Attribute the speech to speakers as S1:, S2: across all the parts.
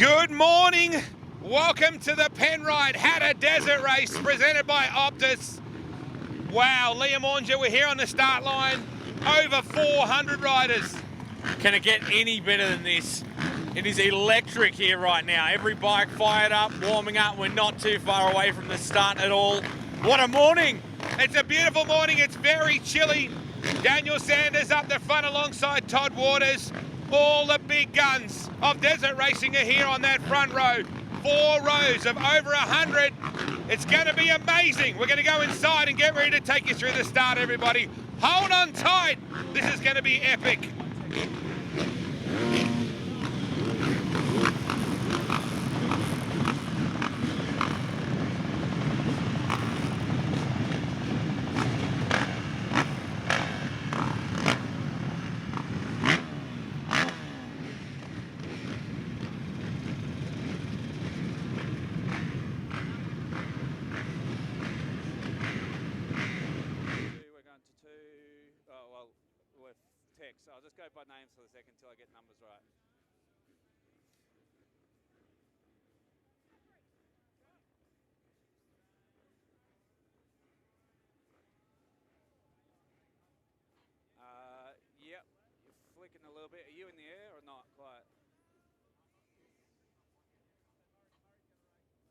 S1: Good morning. Welcome to the Penrite Hattah Desert Race presented by Optus. Wow, Liam Ornger, we're here on the start line. Over 400 riders.
S2: Can it get any better than this? It is electric here right now. Every bike fired up, warming up. We're not too far away from the start at all. What a morning.
S1: It's a beautiful morning. It's very chilly. Daniel Sanders up the front alongside Todd Waters. All the big guns of desert racing are here on that front row. 4 rows of over 100. It's going to be amazing. We're going to go inside and get ready to take you through the start, everybody. Hold on tight. This is going to be epic.
S3: So I'll just go by names for a second until I get numbers right. Yep, you're flicking a little bit. Are you in the air or not quite?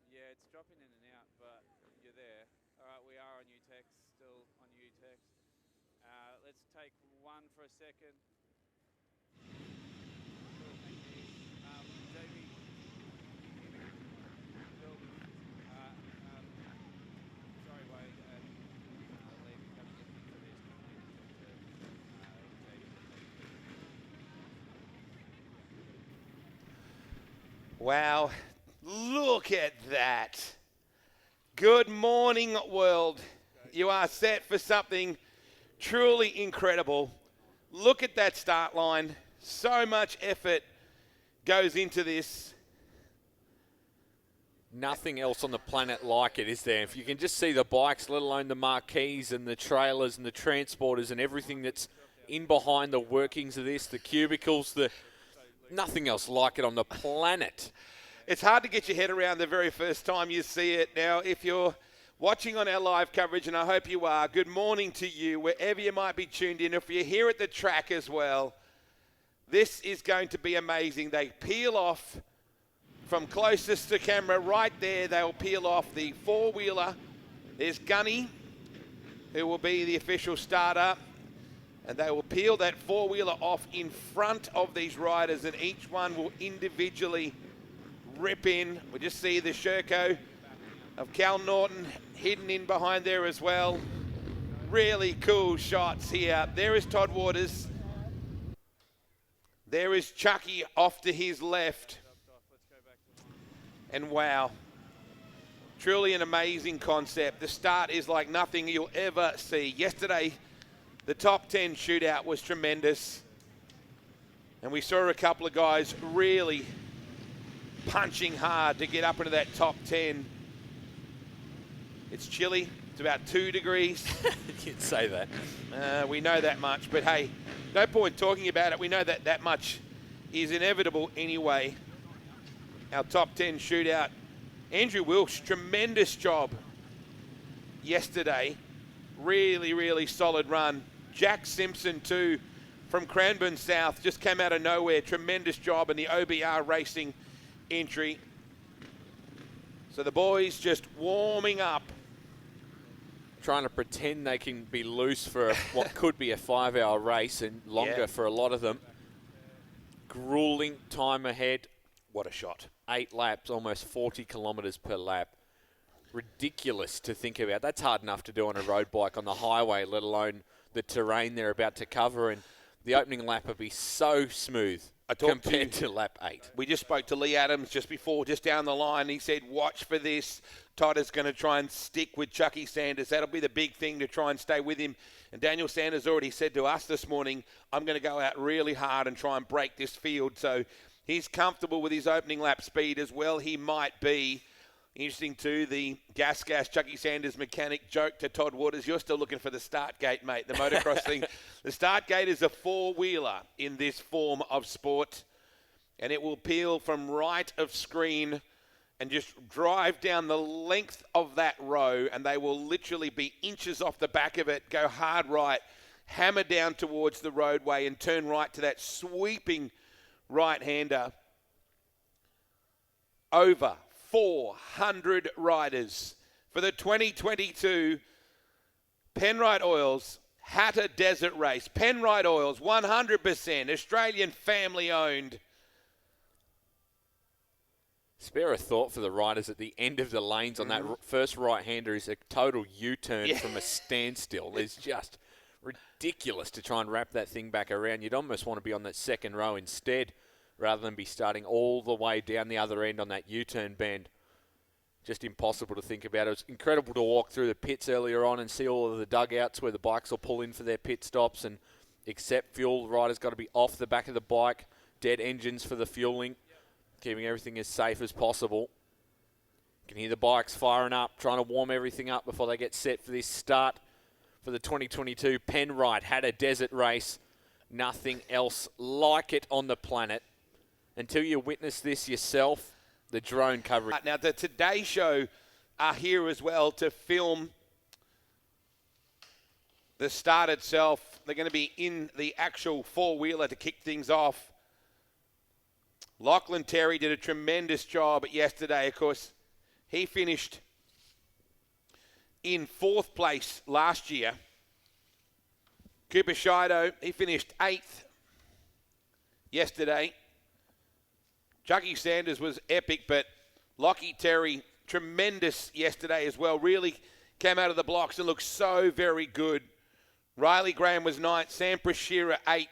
S3: Yeah, it's dropping in and out, but you're there. All right, we are on U-Text, still on U-Text. Let's take one for a second. Cool, thank you. Jamie, Bill, sorry, Wade, and Lee, coming in for this.
S1: Wow, look at that. Good morning, world. You are set for something truly incredible. Look at that start line. So much effort goes into this.
S2: Nothing else on the planet like it, is there? If you can just see the bikes, let alone the marquees and the trailers and the transporters and everything that's in behind the workings of this, the cubicles, nothing else like it on the planet.
S1: It's hard to get your head around the very first time you see it. Now, if you're watching on our live coverage, and I hope you are, good morning to you, wherever you might be tuned in. If you're here at the track as well, this is going to be amazing. They peel off from closest to camera right there. They'll peel off the four-wheeler. There's Gunny, who will be the official starter. And they will peel that four-wheeler off in front of these riders, and each one will individually rip in. We just see the Sherco of Cal Norton hidden in behind there as well. Really cool shots here. There is Todd Waters. There is Chucky off to his left. And wow, truly an amazing concept. The start is like nothing you'll ever see. Yesterday, the top 10 shootout was tremendous. And we saw a couple of guys really punching hard to get up into that top 10. It's chilly. It's about 2 degrees.
S2: You'd say that.
S1: We know that much. But hey, no point talking about it. We know that that much is inevitable anyway. Our top 10 shootout. Andrew Wilkes, tremendous job yesterday. Really, really solid run. Jack Simpson too, from Cranbourne South, just came out of nowhere. Tremendous job in the OBR Racing entry. So the boys just warming up.
S2: Trying to pretend they can be loose for what could be a 5-hour race and longer for a lot of them. Grueling time ahead.
S1: What a shot.
S2: 8 laps, almost 40 kilometres per lap. Ridiculous to think about. That's hard enough to do on a road bike on the highway, let alone the terrain they're about to cover. And the opening lap would be so smooth compared to lap 8.
S1: We just spoke to Lee Adams just before, just down the line. He said, watch for this. Todd is going to try and stick with Chucky Sanders. That'll be the big thing, to try and stay with him. And Daniel Sanders already said to us this morning, I'm going to go out really hard and try and break this field. So he's comfortable with his opening lap speed as well. He might be. Interesting too, the gas Chucky Sanders mechanic joke to Todd Waters, you're still looking for the start gate, mate, the motocross thing. The start gate is a four-wheeler in this form of sport. and it will peel from right of screen and just drive down the length of that row, and they will literally be inches off the back of it, go hard right, hammer down towards the roadway and turn right to that sweeping right-hander. Over 400 riders for the 2022 Penrite Oils Hattah Desert Race. Penrite Oils, 100% Australian family-owned.
S2: Spare a thought for the riders at the end of the lanes on that first right-hander is a total U-turn from a standstill. It's just ridiculous to try and wrap that thing back around. You'd almost want to be on that second row instead rather than be starting all the way down the other end on that U-turn bend. Just impossible to think about. It was incredible to walk through the pits earlier on and see all of the dugouts where the bikes will pull in for their pit stops and accept fuel. The rider's got to be off the back of the bike, dead engines for the fueling, keeping everything as safe as possible. You can hear the bikes firing up, trying to warm everything up before they get set for this start for the 2022 Penrite Hattah Desert Race. Nothing else like it on the planet. Until you witness this yourself, the drone coverage.
S1: Now, the Today Show are here as well to film the start itself. They're going to be in the actual four-wheeler to kick things off. Lachlan Terry did a tremendous job yesterday. Of course, he finished in 4th place last year. Cooper Shido, he finished 8th yesterday. Chucky Sanders was epic, but Lockie Terry, tremendous yesterday as well. Really came out of the blocks and looked so very good. Riley Graham was 9th, Sam Prashira 8th,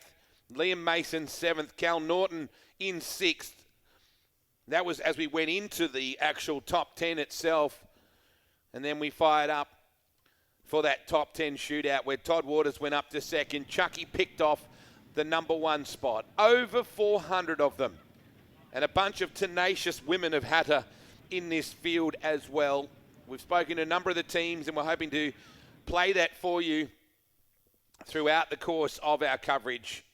S1: Liam Mason 7th, Cal Norton in 6th. That was as we went into the actual top 10 itself. And then we fired up for that top 10 shootout where Todd Waters went up to 2nd. Chucky picked off the number 1 spot. Over 400 of them. And a bunch of tenacious women of Hattah in this field as well. We've spoken to a number of the teams and we're hoping to play that for you throughout the course of our coverage.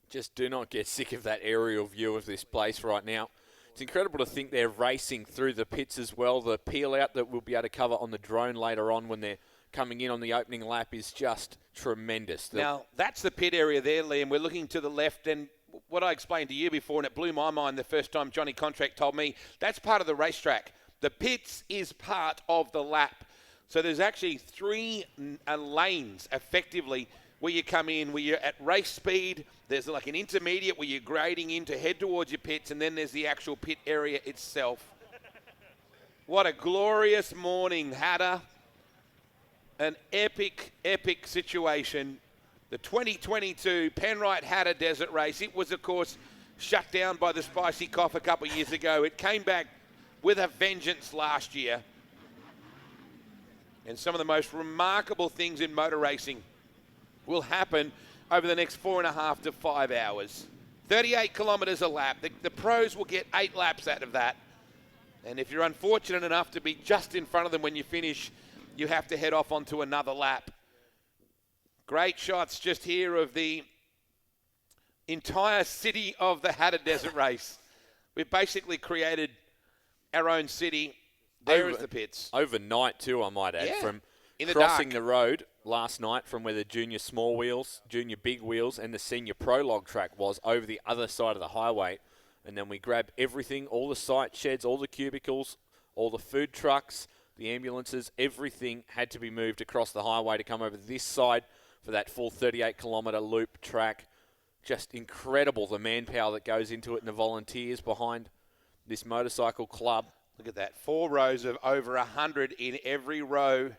S2: Just do not get sick of that aerial view of this place right now. It's incredible to think they're racing through the pits as well. The peel out that we'll be able to cover on the drone later on when they're coming in on the opening lap is just tremendous.
S1: Now, that's the pit area there, Liam. We're looking to the left, and what I explained to you before, and it blew my mind the first time Johnny Contract told me, that's part of the racetrack. The pits is part of the lap. So there's actually 3 lanes, effectively, where you come in, where you're at race speed. There's like an intermediate where you're grading in to head towards your pits, and then there's the actual pit area itself. What a glorious morning, Hattah. An epic, epic situation. The 2022 Penrite Hattah Desert Race. It was, of course, shut down by the spicy cough a couple of years ago. It came back with a vengeance last year. And some of the most remarkable things in motor racing will happen over the next 4.5 to 5 hours. 38 kilometres a lap. The pros will get 8 laps out of that. And if you're unfortunate enough to be just in front of them when you finish, you have to head off onto another lap. Great shots just here of the entire city of the Hattah Desert Race. We've basically created our own city. There is the pits.
S2: Overnight too, I might add.
S1: Yeah,
S2: From
S1: in the
S2: crossing
S1: dark.
S2: the road last night from where the junior small wheels, junior big wheels, and the senior prologue track was over the other side of the highway. And then we grabbed everything, all the site sheds, all the cubicles, all the food trucks, the ambulances, everything had to be moved across the highway to come over this side for that full 38-kilometre loop track. Just incredible, the manpower that goes into it and the volunteers behind this motorcycle club.
S1: Look at that, 4 rows of over 100 in every row.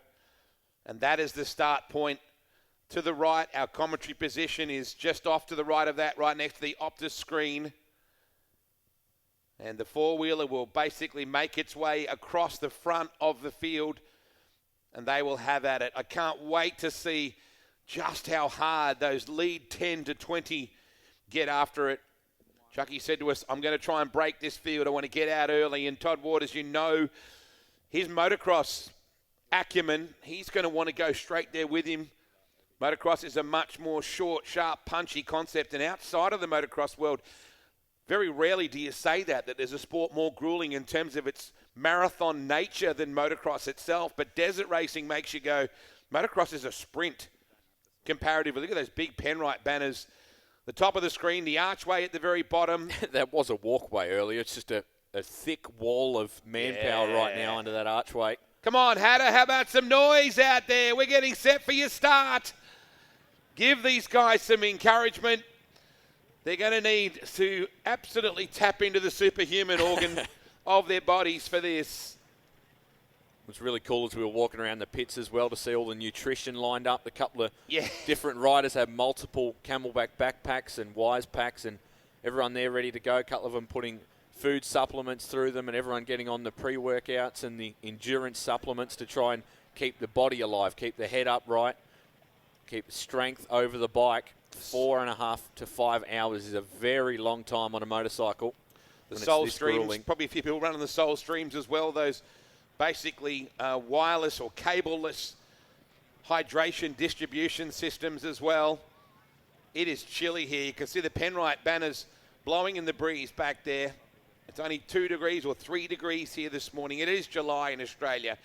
S1: And that is the start point. To the right, our commentary position is just off to the right of that, right next to the Optus screen. And the four-wheeler will basically make its way across the front of the field, and they will have at it. I can't wait to see just how hard those lead 10 to 20 get after it. Chucky said to us, I'm going to try and break this field. I want to get out early. And Todd Waters, you know, his motocross acumen, he's going to want to go straight there with him. Motocross is a much more short, sharp, punchy concept, and outside of the motocross world, very rarely do you say that there's a sport more grueling in terms of its marathon nature than motocross itself. But desert racing makes you go, motocross is a sprint comparatively. Look at those big Penrite banners. The top of the screen, the archway at the very bottom.
S2: That was a walkway earlier. It's just a thick wall of manpower right now under that archway.
S1: Come on, Hatta, how about some noise out there? We're getting set for your start. Give these guys some encouragement. They're going to need to absolutely tap into the superhuman organ of their bodies for this.
S2: It was really cool as we were walking around the pits as well to see all the nutrition lined up. A couple of different riders have multiple Camelback backpacks and Wise packs, and everyone there ready to go. A couple of them putting food supplements through them, and everyone getting on the pre-workouts and the endurance supplements to try and keep the body alive, keep the head upright, keep strength over the bike. 4.5 to 5 hours is a very long time on a motorcycle.
S1: The Soul Streams, probably a few people running the Soul Streams as well, those basically wireless or cableless hydration distribution systems as well. It is chilly here. You can see the Penrite banners blowing in the breeze back there. It's only 2 degrees or 3 degrees here this morning. It is July in Australia.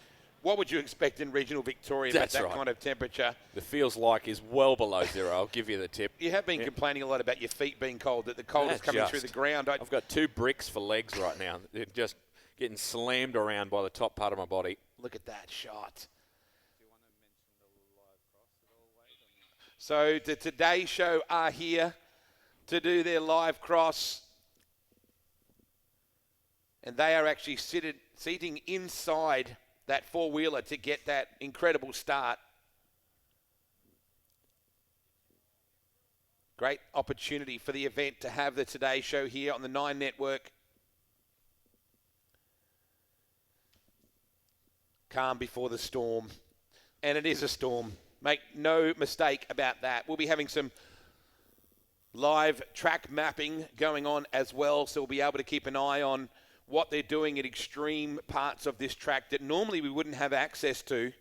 S1: What would you expect in regional Victoria at that kind of temperature?
S2: The feels like is well below zero. I'll give you the tip.
S1: You have been complaining a lot about your feet being cold, that the cold is coming through the ground.
S2: I've got 2 bricks for legs right now. They're just getting slammed around by the top part of my body.
S1: Look at that shot.
S3: Do you want to mention the live cross at all, Wade?
S1: So the Today Show are here to do their live cross. And they are actually seating inside that four-wheeler to get that incredible start. Great opportunity for the event to have the Today Show here on the 9 Network. Calm before the storm. And it is a storm. Make no mistake about that. We'll be having some live track mapping going on as well, so we'll be able to keep an eye on what they're doing at extreme parts of this track that normally we wouldn't have access to.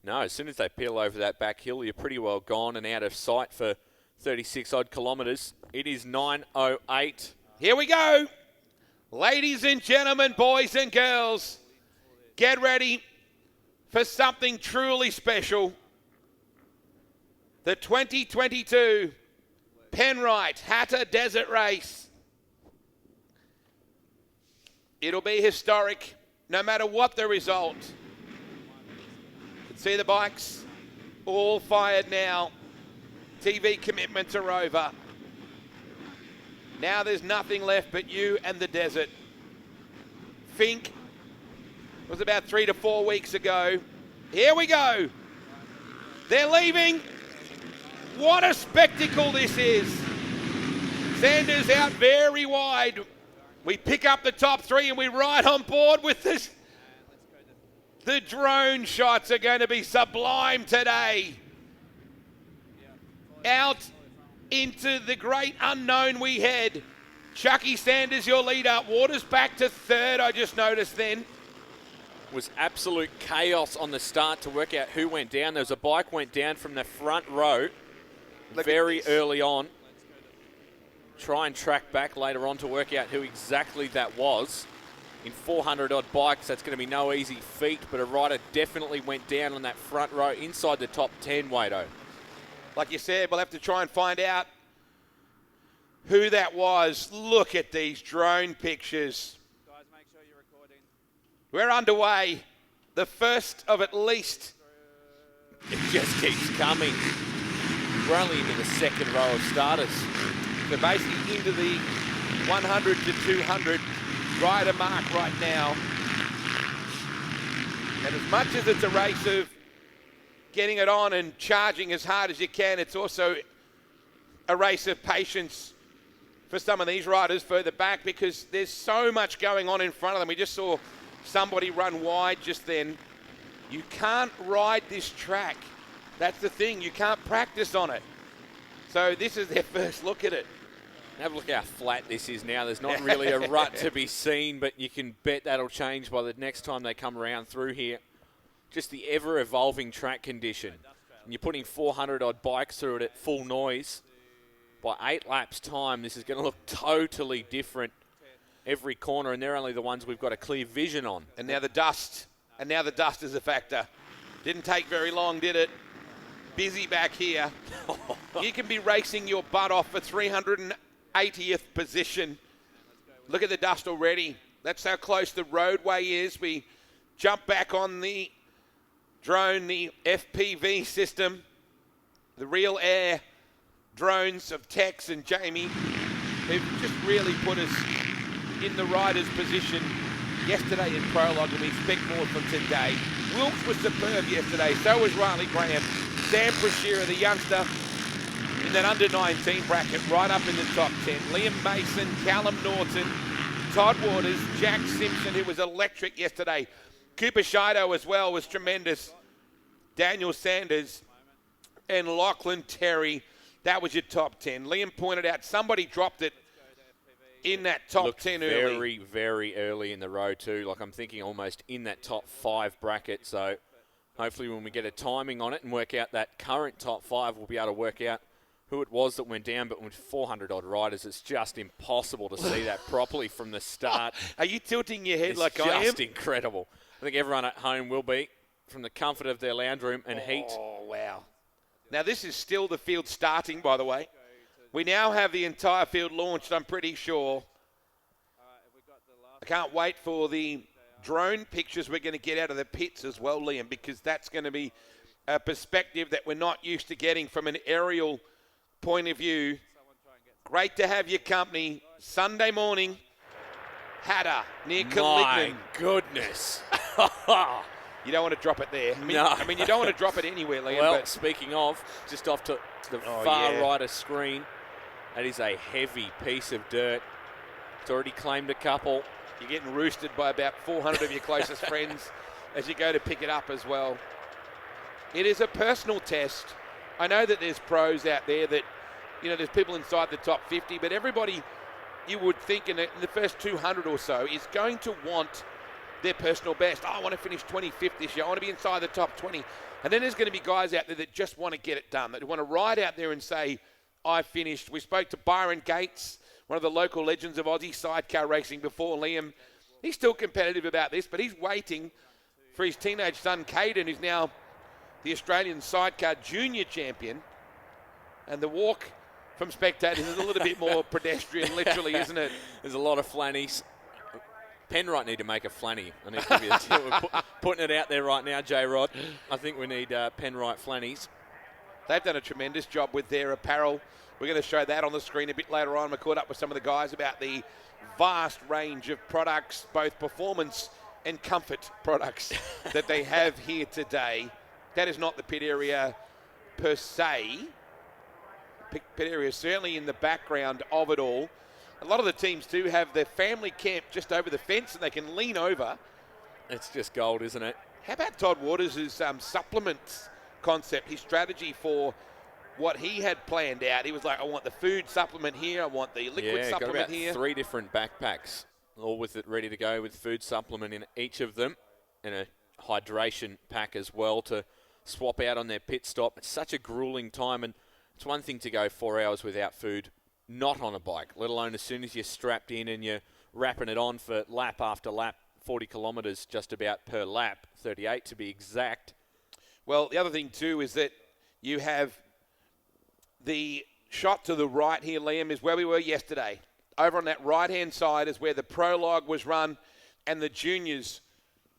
S2: No, as soon as they peel over that back hill, you're pretty well gone and out of sight for 36 odd kilometres. It is 9:08.
S1: Here we go. Ladies and gentlemen, boys and girls, get ready for something truly special. The 2022 Penrite Hattah Desert Race. It'll be historic, no matter what the result. You can see the bikes all fired now. TV commitments are over. Now there's nothing left but you and the desert. Fink was about 3 to 4 weeks ago. Here we go. They're leaving. What a spectacle this is. Sanders out very wide. We pick up the top 3 and we ride on board with this. The drone shots are going to be sublime today. Out into the great unknown we head. Chucky Sanders, your leader. Waters back to 3rd, I just noticed then.
S2: Was absolute chaos on the start to work out who went down. There was a bike went down from the front row very early on. Try and track back later on to work out who exactly that was. In 400 odd bikes, that's going to be no easy feat, but a rider definitely went down on that front row inside the top 10, Wado.
S1: Like you said, we'll have to try and find out who that was. Look at these drone pictures.
S3: Guys, make sure you're recording.
S1: We're underway. The first of at least.
S2: It just keeps coming. We're only into the 2nd row of starters.
S1: So basically into the 100 to 200 rider mark right now. And as much as it's a race of getting it on and charging as hard as you can, it's also a race of patience for some of these riders further back, because there's so much going on in front of them. We just saw somebody run wide just then. You can't ride this track. That's the thing. You can't practice on it. So this is their first look at it.
S2: Have a look how flat this is now. There's not really a rut to be seen, but you can bet that'll change by the next time they come around through here. Just the ever-evolving track condition. and you're putting 400-odd bikes through it at full noise, by 8 laps' time, this is going to look totally different every corner, and they're only the ones we've got a clear vision on.
S1: And now the dust. And now the dust is a factor. Didn't take very long, did it? Busy back here. You can be racing your butt off for 380th position. Look at the dust already. That's how close the roadway is. We jump back on the drone, the FPV system, the real air drones of Tex and Jamie, who've just really put us in the rider's position yesterday in prologue, and we expect more from today. Wilkes was superb yesterday, so was Riley Graham. Sam Brashear, the youngster, in that under-19 bracket, right up in the top 10. Liam Mason, Callum Norton, Todd Waters, Jack Simpson, who was electric yesterday. Cooper Shido as well was tremendous. Daniel Sanders and Lachlan Terry. That was your top 10. Liam pointed out somebody dropped it in that top 10 early.
S2: Very, very early in the row too. Like, I'm thinking almost in that top 5 bracket. So hopefully when we get a timing on it and work out that current top 5, we'll be able to work out who it was that went down. But with 400-odd riders, it's just impossible to see that properly from the start.
S1: Are you tilting your head
S2: It's
S1: like I am?
S2: just incredible. I think everyone at home will be, from the comfort of their lounge room and heat.
S1: Oh, wow. Now, this is still the field starting, by the way. We now have the entire field launched, I'm pretty sure. I can't wait for the drone pictures we're going to get out of the pits as well, Liam, because that's going to be a perspective that we're not used to getting from an aerial point of view. Great to have your company. Sunday morning, Hatta, near Calignan.
S2: My goodness.
S1: You don't want to drop it there.
S2: No.
S1: I mean, you don't want to drop it anywhere, Liam.
S2: Well,
S1: but
S2: speaking of, just off to the far right of screen, that is a heavy piece of dirt. It's already claimed a couple.
S1: you're getting roosted by about 400 of your closest friends as you go to pick it up as well. It is a personal test. I know that there's pros out there that, you know, there's people inside the top 50, but everybody, you would think in the first 200 or so, is going to want their personal best. Oh, I want to finish 25th this year. I want to be inside the top 20. And then there's going to be guys out there that just want to get it done, that want to ride out there and say, I finished. We spoke to Byron Gates, one of the local legends of Aussie sidecar racing before, Liam. He's still competitive about this, but he's waiting for his teenage son, Caden, who's now the Australian sidecar junior champion. And the walk from spectators is a little bit more pedestrian, literally, isn't it?
S2: There's a lot of flannies. Penrite need to make a flanny. I need to give you a tip. We're putting it out there right now, J-Rod. I think we need Penrite flannies.
S1: They've done a tremendous job with their apparel. We're going to show that on the screen a bit later on. We caught up with some of the guys about the vast range of products, both performance and comfort products that they have here today. That is not the pit area per se. Pit area is certainly in the background of it all. A lot of the teams do have their family camp just over the fence and they can lean over.
S2: It's just gold, isn't it?
S1: How about Todd Waters' supplements concept, his strategy for what he had planned out? He was like, I want the food supplement here, I want the liquid supplement
S2: got about
S1: here.
S2: 3 different backpacks, all with it ready to go with food supplement in each of them, and a hydration pack as well to swap out on their pit stop. It's such a grueling time, and it's one thing to go 4 hours without food, not on a bike, let alone as soon as you're strapped in and you're wrapping it on for lap after lap, 40 kilometres just about per lap, 38 to be exact.
S1: Well, the other thing too is that you have the shot to the right here, Liam, is where we were yesterday. Over on that right-hand side is where the prologue was run and the juniors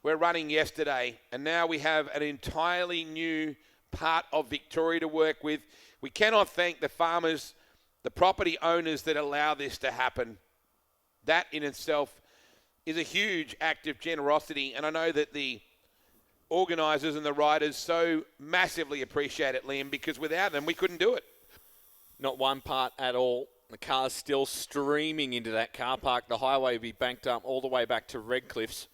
S1: were running yesterday. And now we have an entirely new part of Victoria to work with. We cannot thank the farmers, the property owners that allow this to happen. That in itself is a huge act of generosity. And I know that the organisers and the riders so massively appreciate it, Liam, because without them, we couldn't do it.
S2: Not one part at all. The car's still streaming into that car park. The highway will be banked up all the way back to Redcliffs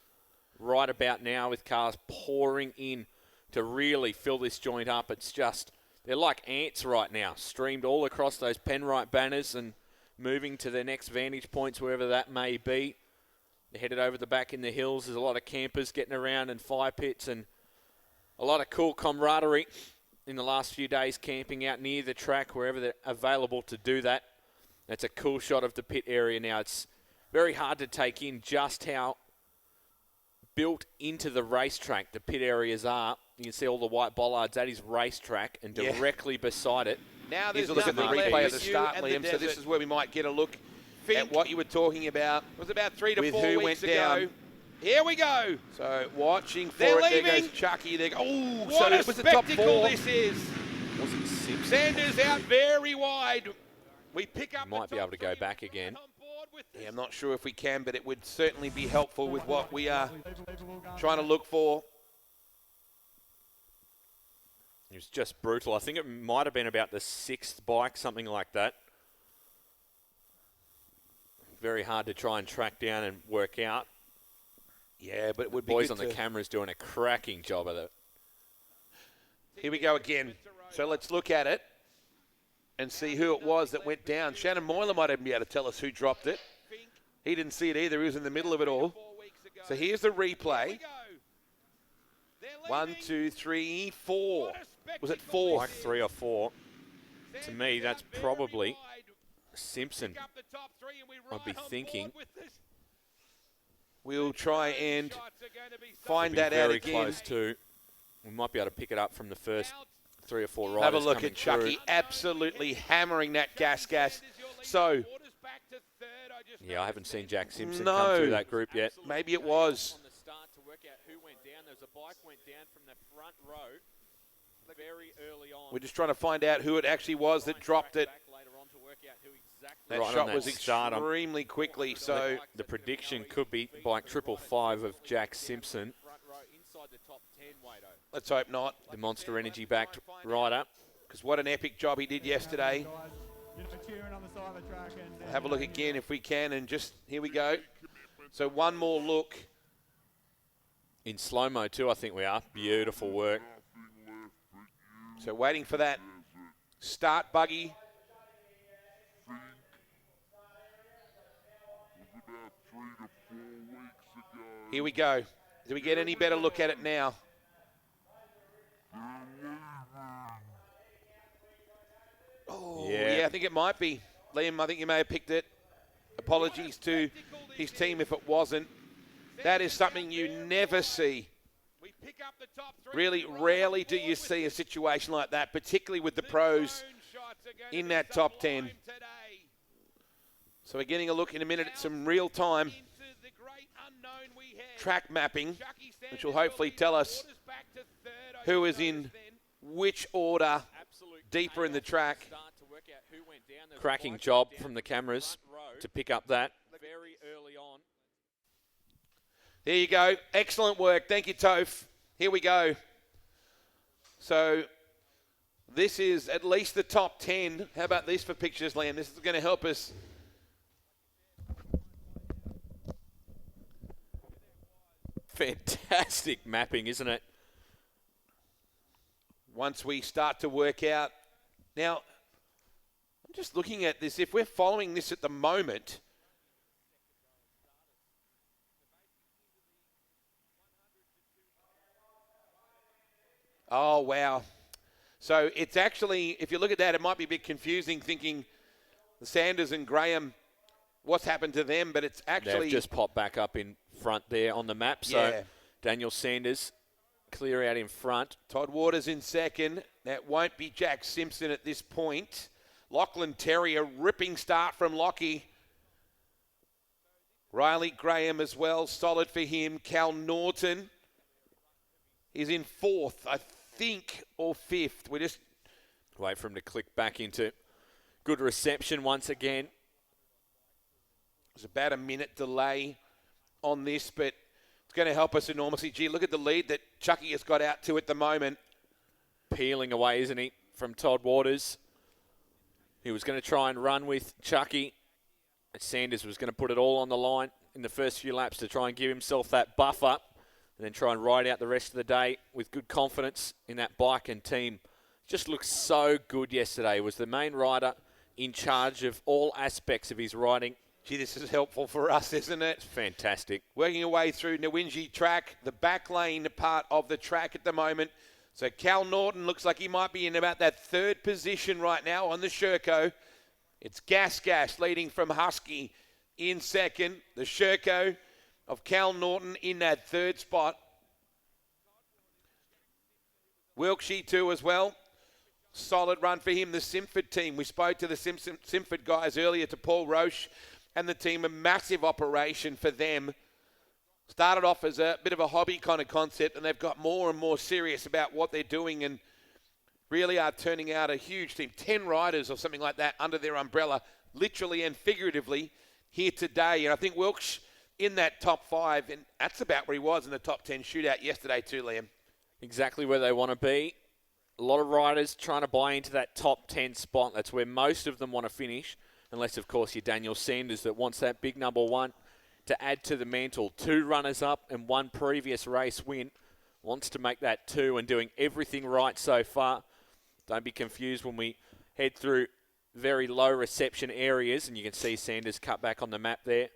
S2: right about now with cars pouring in to really fill this joint up. It's just, they're like ants right now, streamed all across those Penrite banners and moving to their next vantage points, wherever that may be. They're headed over the back in the hills. There's a lot of campers getting around and fire pits and a lot of cool camaraderie in the last few days camping out near the track, wherever they're available to do that. That's a cool shot of the pit area now. It's very hard to take in just how built into the racetrack the pit areas are. You can see all the white bollards. That is racetrack, and directly beside it.
S1: Now there's
S2: is
S1: a look at the
S2: nothing
S1: replay of
S2: but
S1: the
S2: you
S1: start,
S3: and the
S1: Liam, so this
S3: desert.
S1: is where we might get a look at what you were talking about.
S3: It was about 3 to
S1: with
S3: 4
S1: who
S3: weeks
S1: went
S3: ago.
S1: down.
S3: Here we go.
S1: So watching for
S3: They're
S1: it, there
S3: leaving.
S1: goes Chucky. There, oh,
S3: What
S1: so
S3: a
S1: it was the top
S3: spectacle
S1: four.
S3: this is.
S2: Was it Simpson?
S3: Sanders out very wide. We pick up
S2: Might
S3: the
S2: be
S3: top
S2: able to go
S3: three.
S2: back
S3: We're
S2: again.
S3: right on board with this.
S1: Yeah, I'm not sure if we can, but it would certainly be helpful with what we are trying to look for.
S2: It was just brutal. I think it might have been about the 6th bike, something like that. Very hard to try and track down and work out.
S1: Yeah, but it would be
S2: Boys
S1: good
S2: on the
S1: to-
S2: cameras doing a cracking job of it.
S1: Here we go again. So let's look at it and see who it was that went down. Shannon Moyler might even be able to tell us who dropped it. He didn't see it either. He was in the middle of it all. So here's the replay. 1, 2, 3, 4. Was it 4?
S2: Like 3 or 4. To me, that's probably Simpson. I'd be thinking.
S1: We'll try and find
S2: Be
S1: that out
S2: very
S1: again.
S2: close too. We might be able to pick it up from the first 3 or 4 riders.
S1: Have a look
S2: coming
S1: at Chucky
S2: through.
S1: absolutely hammering that gas. So
S2: Yeah, I haven't seen Jack Simpson
S1: No.
S2: come through that group yet.
S1: maybe it was.
S2: On the start to work out who went down. There's a bike went down from the front row very early on.
S1: We're just trying to find out who it actually was that dropped it. That
S2: Right on
S1: shot
S2: that
S1: was
S2: start,
S1: extremely quickly. So
S2: The prediction could be bike 555 of Jack Simpson,
S1: let's hope not,
S2: the Monster Energy backed rider.
S1: because what an epic job he did yesterday. Have a look again if we can, and just here we go. So one more look.
S2: In slow-mo too, I think we are. Beautiful work.
S1: So waiting for that start buggy. Here we go. Do we get any better look at it now? Oh, yeah, I think it might be. Liam, I think you may have picked it. Apologies to his team if it wasn't. That is something you never see. Really rarely do you see a situation like that, particularly with the pros in that top 10. So we're getting a look in a minute at some real-time track mapping, which will hopefully tell us who is in which order deeper in the track.
S2: Cracking job from the cameras to pick up that.
S3: Very early on.
S1: There you go. Excellent work. Thank you, Toph. Here we go. So this is at least the top 10. How about this for pictures, Liam? This is going to help us.
S2: Fantastic mapping, isn't it?
S1: Once we start to work out. Now, I'm just looking at this. If we're following this at the moment, oh, wow. So it's actually, if you look at that, it might be a bit confusing thinking the Sanders and Graham, what's happened to them, but it's actually...
S2: They've just popped back up in front there on the map. So
S1: Yeah.
S2: Daniel Sanders clear out in front.
S1: Todd Waters in second. That won't be Jack Simpson at this point. Lachlan Terry, a ripping start from Lockie. Riley Graham as well, solid for him. Cal Norton is in fourth, I think, or fifth. We're just...
S2: Wait for him to click back into good reception once again.
S1: There's about a minute delay on this, but it's going to help us enormously. Gee, look at the lead that Chucky has got out to at the moment.
S2: Peeling away, isn't he, from Todd Waters. He was going to try and run with Chucky. Sanders was going to put it all on the line in the first few laps to try and give himself that buffer and then try and ride out the rest of the day with good confidence in that bike and team. Just looked so good yesterday. He was the main rider in charge of all aspects of his riding.
S1: Gee, this is helpful for us, isn't it?
S2: It's fantastic.
S1: Working our way through Nawinji track, the back lane part of the track at the moment. So Cal Norton looks like he might be in about that third position right now on the Sherco. It's Gas leading from Husky in second. The Sherco of Cal Norton in that third spot. Wilkshire too as well. Solid run for him. The Simford team. We spoke to the Simford guys earlier, to Paul Roche and the team. A massive operation for them. Started off as a bit of a hobby kind of concept, and they've got more and more serious about what they're doing and really are turning out a huge team. 10 riders or something like that under their umbrella, literally and figuratively, here today. And I think Wilkes in that top 5, and that's about where he was in the top 10 shootout yesterday too, Liam.
S2: Exactly where they want to be. A lot of riders trying to buy into that top 10 spot. That's where most of them want to finish, unless, of course, you're Daniel Sanders that wants that big number 1 to add to the mantle. 2 runners-up and 1 previous race win. Wants to make that 2 and doing everything right so far. Don't be confused when we head through very low reception areas, and you can see Sanders cut back on the map there.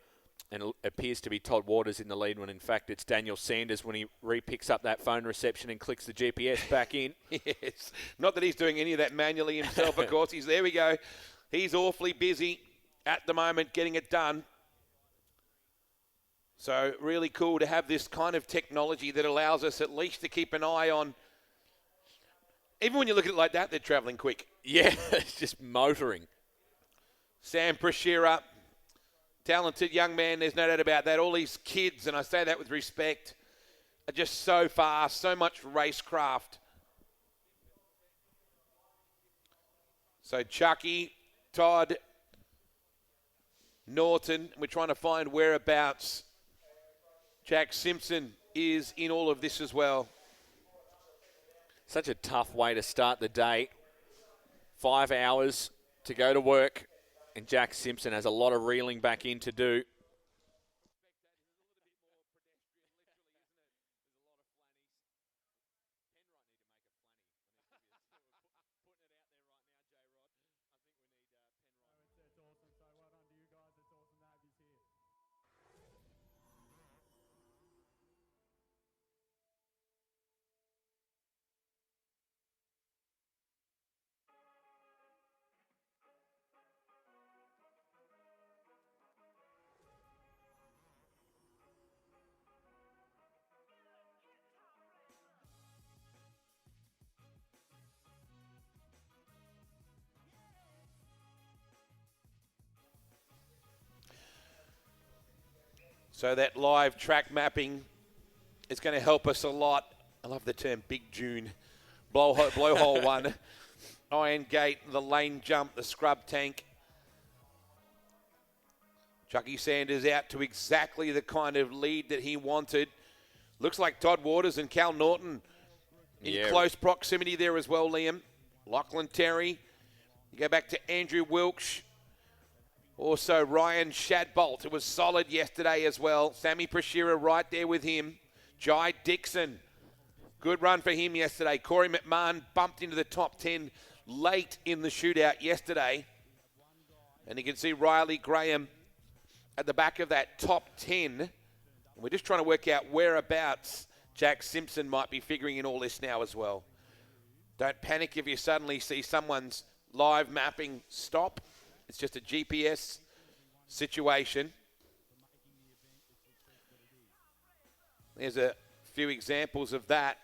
S2: And it appears to be Todd Waters in the lead when, in fact, it's Daniel Sanders when he re-picks up that phone reception and clicks the GPS back in.
S1: Yes. Not that he's doing any of that manually himself, of course. There we go. He's awfully busy at the moment getting it done. So really cool to have this kind of technology that allows us at least to keep an eye on. Even when you look at it like that, they're travelling quick.
S2: Yeah, it's just motoring.
S1: Sam Prashira, talented young man, there's no doubt about that. All these kids, and I say that with respect, are just so fast, so much racecraft. So Chucky, Todd, Norton, we're trying to find whereabouts Jack Simpson is in all of this as well.
S2: Such a tough way to start the day. 5 hours to go to work, and Jack Simpson has a lot of reeling back in to do.
S1: So that live track mapping is going to help us a lot. I love the term Big June. Blowhole 1, Iron Gate, the lane jump, the scrub tank. Chucky Sanders out to exactly the kind of lead that he wanted. Looks like Todd Waters and Cal Norton in close proximity there as well, Liam. Lachlan Terry. You go back to Andrew Wilkes. Also, Ryan Shadbolt, who was solid yesterday as well. Sammy Prashira right there with him. Jai Dixon, good run for him yesterday. Corey McMahon bumped into the top 10 late in the shootout yesterday. And you can see Riley Graham at the back of that top 10. And we're just trying to work out whereabouts Jack Simpson might be figuring in all this now as well. Don't panic if you suddenly see someone's live mapping stop. It's just a GPS situation. There's a few examples of that.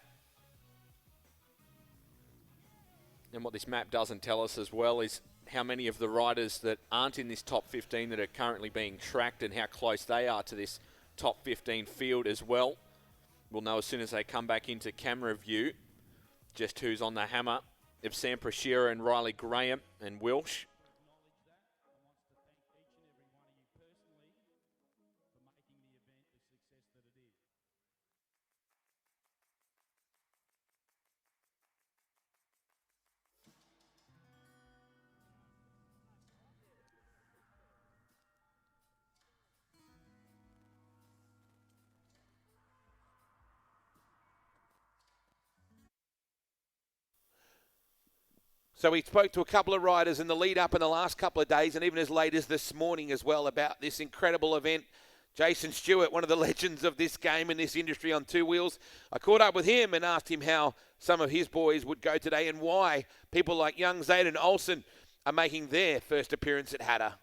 S2: And what this map doesn't tell us as well is how many of the riders that aren't in this top 15 that are currently being tracked and how close they are to this top 15 field as well. We'll know as soon as they come back into camera view just who's on the hammer of Sam Prashira and Riley Graham and Welsh.
S1: So we spoke to a couple of riders in the lead up in the last couple of days and even as late as this morning as well about this incredible event Jason Stewart, one of the legends of this game and this industry on two wheels. I caught up with him and asked him how some of his boys would go today and why people like young Zayden Olsen are making their first appearance at Hatta.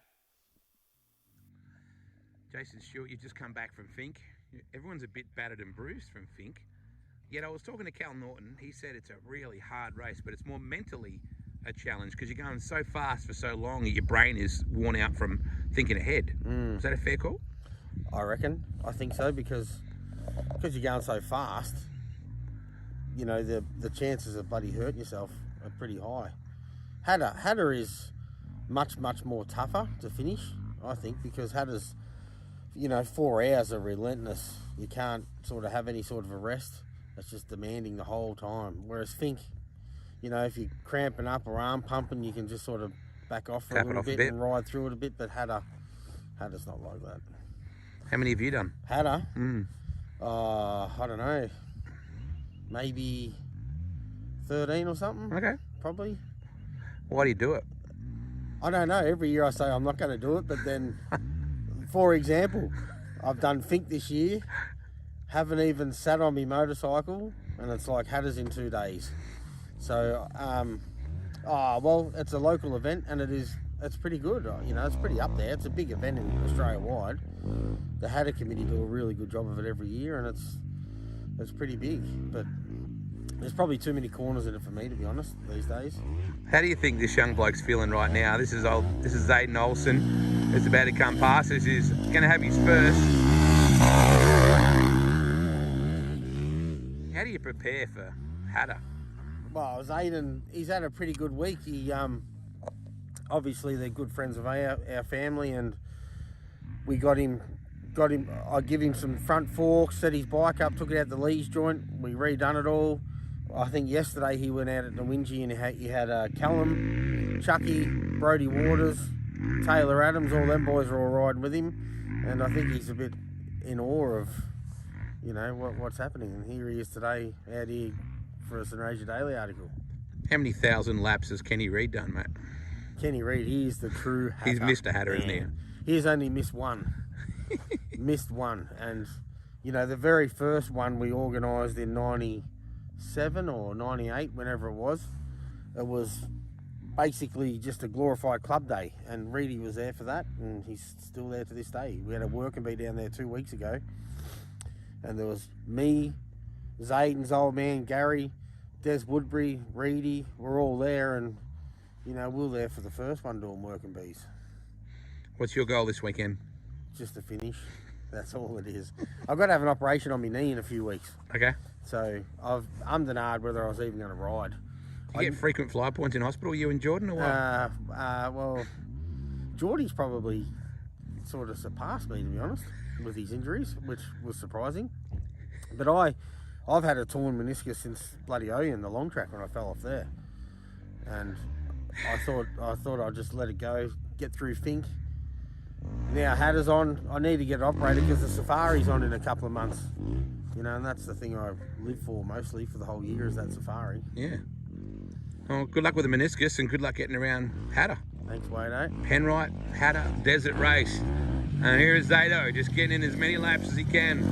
S4: Jason Stewart, you've just come back from Fink. Everyone's a bit battered and bruised from Fink. Yet I was talking to Cal Norton. He said it's a really hard race, but it's more mentally a challenge because you're going so fast for so long that your brain is worn out from thinking ahead. Is that a fair call?
S5: I reckon. I think so because you're going so fast, you know, the chances of bloody hurting yourself are pretty high. Hatta is much more tougher to finish, I think, because Hatta's, you know, 4 hours are relentless. You can't sort of have any sort of a rest. It's just demanding the whole time. Whereas Fink, you know, if you're cramping up or arm pumping, you can just sort of back off for a little bit and ride through it a bit. But Hatta's not like that.
S4: How many have you done?
S5: Hatta? I don't know. Maybe 13 or something.
S4: Okay.
S5: Probably.
S4: Why do you do it?
S5: I don't know. Every year I say I'm not going to do it, but then, for example, I've done Fink this year, haven't even sat on my motorcycle, and it's like Hatta's in 2 days. So, well, it's a local event, and it's pretty good. You know, it's pretty up there. It's a big event in Australia-wide. The Hatta committee do a really good job of it every year, and it's pretty big. But there's probably too many corners in it for me, to be honest, these days.
S4: How do you think this young bloke's feeling right now? This is Zayden Olsen, who's about to come past. This is going to have his first. How do you prepare for Hatta?
S5: Well, Zayden, he's had a pretty good week. He obviously they're good friends of our family, and we got him. I give him some front forks, set his bike up, took it out the leash joint. We redone it all. I think yesterday he went out at Nawinji and he had Callum, Chucky, Brodie Waters, Taylor Adams. All them boys are all riding with him, and I think he's a bit in awe of, you know, what's happening. And here he is today out here for a St. Ranger Daily article.
S4: How many thousand laps has Kenny Reid done, mate?
S5: Kenny Reid, he is the true Hatta.
S4: He's Mr. Hatta, isn't he?
S5: He's only missed one. Missed one. And, you know, the very first one we organised in 97 or 98, whenever it was basically just a glorified club day. And Reedy was there for that, and he's still there to this day. We had a work and be down there 2 weeks ago. And there was me, Zayden's old man, Gary, Des Woodbury, Reedy, we're all there, and, you know, we were there for the first one doing work and bees.
S4: What's your goal this weekend?
S5: Just to finish. That's all it is. I've got to have an operation on my knee in a few weeks.
S4: Okay.
S5: So I'm denied whether I was even going to ride.
S4: Do you get frequent fly points in hospital, you and Jordan, or what?
S5: Well, Geordie's probably sort of surpassed me, to be honest, with his injuries, which was surprising. But I've had a torn meniscus since bloody Oyen, the long track, when I fell off there. And I thought I'd just let it go, get through Fink. Now Hatta's on. I need to get it operated because the safari's on in a couple of months. You know, and that's the thing I live for mostly for the whole year, is that safari.
S4: Yeah. Well, good luck with the meniscus and good luck getting around Hatta.
S5: Thanks, Wade.
S4: Penrite Hattah Desert Race. And here is Zato, just getting in as many laps as he can.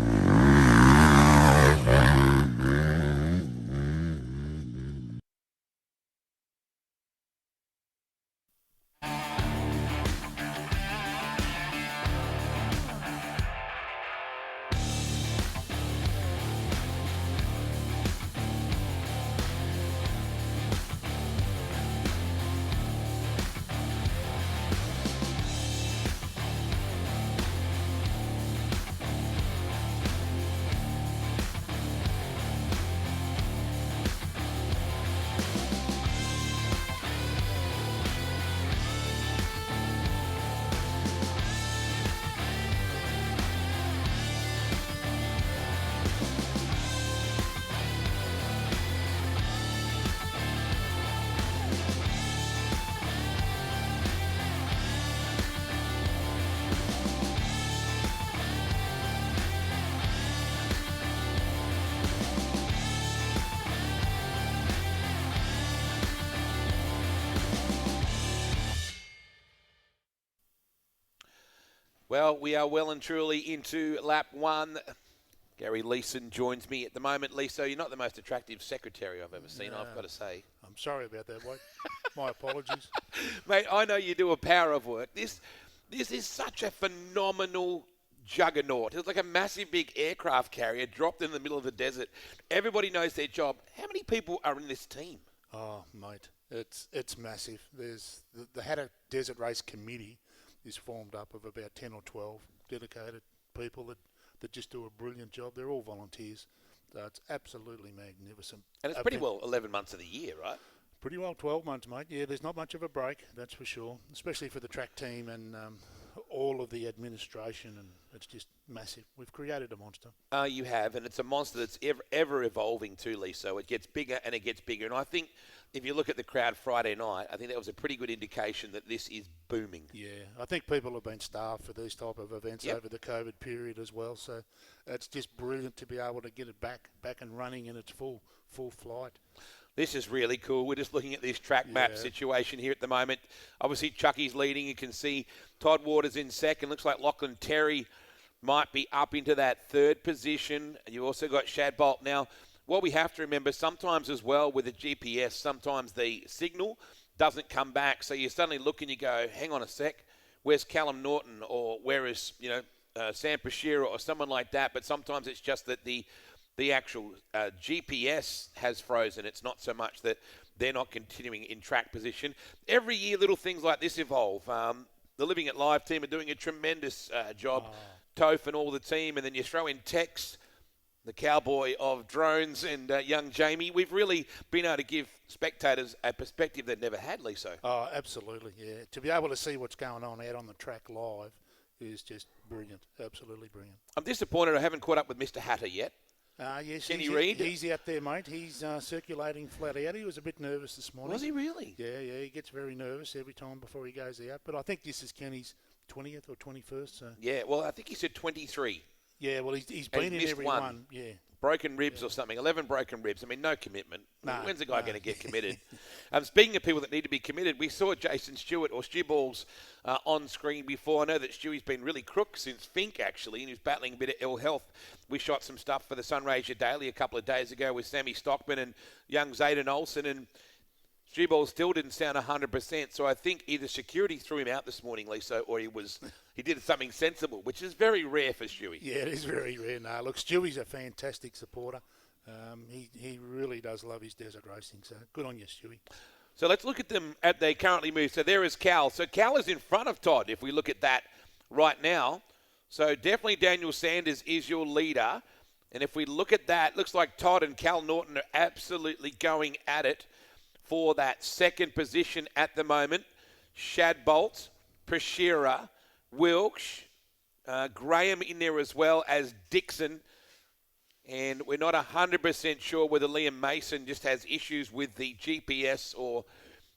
S1: Well, we are well and truly into lap 1. Gary Leeson joins me at the moment. Lisa, you're not the most attractive secretary I've ever seen, I've got to say.
S6: I'm sorry about that, Wade. My apologies.
S1: Mate, I know you do a power of work. This is such a phenomenal juggernaut. It's like a massive big aircraft carrier dropped in the middle of the desert. Everybody knows their job. How many people are in this team?
S6: Oh, mate, it's massive. There's the Hattah Desert Race Committee is formed up of about 10 or 12 dedicated people that just do a brilliant job. They're all volunteers. So it's absolutely magnificent.
S1: And it's pretty well 11 months of the year, right?
S6: Pretty well 12 months, mate. Yeah, there's not much of a break, that's for sure, especially for the track team and all of the administration, and it's just massive. We've created a monster.
S1: You have, and it's a monster that's ever evolving too, Lee. So it gets bigger and it gets bigger. And I think if you look at the crowd Friday night, I think that was a pretty good indication that this is booming.
S6: Yeah, I think people have been starved for these type of events over the COVID period as well. So it's just brilliant to be able to get it back and running in its full flight.
S1: This is really cool. We're just looking at this track map situation here at the moment. Obviously, Chucky's leading. You can see Todd Waters in second. Looks like Lachlan Terry might be up into that third position. And you've also got Shad Bolt. Now, what we have to remember sometimes as well with the GPS, sometimes the signal doesn't come back. So you suddenly look and you go, hang on a sec, where's Callum Norton, or where is, Sam Pashira or someone like that. But sometimes it's just that the actual GPS has frozen. It's not so much that they're not continuing in track position. Every year, little things like this evolve. The Living It Live team are doing a tremendous job. Toph and all the team. And then you throw in Tex, the cowboy of drones, and young Jamie. We've really been able to give spectators a perspective they've never had, Liso.
S6: Oh, absolutely, yeah. To be able to see what's going on out on the track live is just brilliant. Absolutely brilliant.
S1: I'm disappointed I haven't caught up with Mr. Hatta yet.
S6: Yes,
S1: Kenny Reid?
S6: He's out there, mate. He's circulating flat out. He was a bit nervous this morning.
S1: Was he really?
S6: Yeah, he gets very nervous every time before he goes out. But I think this is Kenny's 20th or 21st. So.
S1: Yeah, well, I think he said 23.
S6: Yeah, well, he's been in every one. Yeah.
S1: Broken ribs or something, 11 broken ribs. I mean, no commitment.
S6: No,
S1: When's the guy going to get committed? Speaking of people that need to be committed, we saw Jason Stewart or Stu Balls on screen before. I know that Stewie's been really crook since Fink, actually, and he's battling a bit of ill health. We shot some stuff for the Sunraysia Daily a couple of days ago with Sammy Stockman and young Zayden Olsen, and Stu Balls still didn't sound 100%. So I think either security threw him out this morning, Lisa, or he did something sensible, which is very rare for Stewie.
S6: Yeah, it is very rare. No, look, Stewie's a fantastic supporter. He really does love his desert racing, so good on you, Stewie.
S1: So let's look at them as they currently move. So there is Cal. So Cal is in front of Todd if we look at that right now. So definitely Daniel Sanders is your leader. And if we look at that, looks like Todd and Cal Norton are absolutely going at it for that second position at the moment. Shad Bolt, Pashira, Wilkes, Graham in there as well as Dixon. And we're not 100% sure whether Liam Mason just has issues with the GPS or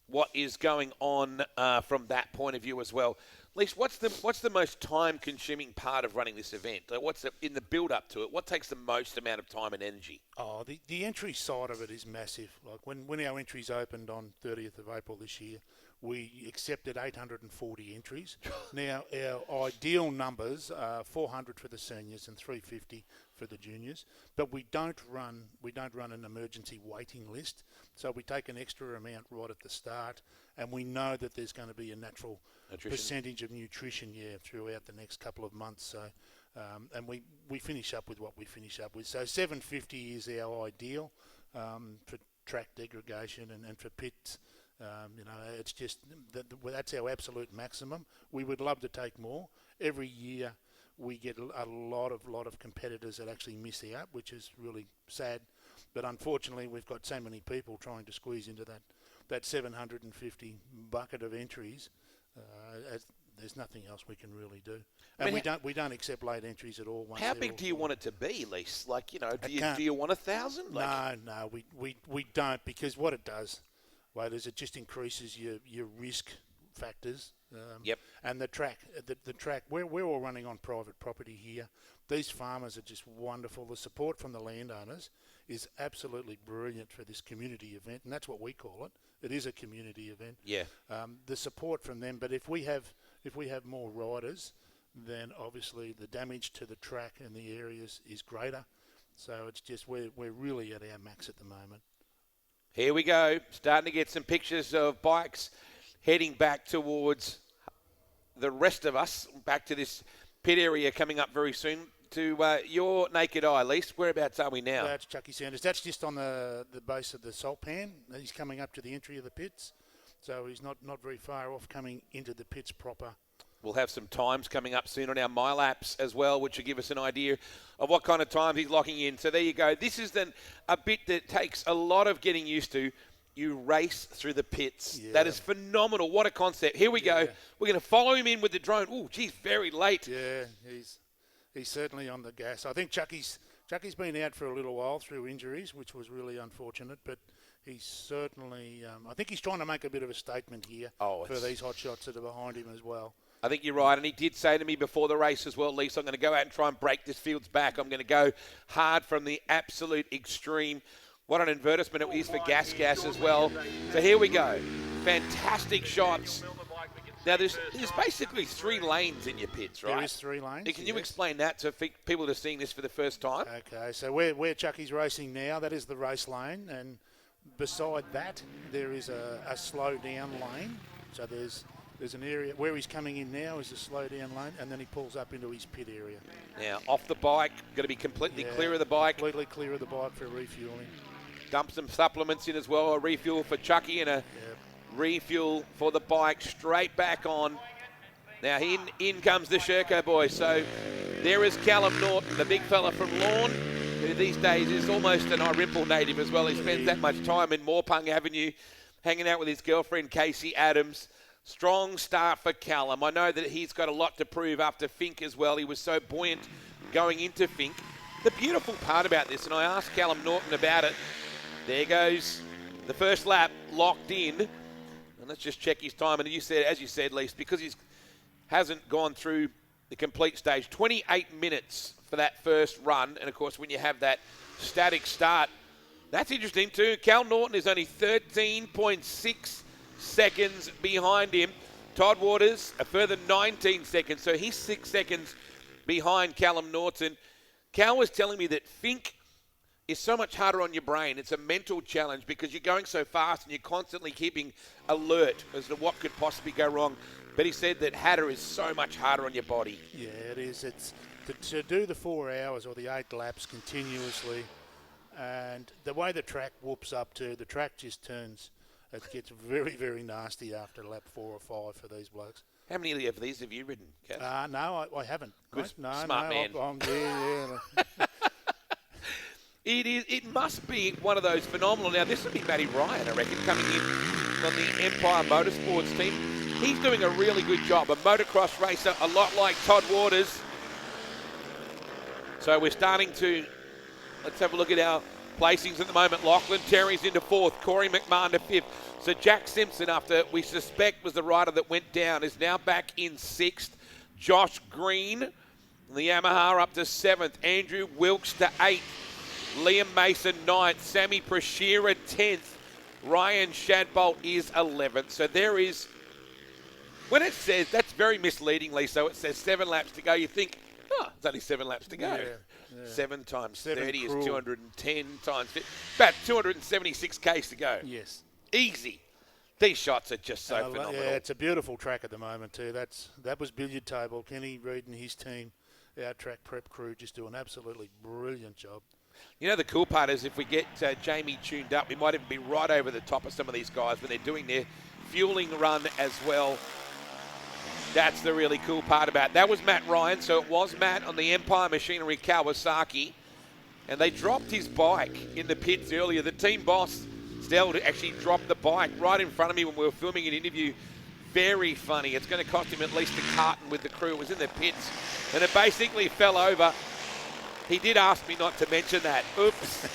S1: what is going on from that point of view as well. Lise, what's the most time-consuming part of running this event? What's in the build-up to it? What takes the most amount of time and energy?
S6: Oh, the entry side of it is massive. Like when our entries opened on 30th of April this year, we accepted 840 entries. Now, our ideal numbers are 400 for the seniors and 350 for the juniors, but we don't run an emergency waiting list. So we take an extra amount right at the start, and we know that there's going to be a natural percentage of nutrition throughout the next couple of months. So, and we finish up with what we finish up with. So 750 is our ideal for track degradation and for pits. It's just that's our absolute maximum. We would love to take more. Every year we get a lot of competitors that actually miss out, which is really sad. But unfortunately, we've got so many people trying to squeeze into that 750 bucket of entries. There's nothing else we can really do. And we don't accept late entries at all.
S1: How big do you want it to be, Lise? Like, do you want 1,000?
S6: No, we don't, because what it does, is it just increases your risk factors. And the track, we're all running on private property here. These farmers are just wonderful. The support from the landowners is absolutely brilliant for this community event, and that's what we call it. It is a community event.
S1: Yeah.
S6: The support from them, but if we have more riders, then obviously the damage to the track and the areas is greater. So it's just we're really at our max at the moment.
S1: Here we go. Starting to get some pictures of bikes heading back towards the rest of us, back to this pit area coming up very soon. To your naked eye, Lise, whereabouts are we now?
S6: That's Chucky Sanders. That's just on the base of the salt pan. He's coming up to the entry of the pits. So he's not very far off coming into the pits proper.
S1: We'll have some times coming up soon on our MyLaps as well, which will give us an idea of what kind of times he's locking in. So there you go. This is then a bit that takes a lot of getting used to. You race through the pits.
S6: Yeah.
S1: That is phenomenal. What a concept. Here we go. We're going to follow him in with the drone. Oh, geez, very late.
S6: Yeah, he's certainly on the gas. I think Chucky's been out for a little while through injuries, which was really unfortunate, but he's certainly, I think he's trying to make a bit of a statement here for these hot shots that are behind him as well.
S1: I think you're right, and he did say to me before the race as well, Lisa, I'm going to go out and try and break this field's back. I'm going to go hard from the absolute extreme. What an advertisement it is for Gas as well. So here we go. Fantastic shots. Now, there's basically 3 lanes in your pits, right?
S6: There is 3 lanes.
S1: Can you explain that to people that are seeing this for the first time?
S6: Okay, so where Chucky's racing now, that is the race lane, and beside that, there is a slow down lane. So there's an area where he's coming in now is a slow down lane, and then he pulls up into his pit area.
S1: Now, off the bike, got to be completely clear of the bike.
S6: Completely clear of the bike for refueling.
S1: Dump some supplements in as well, a refuel for Chucky and a refuel for the bike, straight back on. Now, in comes the Sherco boy. So there is Callum Norton, the big fella from Lorne, who these days is almost an Irimple native as well. He spends that much time in Morpung Avenue, hanging out with his girlfriend, Casey Adams. Strong start for Callum. I know that he's got a lot to prove after Fink as well. He was so buoyant going into Fink. The beautiful part about this, and I asked Callum Norton about it, there goes the first lap locked in. And let's just check his time. And as you said, Lise, because he hasn't gone through the complete stage, 28 minutes for that first run. And, of course, when you have that static start, that's interesting too. Cal Norton is only 13.6 seconds behind him. Todd Waters, a further 19 seconds. So he's 6 seconds behind Callum Norton. Cal was telling me that Fink is so much harder on your brain. It's a mental challenge because you're going so fast and you're constantly keeping alert as to what could possibly go wrong. But he said that Hatta is so much harder on your body.
S6: Yeah, it is. It's to do the 4 hours or the 8 laps continuously, and the way the track whoops up too, the track just turns. It gets very, very nasty after lap 4 or 5 for these blokes.
S1: How many of these have you ridden, Cass?
S6: No, I haven't.
S1: Good,
S6: no,
S1: smart man.
S6: Yeah.
S1: It must be one of those phenomenal. Now, this would be Matty Ryan, I reckon, coming in from the Empire Motorsports team. He's doing a really good job. A motocross racer, a lot like Todd Waters. So we're starting to, let's have a look at our placings at the moment. Lachlan Terry's into 4th, Corey McMahon to 5th. So Jack Simpson, after we suspect was the rider that went down, is now back in 6th. Josh Green, the Yamaha, up to 7th. Andrew Wilkes to 8th. Liam Mason 9th. Sammy Prashira 10th. Ryan Shadbolt is 11th. So there is, when it says, that's very misleading, Lee. So it says 7 laps to go. You think, it's only 7 laps to go.
S6: Yeah.
S1: 7 times
S6: 7
S1: 30
S6: cruel.
S1: is 210 times 50. About 276 Ks to go.
S6: Yes.
S1: Easy. These shots are just so phenomenal.
S6: Yeah, it's a beautiful track at the moment too. That was billiard table. Kenny Reid and his team, our track prep crew, just do an absolutely brilliant job.
S1: You know, the cool part is if we get Jamie tuned up, we might even be right over the top of some of these guys when they're doing their fueling run as well. That's the really cool part about it. That was Matt Ryan, so it was Matt on the Empire Machinery Kawasaki. And they dropped his bike in the pits earlier. The team boss, Stell, actually dropped the bike right in front of me when we were filming an interview. Very funny. It's going to cost him at least a carton with the crew. It was in the pits. And it basically fell over. He did ask me not to mention that. Oops.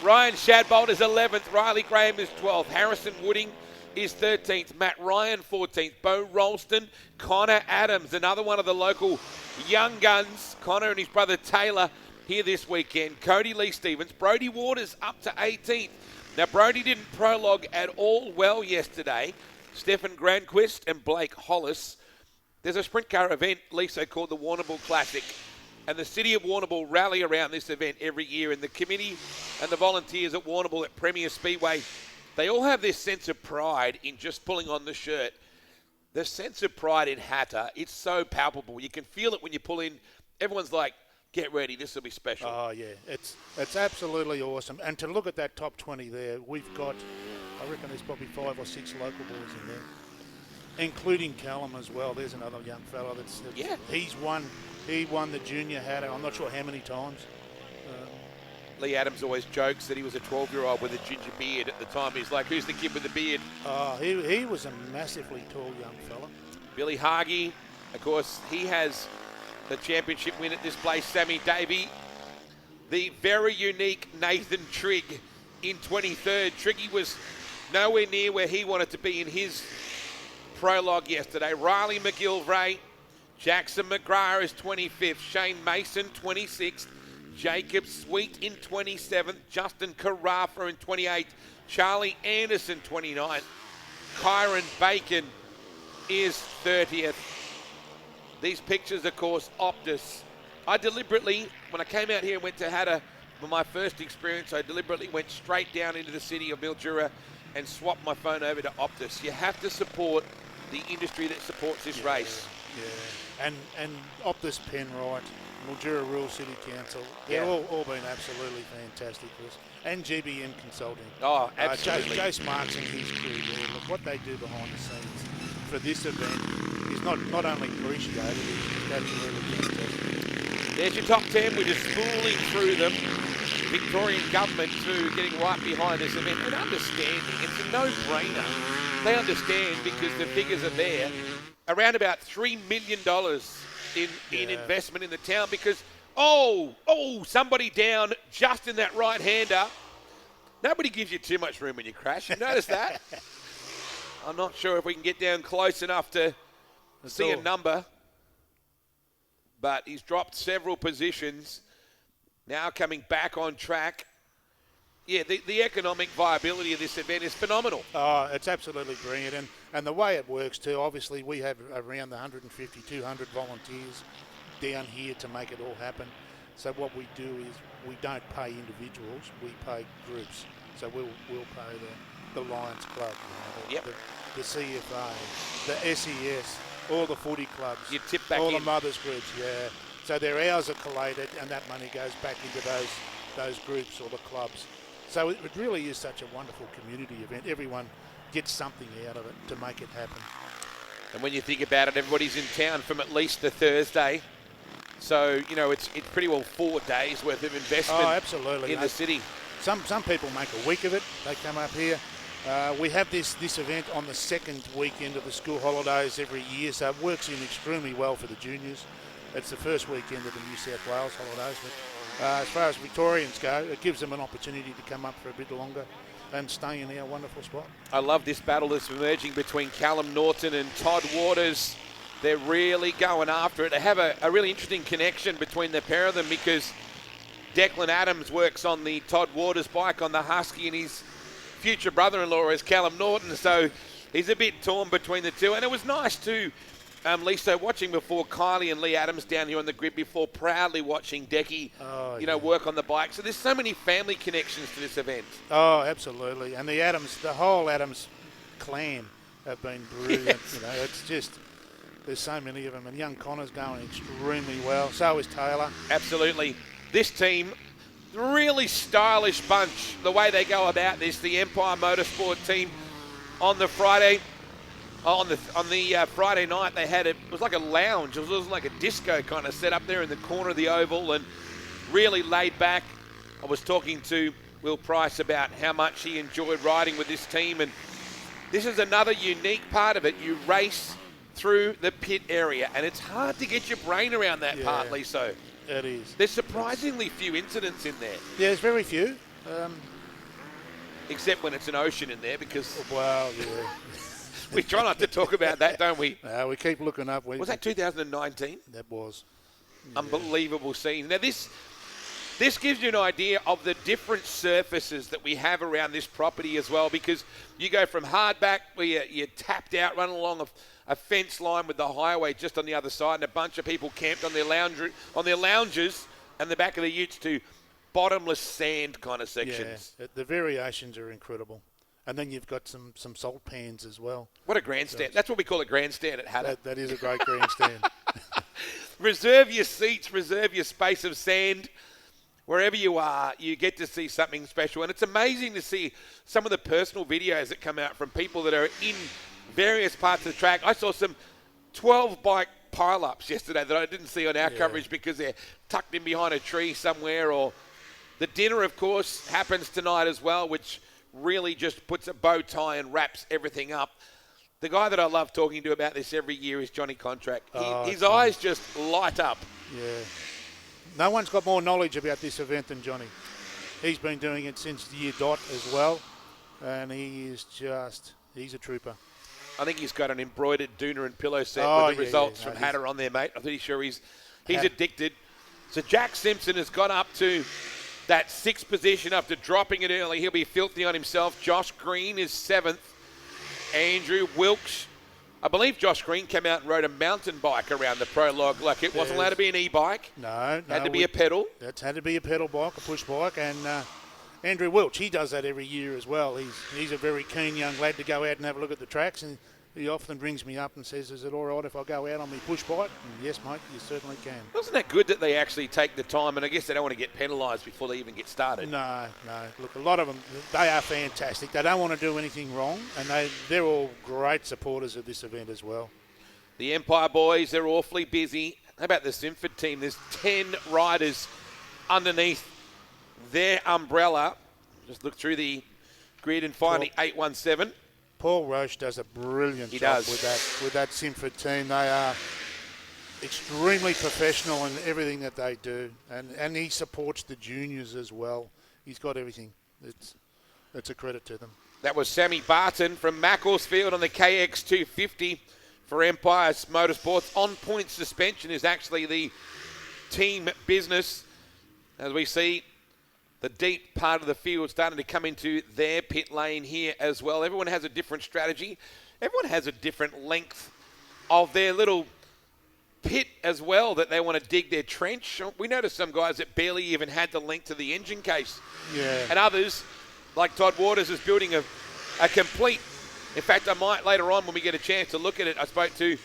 S1: Ryan Shadbolt is 11th. Riley Graham is 12th. Harrison Wooding is 13th. Matt Ryan 14th. Bo Rolston. Connor Adams, another one of the local young guns. Connor and his brother Taylor here this weekend. Cody Lee Stevens. Brody Waters up to 18th. Now, Brody didn't prologue at all well yesterday. Stefan Granquist and Blake Hollis there's a sprint car event, Lisa, called the Warrnambool Classic. And the city of Warrnambool rally around this event every year. And the committee and the volunteers at Warrnambool at Premier Speedway, they all have this sense of pride in just pulling on the shirt. The sense of pride in Hatta, it's so palpable. You can feel it when you pull in. Everyone's like, get ready, this will be special.
S6: Oh, yeah. It's absolutely awesome. And to look at that top 20 there, we've got, I reckon there's probably 5 or 6 local boys in there, including Callum as well. There's another young fella he won the junior Hatta. I'm not sure how many times.
S1: Lee Adams always jokes that he was a 12-year-old with a ginger beard at the time. He's like, who's the kid with the beard?
S6: Oh, he was a massively tall young fella.
S1: Billy Hargie, of course, he has the championship win at this place. Sammy Davey, the very unique Nathan Trigg in 23rd. Triggy was nowhere near where he wanted to be in his prologue yesterday. Riley McGilvray, Jackson McGrath is 25th, Shane Mason 26th, Jacob Sweet in 27th, Justin Carafa in 28th, Charlie Anderson 29th, Kyron Bacon is 30th. These pictures, of course, Optus. I deliberately, when I came out here and went to Hatta for my first experience, I deliberately went straight down into the city of Mildura and swapped my phone over to Optus. You have to support the industry that supports this race.
S6: Yeah, and Optus Penrite, Mildura Rural City Council, they've all been absolutely fantastic for us. And GBM Consulting.
S1: Oh, absolutely.
S6: Jace Marks and his crew there. Look, what they do behind the scenes for this event is not only appreciated, it's absolutely fantastic.
S1: There's your top 10. We're just spooling through them. Victorian government too getting right behind this event and understanding. It's a no-brainer. They understand because the figures are there. Around about $3 million in investment in the town because, somebody down just in that right-hander. Nobody gives you too much room when you crash. You notice that? I'm not sure if we can get down close enough to see a number. But he's dropped several positions. Now coming back on track. Yeah, the economic viability of this event is phenomenal.
S6: Oh, it's absolutely brilliant. And the way it works too, obviously we have around the 150, 200 volunteers down here to make it all happen. So what we do is we don't pay individuals, we pay groups. So we'll pay the Lions Club, the CFA, the SES, all the footy clubs,
S1: you tip back
S6: all
S1: in.
S6: the mothers groups, So their hours are collated and that money goes back into those groups or the clubs. So it really is such a wonderful community event. Everyone gets something out of it to make it happen.
S1: And when you think about it, everybody's in town from at least the Thursday. So, it's pretty well 4 days worth of investment in the city.
S6: Some people make a week of it. They come up here. We have this event on the second weekend of the school holidays every year, so it works in extremely well for the juniors. It's the first weekend of the New South Wales holidays. But as far as Victorians go, it gives them an opportunity to come up for a bit longer and stay in our wonderful spot.
S1: I love this battle that's emerging between Callum Norton and Todd Waters. They're really going after it. They have a really interesting connection between the pair of them because Declan Adams works on the Todd Waters bike on the Husky and his future brother-in-law is Callum Norton, so he's a bit torn between the two. And it was nice too, Lisa, watching before Kylie and Lee Adams down here on the grid before, proudly watching Decky, work on the bike. So there's so many family connections to this event.
S6: Oh, absolutely. And the whole Adams clan have been brilliant.
S1: Yes.
S6: It's just, there's so many of them. And young Connor's going extremely well. So is Taylor.
S1: Absolutely. This team, really stylish bunch, the way they go about this. The Empire Motorsport team on the Friday. On the Friday night, they had it was like a lounge. It was like a disco kind of set up there in the corner of the oval and really laid back. I was talking to Will Price about how much he enjoyed riding with this team, and this is another unique part of it. You race through the pit area, and it's hard to get your brain around that part, Lisa.
S6: It is.
S1: There's surprisingly few incidents in there.
S6: Yeah, there's very few.
S1: Except when it's an ocean in there, because
S6: we
S1: try not to talk about that, don't we?
S6: No, we keep looking up.
S1: Was that 2019?
S6: That was.
S1: Unbelievable scene. Now this This gives you an idea of the different surfaces that we have around this property as well, because you go from hardback where you're tapped out, running along a fence line with the highway just on the other side, and a bunch of people camped on their lounges and the back of the utes, to bottomless sand kind of sections.
S6: Yeah, the variations are incredible. And then you've got some salt pans as well.
S1: What a grandstand. That's what we call a grandstand at Hatta.
S6: That is a great grandstand.
S1: Reserve your seats, reserve your space of sand. Wherever you are, you get to see something special. And it's amazing to see some of the personal videos that come out from people that are in various parts of the track. I saw some 12-bike pile-ups yesterday that I didn't see on our coverage because they're tucked in behind a tree somewhere. Or the dinner, of course, happens tonight as well, which really just puts a bow tie and wraps everything up. The guy that I love talking to about this every year is Johnny Contract. His eyes just light up.
S6: Yeah. No one's got more knowledge about this event than Johnny. He's been doing it since year dot as well, and he's a trooper.
S1: I think he's got an embroidered doona and pillow set with the results from Hatta on there, mate. I'm pretty sure he's addicted. So Jack Simpson has got up to that 6th position after dropping it early. He'll be filthy on himself. Josh Green is 7th. Andrew Wilkes. I believe Josh Green came out and rode a mountain bike around the prologue. Like, it wasn't allowed to be an e-bike.
S6: No.
S1: Had to be a pedal.
S6: That's had to be a pedal bike, a push bike. And Andrew Welch, he does that every year as well. He's a very keen young lad to go out and have a look at the tracks. And he often brings me up and says, is it all right if I go out on my push bike? And yes, mate, you certainly can.
S1: Wasn't that good that they actually take the time? And I guess they don't want to get penalised before they even get started.
S6: No. Look, a lot of them, they are fantastic. They don't want to do anything wrong. And they're all great supporters of this event as well.
S1: The Empire boys, they're awfully busy. How about the Simford team? There's 10 riders underneath their umbrella. Just look through the grid and find the 817.
S6: Paul Roche does a brilliant job with that Simford team. They are extremely professional in everything that they do, and he supports the juniors as well. He's got everything. It's a credit to them.
S1: That was Sammy Barton from Macclesfield on the KX250 for Empire Motorsports. On point suspension is actually the team business, as we see the deep part of the field starting to come into their pit lane here as well. Everyone has a different strategy. Everyone has a different length of their little pit as well that they want to dig their trench. We noticed some guys that barely even had the length of the engine case.
S6: Yeah.
S1: And others, like Todd Waters, is building a complete. In fact, I might later on when we get a chance to look at it, I spoke to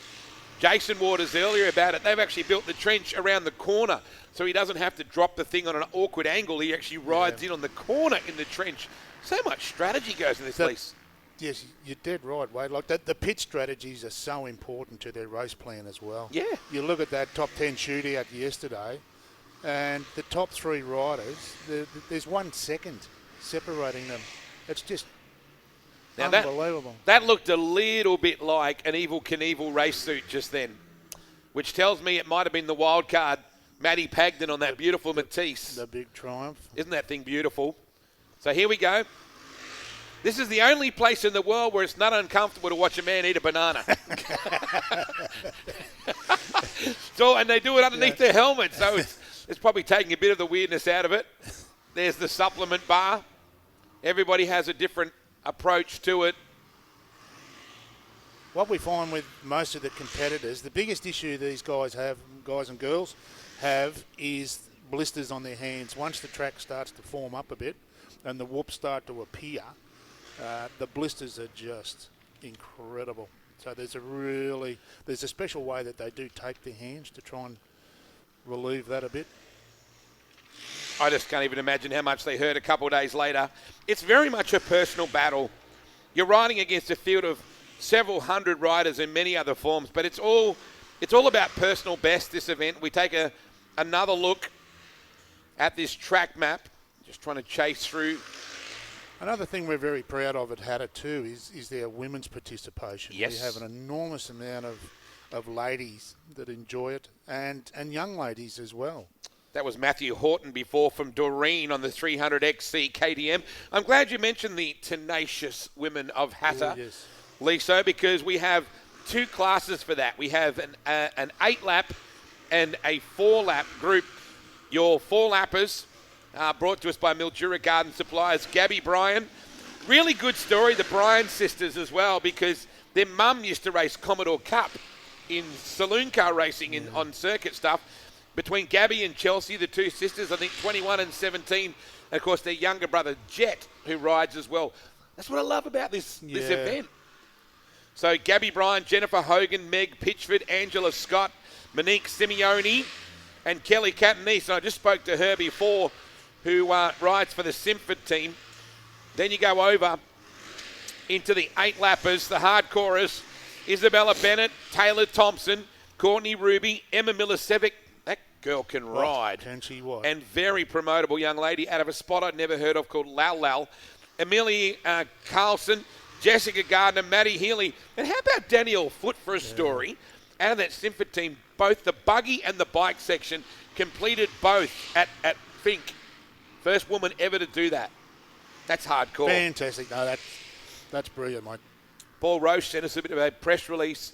S1: Jason Waters earlier about it. They've actually built the trench around the corner so he doesn't have to drop the thing on an awkward angle. He actually rides in on the corner in the trench. So much strategy goes in this place.
S6: Yes, you're dead right, Wade. Like that, the pit strategies are so important to their race plan as well.
S1: Yeah.
S6: You look at that top 10 shootout yesterday, and the top 3 riders, there's 1 second separating them. It's just unbelievable.
S1: That looked a little bit like an Evel Knievel race suit just then, which tells me it might have been the wild card, Matty Pagden, on that beautiful Matisse.
S6: The big Triumph.
S1: Isn't that thing beautiful? So here we go. This is the only place in the world where it's not uncomfortable to watch a man eat a banana. And they do it underneath their helmet, so it's probably taking a bit of the weirdness out of it. There's the supplement bar. Everybody has a different approach to it.
S6: What we find with most of the competitors, the biggest issue these guys and girls have, is blisters on their hands. Once the track starts to form up a bit and the whoops start to appear, the blisters are just incredible. So there's a special way that they do tape their hands to try and relieve that a bit.
S1: I just can't even imagine how much they hurt a couple of days later. It's very much a personal battle. You're riding against a field of several hundred riders in many other forms, but it's all about personal best, this event. We take another look at this track map, just trying to chase through.
S6: Another thing we're very proud of at Hatta too is their women's participation.
S1: Yes.
S6: We have an enormous amount of ladies that enjoy it, and young ladies as well.
S1: That was Matthew Horton before from Doreen on the 300XC KTM. I'm glad you mentioned the Tenacious women of Hatta,
S6: yes.
S1: Liso, because we have 2 classes for that. We have an 8-lap and a 4-lap group. Your 4-lappers brought to us by Mildura Garden Supplies. Gabby Bryan, really good story, the Bryan sisters as well, because their mum used to race Commodore Cup in saloon car racing on circuit stuff. Between Gabby and Chelsea, the two sisters, I think 21 and 17, and of course their younger brother Jet, who rides as well. That's what I love about this event. So Gabby Bryan, Jennifer Hogan, Meg Pitchford, Angela Scott, Monique Simeone, and Kelly Catanese. And I just spoke to her before, who rides for the Simford team. Then you go over into the 8-lappers, the hardcorers, Isabella Bennett, Taylor Thompson, Courtney Ruby, Emma Milicevic. That girl can ride.
S6: Can she what?
S1: And very promotable young lady out of a spot I'd never heard of called Lal Lal. Amelia Carlson, Jessica Gardner, Maddie Healy. And how about Danielle Foote for a story? Out of that Simford team, both the buggy and the bike section completed both at Fink. First woman ever to do that. That's hardcore.
S6: Fantastic. No, that's brilliant, mate.
S1: Paul Roche sent us a bit of a press release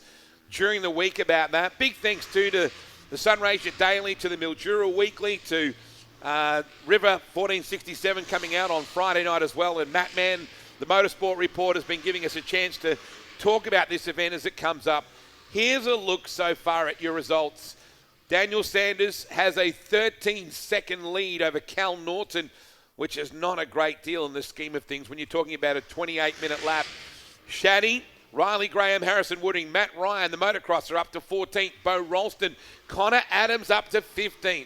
S1: during the week about that. Big thanks to the Sunraysia Daily, to the Mildura Weekly, to River 1467 coming out on Friday night as well. And Matt Mann, the Motorsport Report, has been giving us a chance to talk about this event as it comes up. Here's a look so far at your results. Daniel Sanders has a 13-second lead over Cal Norton, which is not a great deal in the scheme of things when you're talking about a 28-minute lap. Shaddy, Riley Graham, Harrison Wooding, Matt Ryan, the motocrosser, up to 14th. Bo Ralston, Connor Adams up to 15th.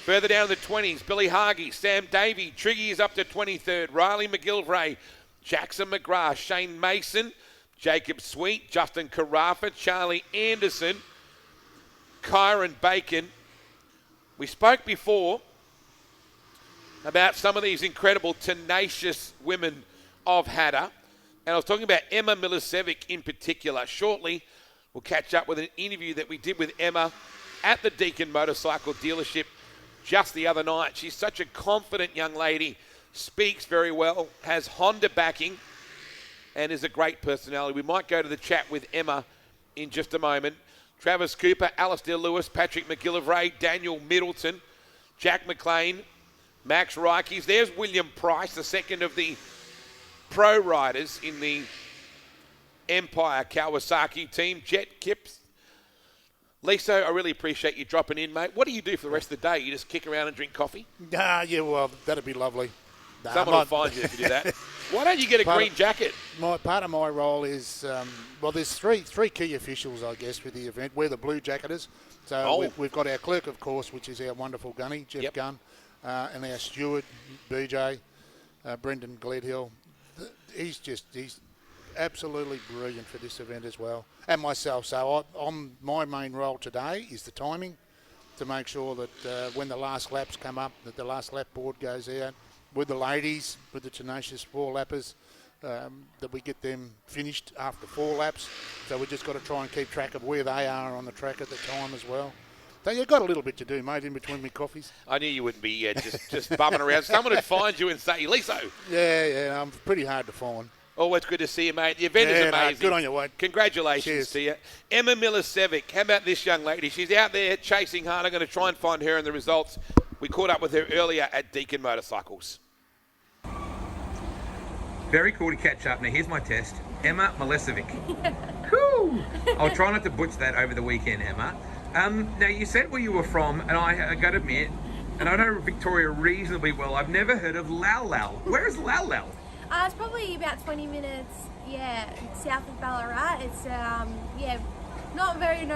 S1: Further down in the 20s, Billy Hargey, Sam Davey, Triggy is up to 23rd. Riley McGilvray, Jackson McGrath, Shane Mason, Jacob Sweet, Justin Carafa, Charlie Anderson, Kyron Bacon. We spoke before about some of these incredible tenacious women of Hatta, and I was talking about Emma Milicevic in particular. Shortly, we'll catch up with an interview that we did with Emma at the Deakin Motorcycle dealership just the other night. She's such a confident young lady, speaks very well, has Honda backing, and is a great personality. We might go to the chat with Emma in just a moment. Travis Cooper, Alistair Lewis, Patrick McGillivray, Daniel Middleton, Jack McLean, Max Rikes. There's William Price, the second of the pro riders in the Empire Kawasaki team. Jet Kips. Lisa, I really appreciate you dropping in, mate. What do you do for the rest of the day? You just kick around and drink coffee?
S6: Yeah, well, that'd be lovely.
S1: Someone will find you if you do that. Why don't you get a green jacket?
S6: Part of my role is, there's three key officials, I guess, with the event. We're the blue jacketers. So we've got our clerk, of course, which is our wonderful gunny, Jeff Gunn, and our steward, BJ, Brendan Gledhill. He's absolutely brilliant for this event as well. And myself. So my main role today is the timing, to make sure that when the last laps come up, that the last lap board goes out with the ladies, with the Tenacious 4-lappers, that we get them finished after 4 laps. So we just got to try and keep track of where they are on the track at the time as well. So you've got a little bit to do, mate, in between me coffees.
S1: I knew you wouldn't be just bumming around. Someone would find you and say, Liso.
S6: Yeah, I'm pretty hard to find.
S1: Always good to see you, mate. The event is amazing.
S6: Good on you, Wade.
S1: Congratulations to you. Emma Milicevic, how about this young lady? She's out there chasing hard. I'm going to try and find her in the results. We caught up with her earlier at Deakin Motorcycles.
S4: Very cool to catch up. Now, here's my test. Emma Milicevic. Cool. I'll try not to butcher that over the weekend, Emma. Now, you said where you were from, and I got to admit, and I know Victoria reasonably well, I've never heard of Lal Lal. Where is Lal Lal?
S7: It's probably about 20 minutes, south of Ballarat. It's, not a very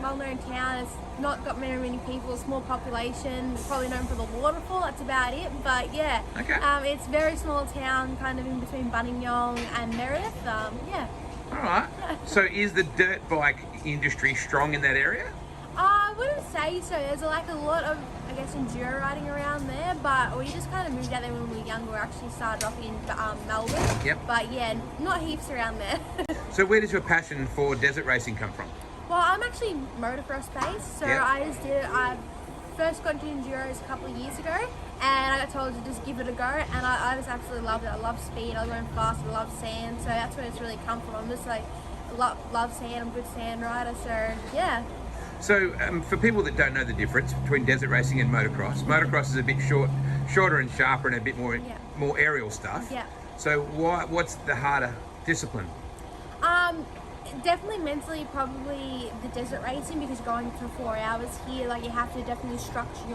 S7: well-known town. It's not got many people, small population. It's probably known for the waterfall, that's about it. But okay. It's a very small town, kind of in between Buninyong and Meredith.
S4: All right. So is the dirt bike industry strong in that area?
S7: I wouldn't say so. There's a lot of, enduro riding around there, but we just kind of moved out there when we were younger. We actually started off in Melbourne. Yep. But not heaps around there.
S4: So where does your passion for desert racing come from?
S7: Well, I'm actually motocross based, so I first got into enduros a couple of years ago, and I got told to just give it a go, and I just absolutely loved it. I love speed, I learn fast, I love sand, so that's where it's really come from. I'm just love sand, I'm a good sand rider, so yeah.
S4: So for people that don't know the difference between desert racing and motocross is a bit short shorter and sharper and a bit more
S7: Yeah.
S4: more aerial stuff.
S7: Yeah.
S4: So what's the harder discipline?
S7: Definitely mentally, probably the desert racing, because going for 4 hours here, like you have to definitely structure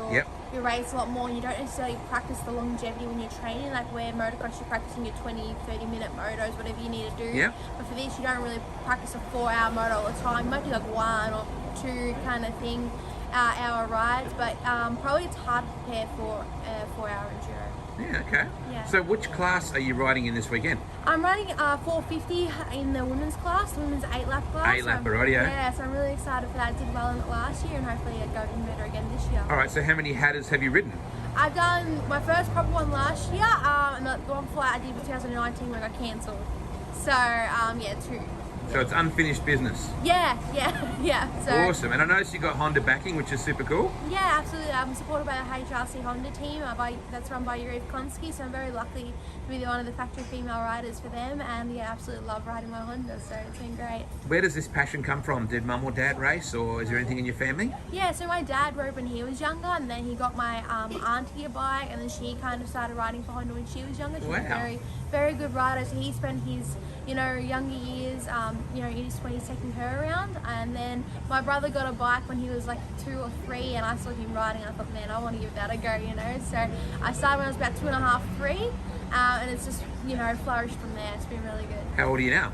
S7: your race a lot more, and you don't necessarily practice the longevity when you're training, like where motocross you're practicing your 20-30 minute motos, whatever you need to do.
S4: Yep.
S7: But for this, you don't really practice a 4 hour moto all the time. You might do like 1 or 2 kind of thing, hour rides, but probably it's hard to prepare for a 4 hour enduro.
S4: Yeah, okay.
S7: Yeah.
S4: So which class are you riding in this weekend?
S7: I'm running 450 in the women's class, the women's 8-lap class.
S4: 8-lap, right, yeah.
S7: Yeah, so I'm really excited for that. I did well in it last year, and hopefully I go even better again this year.
S4: All right, so how many Hattas have you ridden?
S7: I've done my first proper one last year, and the one before I did was 2019 when I got cancelled. So, yeah, 2.
S4: So it's unfinished business.
S7: Yeah. So,
S4: Awesome. And I noticed you got Honda backing, which is super cool.
S7: yeah, absolutely. I'm supported by the HRC Honda team. That's run by Yuri Konski, so I'm very lucky to be one of the factory female riders for them. And yeah, absolutely love riding my Honda, so it's been great.
S4: Where does this passion come from? Did mum or dad race, or is there anything in your family?
S7: Yeah, so my dad rode when he was younger, and then he got my auntie a bike, and then she kind of started riding for Honda when she was younger. She was a
S4: Wow.
S7: very good rider, so he spent his, younger years, in his 20s taking her around, and then my brother got a bike when he was like 2 or 3, and I saw him riding, and I thought, man, I want to give that a go, So I started when I was about 2.5, 3, and it's just, flourished from there. It's been really good.
S4: How old are you now?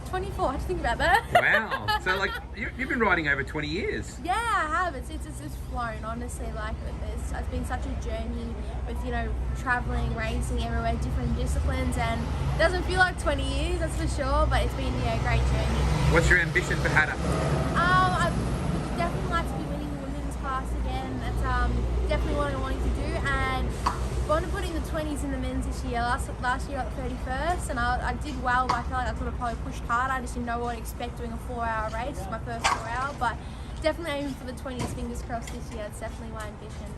S7: 24, I had to think about that.
S4: Wow. So like you've been riding over 20 years.
S7: Yeah, I have. It's flown, honestly. Like, it's been such a journey with, traveling, racing everywhere, different disciplines, and it doesn't feel like 20 years, that's for sure, but it's been, a great journey.
S4: What's your ambition for Hatta?
S7: I definitely like to be winning the women's class again. That's definitely what I'm wanting to do, and I want to put in the 20s in the men's this year. Last year I got 31st, and I did well, but I feel like I could have probably pushed harder. I just didn't know what to expect doing a 4-hour race. It's my first 4 hour, but definitely aiming for the 20s, fingers crossed this year. It's definitely my ambition.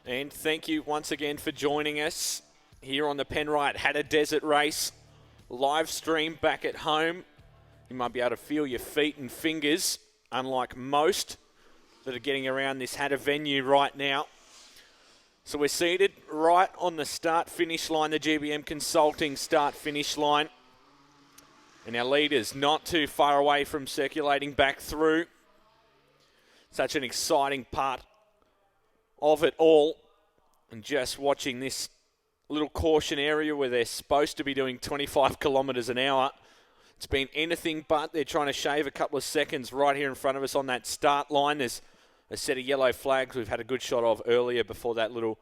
S2: And thank you once again for joining us here on the Penrite Hattah Desert Race live stream back at home. You might be able to feel your feet and fingers, unlike most that are getting around this Hattah venue right now. So we're seated right on the start-finish line, the GBM Consulting start-finish line. And our leaders not too far away from circulating back through. Such an exciting part of it all. And just watching this little caution area where they're supposed to be doing 25 kilometres an hour. It's been anything but. They're trying to shave a couple of seconds right here in front of us on that start line. There's a set of yellow flags we've had a good shot of earlier before that little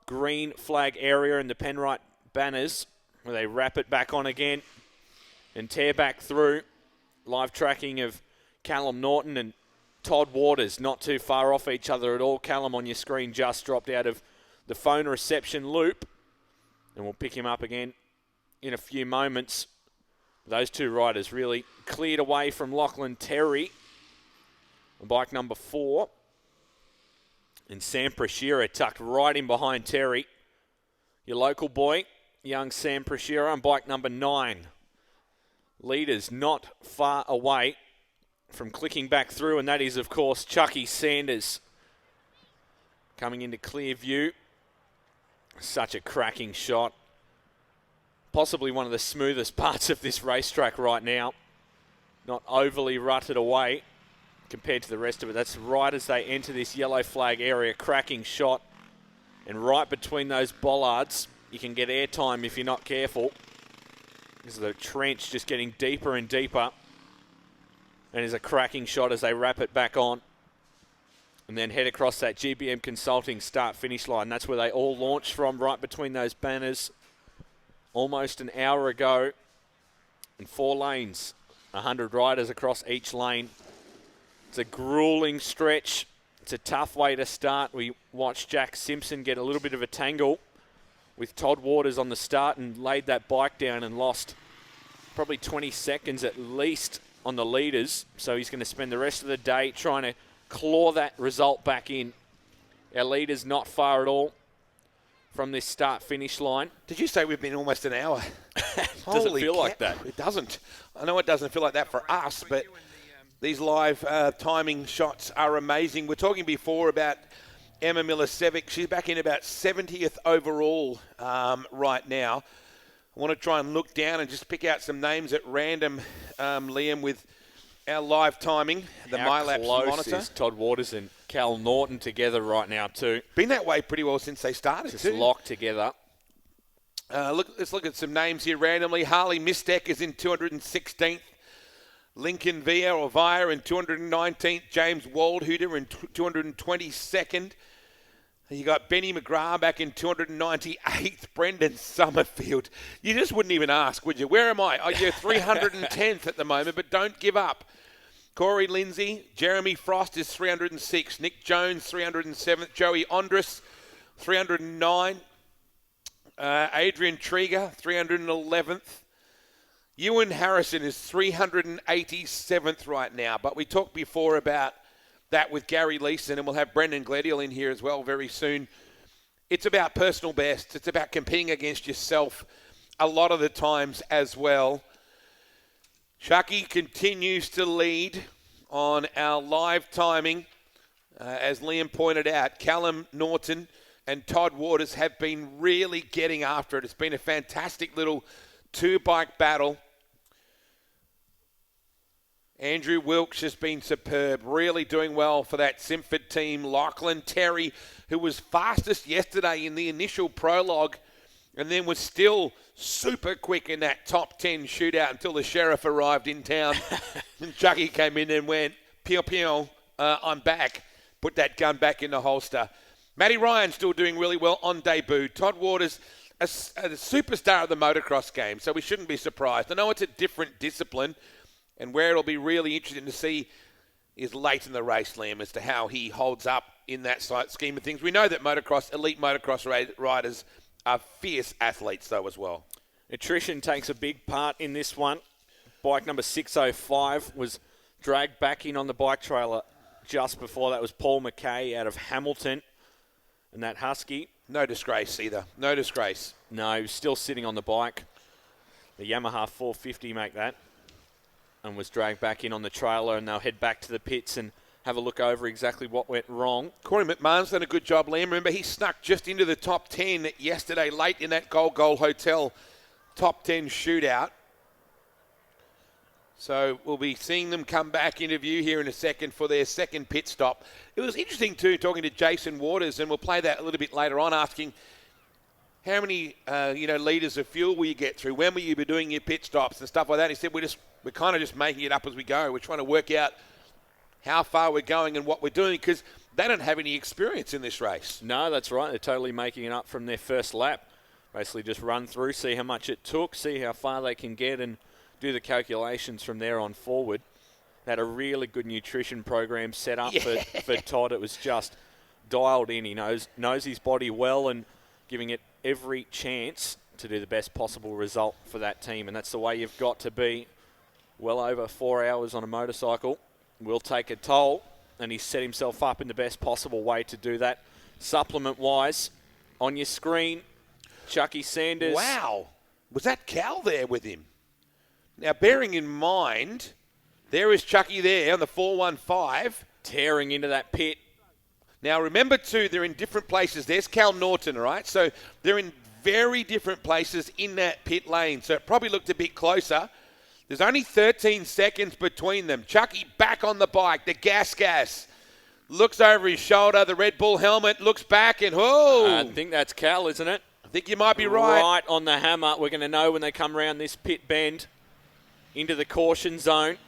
S2: green flag area in the Penrite banners where they wrap it back on again and tear back through. Live tracking of Callum Norton and Todd Waters not too far off each other at all. Callum on your screen just dropped out of the phone reception loop, and we'll pick him up again in a few moments. Those two riders really cleared away from Lachlan Terry on bike number 4. And Sam Prashira tucked right in behind Terry. Your local boy, young Sam Prashira, on bike number 9. Leaders not far away from clicking back through, and that is, of course, Chucky Sanders coming into clear view. Such a cracking shot. Possibly one of the smoothest parts of this racetrack right now. Not overly rutted away compared to the rest of it. That's right as they enter this yellow flag area. Cracking shot. And right between those bollards, you can get airtime if you're not careful. This is the trench just getting deeper and deeper. And is a cracking shot as they wrap it back on. And then head across that GBM Consulting start-finish line. That's where they all launched from, right between those banners. Almost an hour ago. And 4 lanes. 100 riders across each lane. It's a grueling stretch. It's a tough way to start. We watched Jack Simpson get a little bit of a tangle with Todd Waters on the start and laid that bike down and lost probably 20 seconds at least on the leaders. So he's going to spend the rest of the day trying to claw that result back in. Our leaders not far at all from this start-finish line.
S1: Did you say we've been almost an hour?
S2: Doesn't feel like that.
S1: It doesn't. I know it doesn't feel like that for us, but these live timing shots are amazing. We're talking before about Emma Milicevic. She's back in about 70th overall right now. I want to try and look down and just pick out some names at random, Liam, with our live timing, the MyLapse
S2: close
S1: monitor.
S2: is Todd Waters and Cal Norton together right now too.
S1: Been that way pretty well since they started,
S2: Just
S1: too.
S2: locked together.
S1: Let's look at some names here randomly. Harley Mistek is in 216th. Lincoln Via in 219th. James Waldhuter in 222nd. You got Benny McGrath back in 298th. Brendan Summerfield. You just wouldn't even ask, would you? Where am I? Oh, you're 310th at the moment, but don't give up. Corey Lindsay. Jeremy Frost is 306. Nick Jones, 307th. Joey Ondris, 309. Adrian Trieger, 311th. Ewan Harrison is 387th right now, but we talked before about that with Gary Leeson, and we'll have Brendan Gledial in here as well very soon. It's about personal bests. It's about competing against yourself a lot of the times as well. Chucky continues to lead on our live timing. As Liam pointed out, Callum Norton and Todd Waters have been really getting after it. It's been a fantastic little 2-bike battle. Andrew Wilkes has been superb, really doing well for that Simford team. Lachlan Terry, who was fastest yesterday in the initial prologue and then was still super quick in that top 10 shootout until the sheriff arrived in town. And Chucky came in and went, pew, pew, I'm back. Put that gun back in the holster. Matty Ryan still doing really well on debut. Todd Waters, a superstar of the motocross game, so we shouldn't be surprised. I know it's a different discipline, and where it'll be really interesting to see is late in the race, Liam, as to how he holds up in that scheme of things. We know that elite motocross riders are fierce athletes, though, as well.
S2: Attrition takes a big part in this one. Bike number 605 was dragged back in on the bike trailer just before. That was Paul McKay out of Hamilton. And that Husky.
S1: No disgrace either. No disgrace.
S2: No, he was still sitting on the bike. The Yamaha 450 make that. And was dragged back in on the trailer, and they'll head back to the pits and have a look over exactly what went wrong.
S1: Corey McMahon's done a good job, Liam. Remember, he snuck just into the top 10 yesterday, late in that Gold Hotel top 10 shootout. So we'll be seeing them come back into view here in a second for their second pit stop. It was interesting too, talking to Jason Waters, and we'll play that a little bit later on, asking how many litres of fuel will you get through? When will you be doing your pit stops and stuff like that? He said we're kind of just making it up as we go. We're trying to work out how far we're going and what we're doing, because they don't have any experience in this race.
S2: No, that's right. They're totally making it up from their first lap. Basically just run through, see how much it took, see how far they can get, and do the calculations from there on forward. They had a really good nutrition program set up for Todd. It was just dialed in. He knows his body well and giving it every chance to do the best possible result for that team. And that's the way you've got to be. Well over 4 hours on a motorcycle will take a toll, and he's set himself up in the best possible way to do that. Supplement-wise, on your screen, Chucky Sanders.
S1: Wow. Was that Cal there with him? Now, bearing in mind, there is Chucky there on the 415.
S2: Tearing into that pit.
S1: Now, remember, too, they're in different places. There's Cal Norton, right? So they're in very different places in that pit lane. So it probably looked a bit closer. There's only 13 seconds between them. Chucky back on the bike, the gas. Looks over his shoulder, the Red Bull helmet, looks back, and whoa!
S2: I think that's Cal, isn't it?
S1: I think you might be right.
S2: Right on the hammer. We're going to know when they come around this pit bend into the caution zone.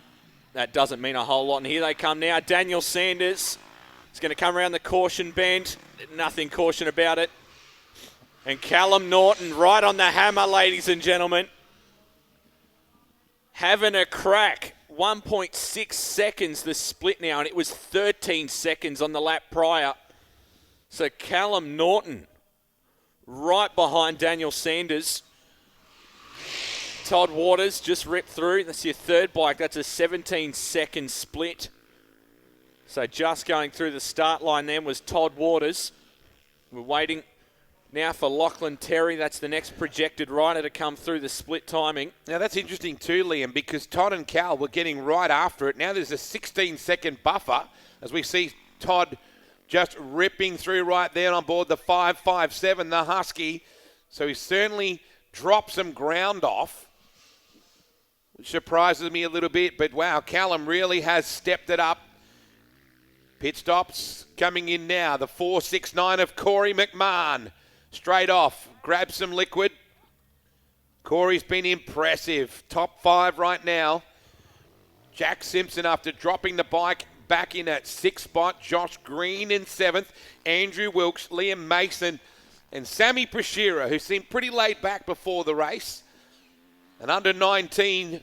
S2: That doesn't mean a whole lot. And here they come now. Daniel Sanders is going to come around the caution bend. Nothing caution about it. And Callum Norton right on the hammer, ladies and gentlemen. Having a crack. 1.6 seconds the split now, and it was 13 seconds on the lap prior. So Callum Norton right behind Daniel Sanders. Todd Waters just ripped through. That's your third bike. That's a 17-second split. So just going through the start line then was Todd Waters. We're waiting now for Lachlan Terry. That's the next projected rider to come through the split timing.
S1: Now, that's interesting too, Liam, because Todd and Cal were getting right after it. Now there's a 16-second buffer as we see Todd just ripping through right there on board the 557, the Husky. So he certainly dropped some ground off, which surprises me a little bit. But, wow, Callum really has stepped it up. Pit stops coming in now. The 469 of Corey McMahon. Straight off, grab some liquid. Corey's been impressive. Top 5 right now. Jack Simpson, after dropping the bike, back in at 6th spot. Josh Green in 7th. Andrew Wilkes, Liam Mason, and Sammy Prashira, who seemed pretty laid back before the race. And under 19,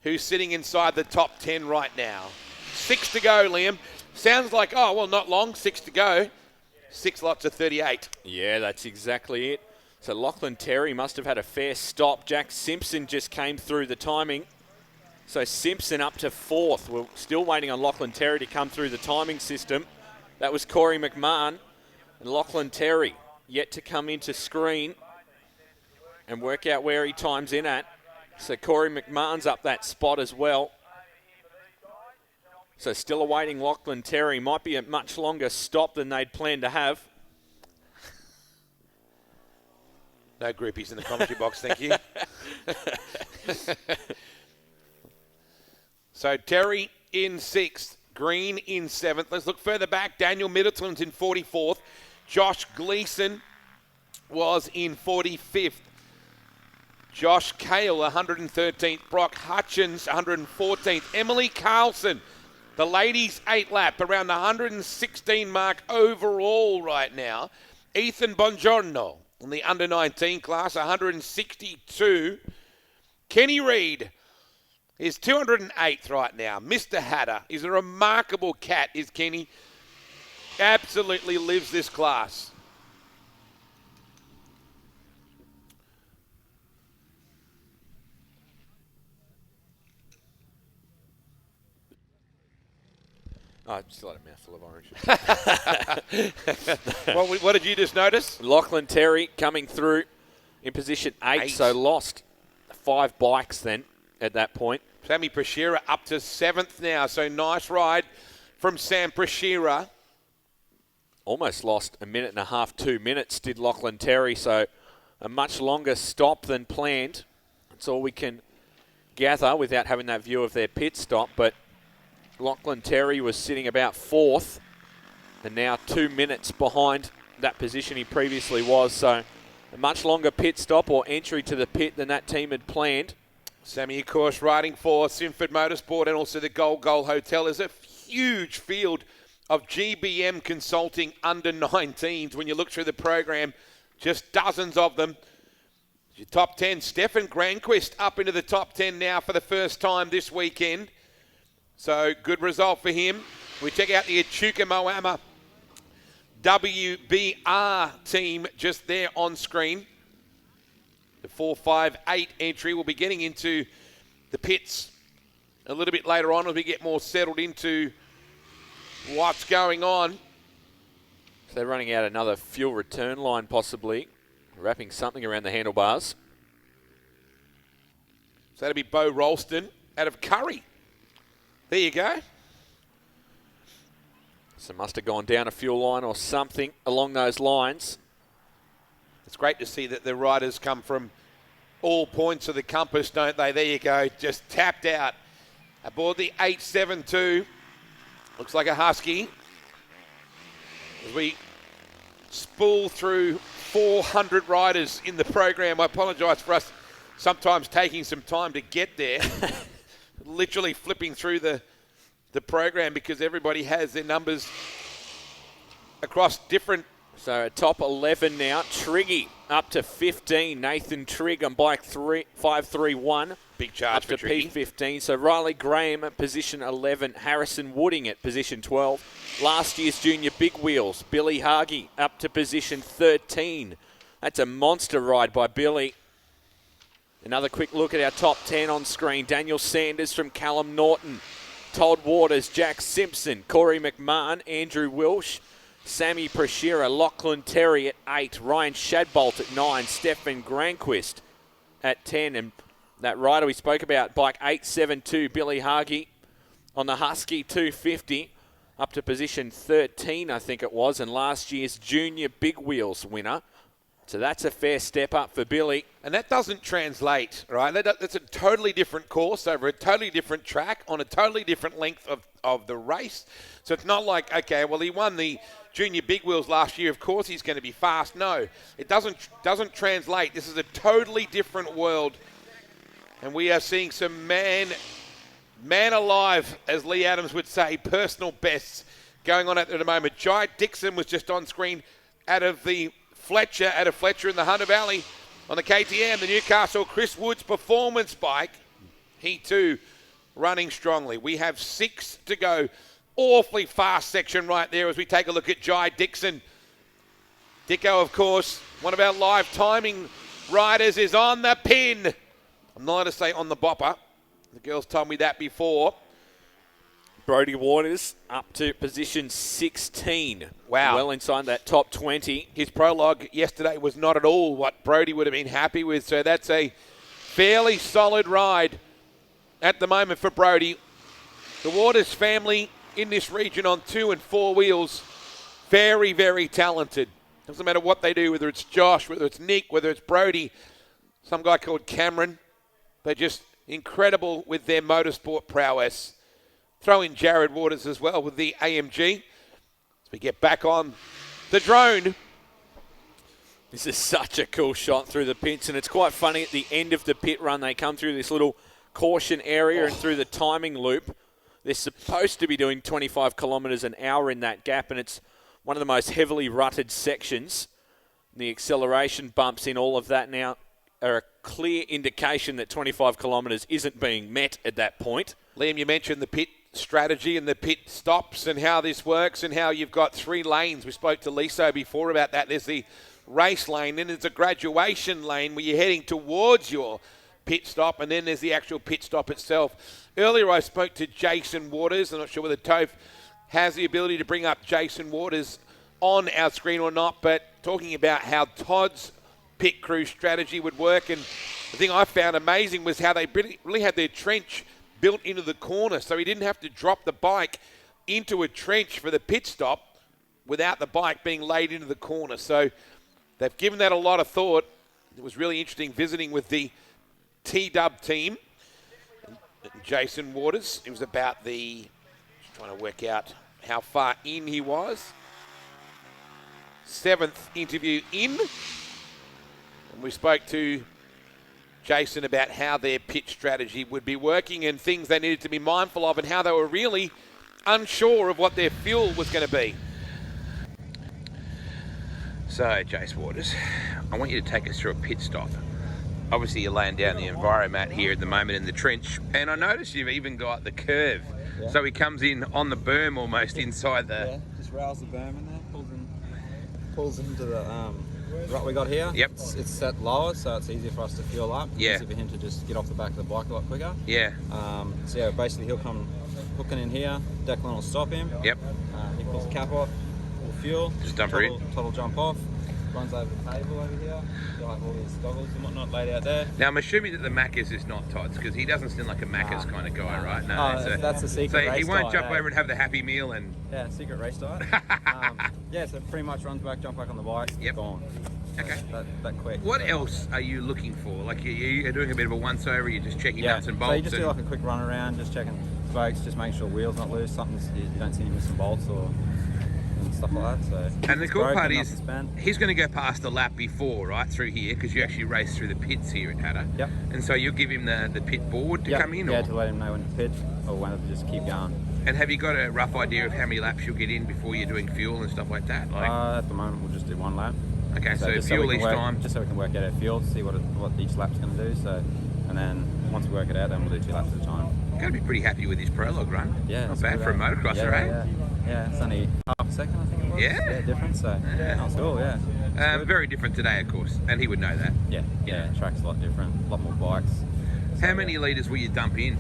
S1: who's sitting inside the top 10 right now. 6 to go, Liam. Sounds like, not long, 6 to go. 6 lots of 38.
S2: Yeah, that's exactly it. So Lachlan Terry must have had a fair stop. Jack Simpson just came through the timing. So Simpson up to 4th. We're still waiting on Lachlan Terry to come through the timing system. That was Corey McMahon. And Lachlan Terry yet to come into screen and work out where he times in at. So Corey McMahon's up that spot as well. So still awaiting Lachlan Terry. Might be a much longer stop than they'd planned to have.
S1: No groupies in the commentary box, thank you. So Terry in 6th, Green in 7th. Let's look further back. Daniel Middleton's in 44th. Josh Gleason was in 45th. Josh Cale, 113th. Brock Hutchins, 114th. Emily Carlson, the ladies' 8 lap, around the 116 mark overall right now. Ethan Bongiorno in the under 19 class, 162. Kenny Reid is 208th right now. Mr. Hatta is a remarkable cat, is Kenny. Absolutely lives this class.
S2: Oh, I still had a mouthful of orange.
S1: What did you just notice?
S2: Lachlan Terry coming through in position 8, so lost 5 bikes then at that point.
S1: Sammy Prashira up to 7th now, so nice ride from Sam Prashira.
S2: Almost lost a minute and a half, 2 minutes did Lachlan Terry, so a much longer stop than planned. That's all we can gather without having that view of their pit stop, but Lachlan Terry was sitting about 4th and now 2 minutes behind that position he previously was. So a much longer pit stop or entry to the pit than that team had planned.
S1: Sammy, of course, riding for Sinford Motorsport and also the Gold Hotel. There's a huge field of GBM Consulting under 19s. When you look through the program, just dozens of them. Your top 10, Stefan Granquist up into the top 10 now for the first time this weekend. So good result for him. We check out the Echuca Moama WBR team just there on screen. The 458 entry will be getting into the pits a little bit later on as we get more settled into what's going on.
S2: So they're running out another fuel return line possibly, wrapping something around the handlebars.
S1: So that'll be Bo Ralston out of Curry. There you go.
S2: So must have gone down a fuel line or something along those lines.
S1: It's great to see that the riders come from all points of the compass, don't they? There you go, just tapped out. Aboard the 872. Looks like a Husky. As we spool through 400 riders in the program, I apologise for us sometimes taking some time to get there. Literally flipping through the program because everybody has their numbers across different.
S2: So a top 11 now. Triggy up to 15. Nathan Trigg on bike 531.
S1: Big charge
S2: up
S1: for
S2: to P15. So Riley Graham at position 11. Harrison Wooding at position 12. Last year's junior big wheels. Billy Hargy up to position 13. That's a monster ride by Billy. Another quick look at our top 10 on screen. Daniel Sanders from Callum Norton. Todd Waters, Jack Simpson, Corey McMahon, Andrew Wilsh, Sammy Prashira, Lachlan Terry at 8, Ryan Shadbolt at 9, Stefan Granquist at 10, and that rider we spoke about, bike 872, Billy Hargy on the Husky 250, up to position 13, I think it was, and last year's junior big wheels winner. So that's a fair step up for Billy.
S1: And that doesn't translate, right? That's a totally different course over a totally different track on a totally different length of the race. So it's not like, okay, well, he won the junior big wheels last year. Of course he's going to be fast. No, it doesn't translate. This is a totally different world. And we are seeing some man alive, as Lee Adams would say, personal bests going on at the moment. Jai Dixon was just on screen out of Fletcher in the Hunter Valley on the KTM, the Newcastle Chris Woods performance bike. He too running strongly. We have 6 to go. Awfully fast section right there as we take a look at Jai Dixon. Dicko, of course, one of our live timing riders, is on the pin. I'm not allowed to say on the bopper. The girls told me that before.
S2: Brodie Waters up to position 16.
S1: Wow.
S2: Well inside that top 20.
S1: His prologue yesterday was not at all what Brodie would have been happy with, so that's a fairly solid ride at the moment for Brodie. The Waters family in this region on 2 and 4 wheels, very, very talented. Doesn't matter what they do, whether it's Josh, whether it's Nick, whether it's Brodie, some guy called Cameron. They're just incredible with their motorsport prowess. Throw in Jared Waters as well with the AMG. As we get back on the drone.
S2: This is such a cool shot through the pits, and it's quite funny at the end of the pit run. They come through this little caution area and through the timing loop. They're supposed to be doing 25 kilometres an hour in that gap, and it's one of the most heavily rutted sections. The acceleration bumps in all of that now are a clear indication that 25 kilometres isn't being met at that point.
S1: Liam, you mentioned the pit strategy and the pit stops and how this works and how you've got 3 lanes. We spoke to Liso before about that. There's the race lane, then there's a graduation lane where you're heading towards your pit stop, and then there's the actual pit stop itself. Earlier I spoke to Jason Waters. I'm not sure whether Toph has the ability to bring up Jason Waters on our screen or not, but talking about how Todd's pit crew strategy would work, and the thing I found amazing was how they really had their trench built into the corner, so he didn't have to drop the bike into a trench for the pit stop without the bike being laid into the corner. So they've given that a lot of thought. It was really interesting visiting with the T-Dub team. Jason Waters. It was about just trying to work out how far in he was. 7th interview in. And we spoke to Jason about how their pitch strategy would be working and things they needed to be mindful of and how they were really unsure of what their fuel was going to be.
S4: So, Jace Waters, I want you to take us through a pit stop. Obviously, you're laying down the enviromat here at the moment in the trench, and I notice you've even got the curve.
S8: Yeah.
S4: So he comes in on the berm almost inside the...
S8: Yeah, just rails the berm in there, pulls into the rut we got here.
S4: Yep.
S8: It's set lower, so it's easier for us to fuel up.
S4: Yeah.
S8: Easy for him to just get off the back of the bike a lot quicker.
S4: Yeah.
S8: So yeah, basically he'll come hooking in here. Declan will stop him.
S4: Yep.
S8: He pulls the cap off. We'll fuel.
S4: Just dump her in.
S8: Todd will jump off. Runs over the table over here. He'll have all his goggles and whatnot laid out there.
S4: Now, I'm assuming that the Macca's is not Todd's, because he doesn't seem like a Macca's kind of guy, right? No,
S8: Oh, that's the secret
S4: So
S8: race
S4: he won't
S8: diet,
S4: jump
S8: eh?
S4: over and have the Happy Meal and...
S8: Yeah, secret race diet. Yeah, so pretty much runs back, jump back on the bike,
S4: Yep.
S8: gone.
S4: Okay.
S8: That quick.
S4: What else are you looking for? Like, you're doing a bit of a once-over, you're just checking nuts and bolts?
S8: So you just do
S4: and-
S8: like a quick run around, just checking spokes, just making sure wheels not loose, you don't see any missing bolts or and stuff like that. So
S4: And the
S8: it's
S4: cool
S8: broken,
S4: part
S8: nothing's
S4: is,
S8: bent.
S4: he's going to go past the lap before, right, through here, because you actually race through the pits here at Hatta.
S8: Yep.
S4: And so you'll give him the pit board to
S8: Yep.
S4: come in?
S8: Yeah,
S4: or?
S8: to let him know when to pitch or when to just keep going.
S4: And have you got a rough idea of how many laps you'll get in before you're doing fuel and stuff like that? Like,
S8: At the moment, we'll just do one lap.
S4: okay, so
S8: just
S4: fuel
S8: we
S4: each
S8: can work,
S4: time.
S8: just so we can work out our fuel, see what each lap's going to do. So, and then once we work it out, then we'll do 2 laps at a time.
S4: Got to be pretty happy with his prologue run.
S8: Yeah,
S4: Not
S8: it's
S4: bad
S8: good,
S4: for a
S8: eh?
S4: motocrosser, eh?
S8: Yeah, it's only half a second, I think it was.
S4: Yeah.
S8: Difference. So that's cool. Yeah. It's good.
S4: Very different today, of course, and he would know that.
S8: Yeah. Track's a lot different, a lot more bikes.
S4: How many litres will you dump in?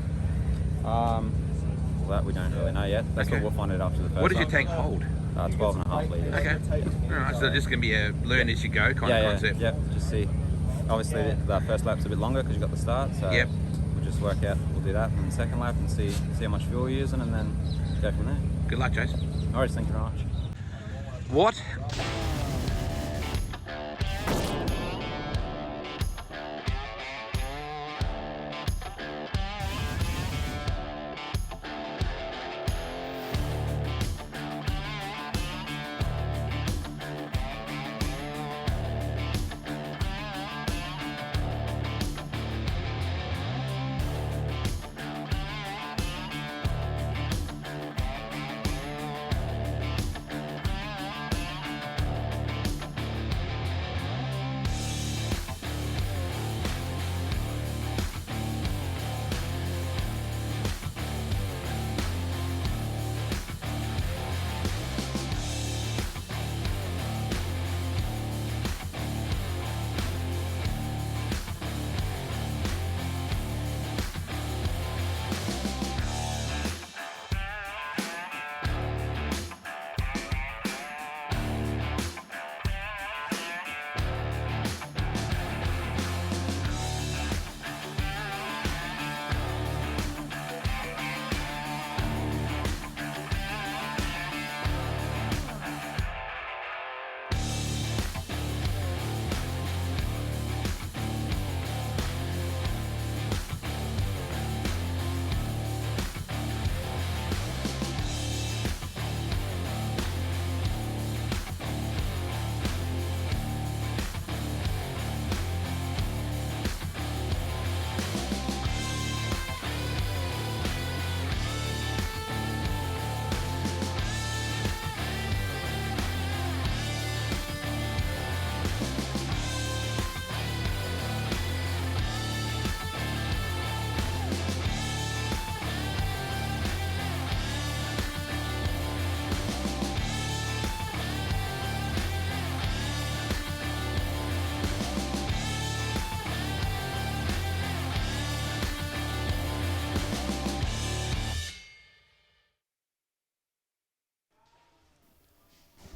S8: Well, that we don't really know yet. That's
S4: Okay.
S8: what we'll find it after the first.
S4: What does your
S8: one.
S4: tank hold?
S8: 12.5 litres.
S4: Okay. All right, so this is going to be a learn as you go kind of concept.
S8: Yeah. Just see. Obviously, the first lap's a bit longer because you got the start. So
S4: Yep.
S8: we'll just work out. We'll do that in the second lap and see how much fuel you're using, and then go from there.
S4: Good luck, Jason.
S8: All right, thank you very much.
S4: What?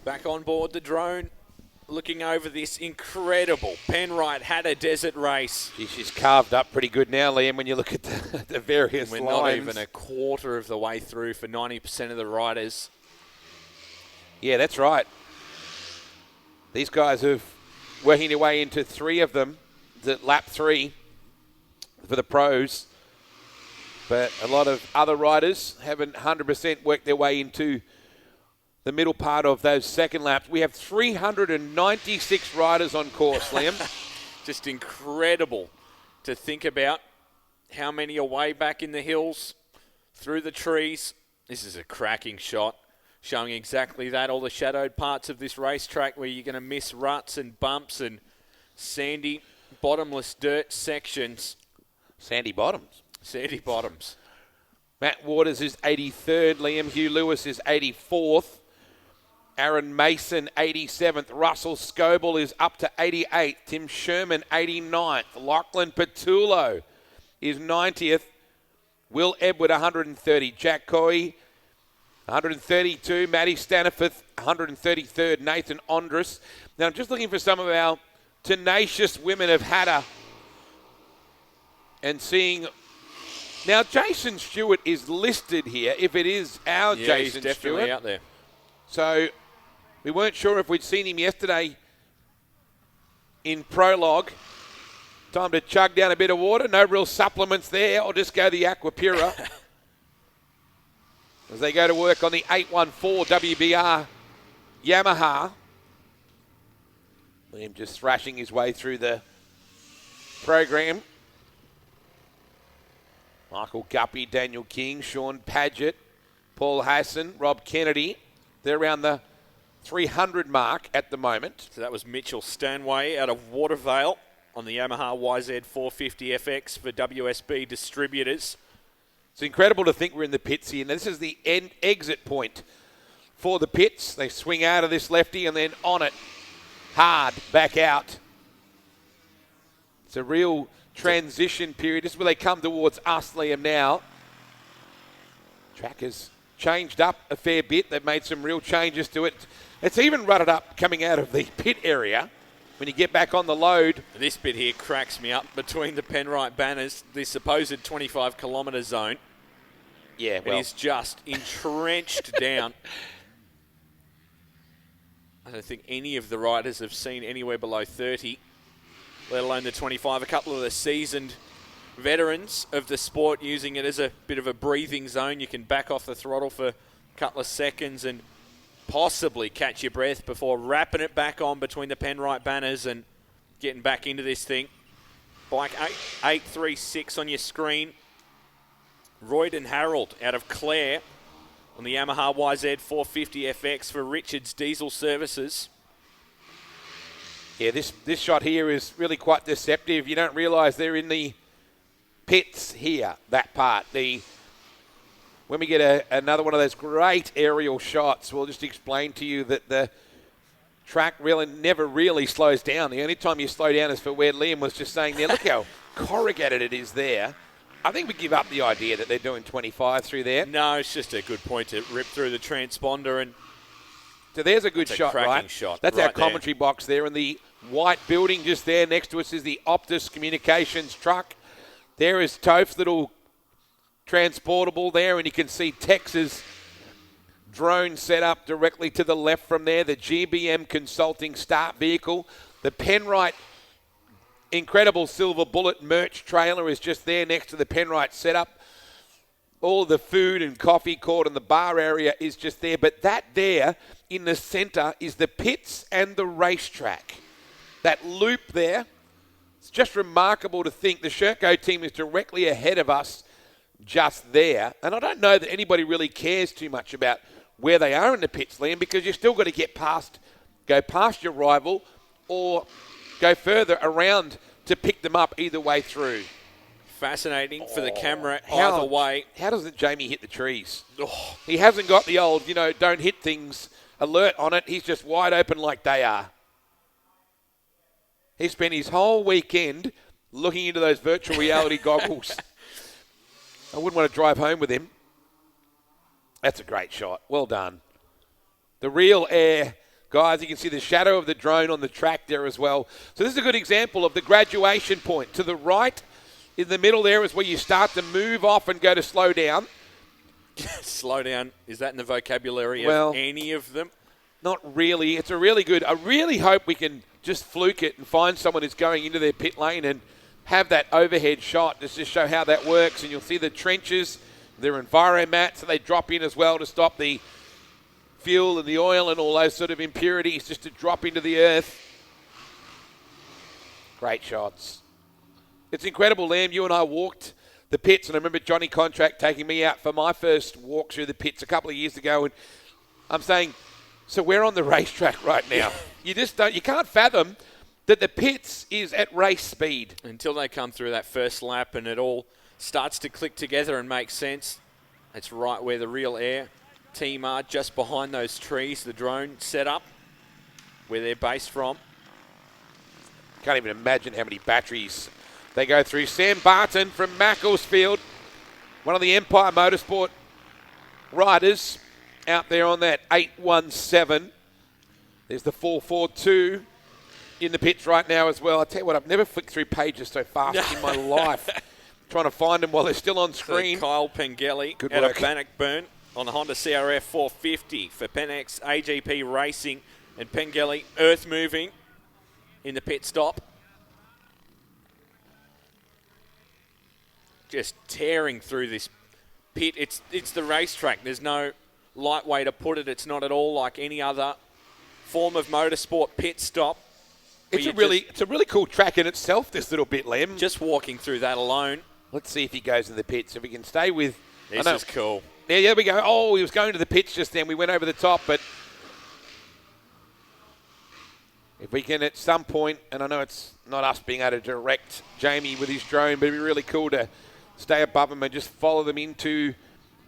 S2: Back on board the drone, looking over this incredible Penrite Hattah Desert Race.
S1: Gee, she's carved up pretty good now, Liam, when you look at the various
S2: We're
S1: lines.
S2: not even a quarter of the way through for 90% of the riders.
S1: Yeah, that's right. These guys have working their way into 3 of them at lap 3 for the pros. But a lot of other riders haven't 100% worked their way into the middle part of those second laps. We have 396 riders on course, Liam.
S2: Just incredible to think about how many are way back in the hills, through the trees. This is a cracking shot, showing exactly that, all the shadowed parts of this racetrack where you're going to miss ruts and bumps and sandy, bottomless dirt sections.
S1: Sandy bottoms.
S2: Sandy bottoms.
S1: Matt Waters is 83rd. Liam Hugh Lewis is 84th. Aaron Mason, 87th. Russell Scoble is up to 88th. Tim Sherman, 89th. Lachlan Patullo is 90th. Will Edward, 130. Jack Coy, 132. Matty Staniforth, 133rd. Nathan Ondris. Now, I'm just looking for some of our tenacious women of Hatta and seeing... Now, Jason Stewart is listed here, if it is our Jason
S2: he's definitely
S1: Stewart.
S2: out there.
S1: So we weren't sure if we'd seen him yesterday in prologue. Time to chug down a bit of water. No real supplements there. I'll just go the Aquapura. As they go to work on the 814 WBR Yamaha. Liam just thrashing his way through the program. Michael Guppy, Daniel King, Sean Padgett, Paul Hassan, Rob Kennedy. They're around the 300 mark at the moment.
S2: So that was Mitchell Stanway out of Watervale on the Yamaha YZ450FX for WSB distributors.
S1: It's incredible to think we're in the pits here. Now, this is the exit point for the pits. They swing out of this lefty and then on it hard back out. It's a real transition period. This is where they come towards us, Liam, now. Track has changed up a fair bit. They've made some real changes to it. It's even rutted up coming out of the pit area when you get back on the load.
S2: This bit here cracks me up between the Penrite banners, the supposed 25-kilometre zone.
S1: Yeah, well.
S2: It is just entrenched down. I don't think any of the riders have seen anywhere below 30, let alone the 25. A couple of the seasoned veterans of the sport using it as a bit of a breathing zone. You can back off the throttle for a couple of seconds and possibly catch your breath before wrapping it back on between the Penrite banners and getting back into this thing. Bike 836 on your screen. Royden Harold out of Clare on the Yamaha YZ450FX for Richards Diesel Services.
S1: Yeah, this shot here is really quite deceptive. You don't realise they're in the pits here, that part. When we get another one of those great aerial shots, we'll just explain to you that the track really never really slows down. The only time you slow down is for where Liam was just saying there. Look how corrugated it is there. I think we give up the idea that they're doing 25 through there.
S2: No, it's just a good point to rip through the transponder. And
S1: so there's a good shot, right?
S2: Shot.
S1: That's right, our commentary box there. And the white building just there next to us is the Optus Communications truck. There is Toph's little transportable there, and you can see Tex's drone set up directly to the left from there. The GBM Consulting start vehicle. The Penrite incredible silver bullet merch trailer is just there next to the Penrite setup. All the food and coffee court and the bar area is just there. But that there in the centre is the pits and the racetrack. That loop there, it's just remarkable to think the Sherco team is directly ahead of us just there. And I don't know that anybody really cares too much about where they are in the pits, Liam, because you've still got to go past your rival or go further around to pick them up either way through.
S2: Fascinating for the camera either way.
S1: How doesn't Jamie hit the trees? Oh. He hasn't got the old, don't hit things alert on it. He's just wide open like they are. He spent his whole weekend looking into those virtual reality goggles. I wouldn't want to drive home with him. That's a great shot. Well done. The real air, guys, you can see the shadow of the drone on the track there as well. So this is a good example of the graduation point. To the right, in the middle there is where you start to move off and go to slow down.
S2: Slow down, is that in the vocabulary of any of them?
S1: Not really. It's a really good, I really hope we can just fluke it and find someone who's going into their pit lane and have that overhead shot just to show how that works. And you'll see the trenches, they're enviromats, so they drop in as well to stop the fuel and the oil and all those sort of impurities just to drop into the earth. Great shots. It's incredible, Liam. You and I walked the pits, and I remember Johnny Contract taking me out for my first walk through the pits a couple of years ago, and I'm saying, so we're on the racetrack right now. You can't fathom that the pits is at race speed.
S2: Until they come through that first lap and it all starts to click together and make sense. It's right where the Real Air team are, just behind those trees, the drone setup, where they're based from.
S1: Can't even imagine how many batteries they go through. Sam Barton from Macclesfield, one of the Empire Motorsport riders out there on that 817. There's the 442 in the pits right now as well. I tell you what, I've never flicked through pages so fast in my life. Trying to find them while they're still on screen.
S2: So Kyle Pengelly
S1: Good
S2: out
S1: work.
S2: of Bannockburn on the Honda CRF 450 for Penx AGP Racing, and Pengelly earth moving in the pit stop. Just tearing through this pit. It's the racetrack. There's no light way to put it. It's not at all like any other form of motorsport pit stop.
S1: It's a really cool track in itself, this little bit, Lem.
S2: Just walking through that alone.
S1: Let's see if he goes in the pits. If he can stay with...
S2: This is cool.
S1: Yeah, there we go. Oh, he was going to the pits just then. We went over the top, but if we can at some point, and I know it's not us being able to direct Jamie with his drone, but it'd be really cool to stay above him and just follow them into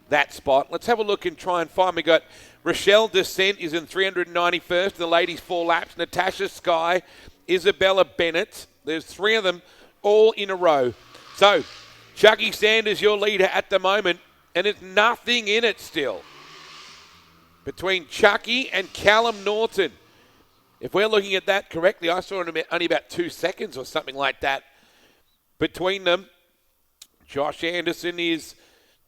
S1: that spot. Let's have a look and try and find. We got Rochelle Descent is in 391st, the ladies 4 laps. Natasha Sky, Isabella Bennett. There's 3 of them all in a row. So, Chucky Sanders, your leader at the moment, and it's nothing in it still between Chucky and Callum Norton. If we're looking at that correctly, I saw it only about 2 seconds or something like that between them. Josh Anderson is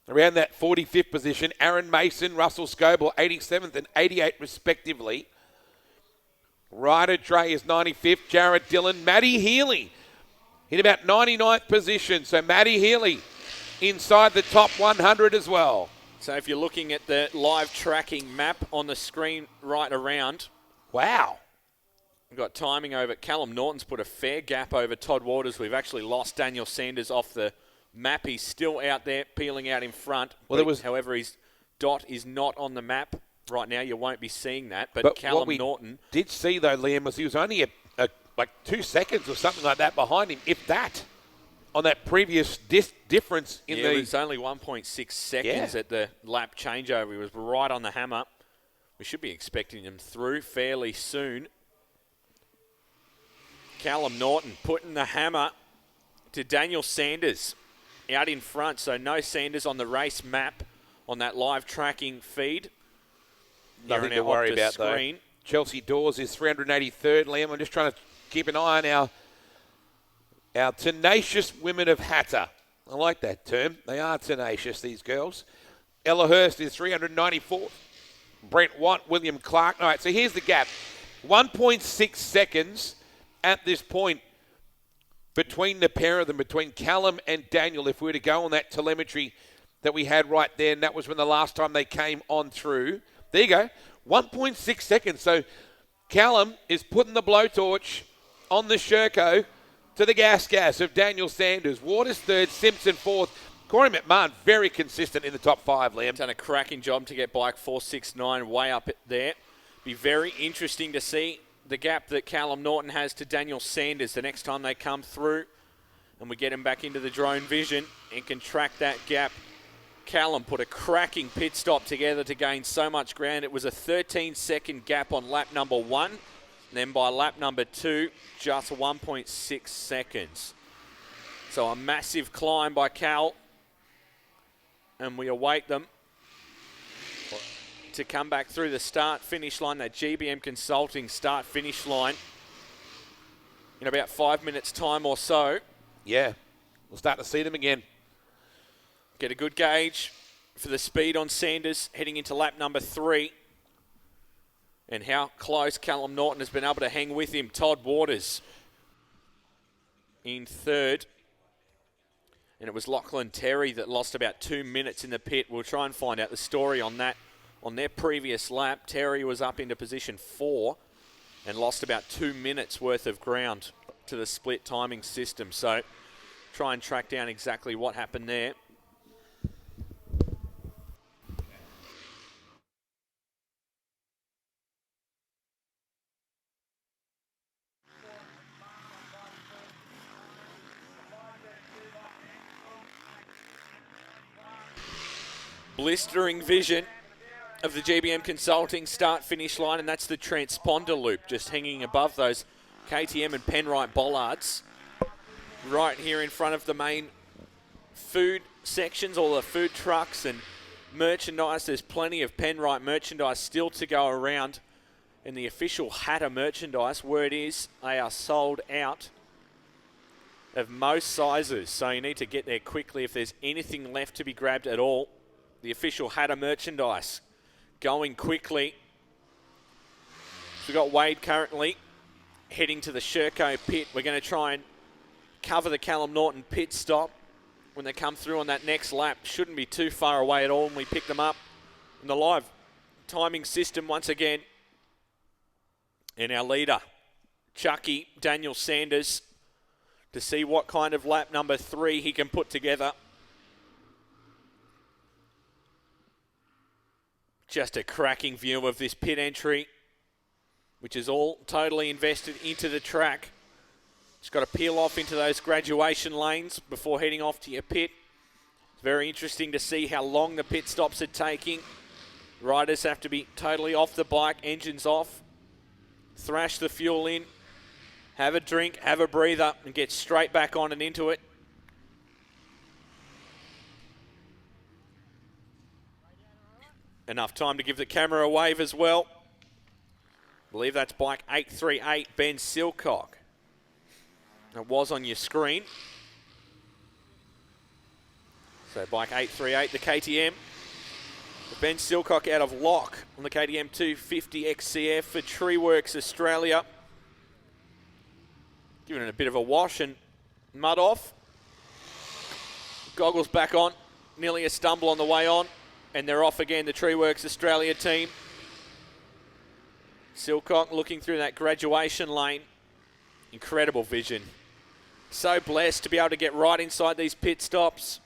S1: around that 45th position. Aaron Mason, Russell Scoble, 87th and 88th respectively. Ryder Dre is 95th. Jared Dillon. Matty Healy in about 99th position. So Matty Healy inside the top 100 as well.
S2: So if you're looking at the live tracking map on the screen right around.
S1: Wow.
S2: We've got timing over. Callum Norton's put a fair gap over Todd Waters. We've actually lost Daniel Sanders off the map. He's still out there peeling out in front.
S1: Well,
S2: however, his dot is not on the map right now. You won't be seeing that. But Callum
S1: what we
S2: Norton
S1: did see, though, Liam, was he was only like 2 seconds or something like that behind him, if that, on that previous difference in
S2: it was only 1.6 seconds at the lap changeover. He was right on the hammer. We should be expecting him through fairly soon. Callum Norton putting the hammer to Daniel Sanders out in front. So no Sanders on the race map on that live tracking feed.
S1: Nothing to worry about, though. Chelsea Dawes is 383rd, Liam. I'm just trying to keep an eye on our tenacious women of Hatta. I like that term. They are tenacious, these girls. Ella Hurst is 394th. Brent Watt, William Clark. All right, so here's the gap. 1.6 seconds at this point between the pair of them, between Callum and Daniel, if we were to go on that telemetry that we had right there, and that was when the last time they came on through. There you go, 1.6 seconds. So Callum is putting the blowtorch on the Sherco to the gas of Daniel Sanders. Waters third, Simpson fourth. Corey McMahon very consistent in the top 5, Liam.
S2: Done a cracking job to get bike 469 way up there. Be very interesting to see the gap that Callum Norton has to Daniel Sanders the next time they come through and we get him back into the drone vision and can track that gap. Callum put a cracking pit stop together to gain so much ground. It was a 13-second gap on lap number 1. And then by lap number 2, just 1.6 seconds. So a massive climb by Cal. And we await them to come back through the start-finish line, that GBM Consulting start-finish line, in about 5 minutes' time or so.
S1: Yeah, we'll start to see them again.
S2: Get a good gauge for the speed on Sanders heading into lap number 3. And how close Callum Norton has been able to hang with him. Todd Waters in third. and it was Lachlan Terry that lost about 2 minutes in the pit. We'll try and find out the story on that. On their previous lap, Terry was up into position 4 and lost about 2 minutes worth of ground to the split timing system. So try and track down exactly what happened there. Blistering vision of the GBM Consulting start-finish line, and that's the transponder loop just hanging above those KTM and Penrite bollards. Right here in front of the main food sections, all the food trucks and merchandise. There's plenty of Penrite merchandise still to go around. And the official Hatta merchandise, word is they are sold out of most sizes. So you need to get there quickly if there's anything left to be grabbed at all. The official Hatta merchandise going quickly. We've got Wade currently heading to the Sherco pit. We're going to try and cover the Callum Norton pit stop when they come through on that next lap. Shouldn't be too far away at all when we pick them up in the live timing system once again. And our leader, Chucky, Daniel Sanders, to see what kind of lap number 3 he can put together. Just a cracking view of this pit entry, which is all totally invested into the track. Just got to peel off into those graduation lanes before heading off to your pit. It's very interesting to see how long the pit stops are taking. Riders have to be totally off the bike, engines off, thrash the fuel in, have a drink, have a breather, and get straight back on and into it. Enough time to give the camera a wave as well. I believe that's bike 838, Ben Silcock. It was on your screen. So bike 838, the KTM. Ben Silcock out of Lock on the KTM 250 XCF for Treeworks Australia. Giving it a bit of a wash and mud off. Goggles back on. Nearly a stumble on the way on. And they're off again, the Treeworks Australia team. Silcock looking through that graduation lane. Incredible vision. So blessed to be able to get right inside these pit stops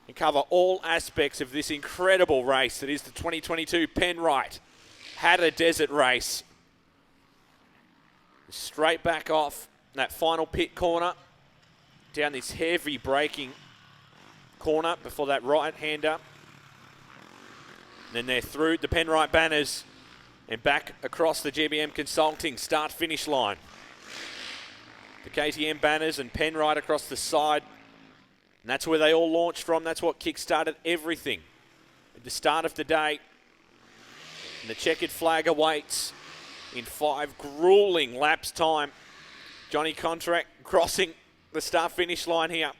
S2: and cover all aspects of this incredible race that is the 2022 Penrite Hattah Desert Race. Straight back off that final pit corner, down this heavy braking corner before that right-hander. Then they're through the Penrite banners and back across the GBM Consulting start-finish line. The KTM banners and Penrite across the side. And that's where they all launched from. That's what kick-started everything at the start of the day. And the checkered flag awaits in 5 grueling laps time. Johnny Contract crossing the start-finish line here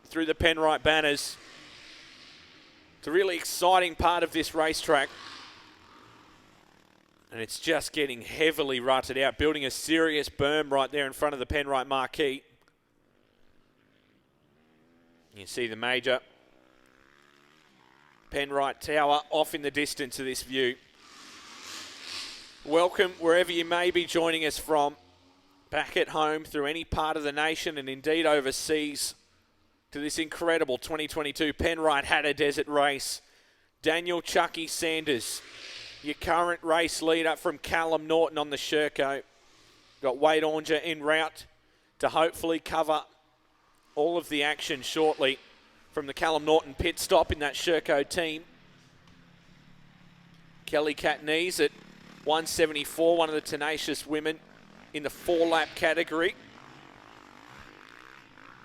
S2: through the Penrite banners. It's a really exciting part of this racetrack. And it's just getting heavily rutted out, building a serious berm right there in front of the Penrite marquee. You can see the major Penrite Tower off in the distance of this view. Welcome wherever you may be joining us from, back at home, through any part of the nation and indeed overseas, to this incredible 2022 Penrite Hattah Desert Race. Daniel Chucky Sanders, your current race leader from Callum Norton on the Sherco. Got Wade Ornger en route to hopefully cover all of the action shortly from the Callum Norton pit stop in that Sherco team. Kelly Catanese at 174, one of the Tenacious women in the 4-lap category.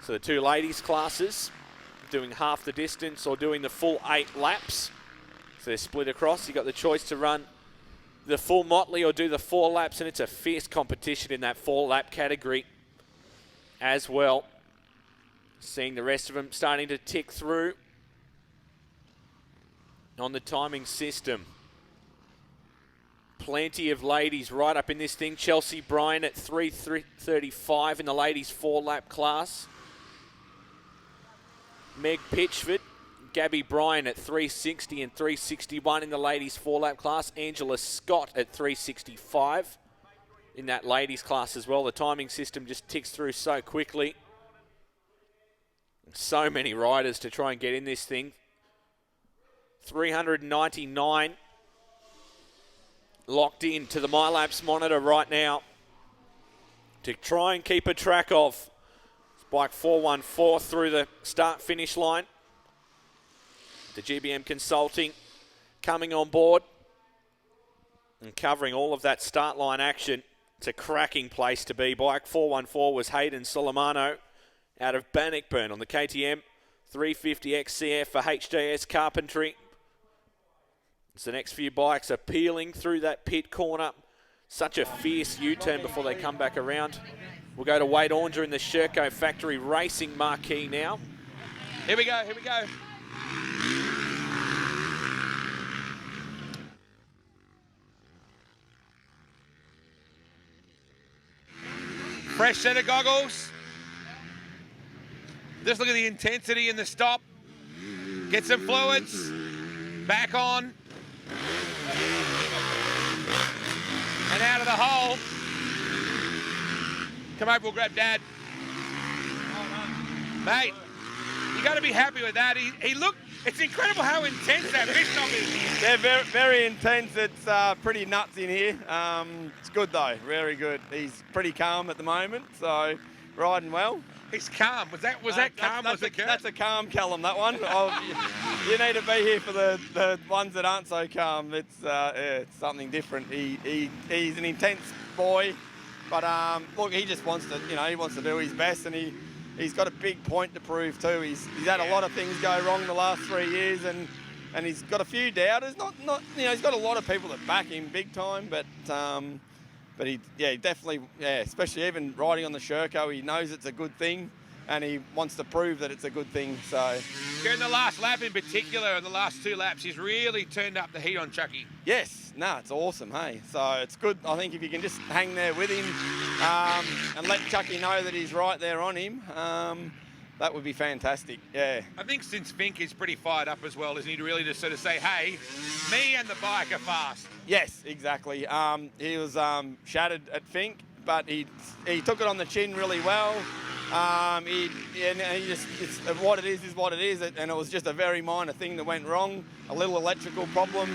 S2: So the 2 ladies classes doing half the distance or doing the full 8 laps. So they're split across. You've got the choice to run the full motley or do the 4 laps, and it's a fierce competition in that 4-lap category as well. Seeing the rest of them starting to tick through on the timing system. Plenty of ladies right up in this thing. Chelsea Bryan at 3:35 in the ladies 4-lap class. Meg Pitchford, Gabby Bryan at 360 and 361 in the ladies 4-lap class. Angela Scott at 365 in that ladies class as well. The timing system just ticks through so quickly. So many riders to try and get in this thing. 399 locked in to the MyLaps monitor right now to try and keep a track of. Bike 414 through the start-finish line. The GBM Consulting coming on board and covering all of that start line action. It's a cracking place to be. Bike 414 was Hayden Solomano out of Bannockburn on the KTM 350 XCF for HJS Carpentry. As the next few bikes are peeling through that pit corner. Such a fierce U-turn before they come back around. We'll go to Wade Ornger in the Sherco Factory Racing marquee now.
S1: Here we go, here we go. Fresh set of goggles. Just look at the intensity in the stop. Get some fluids. Back on. And out of the hole. Come over, we'll grab Dad. Mate, you got to be happy with that. He looked, it's incredible how intense that pit stop is.
S9: Yeah, very, very intense. It's pretty nuts in here. It's good though, very good. He's pretty calm at the moment, so riding well.
S1: He's calm. Was that calm?
S9: That's a calm Callum, that one. You need to be here for the ones that aren't so calm. It's something different. He's an intense boy, but look, he just wants to, he wants to do his best, and he's got a big point to prove too. He's had a lot of things go wrong the last 3 years, and he's got a few doubters. Not he's got a lot of people that back him big time, but he definitely, especially even riding on the Sherco, he knows it's a good thing, and he wants to prove that it's a good thing. So,
S1: in the last lap in particular, in the last 2 laps, he's really turned up the heat on Chucky.
S9: Yes, it's awesome, hey. So it's good. I think if you can just hang there with him and let Chucky know that he's right there on him, that would be fantastic. Yeah.
S1: I think since Fink is pretty fired up as well, isn't he, to really just sort of say, hey, me and the bike are fast.
S9: Yes, exactly. He was shattered at Fink, but he took it on the chin really well. He just, what it is what it is, and it was just a very minor thing that went wrong, a little electrical problem.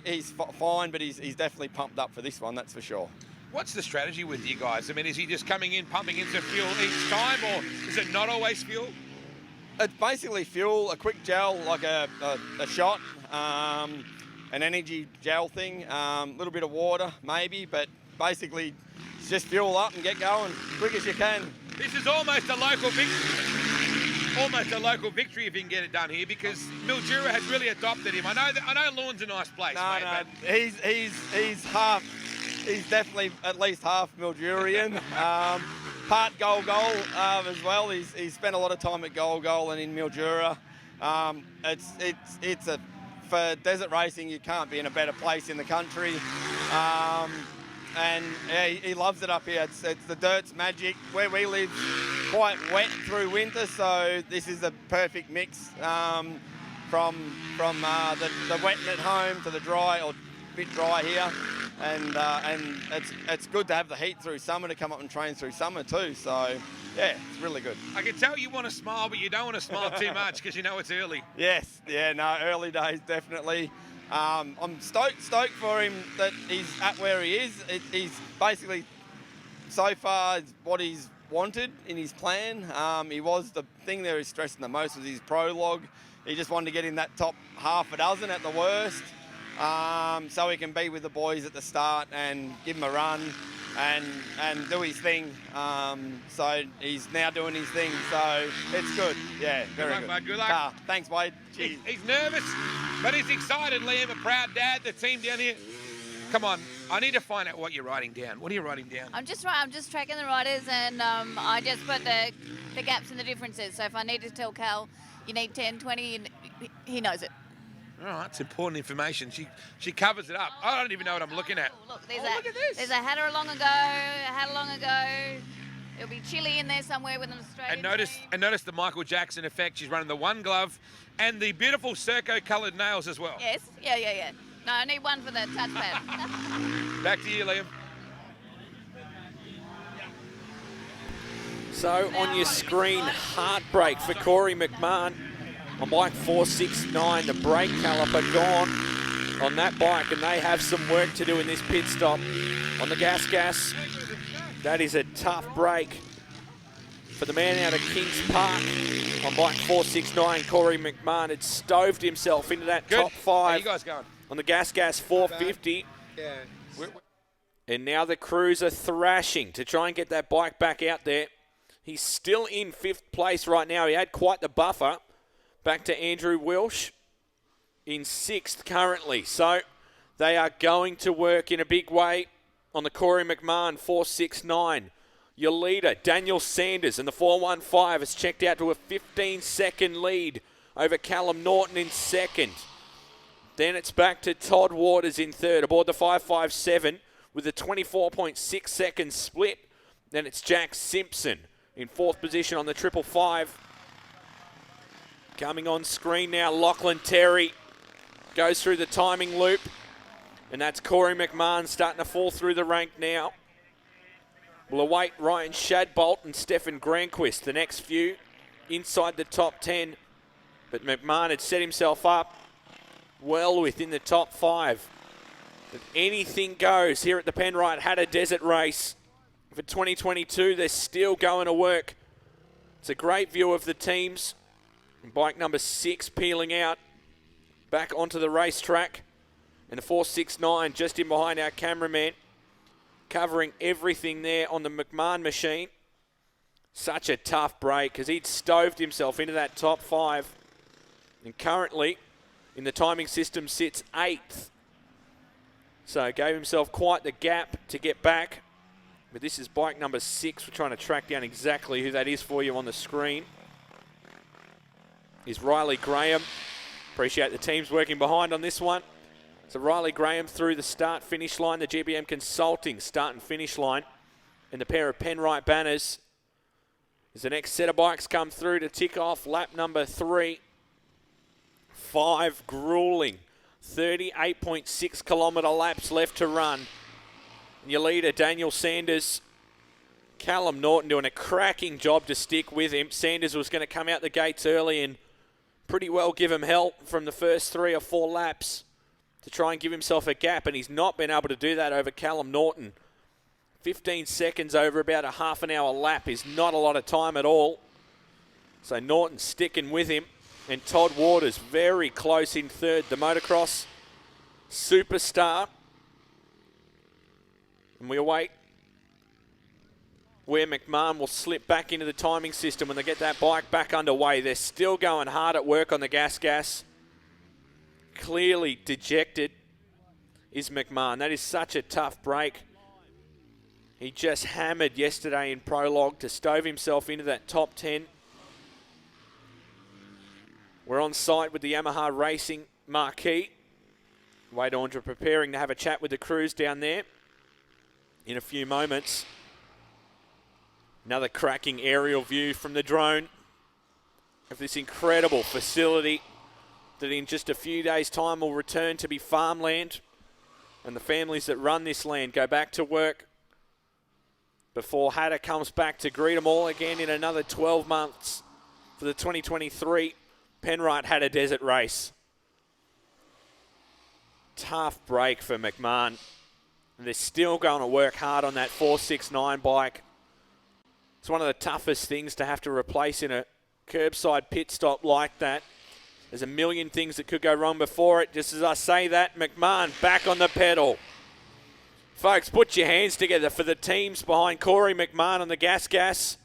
S9: He's fine, but he's definitely pumped up for this one, that's for sure.
S1: What's the strategy with you guys? I mean, is he just coming in, pumping in some fuel each time, or is it not always fuel?
S9: It's basically fuel, a quick gel, like a shot, an energy gel thing, a little bit of water maybe, but basically just fuel up and get going quick as you can.
S1: This is almost a local victory. Almost a local victory if you can get it done here, because Mildura has really adopted him. I know Lorne's a nice place, mate.
S9: He's half. He's definitely at least half Mildurian. Part Gold as well. He's spent a lot of time at Gold and in Mildura. For desert racing, you can't be in a better place in the country. He loves it up here. It's the dirt's magic. Where we live, quite wet through winter, so this is a perfect mix from the wetting at home to the dry, or a bit dry here. And it's good to have the heat through summer, to come up and train through summer too. So, yeah, it's really good.
S1: I can tell you want to smile, but you don't want to smile too much because you know it's early.
S9: Yes, early days definitely. I'm stoked for him that he's at where he is. He's basically, so far, what he's wanted in his plan. The thing there he's stressing the most was his prologue. He just wanted to get in that top half a dozen at the worst. So he can be with the boys at the start and give him a run and do his thing. So he's now doing his thing, so it's good. Yeah, very good.
S1: Mate, good luck.
S9: Thanks, Wade. Cheers.
S1: He's nervous, but he's excited, Liam, a proud dad, the team down here. Come on, I need to find out what you're writing down. What are you writing down?
S10: I'm just tracking the riders, and I just put the gaps and the differences. So if I need to tell Cal, you need 10, 20, he knows it.
S1: All right, it's important information. She covers it up. I don't even know what I'm looking at.
S10: Look,
S1: look at this.
S10: There's a Hatta long ago. It'll be chilly in there somewhere with an Australian
S1: And notice the Michael Jackson effect. She's running the one glove and the beautiful Serco-coloured nails as well.
S10: Yes, yeah. No, I need one for the touchpad.
S1: Back to you, Liam.
S2: So on your screen, heartbreak for Corey McMahon on bike 469. The brake caliper gone on that bike, and they have some work to do in this pit stop. On the gas, that is a tough break for the man out of Kings Park. On bike 469, Corey McMahon had stoved himself into that top 5.
S1: How you guys going?
S2: On the gas 450.
S1: Yeah.
S2: And now the crews are thrashing to try and get that bike back out there. He's still in 5th place right now. He had quite the buffer. Back to Andrew Welsh in 6th currently. So they are going to work in a big way on the Corey McMahon 469. Your leader, Daniel Sanders, and the 415 has checked out to a 15-second lead over Callum Norton in 2nd. Then it's back to Todd Waters in 3rd aboard the 557 with a 24.6 second split. Then it's Jack Simpson in 4th position on the 555. Coming on screen now, Lachlan Terry goes through the timing loop. And that's Corey McMahon starting to fall through the rank now. We'll await Ryan Shadbolt and Stefan Granquist, the next few, inside the top 10. But McMahon had set himself up well within the top 5. But anything goes here at the Penrite Hattah Desert Race. For 2022, they're still going to work. It's a great view of the teams. Bike number 6 peeling out back onto the racetrack. And the 469 just in behind our cameraman, covering everything there on the McMahon machine. Such a tough break because he'd stoved himself into that top 5. And currently, in the timing system, sits 8th. So gave himself quite the gap to get back. But this is bike number 6. We're trying to track down exactly who that is for you on the screen. Is Riley Graham. Appreciate the teams working behind on this one. So Riley Graham through the start-finish line. The GBM Consulting start and finish line. And the pair of Penrite banners. As the next set of bikes come through to tick off lap number 3. 5 grueling 38.6 kilometre laps left to run. And your leader, Daniel Sanders. Callum Norton doing a cracking job to stick with him. Sanders was going to come out the gates early and pretty well give him hell from the first 3 or 4 laps to try and give himself a gap, and he's not been able to do that over Callum Norton. 15 seconds over about a half an hour lap is not a lot of time at all. So Norton sticking with him, and Todd Waters very close in 3rd. The motocross superstar. And we await where McMahon will slip back into the timing system when they get that bike back underway. They're still going hard at work on the gas. Clearly dejected is McMahon. That is such a tough break. He just hammered yesterday in prologue to stove himself into that top 10. We're on site with the Yamaha Racing marquee. Wade Andra preparing to have a chat with the crews down there in a few moments. Another cracking aerial view from the drone of this incredible facility that in just a few days' time will return to be farmland, and the families that run this land go back to work before Hatta comes back to greet them all again in another 12 months for the 2023 Penrite Hattah Desert Race. Tough break for McMahon. And they're still going to work hard on that 469 bike. It's one of the toughest things to have to replace in a curbside pit stop like that. There's a million things that could go wrong before it. Just as I say that, McMahon back on the pedal. Folks, put your hands together for the teams behind Corey McMahon on the gas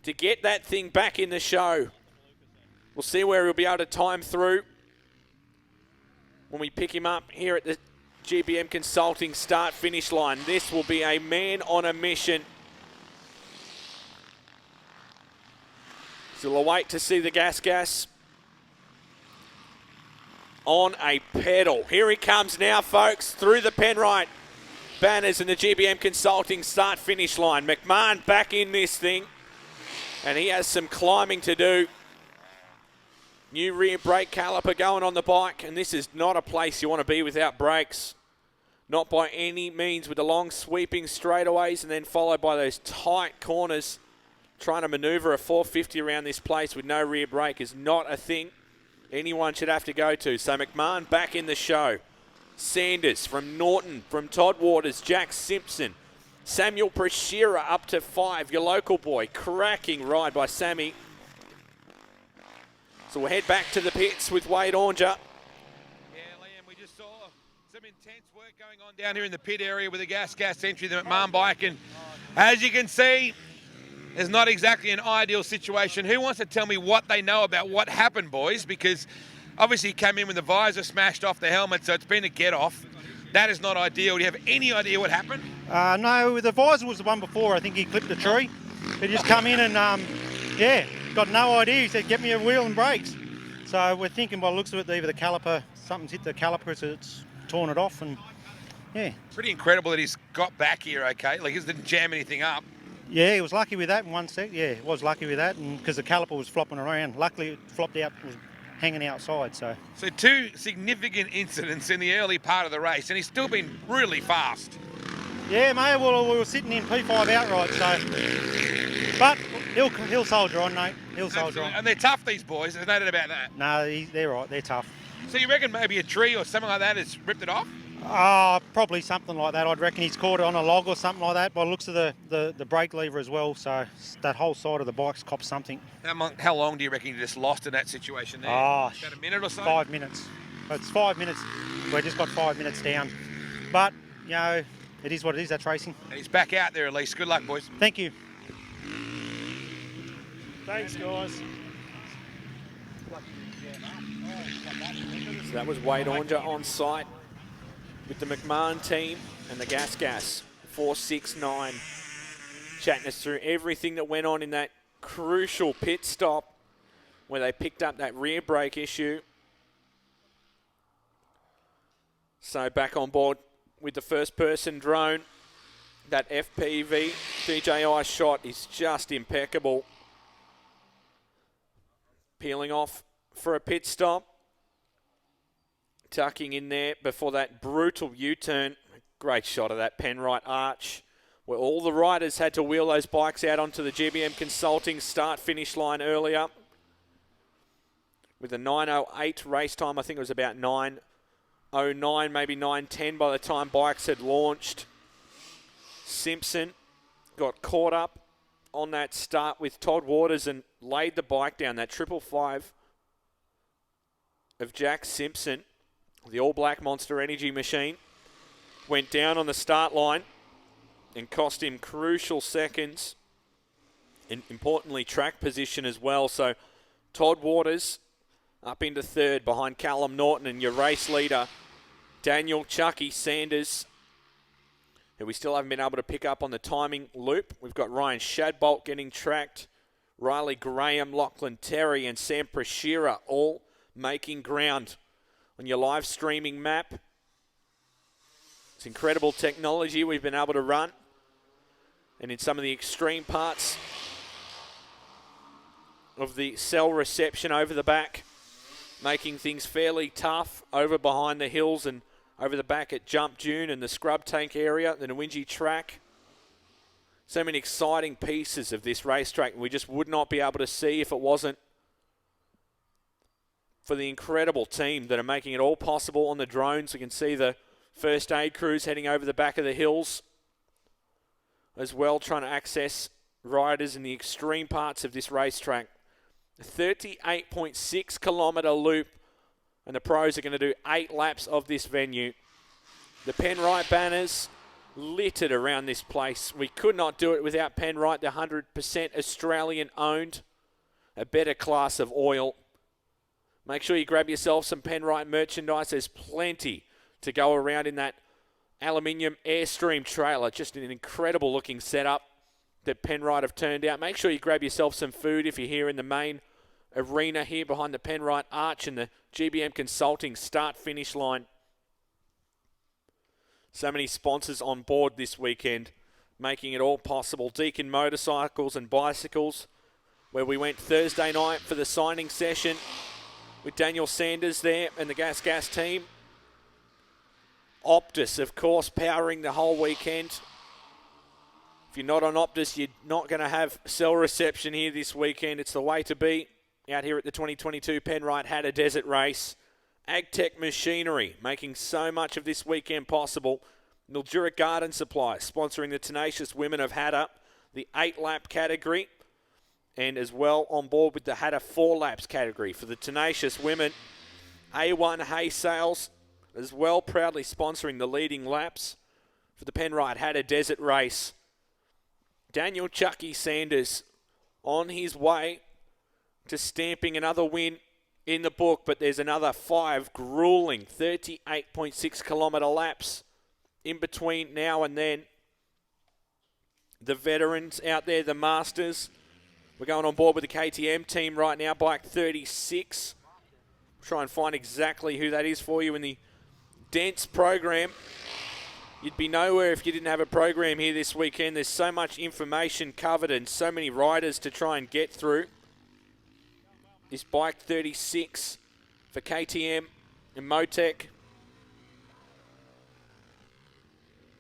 S2: to get that thing back in the show. We'll see where he'll be able to time through when we pick him up here at the GBM Consulting start-finish line. This will be a man on a mission. So we'll wait to see the gas on a pedal. Here he comes now, folks, through the Penrite Banners and the GBM Consulting start-finish line. McMahon back in this thing, and he has some climbing to do. New rear brake caliper going on the bike, and this is not a place you want to be without brakes. Not by any means, with the long sweeping straightaways and then followed by those tight corners. Trying to manoeuvre a 450 around this place with no rear brake is not a thing anyone should have to go to. So McMahon back in the show. Sanders from Norton, from Todd Waters, Jack Simpson, Samuel Prashira up to 5, your local boy. Cracking ride by Sammy. So we'll head back to the pits with Wade Oranger.
S1: Yeah, Liam, we just saw some intense work going on down here in the pit area with the gas entry, the McMahon bike. And as you can see, it's not exactly an ideal situation. Who wants to tell me what they know about what happened, boys? Because obviously he came in with the visor smashed off the helmet, so it's been a get-off. That is not ideal. Do you have any idea what happened?
S11: No, the visor was the one before. I think he clipped a tree. He just come in and, got no idea. He said, get me a wheel and brakes. So we're thinking by the looks of it, either the caliper, something's hit the caliper, so it's torn it off, and yeah.
S1: Pretty incredible that he's got back here okay. Like, he didn't jam anything up.
S11: Yeah, he was lucky with that in one sec. Yeah, he was lucky with that, and because the caliper was flopping around. Luckily, it flopped out, was hanging outside. So
S1: 2 significant incidents in the early part of the race, and he's still been really fast.
S11: Yeah, mate. Well, we were sitting in P5 outright, so. But he'll soldier on, mate. He'll soldier on.
S1: And they're tough, these boys. There's no doubt about that.
S11: No, they're right. They're tough.
S1: So you reckon maybe a tree or something like that has ripped it off?
S11: Probably something like that. I'd reckon he's caught it on a log or something like that by the looks of the brake lever as well. So that whole side of the bike's copped something.
S1: How long do you reckon you just lost in that situation there?
S11: About
S1: a minute or so?
S11: 5 minutes. It's 5 minutes. We've just got 5 minutes down. But, you know, it is what it is. That's racing.
S1: And he's back out there at least. Good luck, boys.
S11: Thank you.
S12: Thanks, guys.
S2: So that was Wade Oranger on site with the McMahon team and the Gas 469, chatting us through everything that went on in that crucial pit stop where they picked up that rear brake issue. So back on board with the first person drone. That FPV DJI shot is just impeccable. Peeling off for a pit stop. Tucking in there before that brutal U-turn. Great shot of that Penrite arch where all the riders had to wheel those bikes out onto the GBM Consulting start-finish line earlier. With a 9:08 race time, I think it was about 9:09, maybe 9:10 by the time bikes had launched. Simpson got caught up on that start with Todd Waters and laid the bike down. That 555 of Jack Simpson, the all-black Monster Energy machine, went down on the start line and cost him crucial seconds and, importantly, track position as well. So Todd Waters up into third behind Callum Norton and your race leader, Daniel Chucky Sanders, who we still haven't been able to pick up on the timing loop. We've got Ryan Shadbolt getting tracked, Riley Graham, Lachlan Terry, and Sam Prashira all making ground on your live streaming map. It's incredible technology we've been able to run. And in some of the extreme parts of the cell reception over the back, making things fairly tough over behind the hills and over the back at Jump Dune and the Scrub Tank area, the Nwinji track. So many exciting pieces of this racetrack we just would not be able to see if it wasn't for the incredible team that are making it all possible on the drones. We can see the first aid crews heading over the back of the hills as well, trying to access riders in the extreme parts of this racetrack. A 38.6 kilometre loop, and the pros are going to do 8 laps of this venue. The Penrite banners littered around this place. We could not do it without Penrite, the 100% Australian owned, a better class of oil. Make sure you grab yourself some Penrite merchandise. There's plenty to go around in that aluminium Airstream trailer. Just an incredible looking setup that Penrite have turned out. Make sure you grab yourself some food if you're here in the main arena here behind the Penrite Arch and the GBM Consulting start-finish line. So many sponsors on board this weekend, making it all possible. Deacon Motorcycles and Bicycles, where we went Thursday night for the signing session with Daniel Sanders there and the Gas team. Optus, of course, powering the whole weekend. If you're not on Optus, you're not going to have cell reception here this weekend. It's the way to be out here at the 2022 Penrite Hattah Desert Race. AgTech Machinery, making so much of this weekend possible. Mildura Garden Supply, sponsoring the Tenacious Women of Hatta, the 8-lap category, and as well on board with the Hatta 4 laps category for the Tenacious Women. A1 Hay Sales, as well proudly sponsoring the leading laps for the Penrite Hattah Desert Race. Daniel Chucky Sanders on his way to stamping another win in the book, but there's another 5 grueling 38.6 kilometre laps in between now and then. The veterans out there, the masters. We're going on board with the KTM team right now, bike 36. Try and find exactly who that is for you in the dense program. You'd be nowhere if you didn't have a program here this weekend. There's so much information covered and so many riders to try and get through. This bike 36 for KTM and Motec.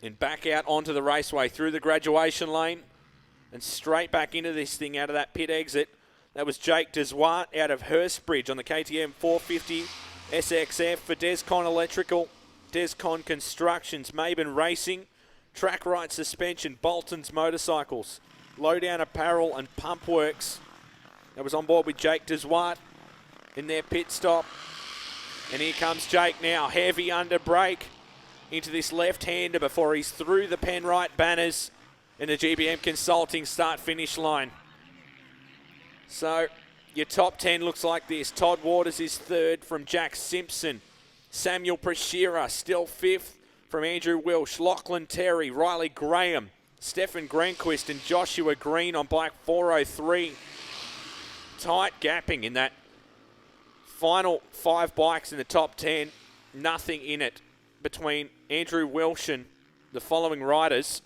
S2: And back out onto the raceway through the graduation lane and straight back into this thing out of that pit exit. That was Jake Deswart out of Hurstbridge on the KTM 450 SXF for Descon Electrical, Descon Constructions, Maben Racing, Track Right Suspension, Bolton's Motorcycles, Lowdown Apparel and Pump Works. That was on board with Jake Deswart in their pit stop. And here comes Jake now, heavy under brake into this left-hander before he's through the Penrite banners in the GBM Consulting start-finish line. So your top 10 looks like this. Todd Waters is third from Jack Simpson. Samuel Prashira still fifth from Andrew Welsh. Lachlan Terry, Riley Graham, Stefan Granquist and Joshua Green on bike 403. Tight gapping in that final 5 bikes in the top 10. Nothing in it between Andrew Welsh and the following riders.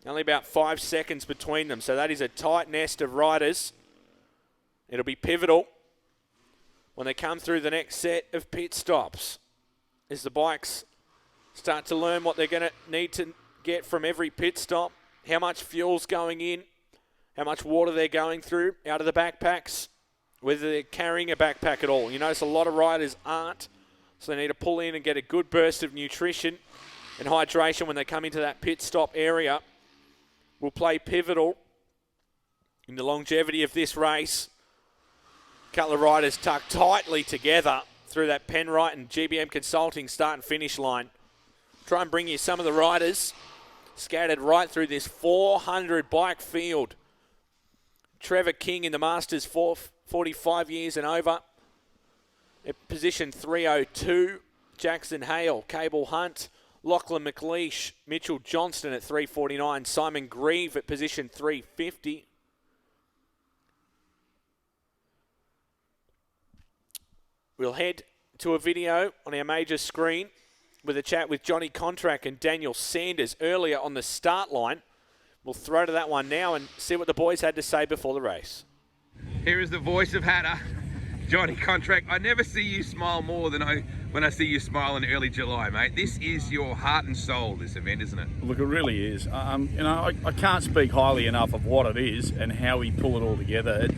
S2: Only about 5 seconds between them. So that is a tight nest of riders. It'll be pivotal when they come through the next set of pit stops as the bikes start to learn what they're going to need to get from every pit stop, how much fuel's going in, how much water they're going through out of the backpacks, whether they're carrying a backpack at all. You notice a lot of riders aren't, so they need to pull in and get a good burst of nutrition and hydration when they come into that pit stop area. Will play pivotal in the longevity of this race. A couple of riders tucked tightly together through that Penrite and GBM Consulting start and finish line. Try and bring you some of the riders scattered right through this 400 bike field. Trevor King in the Masters 45 years and over. At position 302, Jackson Hale, Cable Hunt, Lachlan McLeish, Mitchell Johnston at 349, Simon Grieve at position 350. We'll head to a video on our major screen with a chat with Johnny Contract and Daniel Sanders earlier on the start line. We'll throw to that one now and see what the boys had to say before the race.
S4: Here is the voice of Hatta, Johnny Contract. I never see you smile more than when I see you smile in early July, mate. This is your heart and soul, this event, isn't it?
S12: Look, it really is. I can't speak highly enough of what it is and how we pull it all together.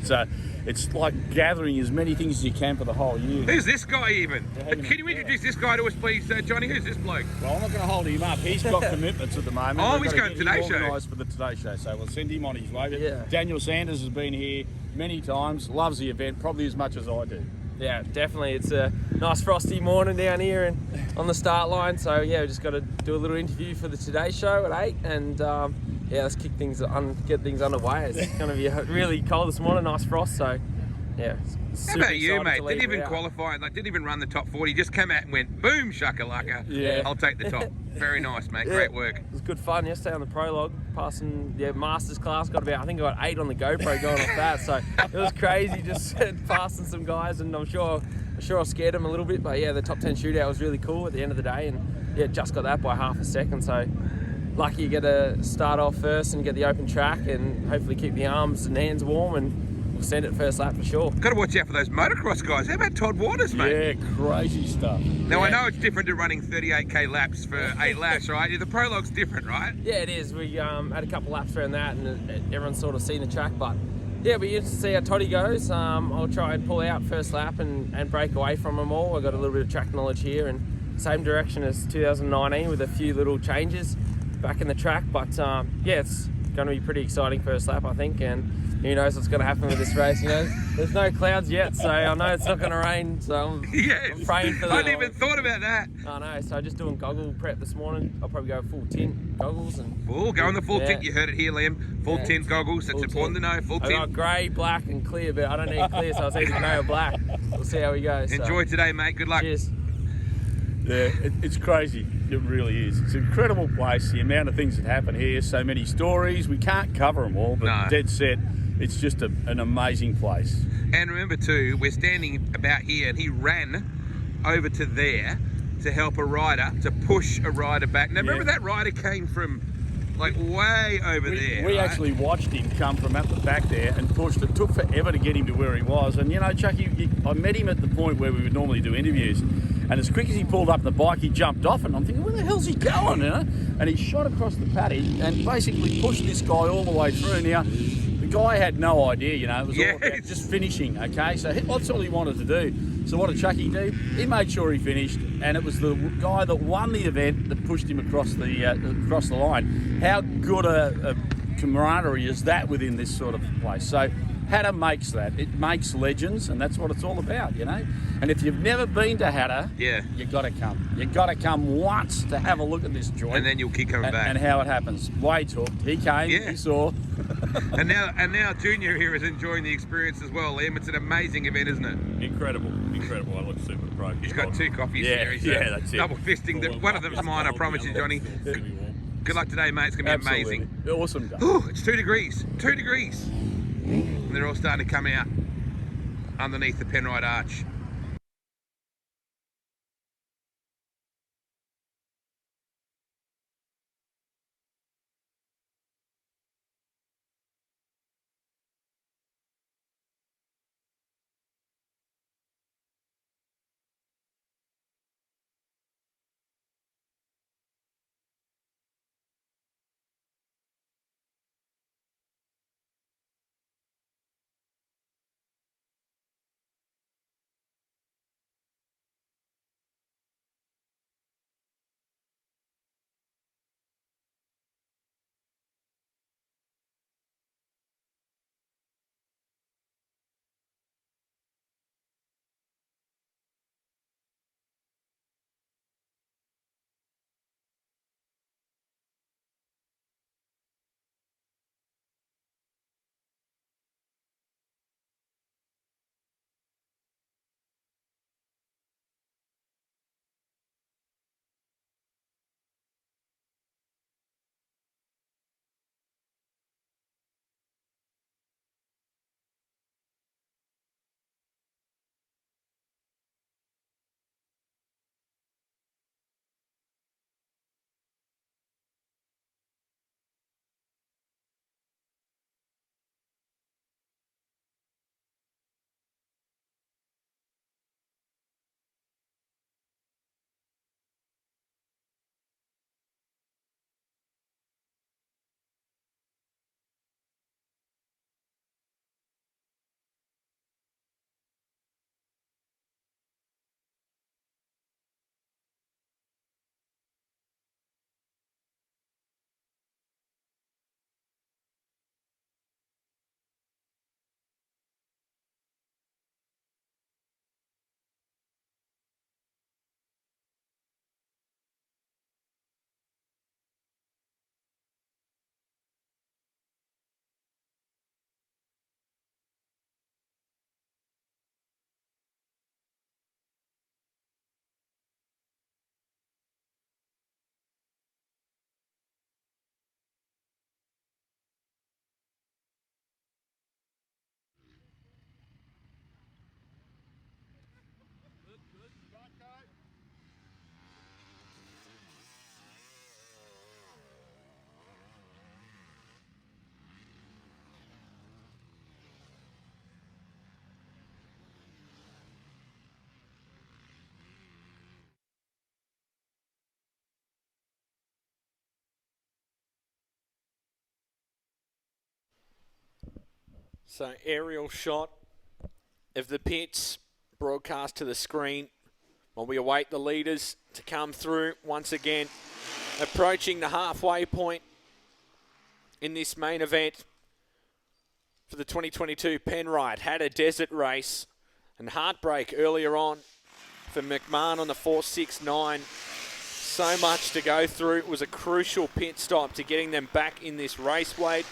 S12: It's like gathering as many things as you can for the whole year.
S4: Who's this guy even? Can you introduce this guy to us, please, Johnny? Who's this bloke?
S12: Well, I'm not going to hold him up. He's got commitments at the moment.
S4: Oh,
S12: We've
S4: he's
S12: got
S4: going to Today Show.
S12: organised for the Today Show, so we'll send him on his way.
S13: Yeah.
S12: Daniel Sanders has been here many times, loves the event, probably as much as I do.
S13: Yeah, definitely. It's a nice frosty morning down here and on the start line. So yeah, we just got to do a little interview for the Today Show at 8, and yeah, let's get things underway. It's going to be really cold this morning, nice frost. So yeah.
S4: How about you, mate? Didn't even qualify, didn't even run the top 40. Just came out and went boom shakalaka.
S13: Yeah.
S4: I'll take the top. Very nice, mate.
S13: Yeah.
S4: Great work.
S13: It was good fun yesterday on the prologue, passing the Masters class. I think I got 8 on the GoPro going off that. So it was crazy, just passing some guys, and I'm sure I scared them a little bit. But yeah, the top 10 shootout was really cool at the end of the day, and yeah, just got that by half a second. So lucky you get to start off first and get the open track and hopefully keep the arms and hands warm, and we'll send it first lap for sure.
S4: Got to watch out for those motocross guys. How about Todd Waters, mate?
S12: Yeah, crazy stuff.
S4: Now, I know it's different to running 38k laps for 8 laps, right? The prologue's different, right?
S13: Yeah, it is. We had a couple laps around that, and everyone's sort of seen the track, but yeah, we used to see how Toddy goes. I'll try and pull out first lap and break away from them all. I've got a little bit of track knowledge here, and same direction as 2019 with a few little changes back in the track. But yeah, it's going to be pretty exciting first lap, I think, and who knows what's going to happen with this race. You know, there's no clouds yet, so I know it's not going to rain. So I'm praying for that.
S4: I hadn't even thought about that.
S13: I know. So just doing goggle prep this morning. I'll probably go full tint goggles and.
S4: Go on the full tint. You heard it here, Liam. Full tint goggles. That's important to know. Full tint.
S13: I got grey, black, and clear, but I don't need clear, so I was either grey or black. We'll see how we go.
S4: Enjoy today, mate. Good luck.
S13: Cheers.
S12: Yeah, it's crazy. It really is. It's an incredible place. The amount of things that happen here, so many stories. We can't cover them all, but dead set. It's just an amazing place.
S4: And remember too, we're standing about here, and he ran over to there to help a rider, to push a rider back. Now remember that rider came from like way over there.
S12: We actually watched him come from up the back there and pushed. It took forever to get him to where he was. And you know, Chucky, I met him at the point where we would normally do interviews. And as quick as he pulled up the bike, he jumped off, and I'm thinking, where the hell's he going, you know? And he shot across the paddy and basically pushed this guy all the way through. Now, the guy had no idea, you know, it was all about just finishing, okay? So that's all he wanted to do. So what did Chucky do? He made sure he finished, and it was the guy that won the event that pushed him across the line. How good a camaraderie is that within this sort of place? So Hatta makes that. It makes legends, and that's what it's all about, you know? And if you've never been to Hatta, you got to come. You got to come once to have a look at this joint.
S4: And then you'll keep coming back.
S12: And how it happens. Wade hooked. He came, he saw.
S4: and now Junior here is enjoying the experience as well, Liam. It's an amazing event, isn't it?
S12: Incredible. I look super pro.
S4: He's got 2 coffees here. He's
S12: that's it.
S4: Double fisting. One of them's mine, I promise you, Johnny. Good luck today, mate. It's going to be amazing.
S12: Awesome day.
S4: Ooh, it's 2 degrees. 2 degrees. And they're all starting to come out underneath the Penrite Arch.
S2: So aerial shot of the pits broadcast to the screen while we await the leaders to come through once again. Approaching the halfway point in this main event for the 2022 Penrite Hattah Desert Race. And heartbreak earlier on for McMahon on the 4.69. So much to go through. It was a crucial pit stop to getting them back in this race weight.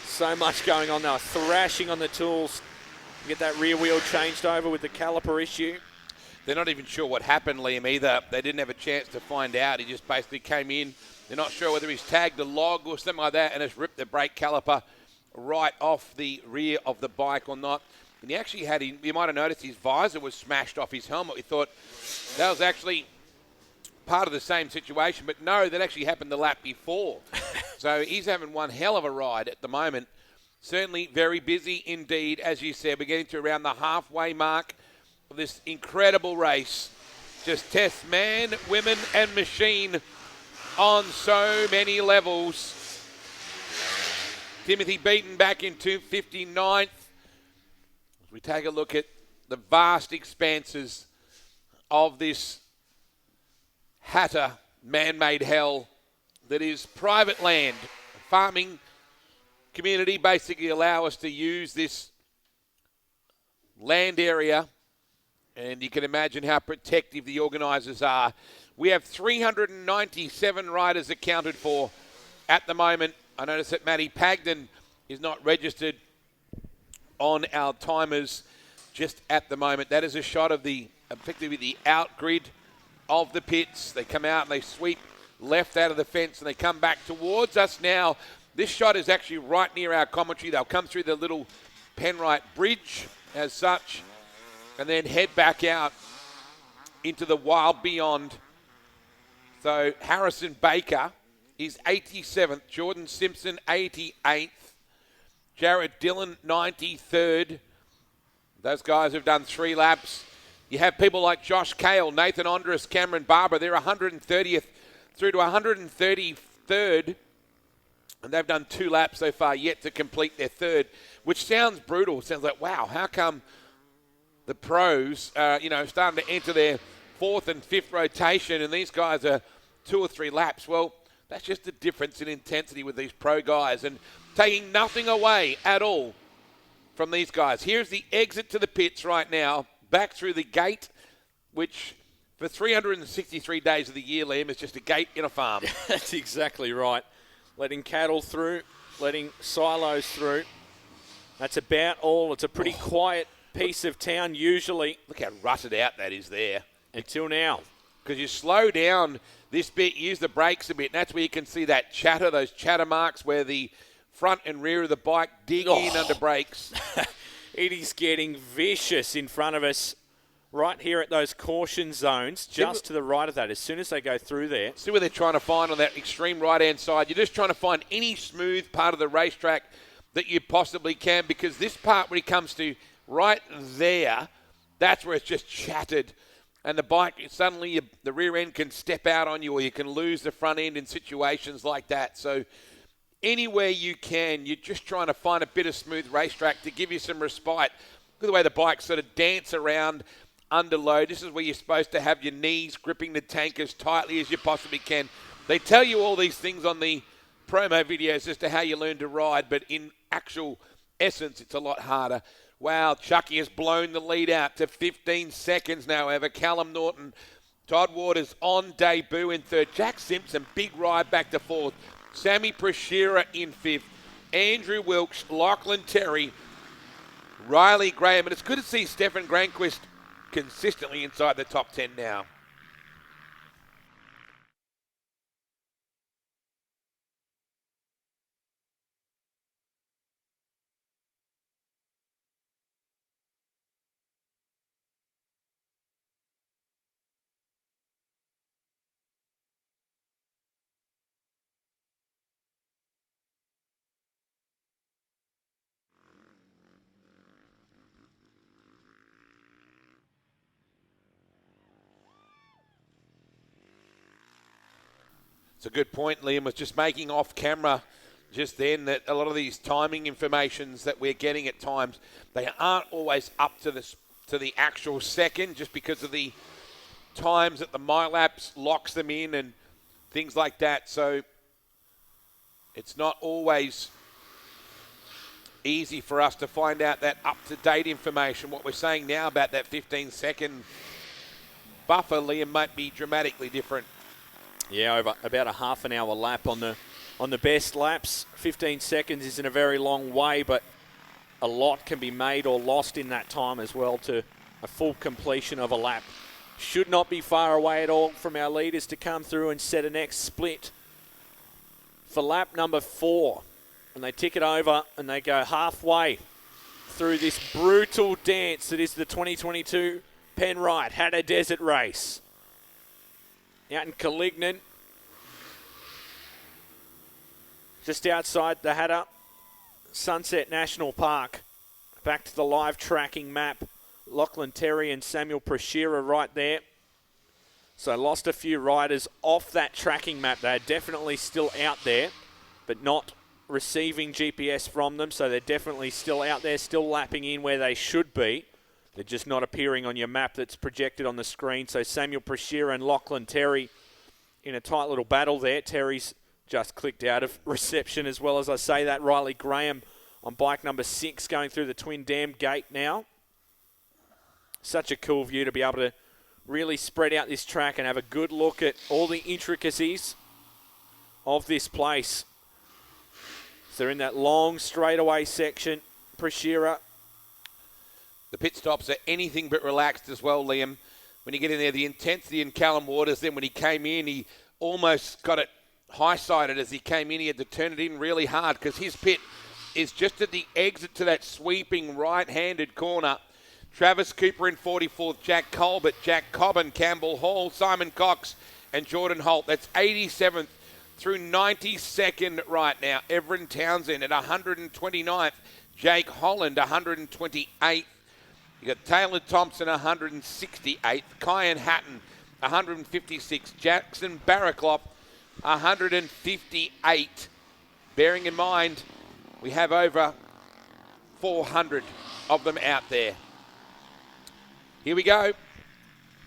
S2: So much going on. They were thrashing on the tools to get that rear wheel changed over with the caliper issue.
S1: They're not even sure what happened, Liam, either. They didn't have a chance to find out. He just basically came in. They're not sure whether he's tagged a log or something like that and has ripped the brake caliper right off the rear of the bike or not. And he actually had, you might have noticed his visor was smashed off his helmet. We thought that was actually part of the same situation, but no, that actually happened the lap before. So he's having one hell of a ride at the moment. Certainly very busy indeed, as you said. We're getting to around the halfway mark of this incredible race. Just tests man, women and machine on so many levels. Timothy Beaton back in 259th. As we take a look at the vast expanses of this Hatta man-made hell that is private land. Farming community basically allow us to use this land area, and you can imagine how protective the organisers are. We have 397 riders accounted for at the moment. I notice that Matty Pagden is not registered on our timers just at the moment. That is a shot of the effectively the out grid of the pits. They come out and they sweep left out of the fence and they come back towards us now. This shot is actually right near our commentary. They'll come through the little Penrite Bridge as such and then head back out into the wild beyond. So Harrison Baker is 87th, Jordan Simpson 88th, Jared Dillon 93rd. Those guys have done 3 laps. You have people like Josh Cale, Nathan Andrus, Cameron Barber. They're 130th through to 133rd. And they've done 2 laps so far, yet to complete their 3rd, which sounds brutal. Sounds like, wow, how come the pros are, starting to enter their 4th and 5th rotation and these guys are 2 or 3 laps? Well, that's just the difference in intensity with these pro guys and taking nothing away at all from these guys. Here's the exit to the pits right now, back through the gate, which for 363 days of the year, Liam, is just a gate in a farm.
S2: That's exactly right. Letting cattle through, letting silos through. That's about all. It's a pretty quiet piece of town usually.
S1: Look how rutted out that is there.
S2: Until now.
S1: Because you slow down this bit, use the brakes a bit, and that's where you can see that chatter, those chatter marks where the front and rear of the bike dig in under brakes.
S2: It is getting vicious in front of us right here at those caution zones, just to the right of that, as soon as they go through there.
S1: See what they're trying to find on that extreme right-hand side. You're just trying to find any smooth part of the racetrack that you possibly can, because this part, when it comes to right there, that's where it's just chattered. And the bike, suddenly the rear end can step out on you, or you can lose the front end in situations like that. So anywhere you can, you're just trying to find a bit of smooth racetrack to give you some respite. Look at the way the bikes sort of dance around under load. This is where you're supposed to have your knees gripping the tank as tightly as you possibly can. They tell you all these things on the promo videos as to how you learn to ride, but in actual essence, it's a lot harder. Wow, Chucky has blown the lead out to 15 seconds now. However, Callum Norton, Todd Waters on debut in 3rd. Jack Simpson, big ride back to 4th. Sammy Prashira in 5th. Andrew Wilkes, Lachlan Terry, Riley Graham. And it's good to see Stefan Granquist consistently inside the top 10 now. It's a good point. Liam was just making off camera just then that a lot of these timing informations that we're getting at times, they aren't always up to the actual second, just because of the times that the MyLapse locks them in and things like that. So it's not always easy for us to find out that up-to-date information. What we're saying now about that 15-second buffer, Liam, might be dramatically different.
S2: Yeah, over about a half an hour lap on the best laps. 15 seconds isn't a very long way, but a lot can be made or lost in that time as well to a full completion of a lap. Should not be far away at all from our leaders to come through and set a next split for lap number 4. And they tick it over and they go halfway through this brutal dance that is the 2022 Penrite Hattah Desert Race. Out in Calignan, just outside the Hatta Sunset National Park. Back to the live tracking map. Lachlan Terry and Samuel Prashira right there. So lost a few riders off that tracking map. They're definitely still out there, but not receiving GPS from them. So they're definitely still out there, still lapping in where they should be. They're just not appearing on your map that's projected on the screen. So Samuel Prashira and Lachlan Terry in a tight little battle there. Terry's just clicked out of reception as well as I say that. Riley Graham on bike number 6 going through the Twin Dam Gate now. Such a cool view to be able to really spread out this track and have a good look at all the intricacies of this place. So they're in that long straightaway section. Prashira.
S1: The pit stops are anything but relaxed as well, Liam. When you get in there, the intensity in Callum Waters, then when he came in, he almost got it high-sided as he came in. He had to turn it in really hard because his pit is just at the exit to that sweeping right-handed corner. Travis Cooper in 44th, Jack Colbert, Jack Cobbin, Campbell Hall, Simon Cox and Jordan Holt. That's 87th through 92nd right now. Everin Townsend at 129th. Jake Holland, 128th. You got Taylor Thompson, 168th. Kyan Hatton, 156th. Jackson Barraclough, 158. Bearing in mind, we have over 400 of them out there. Here we go.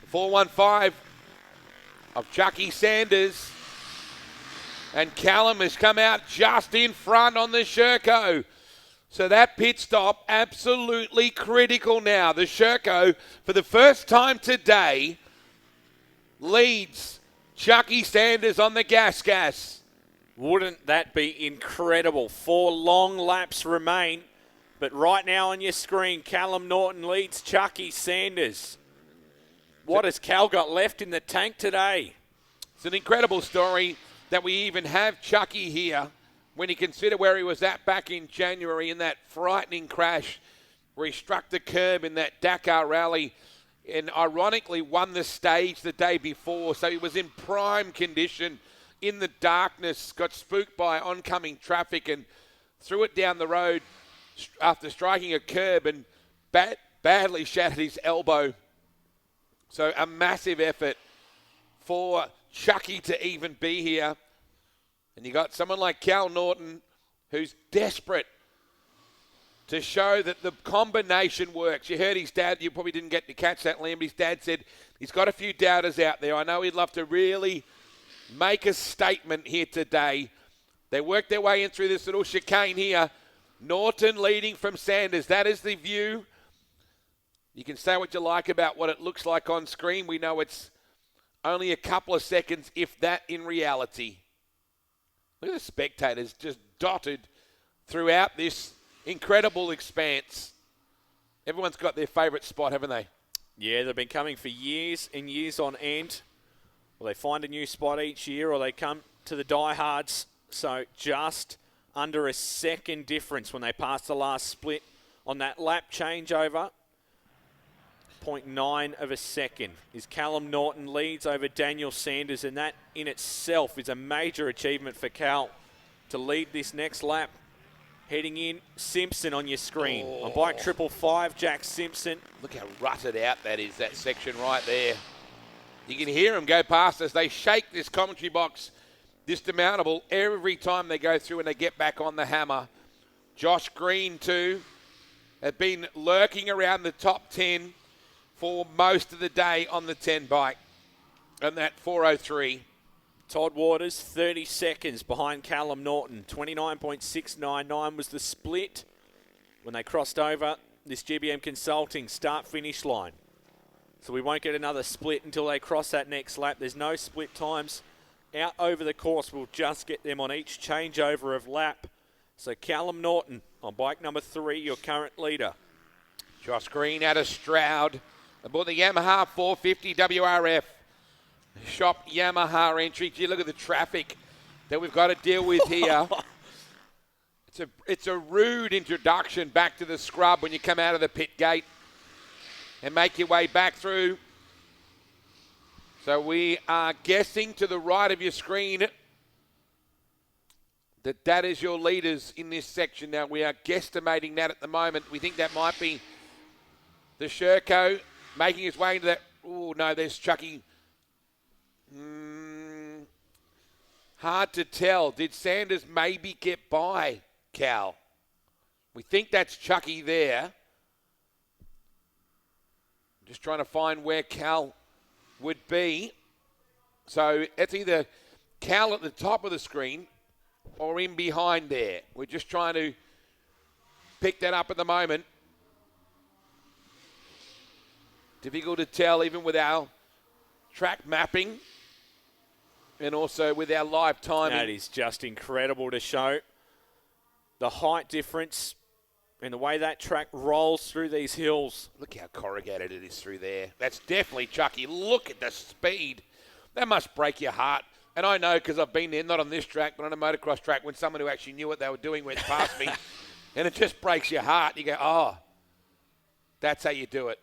S1: 415 of Chucky Sanders. And Callum has come out just in front on the Sherco. So that pit stop, absolutely critical now. The Sherco, for the first time today, leads Chucky Sanders on the gas.
S2: Wouldn't that be incredible? 4 long laps remain. But right now on your screen, Callum Norton leads Chucky Sanders. What has Cal got left in the tank today?
S1: It's an incredible story that we even have Chucky here when you consider where he was at back in January in that frightening crash where he struck the curb in that Dakar rally and ironically won the stage the day before. So he was in prime condition in the darkness, got spooked by oncoming traffic and threw it down the road after striking a curb and badly shattered his elbow. So a massive effort for Chucky to even be here. And you got someone like Cal Norton who's desperate to show that the combination works. You heard his dad, you probably didn't get to catch that, Liam, but his dad said he's got a few doubters out there. I know he'd love to really make a statement here today. They worked their way in through this little chicane here. Norton leading from Sanders. That is the view. You can say what you like about what it looks like on screen. We know it's only a couple of seconds, if that, in reality. Look at the spectators just dotted throughout this incredible expanse. Everyone's got their favourite spot, haven't they?
S2: Yeah, they've been coming for years and years on end. Well, they find a new spot each year or they come to the diehards. So just under a second difference when they pass the last split on that lap changeover. 0.9 of a second is Callum Norton leads over Daniel Sanders, and that in itself is a major achievement for Cal to lead this next lap. Heading in, Simpson on your screen. On bike 555, Jack Simpson.
S1: Look how rutted out that is, that section right there. You can hear them go past as they shake this commentary box this demountable every time they go through and they get back on the hammer. Josh Green, too, have been lurking around the top 10 for most of the day on the 10 bike. And that 4:03.
S2: Todd Waters, 30 seconds behind Callum Norton. 29.699 was the split when they crossed over this GBM Consulting start-finish line. So we won't get another split until they cross that next lap. There's no split times out over the course. We'll just get them on each changeover of lap. So Callum Norton on bike number 3, your current leader.
S1: Josh Green out of Stroud aboard the Yamaha 450 WRF. Shop Yamaha entry. Gee, look at the traffic that we've got to deal with here. It's a rude introduction back to the scrub when you come out of the pit gate and make your way back through. So we are guessing to the right of your screen that is your leaders in this section. Now, we are guesstimating that at the moment. We think that might be the Sherco making his way into that. Oh, no, there's Chucky. Hard to tell. Did Sanders maybe get by Cal? We think that's Chucky there. Just trying to find where Cal would be. So it's either Cal at the top of the screen or in behind there. We're just trying to pick that up at the moment. Difficult to tell even with our track mapping and also with our live timing.
S2: That is just incredible to show. The height difference and the way that track rolls through these hills.
S1: Look how corrugated it is through there. That's definitely Chucky. Look at the speed. That must break your heart. And I know because I've been there, not on this track, but on a motocross track, when someone who actually knew what they were doing went past me. And it just breaks your heart. You go, oh, that's how you do it.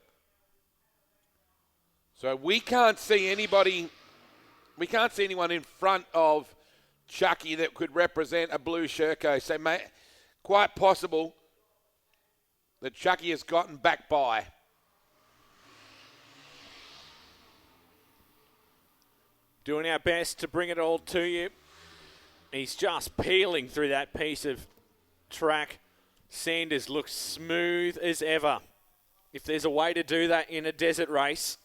S1: So we can't see anybody, we can't see anyone in front of Chucky that could represent a blue Sherco. So quite possible that Chucky has gotten back by.
S2: Doing our best to bring it all to you. He's just peeling through that piece of track. Sanders looks smooth as ever. If there's a way to do that in a desert race,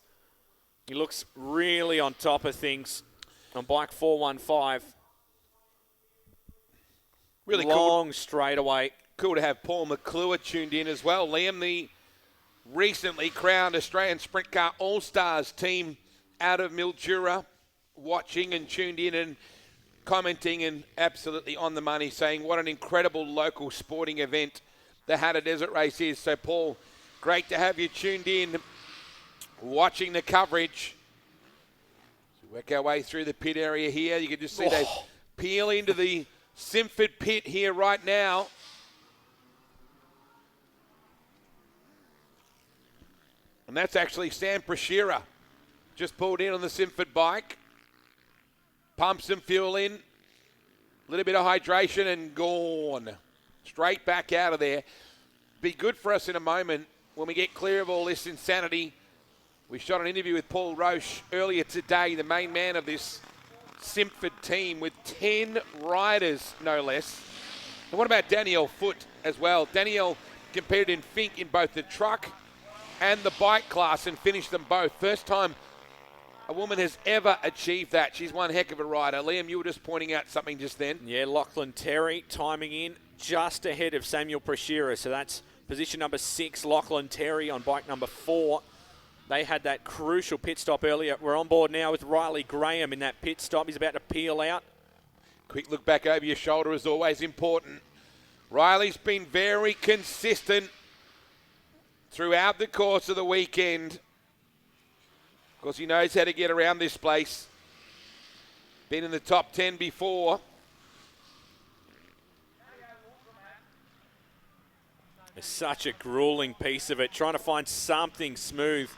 S2: he looks really on top of things on bike 415.
S1: Really
S2: long
S1: cool.
S2: straightaway.
S1: Cool to have Paul McClure tuned in as well. Liam, the recently crowned Australian Sprint Car All-Stars team out of Mildura, watching and tuned in and commenting and absolutely on the money, saying what an incredible local sporting event the Hattah Desert Race is. So, Paul, great to have you tuned in, watching the coverage. So work our way through the pit area here. You can just see they peel into the Simford pit here right now. And that's actually Sam Prashira. Just pulled in on the Simford bike. Pumped some fuel in. A little bit of hydration and gone. Straight back out of there. Be good for us in a moment when we get clear of all this insanity. We shot an interview with Paul Roche earlier today, the main man of this Simford team with 10 riders, no less. And what about Danielle Foote as well? Danielle competed in Fink in both the truck and the bike class and finished them both. First time a woman has ever achieved that. She's one heck of a rider. Liam, you were just pointing out something just then.
S2: Yeah, Lachlan Terry timing in just ahead of Samuel Prashira. So that's position number 6, Lachlan Terry on bike number 4. They had that crucial pit stop earlier. We're on board now with Riley Graham in that pit stop. He's about to peel out.
S1: Quick look back over your shoulder is always important. Riley's been very consistent throughout the course of the weekend. Of course, he knows how to get around this place. Been in the top 10 before.
S2: It's such a grueling piece of it, trying to find something smooth.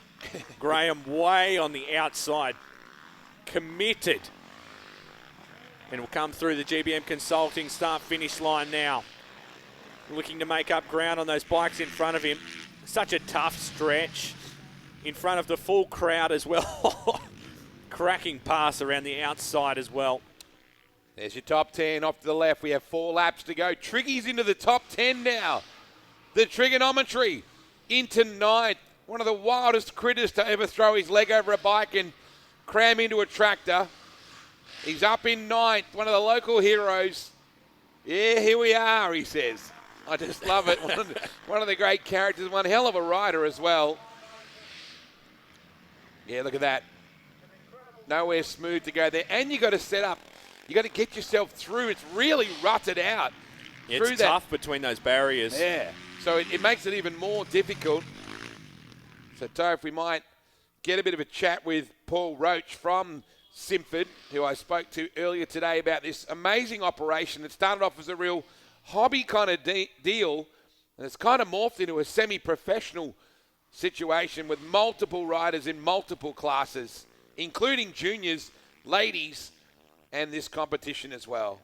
S2: Graham way on the outside, committed. And will come through the GBM Consulting start-finish line now. Looking to make up ground on those bikes in front of him. Such a tough stretch in front of the full crowd as well. Cracking pass around the outside as well.
S1: There's your top 10 off to the left. We have 4 laps to go. Triggy's into the top 10 now. The trigonometry into 9th. One of the wildest critters to ever throw his leg over a bike and cram into a tractor. He's up in 9th. One of the local heroes. Yeah, here we are, he says. I just love it. One of the great characters. One hell of a rider as well. Yeah, look at that. Nowhere smooth to go there. And you got to set up. You got to get yourself through. It's really rutted out.
S2: Yeah, it's tough between those barriers.
S1: Yeah, so it makes it even more difficult. So, Toph, we might get a bit of a chat with Paul Roach from Simford, who I spoke to earlier today about this amazing operation. It started off as a real hobby kind of deal, and it's kind of morphed into a semi-professional situation with multiple riders in multiple classes, including juniors, ladies, and this competition as well.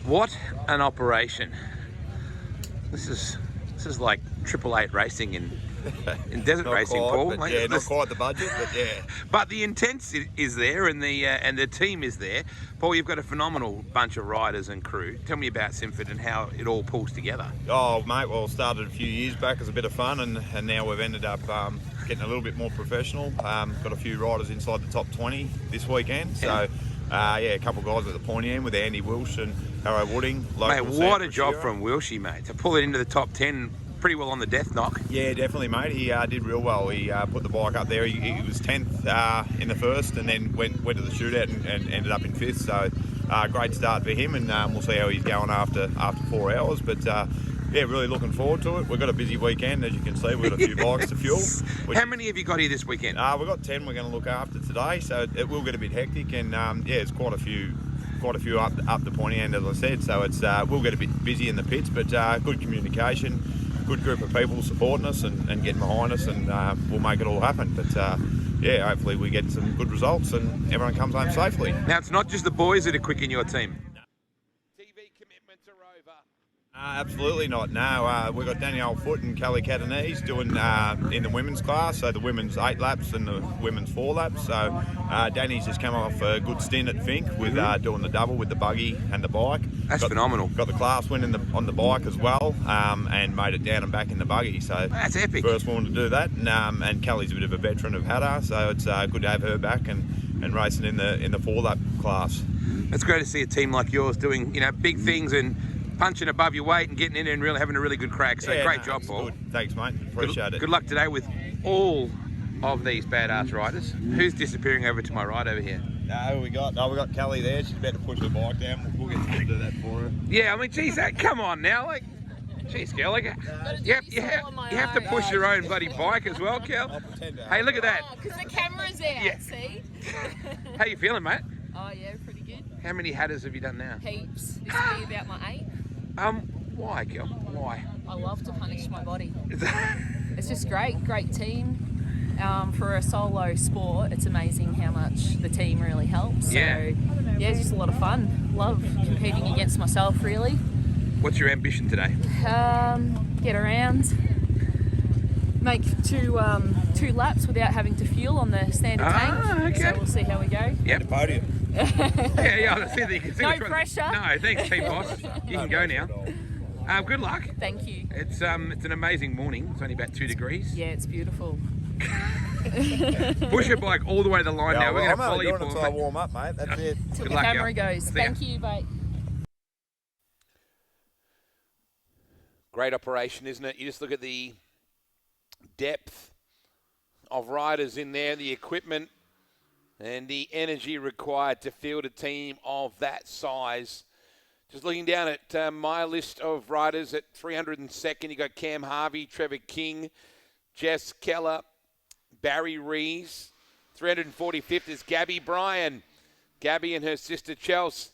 S4: What an operation. This is like 888 racing in desert racing,
S14: quite,
S4: Paul.
S14: But yeah, not quite the budget, but yeah.
S4: But the intent is there, and the team is there. Paul, you've got a phenomenal bunch of riders and crew. Tell me about Simford and how it all pulls together.
S14: Oh, mate, well, it started a few years back as a bit of fun, and now we've ended up getting a little bit more professional. Got a few riders inside the top 20 this weekend, so... a couple of guys at the Podium with Andy Wilsh and Harrow Wooding.
S4: Mate, what a job from Wilshie, mate, to pull it into the top 10 pretty well on the death knock.
S14: Yeah, definitely, mate. He did real well. He put the bike up there. He was 10th in the first and then went to the shootout and ended up in 5th. So great start for him, and we'll see how he's going after 4 hours. But yeah, really looking forward to it. We've got a busy weekend, as you can see. We've got a few bikes to fuel.
S4: How many have you got here this weekend?
S14: We've got 10 we're going to look after today, so it will get a bit hectic, and yeah, it's quite a few up the pointy end, as I said. So it's we'll get a bit busy in the pits, but good communication, good group of people supporting us and getting behind us, and we'll make it all happen. But yeah, hopefully we get some good results and everyone comes home safely.
S4: Now, it's not just the boys that are quick in your team.
S14: Absolutely not. No, we've got Danielle Foote and Kelly Catanese doing in the women's class, so the women's 8 laps and the women's 4 laps. So Danny's just come off a good stint at Fink with doing the double with the buggy and the bike.
S4: That's phenomenal.
S14: Got the class win on the bike as well, and made it down and back in the buggy. So
S4: that's epic.
S14: First woman to do that, and Kelly's a bit of a veteran of Hatta, so it's good to have her back and racing in the 4 lap class.
S4: It's great to see a team like yours doing big things and punching above your weight and getting in there and really having a really good crack. So great job, Paul.
S14: Good. Thanks, mate. Appreciate it.
S4: Good luck today with all of these badass riders. Who's disappearing over to my right over here?
S14: We got Kelly there. She's about to push the bike down. We'll get to do that for her.
S4: Yeah, I mean, geez, come on now, geez, Kel, you have to push your own bloody bike as well, Kel. Hey, look at that.
S15: Because the camera's out, see?
S4: How you feeling, mate?
S15: Oh yeah, pretty good.
S4: How many Hattahs have you done now?
S15: Heaps. This will be about my 8th.
S4: Why, Kel? Why?
S15: I love to punish my body. It's just great team. For a solo sport, it's amazing how much the team really helps. So, yeah, it's just a lot of fun. Love competing against myself, really.
S4: What's your ambition today?
S15: Get around, make two laps without having to fuel on the standard tank.
S4: Okay.
S15: So we'll see how we go.
S4: Yep.
S14: Podium.
S15: No pressure.
S4: No, thanks, T-Boss. You can go now. Good luck.
S15: Thank you.
S4: It's an amazing morning. It's only about 2 degrees.
S15: Yeah, it's beautiful.
S4: Push your bike all the way to the line now. We're going to follow you.
S14: I'm only doing it until I warm up, mate. That's it.
S15: Till the camera goes. Thank you, mate.
S1: Great operation, isn't it? You just look at the depth of riders in there, the equipment, and the energy required to field a team of that size. Just looking down at my list of riders at 302nd, you got Cam Harvey, Trevor King, Jess Keller, Barry Rees. 345th is Gabby Bryan. Gabby and her sister Chelsea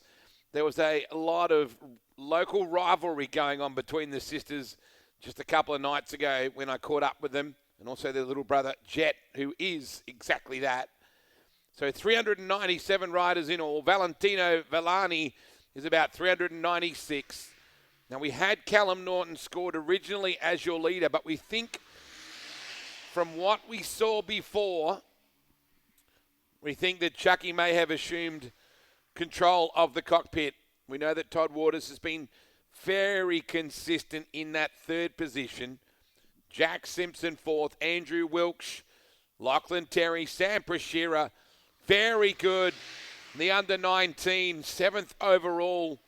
S1: there was a lot of local rivalry going on between the sisters just a couple of nights ago when I caught up with them, and also their little brother Jet, who is exactly that. So 397 riders in all. Valentino Villani is about 396. Now, we had Callum Norton scored originally as your leader, but we think from what we saw before, we think that Chucky may have assumed control of the cockpit. We know that Todd Waters has been very consistent in that third position. Jack Simpson fourth, Andrew Wilkes, Lachlan Terry, Sam Prashira, very good. The under-19, 7th overall.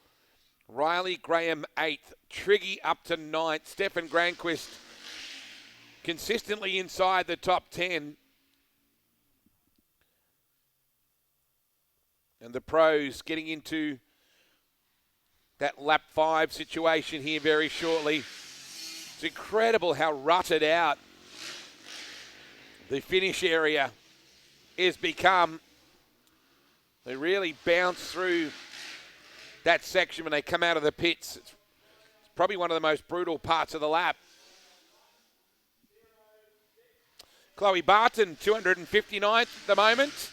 S1: Riley Graham 8th, Triggy up to 9th, Stefan Granquist consistently inside the top 10. And the pros getting into that lap 5 situation here very shortly. It's incredible how rutted out the finish area is become. They really bounce through that section when they come out of the pits. It's probably one of the most brutal parts of the lap. Chloe Barton, 259th at the moment.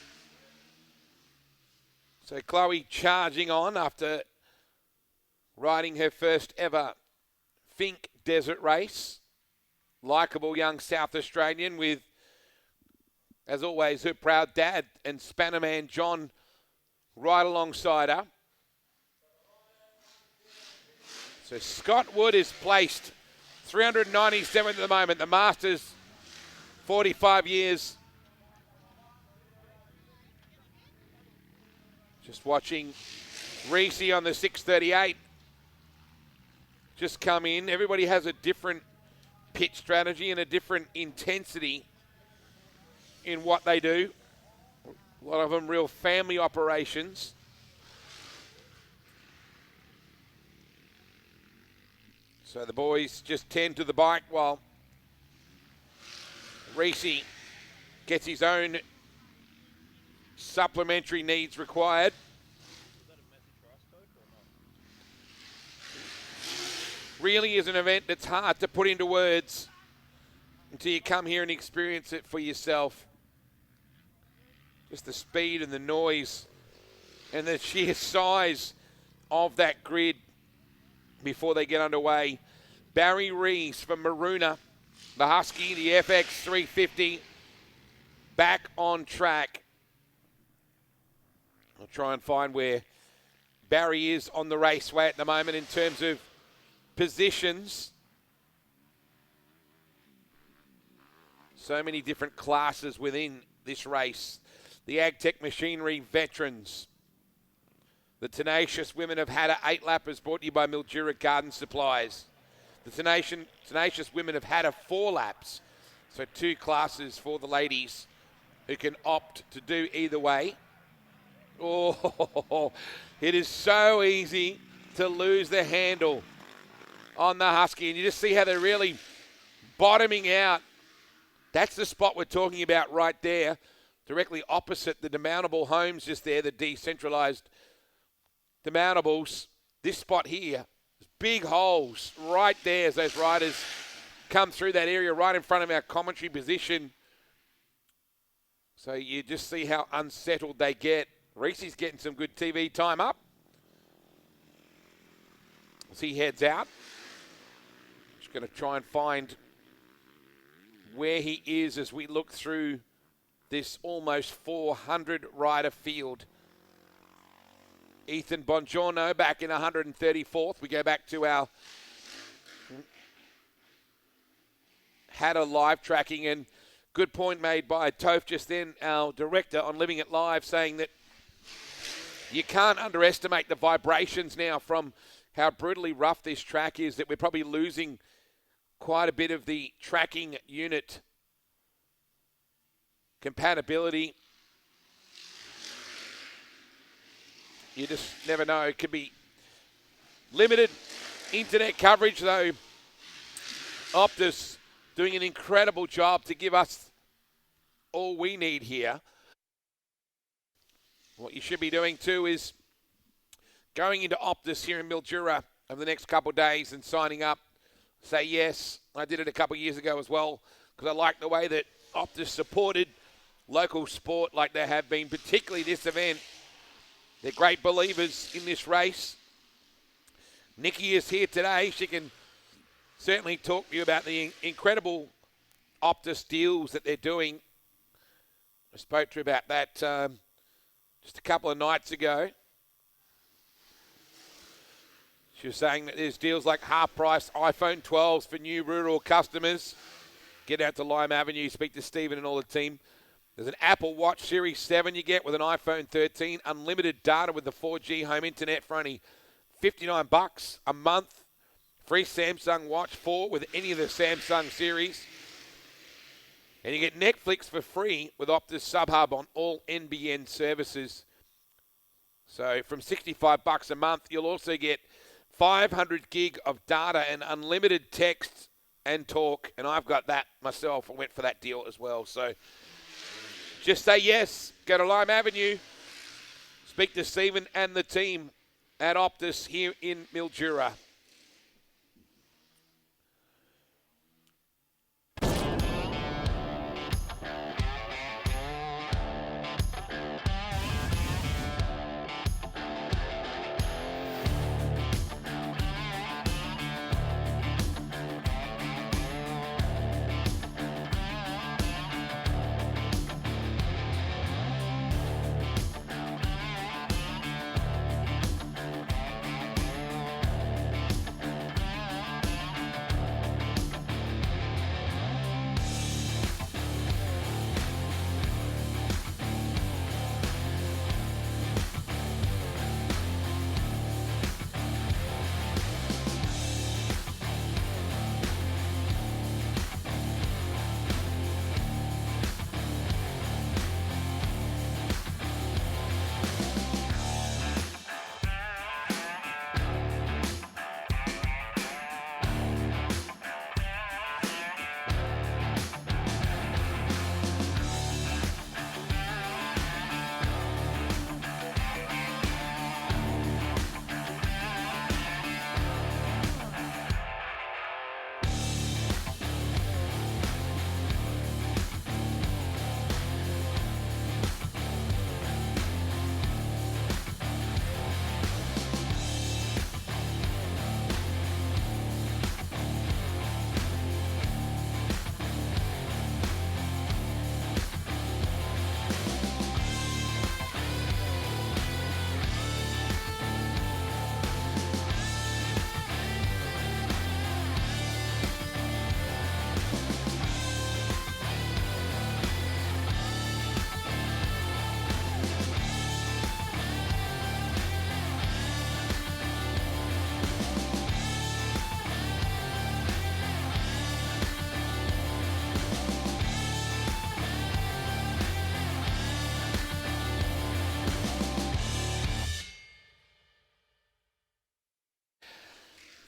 S1: So Chloe charging on after riding her first ever Fink Desert Race. Likeable young South Australian with, as always, her proud dad and Spannerman John right alongside her. So Scott Wood is placed 397th at the moment. The Masters, 45 years. Just watching Reese on the 638 just come in. Everybody has a different pit strategy and a different intensity in what they do. A lot of them real family operations. So the boys just tend to the bike while Reese gets his own supplementary needs required. Really is an event that's hard to put into words until you come here and experience it for yourself. Just the speed and the noise and the sheer size of that grid before they get underway. Barry Rees from Maroona, the Husky, the FX 350, back on track. I'll try and find where Barry is on the raceway at the moment in terms of positions. So many different classes within this race. The AgTech Machinery Veterans. The Tenacious Women of Hatta 8-lappers brought to you by Mildura Garden Supplies. The Tenacious Women of Hatta 4 laps. So 2 classes for the ladies who can opt to do either way. Oh, it is so easy to lose the handle on the Husky. And you just see how they're really bottoming out. That's the spot we're talking about right there. Directly opposite the demountable homes just there, the decentralized demountables. This spot here, big holes right there as those riders come through that area right in front of our commentary position. So you just see how unsettled they get. Reese's getting some good TV time up as he heads out. Just going to try and find where he is as we look through this almost 400 rider field. Ethan Bongiorno back in 134th. We go back to our Hatta live tracking, and good point made by Toph just then, our director on Living It Live, saying that you can't underestimate the vibrations now from how brutally rough this track is, that we're probably losing quite a bit of the tracking unit compatibility. You just never know. It could be limited internet coverage, though. Optus doing an incredible job to give us all we need here. What you should be doing too is going into Optus here in Mildura over the next couple of days and signing up, say yes. I did it a couple of years ago as well because I like the way that Optus supported local sport like they have been, particularly this event. They're great believers in this race. Nikki is here today. She can certainly talk to you about the incredible Optus deals that they're doing. I spoke to her about that just a couple of nights ago. She was saying that there's deals like half-price iPhone 12s for new rural customers. Get out to Lime Avenue, speak to Stephen and all the team. There's an Apple Watch Series 7 you get with an iPhone 13, unlimited data with the 4G home internet for only $59 a month. Free Samsung Watch 4 with any of the Samsung series. And you get Netflix for free with Optus SubHub on all NBN services. So from $65 a month, you'll also get 500 gig of data and unlimited text and talk. And I've got that myself. I went for that deal as well. So just say yes. Go to Lime Avenue. Speak to Stephen and the team at Optus here in Mildura.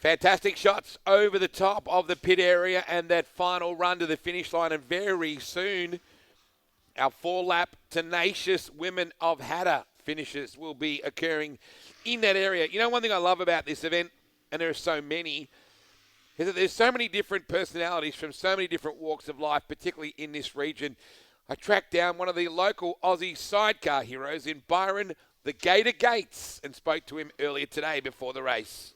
S1: Fantastic shots over the top of the pit area and that final run to the finish line. And very soon, our 4-lap Tenacious Women of Hatta finishes will be occurring in that area. You know, one thing I love about this event, and there are so many, is that there's so many different personalities from so many different walks of life, particularly in this region. I tracked down one of the local Aussie sidecar heroes in Byron, the Gator Gates, and spoke to him earlier today before the race.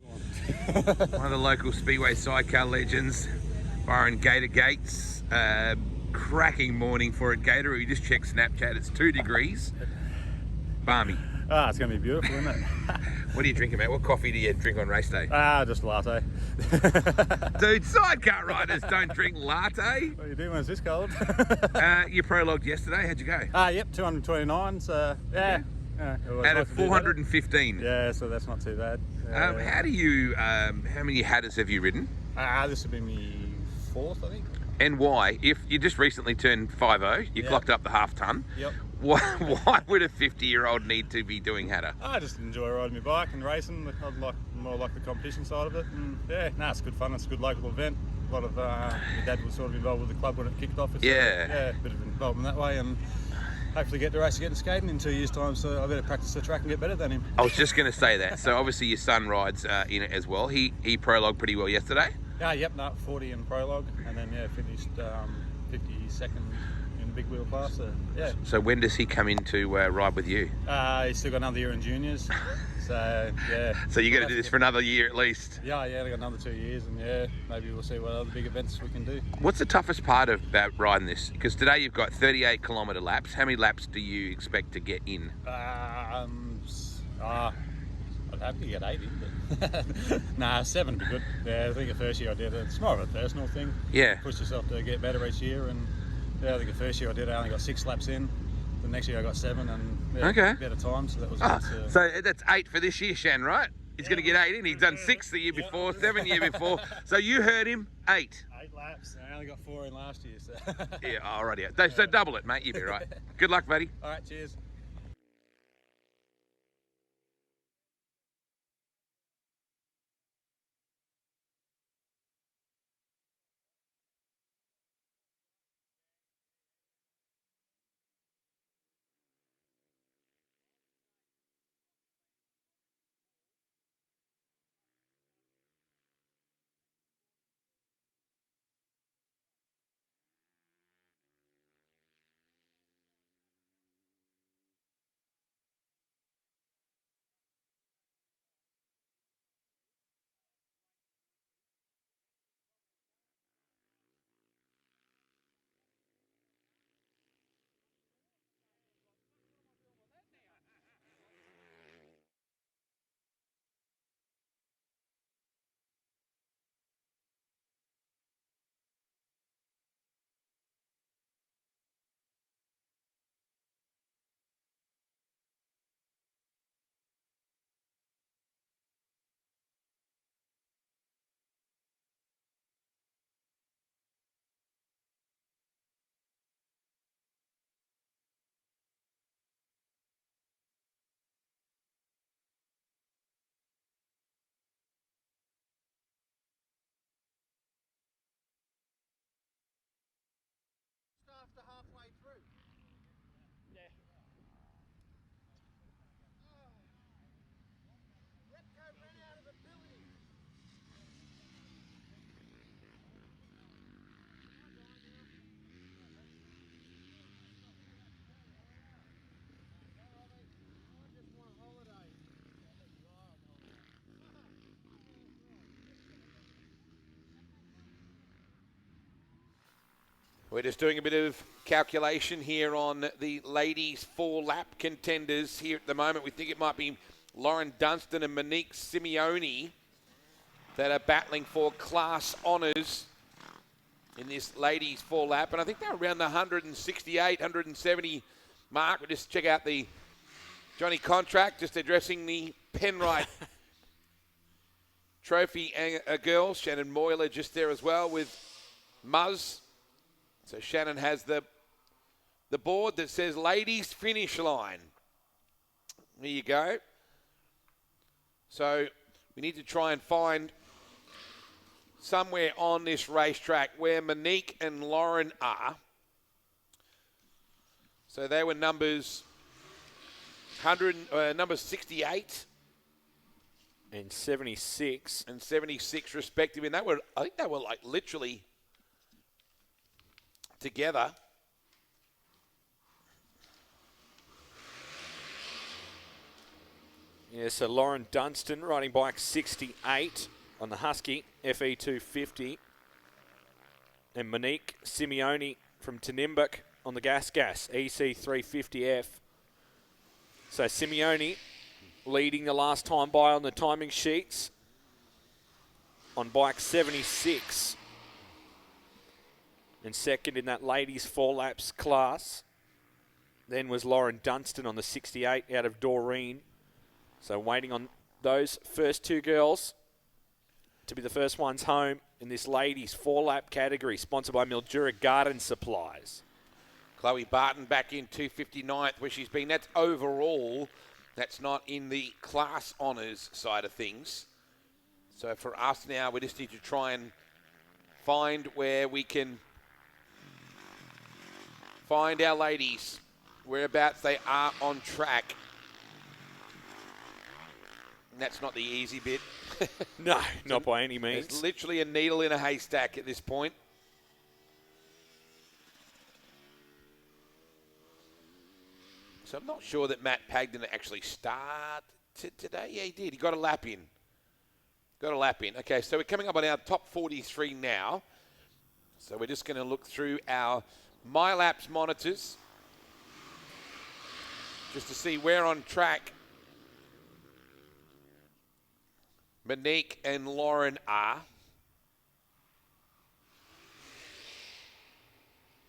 S1: One of the local Speedway sidecar legends, Byron Gator Gates. Cracking morning for a Gator. We just checked Snapchat. It's 2 degrees. Balmy.
S16: Ah, it's going to be beautiful, isn't it?
S1: What are you drinking, mate? What coffee do you drink on race day?
S16: Just latte.
S1: Dude, sidecar riders don't drink latte.
S16: What are you doing when it's this cold?
S1: You prologued yesterday. How'd you go?
S16: Yep, 229. So, yeah.
S1: Out of 415.
S16: Yeah, so that's not too bad.
S1: How do you, how many Hattas have you ridden?
S16: This will be my 4th, I think.
S1: And why? If you just recently turned 50, you clocked up the half ton.
S16: Yep.
S1: Why would a 50-year-old need to be doing Hatta?
S16: I just enjoy riding my bike and racing. I more like the competition side of it. And it's good fun. It's a good local event. A lot of my dad was sort of involved with the club when it kicked off. So, a bit of involvement that way. And hopefully get to race again skating in 2 years' time. So I better practice the track and get better than him.
S4: I was just going to say that. So obviously your son rides in it as well. He prologued pretty well yesterday.
S16: Yeah, yep, 40 in prologue, and then finished 52nd in the big wheel class. So, yeah.
S4: So when does he come in to ride with you?
S16: He's still got another year in juniors. So yeah.
S4: So you got to do this for another year at least.
S16: Yeah, they got another 2 years, and maybe we'll see what other big events we can do.
S4: What's the toughest part about riding this? Because today you've got 38 kilometre laps. How many laps do you expect to get in?
S16: I'd have to get 8 in, but nah, 7 would be good. Yeah, I think the first year I did it. It's more of a personal thing.
S4: Yeah.
S16: Push yourself to get better each year, and I think the first year I did it, I only got 6 laps in. The next year I got 7, and better time, so that was good.
S4: So that's 8 for this year, Shan, right? He's going to get 8 in. He's done 6 the year before, 7 the year before. So you heard him, 8.
S16: 8 laps. I only got 4 in last year. So.
S4: Yeah, alrighty. So double it, mate. You'll be right. Good luck, buddy.
S16: All right, cheers.
S5: After halfway through. Yeah. Repco ran out of ability.
S1: We're just doing a bit of calculation here on the ladies' 4-lap contenders here at the moment. We think it might be Lauren Dunstan and Monique Simeone that are battling for class honours in this ladies' 4-lap. And I think they're around the 168, 170 mark. We'll just check out the Johnny contract, just addressing the Penrite Trophy girls. Shannon Moyler just there as well with Muzz. So Shannon has the board that says ladies finish line. There you go. So we need to try and find somewhere on this racetrack where Monique and Lauren are. So they were numbers 68
S2: and 76
S1: and 76 respectively. And I think they were like literally together.
S2: Yeah, so Lauren Dunstan riding bike 68 on the Husky FE250. And Monique Simeone from Tanimbuk on the Gas EC350F. So Simeone leading the last time by on the timing sheets on bike 76. And second in that ladies 4 laps class. Then was Lauren Dunstan on the 68 out of Doreen. So waiting on those first 2 girls to be the first ones home in this ladies 4-lap category, sponsored by Mildura Garden Supplies.
S1: Chloe Barton back in 259th where she's been. That's overall. That's not in the class honours side of things. So for us now, we just need to try and find where we can find our ladies whereabouts they are on track. And that's not the easy bit.
S2: No, not by any means.
S1: It's literally a needle in a haystack at this point. So I'm not sure that Matt Pag didn't actually start today. Yeah, he did. He got a lap in. Okay, so we're coming up on our top 43 now. So we're just going to look through our MyLaps monitors just to see where on track Monique and Lauren are.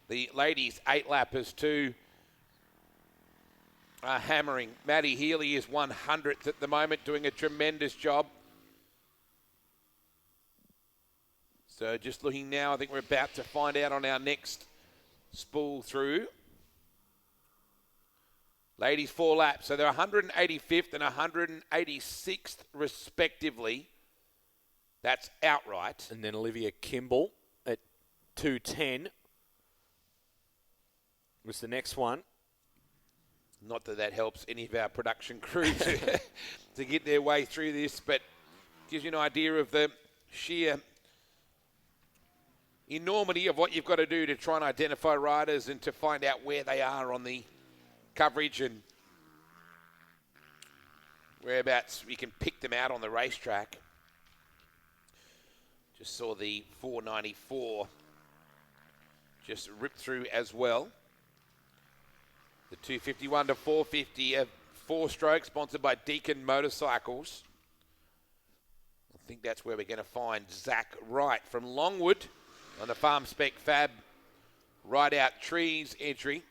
S1: The ladies 8-lappers too are hammering. Maddie Healy is 100th at the moment, doing a tremendous job. So just looking now, I think we're about to find out on our next spool through. Ladies 4 laps, so they're 185th and 186th respectively. That's outright.
S2: And then Olivia Kimball at 2:10 was the next one.
S1: Not that that helps any of our production crew to get their way through this, but gives you an idea of the sheer enormity of what you've got to do to try and identify riders and to find out where they are on the coverage and whereabouts you can pick them out on the racetrack. Just saw the 494 just rip through as well. The 251 to 450, a 4-stroke sponsored by Deakin Motorcycles. I think that's where we're going to find Zach Wright from Longwood on the Farm Spec Fab Ride Out Trees entry.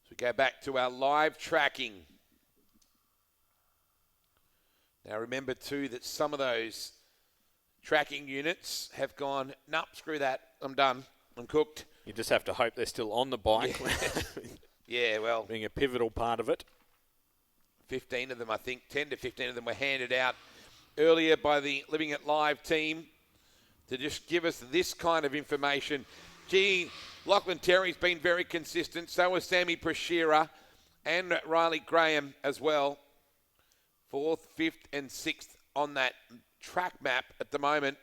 S1: So we go back to our live tracking. Now remember too that some of those tracking units have gone, nope, screw that, I'm done, I'm cooked.
S2: You just have to hope they're still on the bike.
S1: Yeah, well.
S2: Being a pivotal part of it.
S1: 15 of them, I think, 10 to 15 of them were handed out earlier by the Living It Live team to just give us this kind of information. Gee, Lachlan Terry's been very consistent. So has Sammy Prashira and Riley Graham as well. 4th, 5th and 6th on that track map at the moment.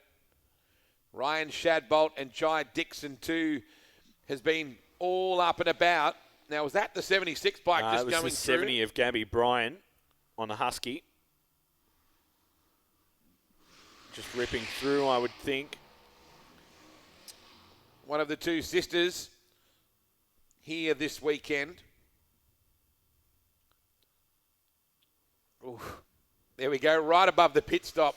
S1: Ryan Shadbolt and Jai Dixon too has been all up and about. Now, was that the 76 bike just
S2: going through? It was the 70 of Gabby Bryan on the Husky. Just ripping through, I would think.
S1: One of the two sisters here this weekend. Ooh, there we go, right above the pit stop.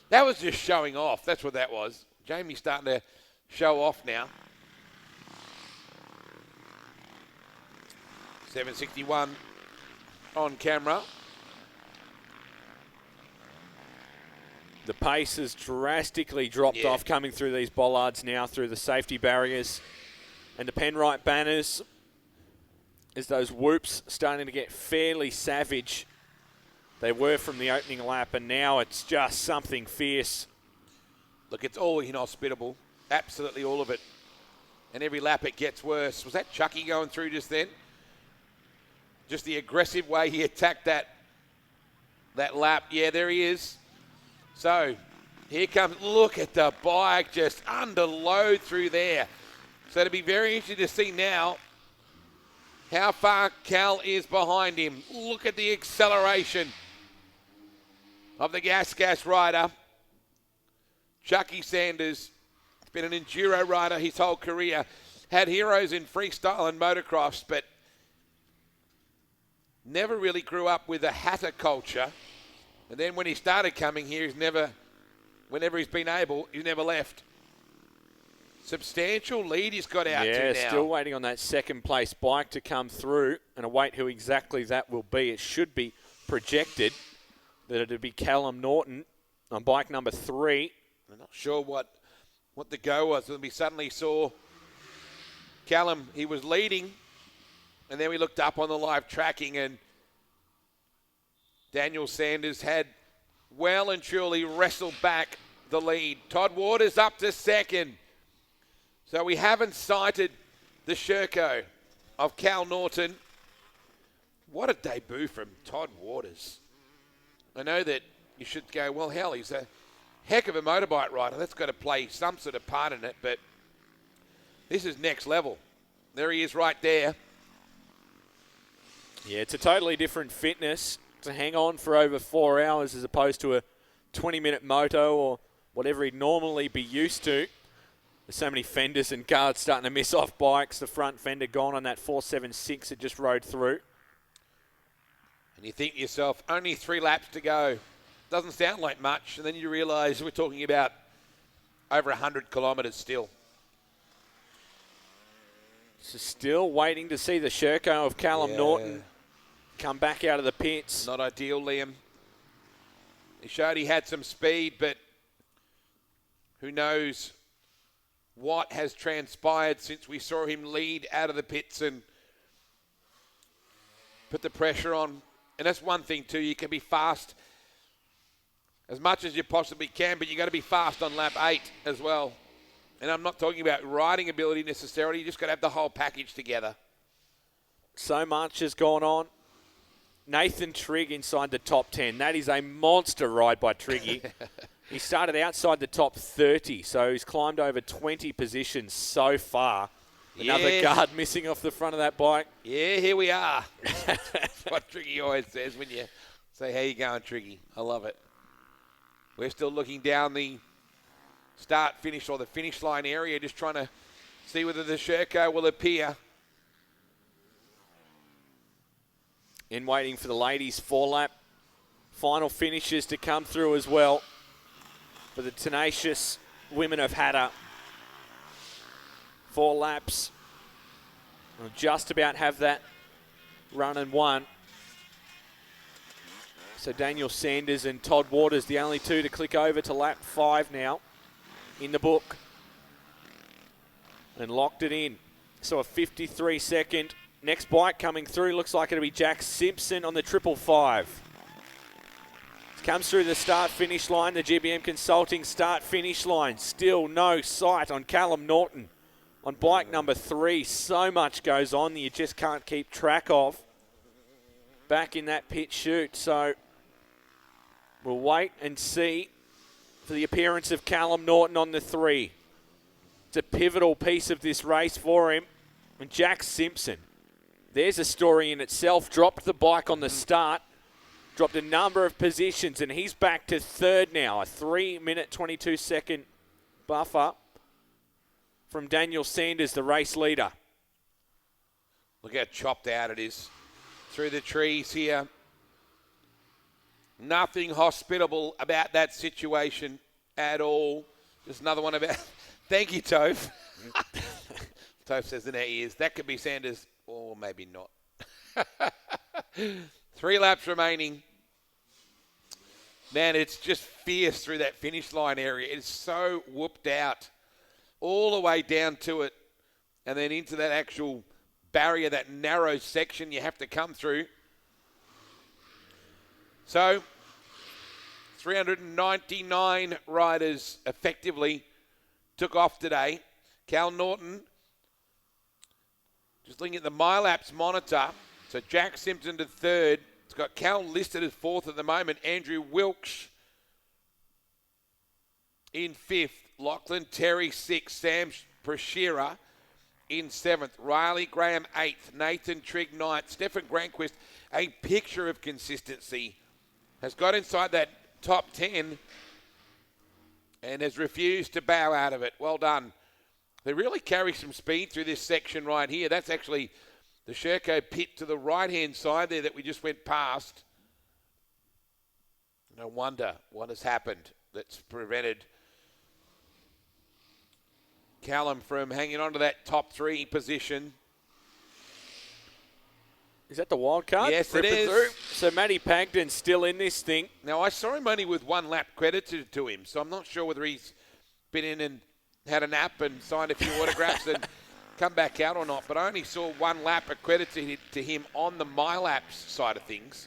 S1: That was just showing off. That's what that was. Jamie's starting to show off now. 761 on camera.
S2: The pace has drastically dropped off coming through these bollards now, through the safety barriers and the Penrite banners. As those whoops starting to get fairly savage. They were from the opening lap, and now it's just something fierce.
S1: Look, it's all inhospitable. Absolutely all of it. And every lap it gets worse. Was that Chucky going through just then? Just the aggressive way he attacked that lap. Yeah, there he is. So, here comes, look at the bike just under load through there. So it'll be very interesting to see now how far Cal is behind him. Look at the acceleration of the Gas rider. Chucky Sanders has been an enduro rider his whole career. Had heroes in freestyle and motocross, but never really grew up with a Hatta culture. And then when he started coming here, whenever he's been able, he's never left. Substantial lead he's got out to now.
S2: Yeah, still waiting on that second place bike to come through and await who exactly that will be. It should be projected that it'll be Callum Norton on bike number 3.
S1: I'm not sure what the go was. We suddenly saw Callum, he was leading, and then we looked up on the live tracking, and Daniel Sanders had well and truly wrestled back the lead. Todd Waters up to second. So we haven't sighted the Sherco of Cal Norton. What a debut from Todd Waters. I know that you should go, well, hell, he's a heck of a motorbike rider. That's got to play some sort of part in it, but this is next level. There he is right there.
S2: Yeah, it's a totally different fitness to hang on for over 4 hours as opposed to a 20-minute moto or whatever he'd normally be used to. There's so many fenders and guards starting to miss off bikes. The front fender gone on that 476 it just rode through.
S1: And you think to yourself, only 3 laps to go. Doesn't sound like much. And then you realise we're talking about over 100 kilometres still.
S2: So still waiting to see the Sherco of Callum Norton come back out of the pits.
S1: Not ideal, Liam. He showed he had some speed, but who knows what has transpired since we saw him lead out of the pits and put the pressure on. And that's one thing too, you can be fast as much as you possibly can, but you got to be fast on lap 8 as well. And I'm not talking about riding ability necessarily, you just got to have the whole package together.
S2: So much has gone on. Nathan Trigg inside the top 10. That is a monster ride by Triggy. He started outside the top 30, so he's climbed over 20 positions so far. Another guard missing off the front of that bike.
S1: Yeah, here we are. That's what Triggy always says when you say, how you going, Triggy? I love it. We're still looking down the start-finish or the finish line area, just trying to see whether the Sherco will appear.
S2: In waiting for the ladies' 4-lap final finishes to come through as well for the Tenacious women of Hatta. 4 laps. We'll just about have that run and won. So Daniel Sanders and Todd Waters, the only 2 to click over to lap 5 now in the book. And locked it in. So a 53-second. Next bike coming through looks like it'll be Jack Simpson on the 555. Comes through the start-finish line, the GBM Consulting start-finish line. Still no sight on Callum Norton on bike number 3. So much goes on that you just can't keep track of back in that pit chute. So we'll wait and see for the appearance of Callum Norton on the 3. It's a pivotal piece of this race for him. And Jack Simpson, there's a story in itself. Dropped the bike on the start. Dropped a number of positions, and he's back to 3rd now. A 3-minute, 22-second buffer from Daniel Sanders, the race leader.
S1: Look how chopped out it is through the trees here. Nothing hospitable about that situation at all. Just another one about... Thank you, Toph. Toph says in our ears, that could be Sanders, or maybe not. 3 laps remaining. Man, it's just fierce through that finish line area. It's so whooped out all the way down to it and then into that actual barrier, that narrow section you have to come through. So 399 riders effectively took off today. Cal Norton, just looking at the MyLapse monitor, so Jack Simpson to 3rd. It's got Cal listed as 4th at the moment. Andrew Wilkes in 5th. Lachlan Terry 6th. Sam Prashira in 7th. Riley Graham 8th. Nathan Trigg 9th. Stefan Granquist, a picture of consistency, has got inside that top 10 and has refused to bow out of it. Well done. They really carry some speed through this section right here. That's actually the Sherco pit to the right-hand side there that we just went past. No wonder what has happened that's prevented Callum from hanging on to that top 3 position.
S2: Is that the wild card?
S1: Yes, it is.
S2: Through. So Matty Pagden's still in this thing.
S1: Now, I saw him only with 1 lap credited to him, so I'm not sure whether he's been in and had a nap and signed a few autographs and come back out or not, but I only saw 1 lap accredited to him on the MyLapse side of things.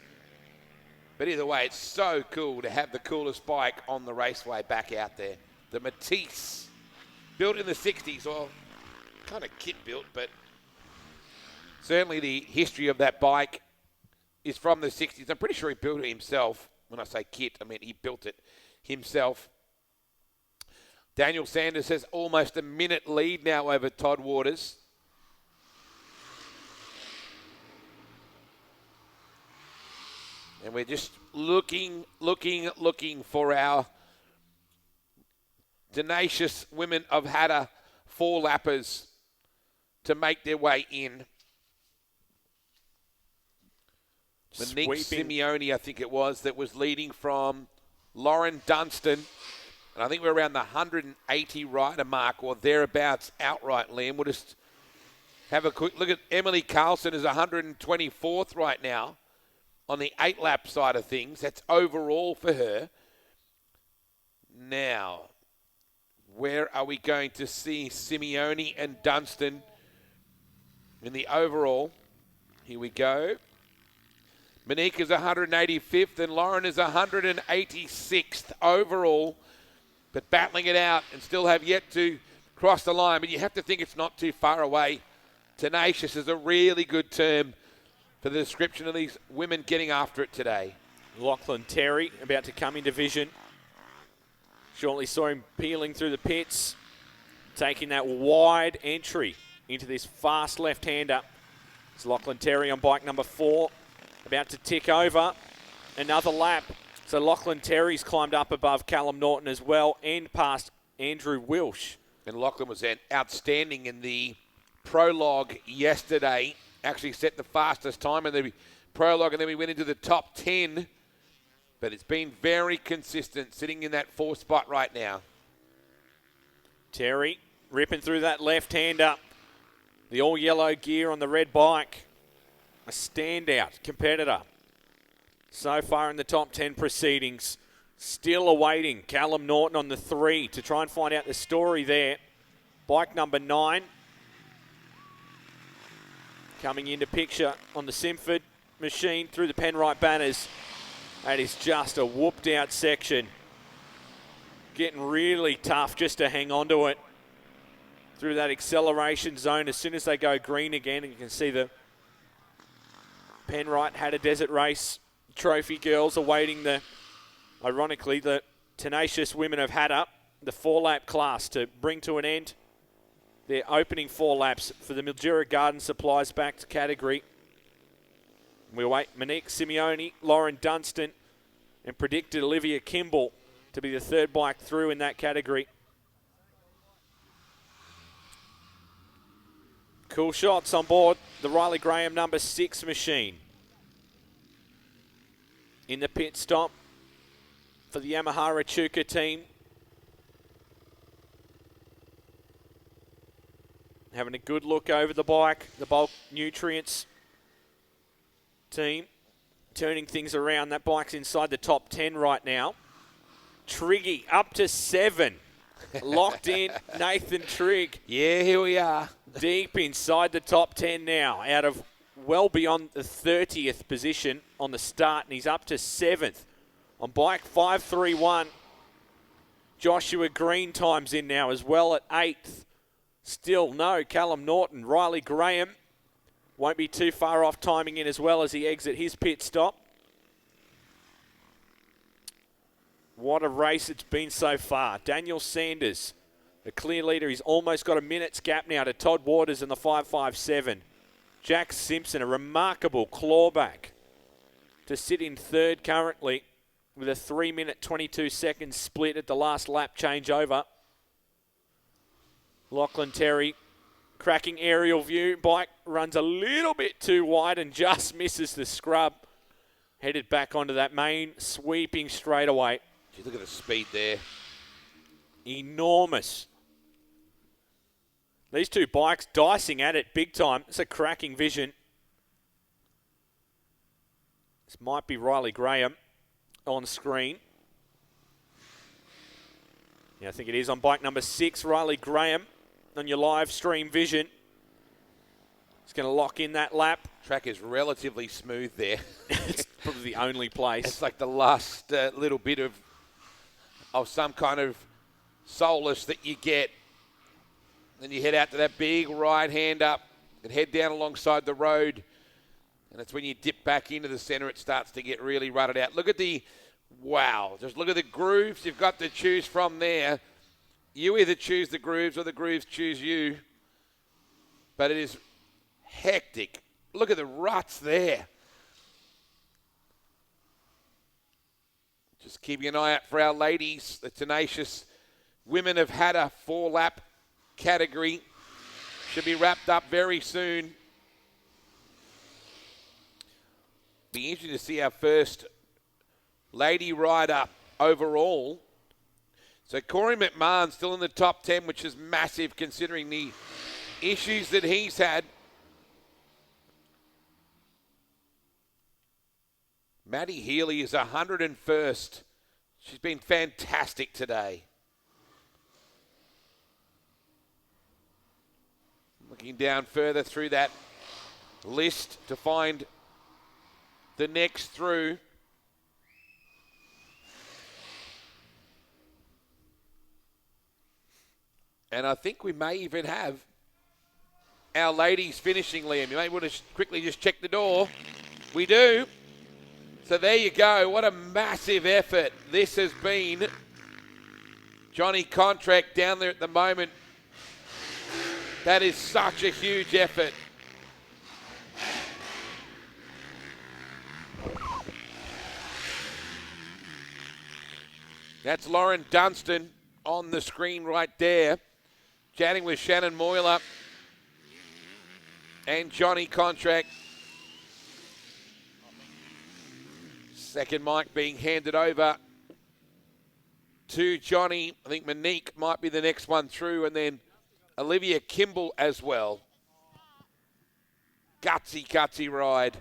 S1: But either way, it's so cool to have the coolest bike on the raceway back out there. The Matisse, built in the 60s, well, kind of kit built, but certainly the history of that bike is from the 60s. I'm pretty sure he built it himself. When I say kit, I mean he built it himself. Daniel Sanders has almost a minute lead now over Todd Waters. And we're just looking for our Tenacious women of Hatta 4-lappers to make their way in. Monique Simeone, I think it was, that was leading from Lauren Dunstan. And I think we're around the 180 rider mark or thereabouts outright, Liam. We'll just have a quick look at Emily Carlson is 124th right now on the 8-lap side of things. That's overall for her. Now, where are we going to see Simeone and Dunstan in the overall? Here we go. Monique is 185th and Lauren is 186th overall, but battling it out and still have yet to cross the line. But you have to think it's not too far away. Tenacious is a really good term for the description of these women getting after it today.
S2: Lachlan Terry about to come into vision. Shortly saw him peeling through the pits, taking that wide entry into this fast left-hander. It's Lachlan Terry on bike number 4, about to tick over another lap. So Lachlan Terry's climbed up above Callum Norton as well and past Andrew Wilsh.
S1: And Lachlan was outstanding in the prologue yesterday. Actually set the fastest time in the prologue, and then we went into the top 10. But it's been very consistent, sitting in that 4th spot right now.
S2: Terry ripping through that left-hander. The all-yellow gear on the red bike. A standout competitor. So far in the top 10 proceedings. Still awaiting Callum Norton on the 3 to try and find out the story there. Bike number 9. Coming into picture on the Simford machine through the Penrite banners. That is just a whooped out section. Getting really tough just to hang on to it through that acceleration zone as soon as they go green again. And you can see the Penrite Hattah Desert Race trophy girls awaiting ironically, the Tenacious women of Hatta, the 4-lap class to bring to an end their opening 4 laps for the Mildura Garden Supplies backed category. We await Monique Simeone, Lauren Dunstan, and predicted Olivia Kimball to be the 3rd bike through in that category. Cool shots on board the Riley Graham number 6 machine. In the pit stop for the Yamaha Echuca team. Having a good look over the bike, the Bulk Nutrients team. Turning things around. That bike's inside the top 10 right now. Triggy up to 7. Locked in, Nathan Trigg.
S1: Yeah, here we are.
S2: Deep inside the top 10 now, out of well beyond the 30th position on the start, and he's up to 7th. On bike 531, Joshua Green times in now as well at 8th. Still no Callum Norton. Riley Graham won't be too far off timing in as well as he exit his pit stop. What a race it's been so far. Daniel Sanders, the clear leader. He's almost got a minute's gap now to Todd Waters in the 5.57. Jack Simpson, a remarkable clawback to sit in 3rd currently with a 3-minute 22-second split at the last lap changeover. Lachlan Terry, cracking aerial view. Bike runs a little bit too wide and just misses the scrub. Headed back onto that main sweeping straightaway.
S1: Gee, look at the speed there.
S2: Enormous. These two bikes dicing at it big time. It's a cracking vision. This might be Riley Graham on screen. Yeah, I think it is on bike number 6, Riley Graham on your live stream vision. He's going to lock in that lap.
S1: Track is relatively smooth there.
S2: It's probably the only place.
S1: It's like the last little bit of some kind of solace that you get. Then you head out to that big right hand up and head down alongside the road. And it's when you dip back into the centre, it starts to get really rutted out. Look at the, wow, just look at the grooves you've got to choose from there. You either choose the grooves or the grooves choose you. But it is hectic. Look at the ruts there. Just keeping an eye out for our ladies, the Tenacious Women of Hatta 4-lap category. Should be wrapped up very soon. Be interesting to see our first lady rider overall. So Corey McMahon still in the top 10, which is massive considering the issues that he's had. Maddie Healy is 101st. She's been fantastic today. Looking down further through that list to find the next through. And I think we may even have our ladies finishing, Liam. You may want to quickly just check the door. We do. So there you go. What a massive effort this has been. Johnny Contract down there at the moment. That is such a huge effort. That's Lauren Dunstan on the screen right there, chatting with Shannon Moyler and Johnny Contract. Second mic being handed over to Johnny. I think Monique might be the next one through, and then Olivia Kimball as well. Gutsy ride.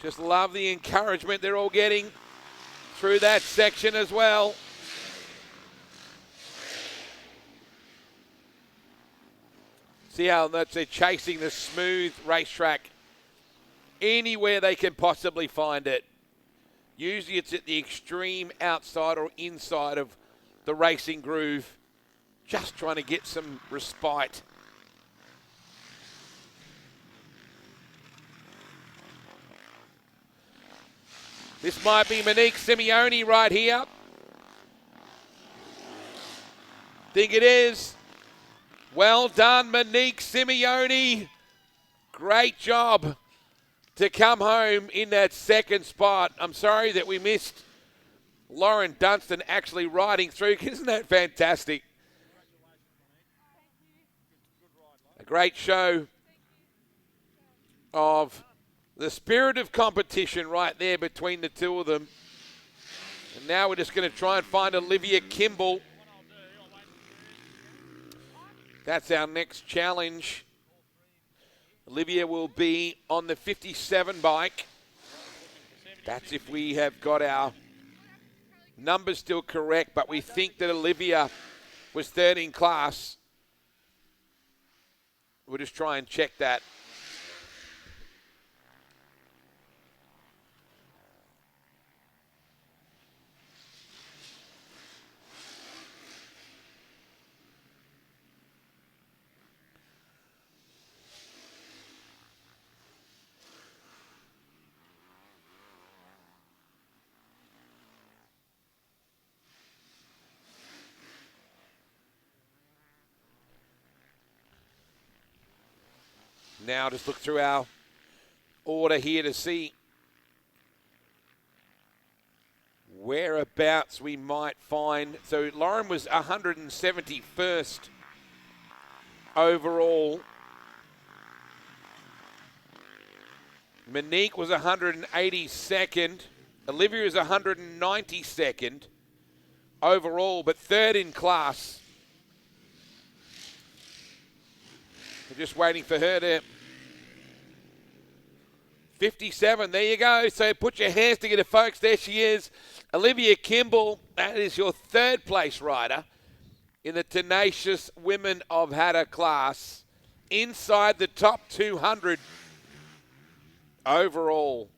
S1: Just love the encouragement they're all getting through that section as well. See how they're chasing the smooth racetrack anywhere they can possibly find it. Usually it's at the extreme outside or inside of the racing groove, just trying to get some respite. This might be Monique Simeone right here. Think it is. Well done, Monique Simeone. Great job to come home in that second spot. I'm sorry that we missed Lauren Dunstan actually riding through. Isn't that fantastic? A great show of the spirit of competition right there between the two of them. And now we're just going to try and find Olivia Kimball. That's our next challenge. Olivia will be on the 57 bike. That's if we have got our numbers still correct, but we think that Olivia was third in class. We'll just try and check that. Now just look through our order here to see whereabouts we might find. So Lauren was 171st overall. Monique was 182nd. Olivia is 192nd overall, but third in class. We're just waiting for her to 57. There you go. So put your hands together, folks. There she is. Olivia Kimball. That is your third place rider in the Tenacious Women of Hatta class. Inside the top 200 overall.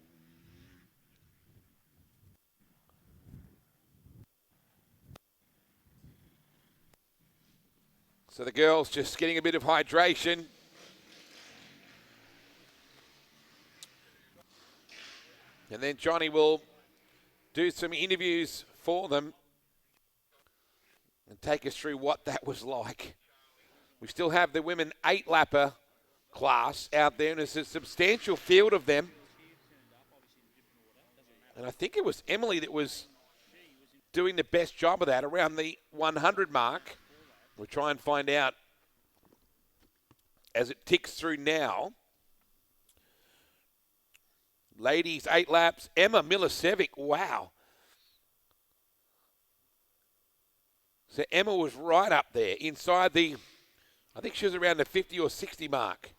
S1: So the girls just getting a bit of hydration. And then Johnny will do some interviews for them and take us through what that was like. We still have the women 8-lapper class out there, and there's a substantial field of them. And I think it was Emily that was doing the best job of that around the 100 mark. We'll try and find out as it ticks through now. Ladies, 8 laps. Emma Milicevic, wow. So Emma was right up there inside the, I think she was around the 50 or 60 mark,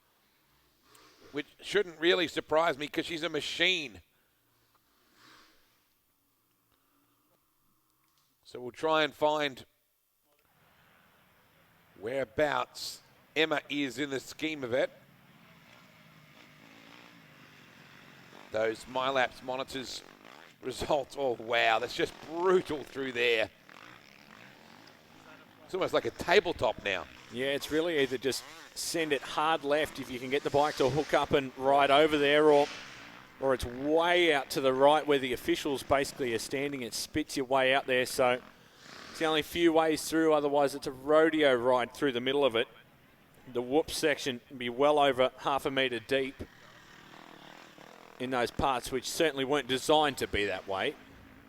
S1: which shouldn't really surprise me because she's a machine. So we'll try and find whereabouts Emma is in the scheme of it. Those MyLapse monitors results, oh wow, that's just brutal through there. It's almost like a tabletop now.
S2: Yeah, it's really either just send it hard left if you can get the bike to hook up and ride over there, or it's way out to the right where the officials basically are standing. It spits your way out there, so it's the only few ways through, otherwise it's a rodeo ride through the middle of it. The whoop section can be well over half a metre deep in those parts which certainly weren't designed to be that way.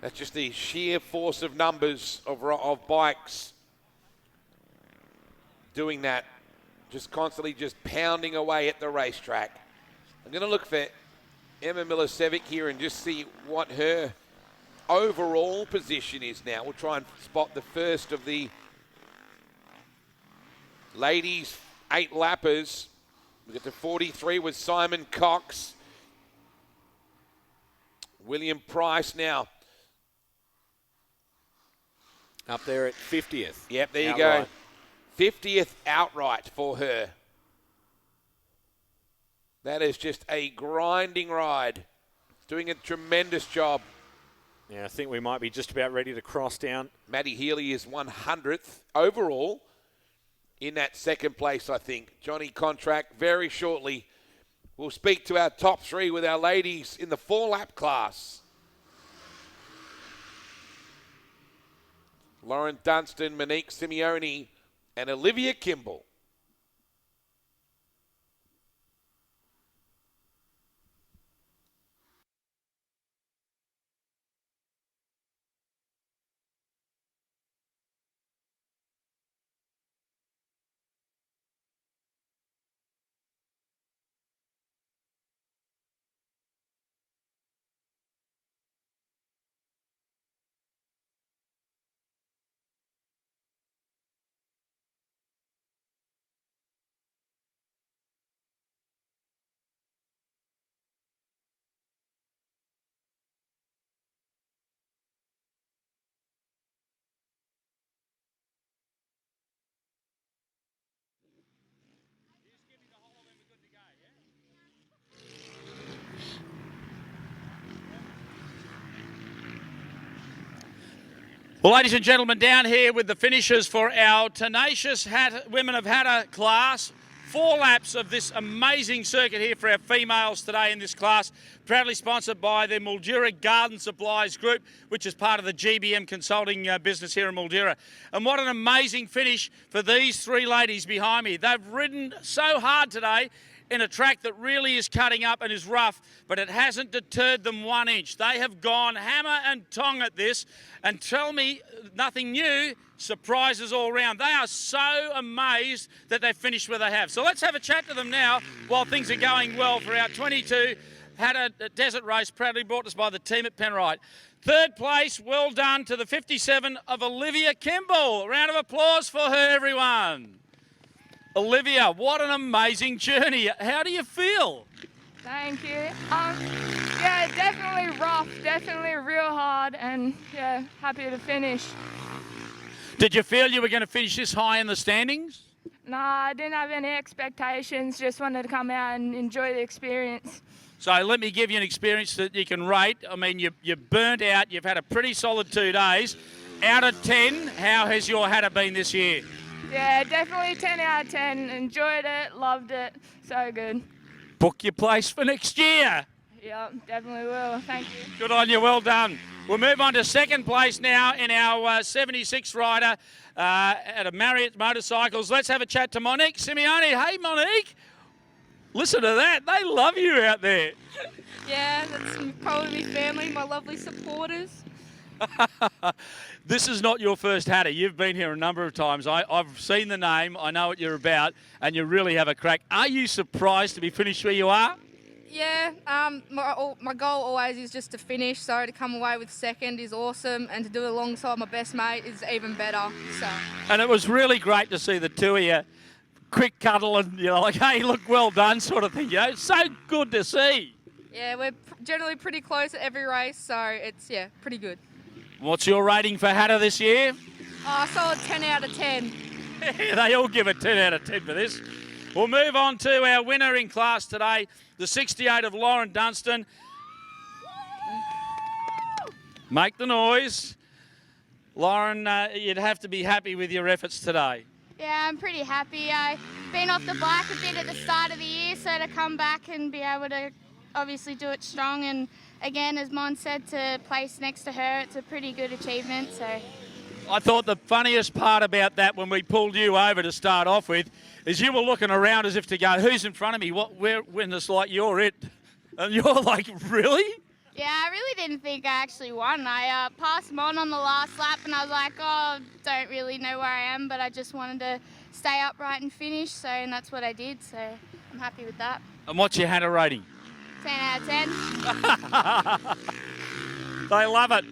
S1: That's just the sheer force of numbers of bikes doing that, just constantly just pounding away at the racetrack. I'm going to look for Emma Milicevic here and just see what her overall position is now. We'll try and spot the first of the ladies 8-lappers. We get to 43 with Simon Cox. William Price now
S2: up there at 50th.
S1: Yep, there you
S2: outright.
S1: go. 50th outright for her. That is just a grinding ride. Doing a tremendous job.
S2: Yeah, I think we might be just about ready to cross down.
S1: Maddie Healy is 100th overall in that second place, I think. Johnny Contract very shortly. We'll speak to our top 3 with our ladies in the 4-lap class. Lauren Dunstan, Monique Simeone, and Olivia Kimball.
S17: Well, ladies and gentlemen, down here with the finishers for our Tenacious Women of Hatta class. 4 laps of this amazing circuit here for our females today in this class. Proudly sponsored by the Mildura Garden Supplies Group, which is part of the GBM consulting business here in Mildura. And what an amazing finish for these 3 ladies behind me. They've ridden so hard today in a track that really is cutting up and is rough, but it hasn't deterred them 1 inch. They have gone hammer and tong at this, and tell me nothing new, surprises all around. They are so amazed that they've finished where they have. So let's have a chat to them now while things are going well for our 22 Hattah Desert Race, proudly brought to us by the team at Penrite. 3rd place, well done to the 57 of Olivia Kimball. A round of applause for her, everyone. Olivia, what an amazing journey. How do you feel?
S18: Thank you. Yeah, definitely rough, definitely real hard, and yeah, happy to finish.
S17: Did you feel you were going to finish this high in the standings?
S18: Nah, I didn't have any expectations, just wanted to come out and enjoy the experience.
S17: So let me give you an experience that you can rate. I mean, you're burnt out, you've had a pretty solid 2 days. Out of 10, how has your Hattah been this year?
S18: Yeah, definitely 10 out of 10. Enjoyed it, loved it, so good.
S17: Book your place for next year.
S18: Yep, definitely will. Thank you.
S17: Good on you, well done. We'll move on to second place now in our 76 rider at a Marriott Motorcycles. Let's have a chat to Monique Simeone. Hey, Monique. Listen to that. They love you out there.
S19: Yeah, that's probably my family, my lovely supporters.
S17: This is not your first Hatta. You've been here a number of times. I've seen the name. I know what you're about, and you really have a crack. Are you surprised to be finished where you are?
S19: Yeah, my goal always is just to finish, so to come away with second is awesome, and to do it alongside my best mate is even better. So.
S17: And it was really great to see the two of you quick cuddle and, you know, like, hey, look, well done sort of thing. You know, it's so good to see.
S19: Yeah, we're generally pretty close at every race, so it's, yeah, pretty good.
S17: What's your rating for Hatta this year?
S19: Oh, solid 10 out of 10.
S17: They all give it 10 out of 10 for this. We'll move on to our winner in class today, the 68 of Lauren Dunstan. Make the noise. Lauren, you'd have to be happy with your efforts today.
S20: Yeah, I'm pretty happy. I've been off the bike a bit at the start of the year, so to come back and be able to obviously do it strong, and again, as Mon said, to place next to her, it's a pretty good achievement. So
S17: I thought the funniest part about that when we pulled you over to start off with is you were looking around as if to go, who's in front of me? When it's like, you're it. And you're like, really?
S20: yeah, I really didn't think I actually won. I passed Mon on the last lap, and I was like, oh, don't really know where I am, but I just wanted to stay upright and finish, and that's what I did, so I'm happy with that.
S17: And what's your Hatta rating?
S20: 10 out of 10.
S17: They love it.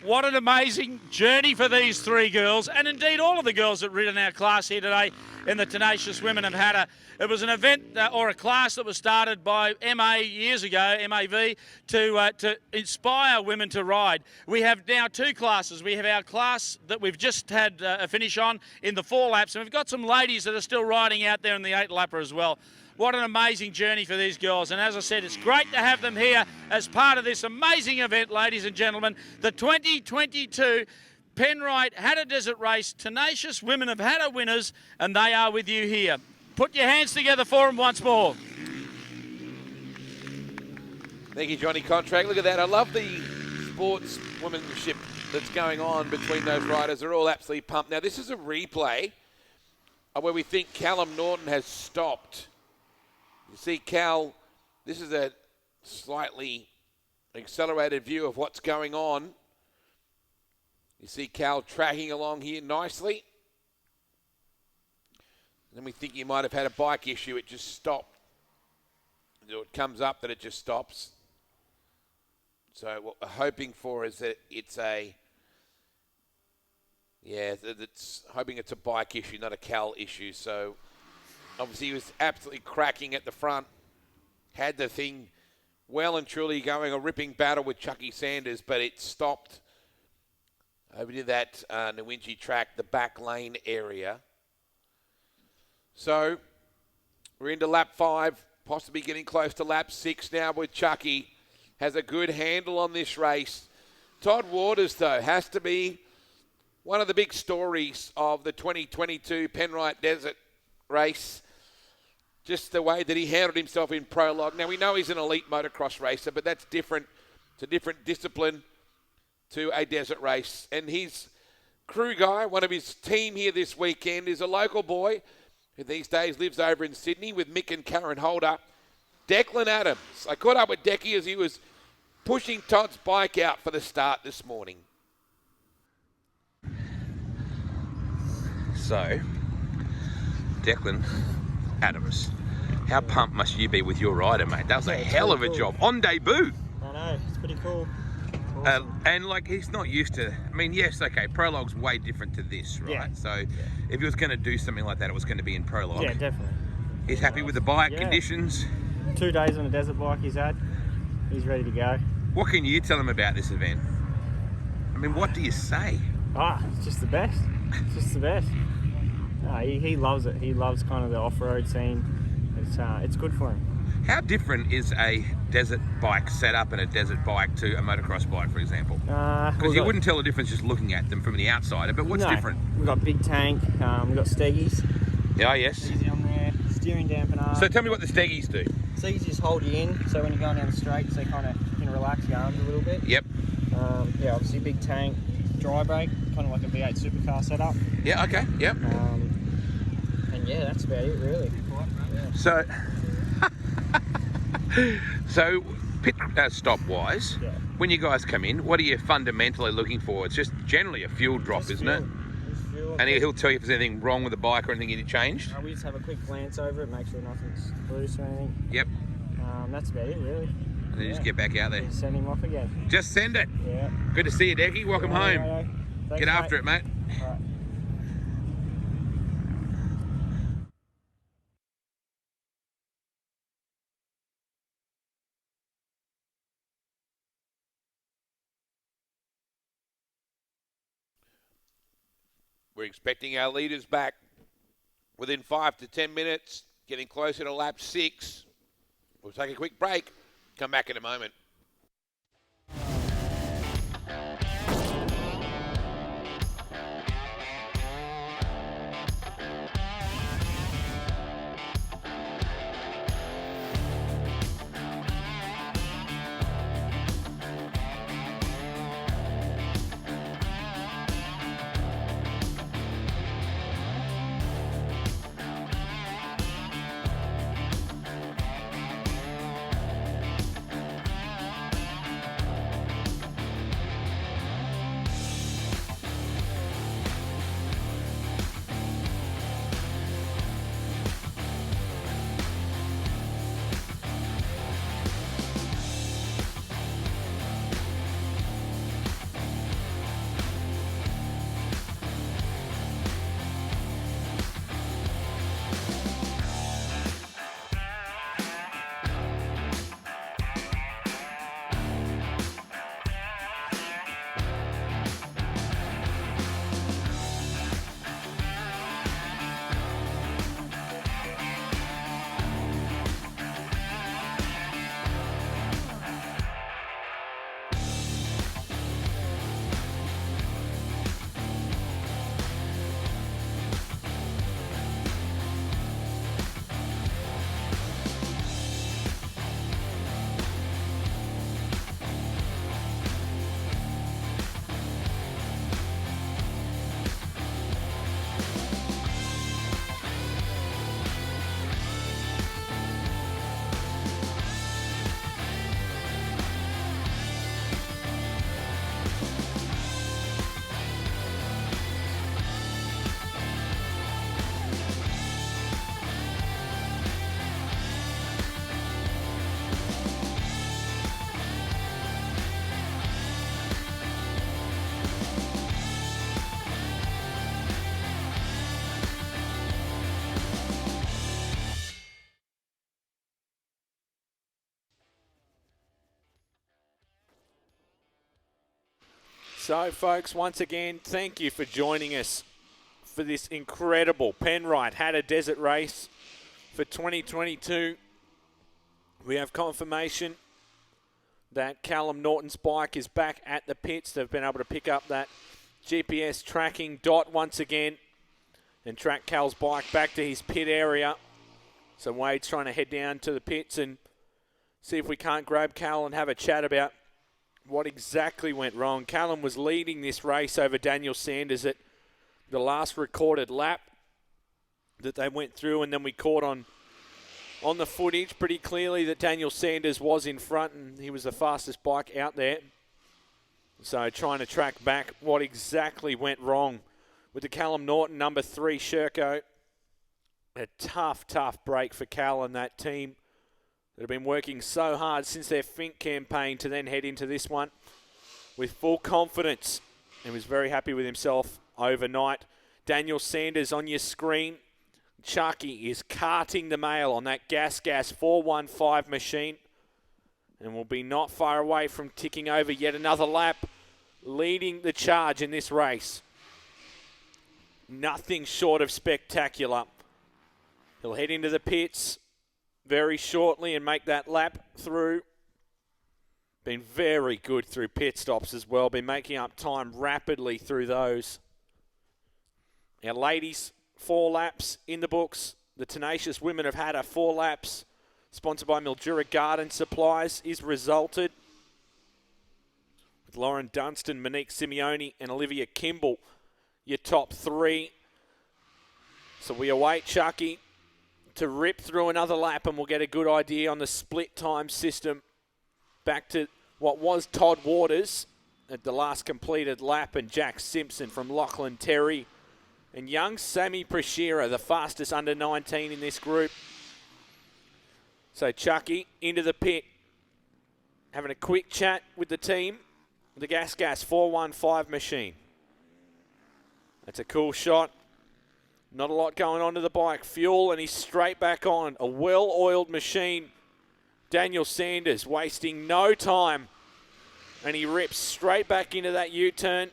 S17: What an amazing journey for these three girls, and indeed all of the girls that ridden our class here today in the Tenacious Women of Hatta. It was an event or a class that was started by MA years ago, MAV, to inspire women to ride. We have now two classes. We have our class that we've just had a finish on in the 4 laps, and we've got some ladies that are still riding out there in the 8-lapper as well. What an amazing journey for these girls. And as I said, it's great to have them here as part of this amazing event, ladies and gentlemen. The 2022 Penrite Hattah Desert Race Tenacious Women of Hatta winners, and they are with you here. Put your hands together for them once more.
S1: Thank you, Johnny Contract. Look at that. I love the sportswomanship that's going on between those riders. They're all absolutely pumped. Now, this is a replay where we think Callum Norton has stopped. You see Cal, this is a slightly accelerated view of what's going on. You see Cal tracking along here nicely. And then we think he might have had a bike issue. It just stopped. It comes up that it just stops. So what we're hoping for is that it's hoping it's a bike issue, not a Cal issue. So obviously he was absolutely cracking at the front. Had the thing well and truly going a ripping battle with Chucky Sanders, but it stopped over to that Nwinji track, the back lane area. So we're into lap 5, possibly getting close to lap 6 now with Chucky. Has a good handle on this race. Todd Waters, though, has to be one of the big stories of the 2022 Penrite Desert Race. Just the way that he handled himself in prologue. Now, we know he's an elite motocross racer, but that's different. It's a different discipline to a desert race. And his crew guy, one of his team here this weekend, is a local boy who these days lives over in Sydney with Mick and Karen Holder, Declan Adams. I caught up with Decky as he was pushing Todd's bike out for the start this morning.
S4: So, Declan Adams, how pumped must you be with your rider, mate? That was a hell of a job. On debut.
S11: I know, it's pretty cool.
S4: And like, he's not used to, I mean, yes, okay, prologue's way different to this, right?
S11: Yeah.
S4: So if he was going to do something like that, it was going to be in prologue.
S11: Yeah, definitely.
S4: He's happy with the bike, conditions.
S11: 2 days on a desert bike he's had. He's ready to go.
S4: What can you tell him about this event? I mean, what do you say?
S11: It's just the best. It's just the best. No, he loves it. He loves kind of the off-road scene. It's good for him.
S4: How different is a desert bike setup and a desert bike to a motocross bike, for example? Because you wouldn't tell the difference just looking at them from the outsider, but what's different?
S13: We've got big tank, we've got steggies.
S4: Yeah, yes.
S13: Easy on there, steering dampener.
S4: So tell me what the steggies do.
S13: Steggies just hold you in, so when you're going down the straight, so kind of you can relax your arms a little bit.
S4: Yep.
S13: Yeah, obviously big tank, dry brake, kind of like a V8 supercar setup.
S4: Yeah, okay, yep.
S13: And yeah, that's about it really. Yeah.
S4: So pit stop wise, when you guys come in, what are you fundamentally looking for? It's just generally a fuel drop, isn't it?
S13: Fuel.
S4: And he'll tell you if there's anything wrong with the bike or anything you need changed?
S13: We just have a quick glance over it, make sure nothing's loose or anything.
S4: Yep.
S13: That's about it really.
S4: And then you just get back out there.
S13: Just send him off again.
S4: Just send it.
S13: Yeah.
S4: Good to see you, Decky. Welcome home.
S13: Thanks,
S4: Get after it, mate.
S13: All right.
S1: We're expecting our leaders back within 5 to 10 minutes, getting closer to lap 6. We'll take a quick break. Come back in a moment.
S2: So, folks, once again, thank you for joining us for this incredible Penrite Hattah Desert Race for 2022. We have confirmation that Callum Norton's bike is back at the pits. They've been able to pick up that GPS tracking dot once again and track Cal's bike back to his pit area. So Wade's trying to head down to the pits and see if we can't grab Cal and have a chat about what exactly went wrong. Callum was leading this race over Daniel Sanders at the last recorded lap that they went through, and then we caught on the footage pretty clearly that Daniel Sanders was in front and he was the fastest bike out there. So trying to track back what exactly went wrong with the Callum Norton number 3 Sherco. A tough break for Cal and that team that have been working so hard since their Fink campaign to then head into this one with full confidence, and was very happy with himself overnight. Daniel Sanders on your screen. Chucky is carting the mail on that Gas 415 machine and will be not far away from ticking over yet another lap, leading the charge in this race. Nothing short of spectacular. He'll head into the pits. very shortly and make that lap through. Been very good through pit stops as well. Been making up time rapidly through those. Our ladies, 4 laps in the books. The Tenacious Women of Hatta, 4 laps. Sponsored by Mildura Garden Supplies is resulted. With Lauren Dunstan, Monique Simeone and Olivia Kimball, your top 3. So we await Chucky to rip through another lap and we'll get a good idea on the split time system. Back to what was Todd Waters at the last completed lap and Jack Simpson from Lachlan Terry. And young Sammy Prashira, the fastest under 19 in this group. So Chucky into the pit, having a quick chat with the team. The Gas 415 machine. That's a cool shot. Not a lot going on to the bike. Fuel and he's straight back on. A well-oiled machine. Daniel Sanders wasting no time. And he rips straight back into that U-turn.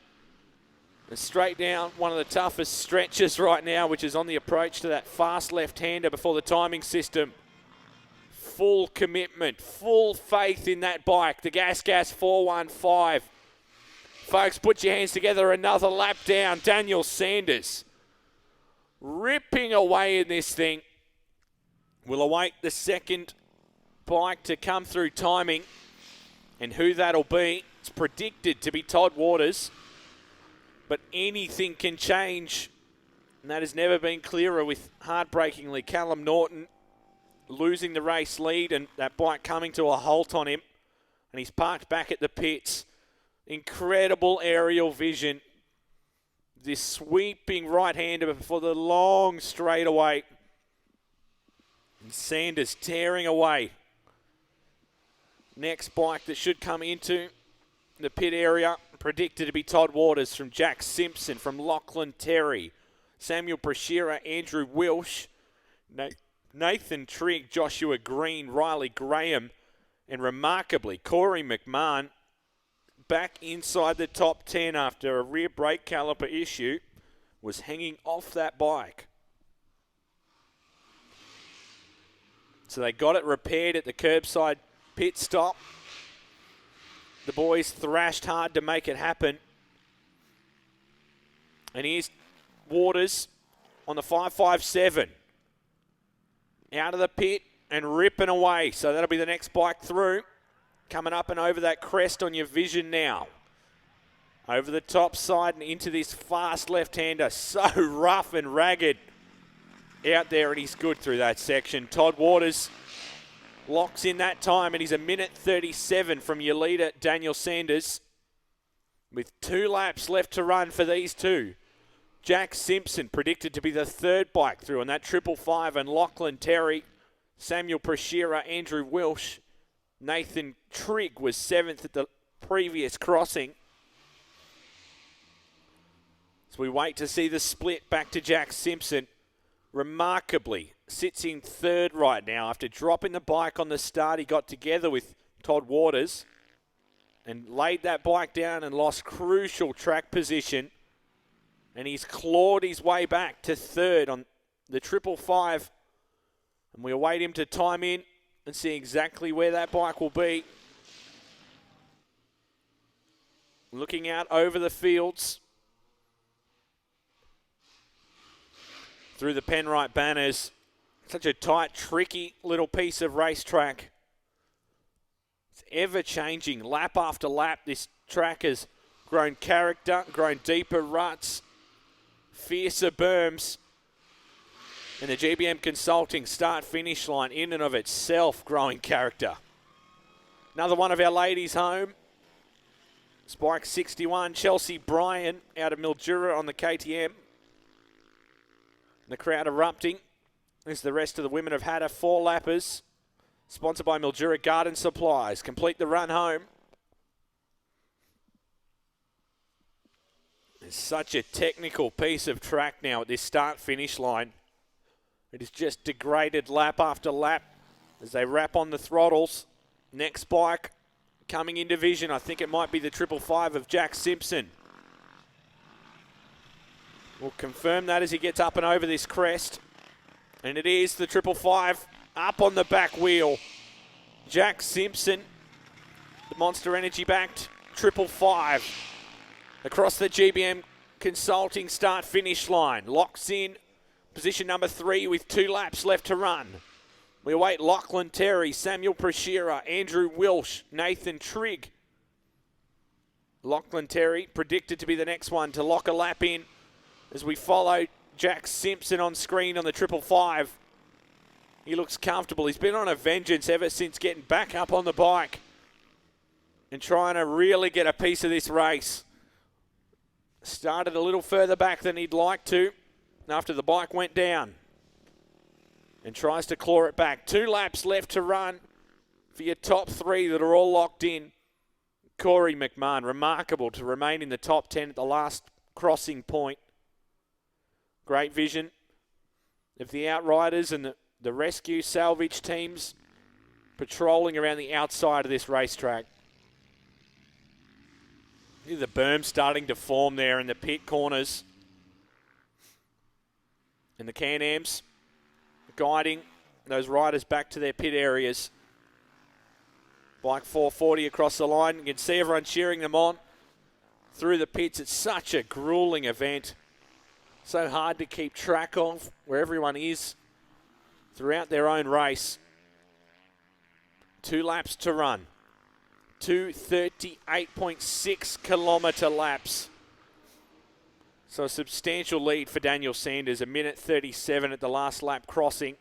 S2: And straight down one of the toughest stretches right now, which is on the approach to that fast left-hander before the timing system. Full commitment, full faith in that bike. The Gas 415. Folks, put your hands together. Another lap down. Daniel Sanders ripping away in this thing. We'll await the second bike to come through timing and who that'll be. It's predicted to be Todd Waters, but anything can change, and that has never been clearer with, heartbreakingly, Callum Norton losing the race lead and that bike coming to a halt on him, and he's parked back at the pits. Incredible aerial vision. This sweeping right-hander before the long straightaway. And Sanders tearing away. Next bike that should come into the pit area, predicted to be Todd Waters from Jack Simpson, from Lachlan Terry, Samuel Prashira, Andrew Wilsh, Nathan Trigg, Joshua Green, Riley Graham, and remarkably, Corey McMahon back inside the top 10 after a rear brake caliper issue, was hanging off that bike. So they got it repaired at the curbside pit stop. The boys thrashed hard to make it happen. And here's Waters on the 557. Out of the pit and ripping away. So that'll be the next bike through. Coming up and over that crest on your vision now. Over the top side and into this fast left-hander. So rough and ragged out there, and he's good through that section. Todd Waters locks in that time, and he's a minute 37 from your leader, Daniel Sanders, with 2 laps left to run for these two. Jack Simpson predicted to be the third bike through on that 555, and Lachlan Terry, Samuel Prashira, Andrew Wilsh, Nathan Trigg was 7th at the previous crossing. So we wait to see the split back to Jack Simpson. Remarkably, sits in 3rd right now. After dropping the bike on the start, he got together with Todd Waters and laid that bike down and lost crucial track position. And he's clawed his way back to 3rd on the 555. And we await him to time in and see exactly where that bike will be. Looking out over the fields. Through the Penrite banners. Such a tight, tricky little piece of racetrack. It's ever-changing. Lap after lap, this track has grown character, grown deeper ruts, fiercer berms. And the GBM Consulting start-finish line in and of itself growing character. Another one of our ladies home. Spike 61, Chelsea Bryan out of Mildura on the KTM. The crowd erupting. There's the rest of the women of Hatta, 4 lappers. Sponsored by Mildura Garden Supplies. Complete the run home. It's such a technical piece of track now at this start-finish line. It is just degraded lap after lap as they wrap on the throttles. Next bike coming in division. I think it might be the 555 of Jack Simpson. We'll confirm that as he gets up and over this crest. And it is the 555 up on the back wheel. Jack Simpson, the Monster Energy backed 555 across the GBM Consulting start-finish line. Locks in position number 3 with 2 laps left to run. We await Lachlan Terry, Samuel Prashira, Andrew Wilsh, Nathan Trigg. Lachlan Terry predicted to be the next one to lock a lap in as we follow Jack Simpson on screen on the 555. He looks comfortable. He's been on a vengeance ever since getting back up on the bike and trying to really get a piece of this race. Started a little further back than he'd like to after the bike went down and tries to claw it back. 2 laps left to run for your top 3 that are all locked in. Corey McMahon, remarkable to remain in the top 10 at the last crossing point. Great vision of the Outriders and the rescue salvage teams patrolling around the outside of this racetrack. The berm starting to form there in the pit corners. And the Can-Ams guiding those riders back to their pit areas. Bike 440 across the line. You can see everyone cheering them on through the pits. It's such a grueling event. So hard to keep track of where everyone is throughout their own race. 2 laps to run. 2 38.6 kilometre laps. So a substantial lead for Daniel Sanders. 1:37 at the last lap crossing.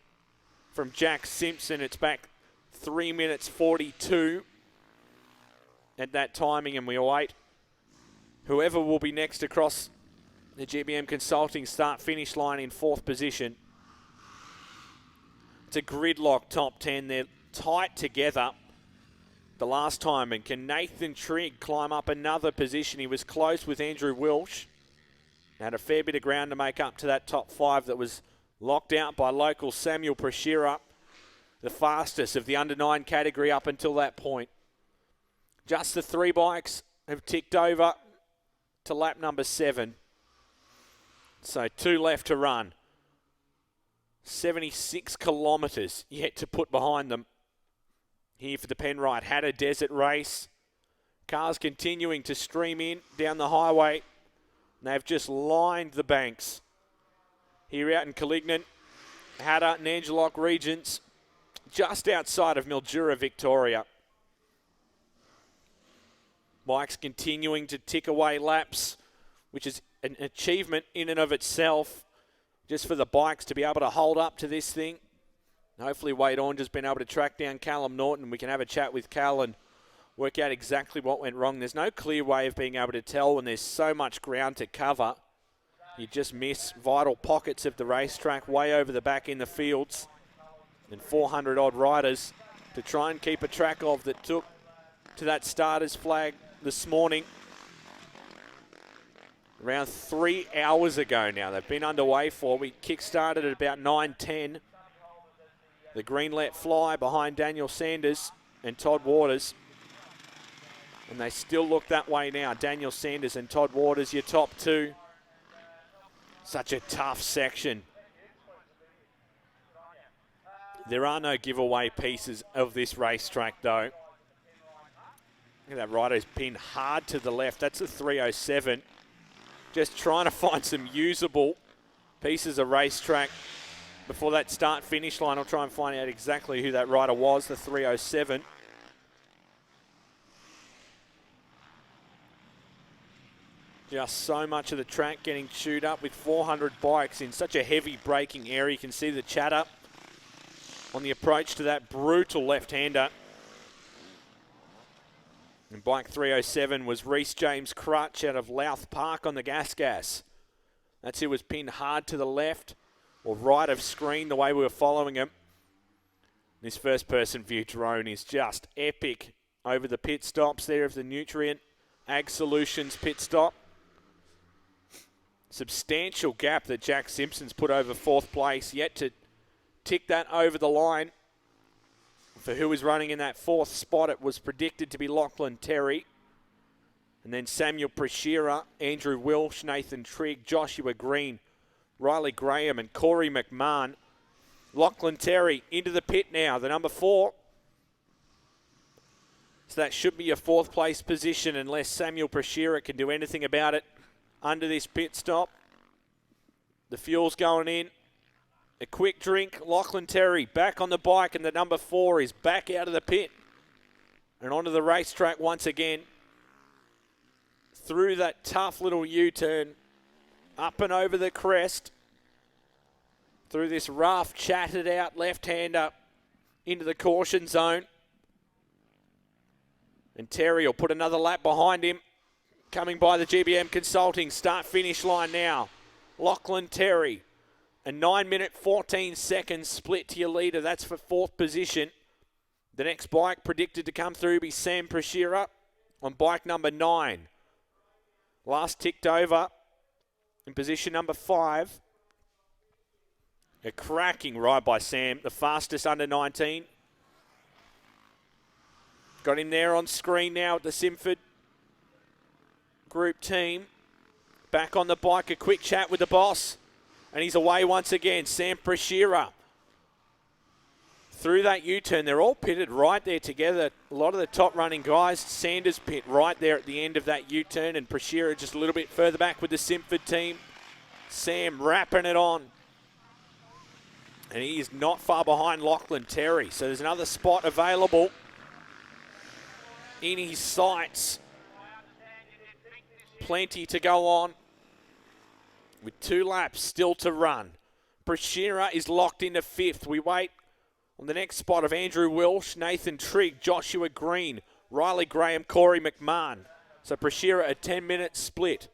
S2: From Jack Simpson, it's back 3 minutes 42 at that timing, and we await whoever will be next across the GBM Consulting start-finish line in 4th position. It's a gridlock top 10. They're tight together the last time. And can Nathan Trigg climb up another position? He was close with Andrew Wilsh. Had a fair bit of ground to make up to that top 5 that was locked out by local Samuel Prashira, the fastest of the under-9 category up until that point. Just the 3 bikes have ticked over to lap number 7. So 2 left to run. 76 kilometres yet to put behind them here for the Penrite Hattah Desert Race. Cars continuing to stream in down the highway. They've just lined the banks here out in Calignan, Hatta and Angelock regions, just outside of Mildura, Victoria. Bikes continuing to tick away laps, which is an achievement in and of itself, just for the bikes to be able to hold up to this thing. Hopefully Wade Orange been able to track down Callum Norton. We can have a chat with Cal and work out exactly what went wrong. There's no clear way of being able to tell when there's so much ground to cover. You just miss vital pockets of the racetrack way over the back in the fields. And 400 odd riders to try and keep a track of that took to that starter's flag this morning. Around 3 hours ago now. They've been underway for. We kick-started at about 9:10. The green let fly behind Daniel Sanders and Todd Waters. And they still look that way now. Daniel Sanders and Todd Waters, your top 2. Such a tough section. There are no giveaway pieces of this racetrack, though. Look at that rider who's pinned hard to the left. That's a 307. Just trying to find some usable pieces of racetrack before that start-finish line. I'll try and find out exactly who that rider was, the 307. Just so much of the track getting chewed up with 400 bikes in such a heavy braking area. You can see the chatter on the approach to that brutal left-hander. And bike 307 was Reece James Crutch out of Louth Park on the gas. That's who was pinned hard to the left or right of screen the way we were following him. This first-person view drone is just epic over the pit stops there of the Nutrient Ag Solutions pit stop. Substantial gap that Jack Simpson's put over 4th place, yet to tick that over the line. For who was running in that 4th spot, it was predicted to be Lachlan Terry. And then Samuel Prashira, Andrew Wilsh, Nathan Trigg, Joshua Green, Riley Graham and Corey McMahon Lachlan Terry into the pit now, the number 4. So that should be a 4th place position unless Samuel Prashira can do anything about it under this pit stop. The fuel's going in. A quick drink. Lachlan Terry back on the bike, and the number 4 is back out of the pit and onto the racetrack once again. Through that tough little U-turn, up and over the crest, through this rough, chatted out left-hander into the caution zone. And Terry will put another lap behind him. Coming by the GBM Consulting start-finish line now. Lachlan Terry, a 9-minute 14 seconds split to your leader. That's for 4th position. The next bike predicted to come through be Sam Prashira on bike number 9. Last ticked over in position number 5. A cracking ride by Sam, the fastest under 19. Got him there on screen now at the Simford Group team. Back on the bike, a quick chat with the boss. And he's away once again, Sam Prashira. Through that U-turn, they're all pitted right there together. A lot of the top running guys. Sanders pit right there at the end of that U-turn, and Prashira just a little bit further back with the Simford team. Sam wrapping it on. And he is not far behind Lachlan Terry. So there's another spot available in his sights. Plenty to go on with 2 laps still to run. Prashira is locked into 5th. We wait on the next spot of Andrew Welsh, Nathan Trigg, Joshua Green, Riley Graham, Corey McMahon. So Prashira a 10-minute split.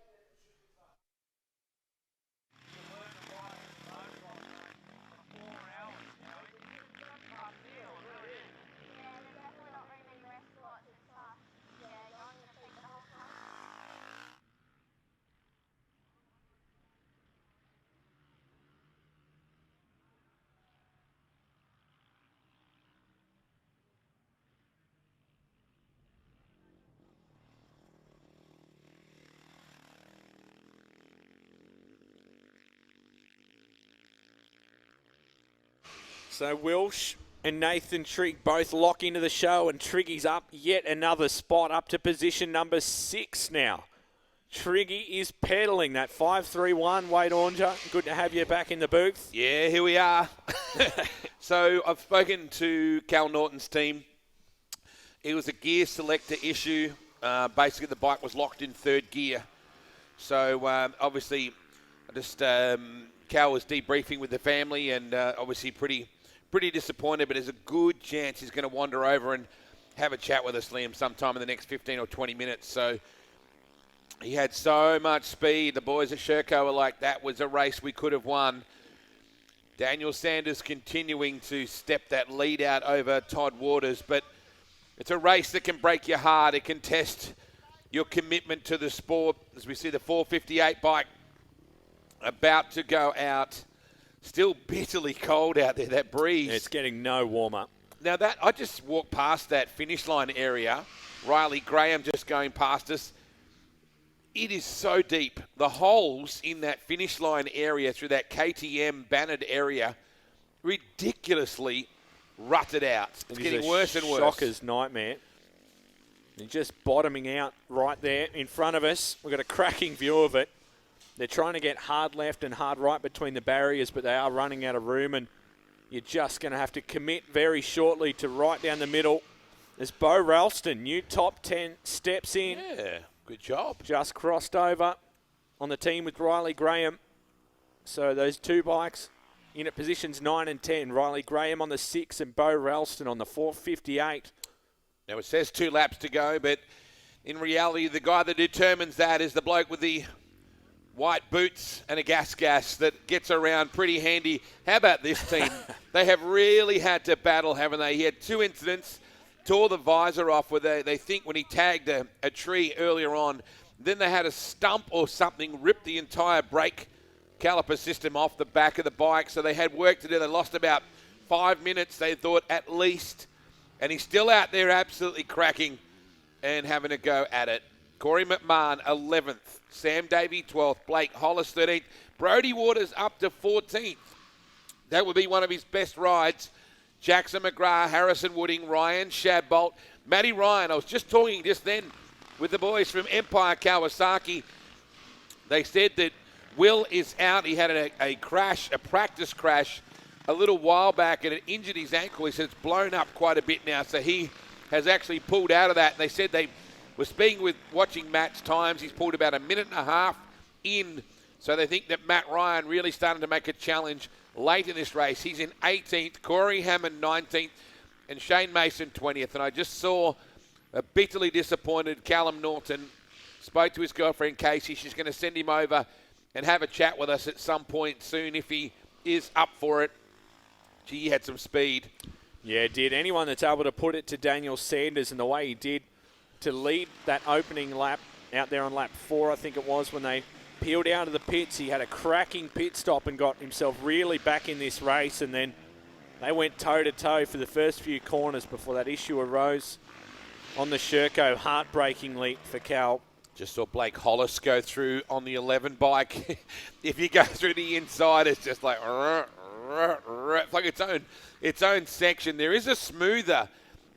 S2: So Welsh and Nathan Trigg both lock into the show, and Triggy's up yet another spot up to position number 6 now. Triggy is pedaling that 5-3-1. Wade Oranger, good to have you back in the booth.
S1: Yeah, here we are. So I've spoken to Cal Norton's team. It was a gear selector issue. Basically, the bike was locked in 3rd gear. So obviously, Cal was debriefing with the family, and obviously pretty disappointed, but there's a good chance he's going to wander over and have a chat with us, Liam, sometime in the next 15 or 20 minutes. So he had so much speed. The boys at Sherco were like, that was a race we could have won. Daniel Sanders continuing to step that lead out over Todd Waters, but it's a race that can break your heart. It can test your commitment to the sport. As we see the 458 bike about to go out. Still bitterly cold out there, that breeze.
S2: It's getting no warmer.
S1: Now that I just walked past that finish line area. Riley Graham just going past us. It is so deep. The holes in that finish line area through that KTM bannered area, ridiculously rutted out. It's getting worse and worse.
S2: Shocker's nightmare. And just bottoming out right there in front of us. We've got a cracking view of it. They're trying to get hard left and hard right between the barriers, but they are running out of room, and you're just going to have to commit very shortly to right down the middle. As Bo Ralston, new top 10, steps in.
S1: Yeah, good job.
S2: Just crossed over on the team with Riley Graham. So those 2 bikes in at positions 9 and 10. Riley Graham on the 6 and Bo Ralston on the 458.
S1: Now it says 2 laps to go, but in reality, the guy that determines that is the bloke with the white boots and a gas that gets around pretty handy. How about this team? They have really had to battle, haven't they? He had 2 incidents, tore the visor off where they think when he tagged a tree earlier on. Then they had a stump or something rip the entire brake caliper system off the back of the bike. So they had work to do. They lost about 5 minutes, they thought, at least. And he's still out there absolutely cracking and having a go at it. Corey McMahon, 11th. Sam Davey, 12th. Blake Hollis, 13th. Brody Waters up to 14th. That would be one of his best rides. Jackson McGrath, Harrison Wooding, Ryan Shadbolt, Matty Ryan. I was just talking just then with the boys from Empire Kawasaki. They said that Will is out. He had a crash, a practice crash, a little while back, and it injured his ankle. He said it's blown up quite a bit now, so he has actually pulled out of that. They said they were speaking with watching Matt's times. He's pulled about a minute and a half in, so they think that Matt Ryan really starting to make a challenge late in this race. He's in 18th, Corey Hammond 19th, and Shane Mason 20th. And I just saw a bitterly disappointed Callum Norton. Spoke to his girlfriend Casey. She's going to send him over and have a chat with us at some point soon if he is up for it. He had some speed.
S2: Yeah, did. Anyone that's able to put it to Daniel Sanders and the way he did to lead that opening lap out there on lap 4, I think it was, when they peeled out of the pits. He had a cracking pit stop and got himself really back in this race, and then they went toe-to-toe for the first few corners before that issue arose on the Sherco, heartbreakingly for Cal.
S1: Just saw Blake Hollis go through on the 11 bike. If you go through the inside, it's just like, it's like its own section. There is a smoother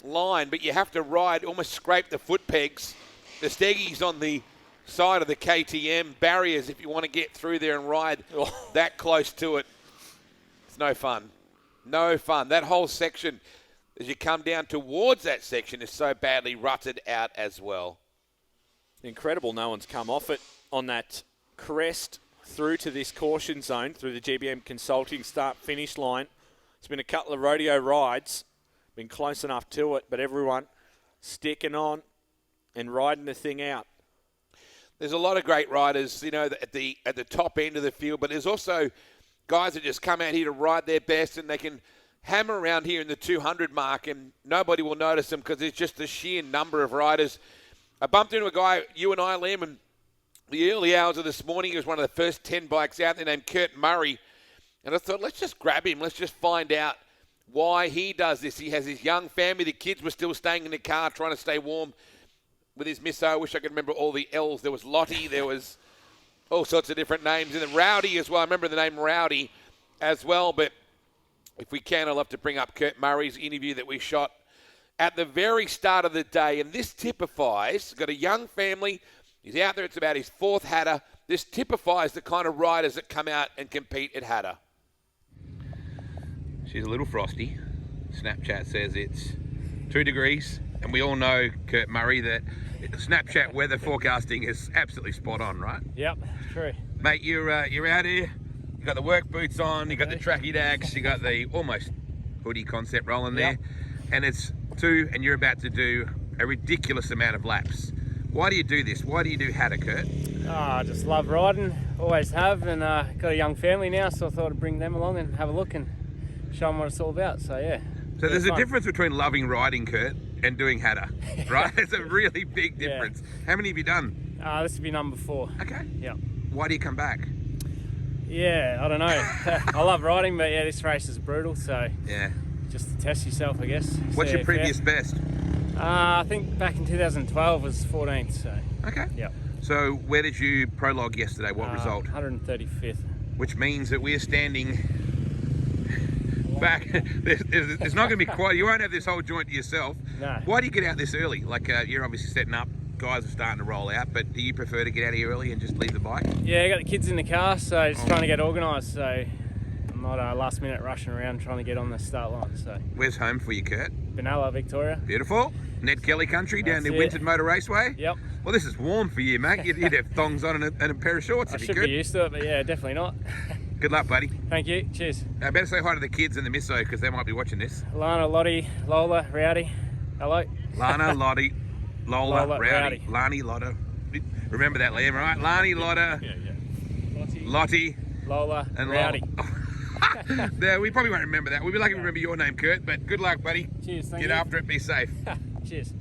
S1: line, but you have to ride, almost scrape the foot pegs. The Steggy's on the side of the KTM barriers if you want to get through there and ride that close to it. It's no fun. No fun. That whole section, as you come down towards that section, is so badly rutted out as well.
S2: Incredible no one's come off it on that crest through to this caution zone, through the GBM Consulting start-finish line. It's been a couple of rodeo rides, been close enough to it, but everyone sticking on and riding the thing out.
S1: There's a lot of great riders, you know, at the top end of the field, but there's also guys that just come out here to ride their best, and they can hammer around here in the 200 mark, and nobody will notice them because there's just the sheer number of riders. I bumped into a guy, you and I, Liam, in the early hours of this morning. He was one of the first 10 bikes out there named Kurt Murray. And I thought, let's just grab him. Let's just find out why he does this. He has his young family. The kids were still staying in the car trying to stay warm with his misso. I wish I could remember all the L's. There was Lottie. There was all sorts of different names. And then Rowdy as well. I remember the name Rowdy as well. But if we can, I'll have to bring up Kurt Murray's interview that we shot at the very start of the day. And this typifies, got a young family. He's out there. It's about his 4th Hatta. This typifies the kind of riders that come out and compete at Hatta.
S4: She's a little frosty. Snapchat says it's 2 degrees. And we all know, Kurt Murray, that Snapchat weather forecasting is absolutely spot on, right?
S13: Yep, true.
S4: Mate, you're out here. You got the work boots on. You got the tracky dags. You got the almost hoodie concept rolling there. And it's 2, and you're about to do a ridiculous amount of laps. Why do you do this? Why do you do Hatta, Kurt?
S13: I just love riding, always have, and got a young family now, so I thought I'd bring them along and have a look and show them what it's all about, so yeah.
S4: So there's a difference between loving riding, Kurt, and doing Hatta, right? It's a really big difference. Yeah. How many have you done?
S13: This will be number 4.
S4: Okay.
S13: Yeah.
S4: Why do you come back?
S13: Yeah, I don't know. I love riding, but yeah, this race is brutal, so
S4: yeah,
S13: just to test yourself, I guess.
S4: What's your previous best?
S13: I think back in 2012 was 14th, so.
S4: Okay.
S13: Yeah.
S4: So where did you prologue yesterday? What result?
S13: 135th.
S4: Which means that we're standing back. There's not going to be quite, you won't have this whole joint to yourself.
S13: No.
S4: Why do you get out this early? Like you're obviously setting up, guys are starting to roll out, but do you prefer to get out here early and just leave the bike?
S13: Yeah, I got the kids in the car, so just trying to get organised, so I'm not last minute rushing around trying to get on the start line. So.
S4: Where's home for you, Kurt?
S13: Benalla, Victoria.
S4: Beautiful. Ned Kelly country down the Winton Motor Raceway?
S13: Yep.
S4: Well, this is warm for you, mate. You'd have thongs on and a pair of shorts if you could.
S13: I should be used to it, but yeah, definitely not.
S4: Good luck, buddy.
S13: Thank you. Cheers.
S4: I better say hi to the kids and the misso because they might be watching this.
S13: Lana, Lottie, Lola, Rowdy. Hello.
S4: Lana, Lottie, Lola, Rowdy. Lani, Lotta. Remember that, Liam, right? Lani, Lotta, Lottie,
S13: Lola,
S4: and
S13: Rowdy.
S4: We probably won't remember that. We'd be lucky to remember your name, Kurt, but good luck, buddy.
S13: Cheers. Thank
S4: you. Get after it. Be safe.
S13: Cheers.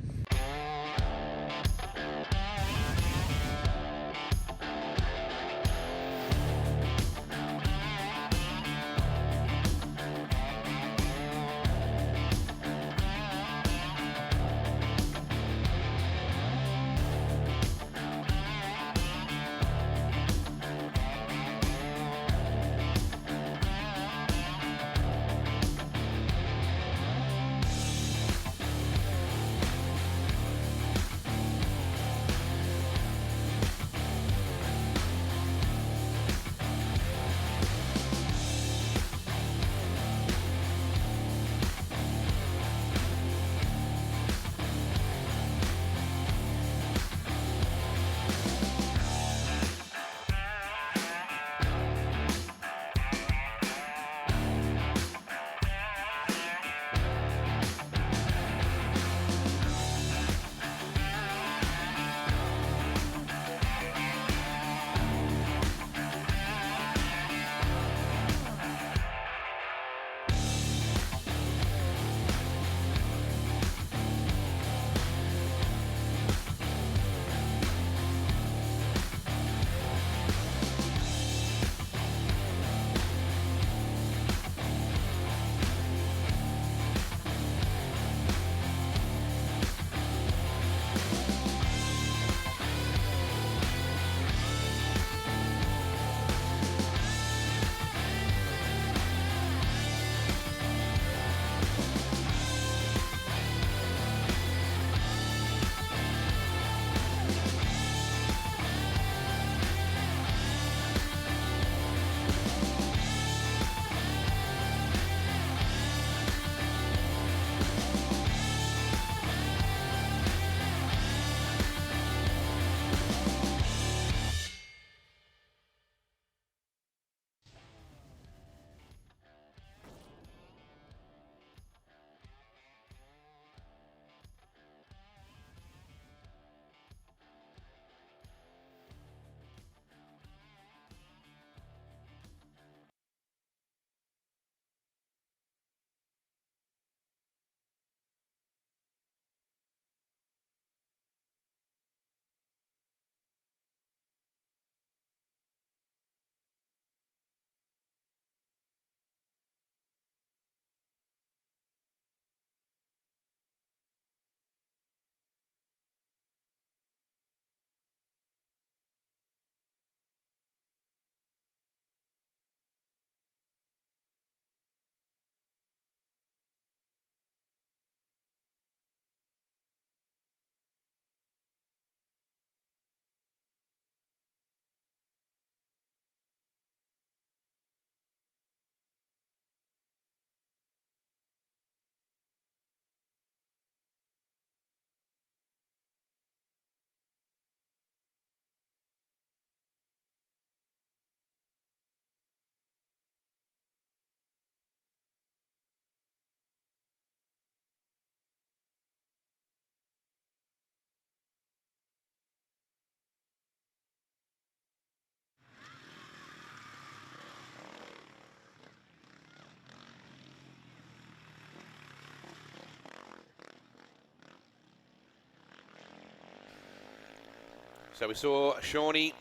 S1: So we saw Shawnee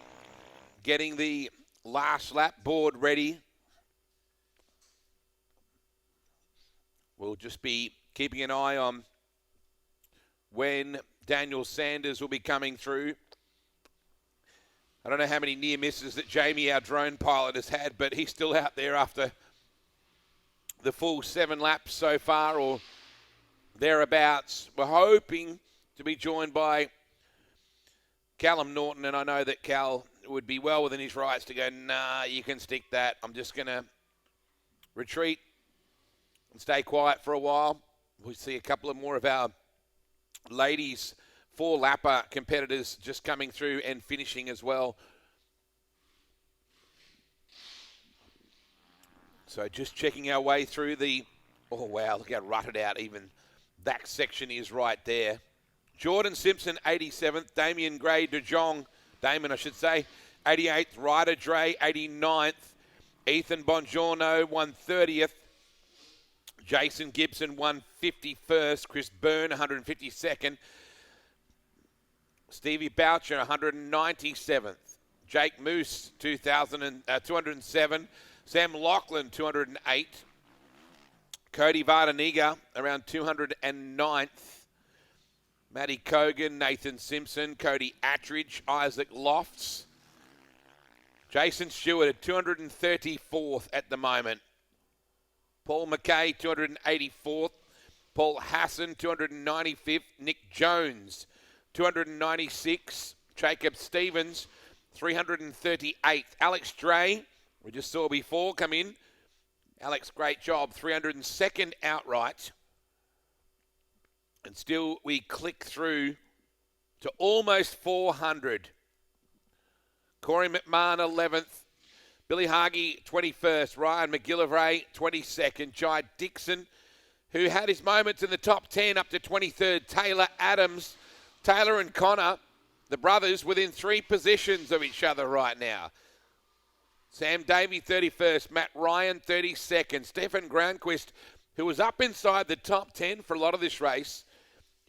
S1: getting the last lap board ready. We'll just be keeping an eye on when Daniel Sanders will be coming through. I don't know how many near misses that Jamie, our drone pilot, has had, but he's still out there after the full 7 laps so far or thereabouts. We're hoping to be joined by Callum Norton, and I know that Cal would be well within his rights to go, nah, you can stick that. I'm just going to retreat and stay quiet for a while. We see a couple of more of our ladies 4-lapper competitors just coming through and finishing as well. So just checking our way through the, oh wow, look how rutted out even that section is right there. Jordan Simpson, 87th. Damien Gray de Jong, Damon I should say, 88th. Ryder Dre, 89th. Ethan Bongiorno, 130th. Jason Gibson, 151st. Chris Byrne, 152nd. Stevie Boucher, 197th. Jake Moose, 207. Sam Lachlan, 208. Cody Vardaniga, around 209th. Matty Cogan, Nathan Simpson, Cody Attridge, Isaac Lofts. Jason Stewart at 234th at the moment. Paul McKay, 284th. Paul Hassan, 295th. Nick Jones, 296. Jacob Stevens, 338th. Alex Dray, we just saw before, come in. Alex, great job. 302nd outright. And still we click through to almost 400. Corey McMahon, 11th. Billy Hargey, 21st. Ryan McGillivray, 22nd. Jai Dixon, who had his moments in the top 10, up to 23rd. Taylor Adams. Taylor and Connor, the brothers, within 3 positions of each other right now. Sam Davey, 31st. Matt Ryan, 32nd. Stefan Granquist, who was up inside the top 10 for a lot of this race,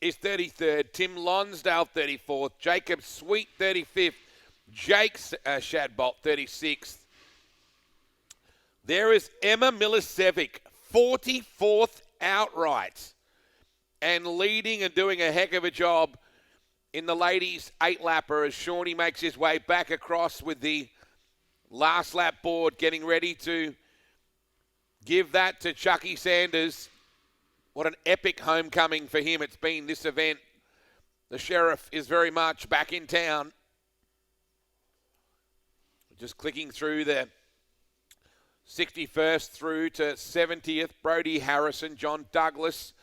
S1: is 33rd. Tim Lonsdale, 34th. Jacob Sweet, 35th. Jake Shadbolt, 36th. There is Emma Milicevic, 44th outright, and leading and doing a heck of a job in the ladies' 8-lapper as Shawnee makes his way back across with the last lap board, getting ready to give that to Chucky Sanders. What an epic homecoming for him it's been, this event. The Sheriff is very much back in town. Just clicking through the 61st through to 70th. Brody Harrison, John Douglas,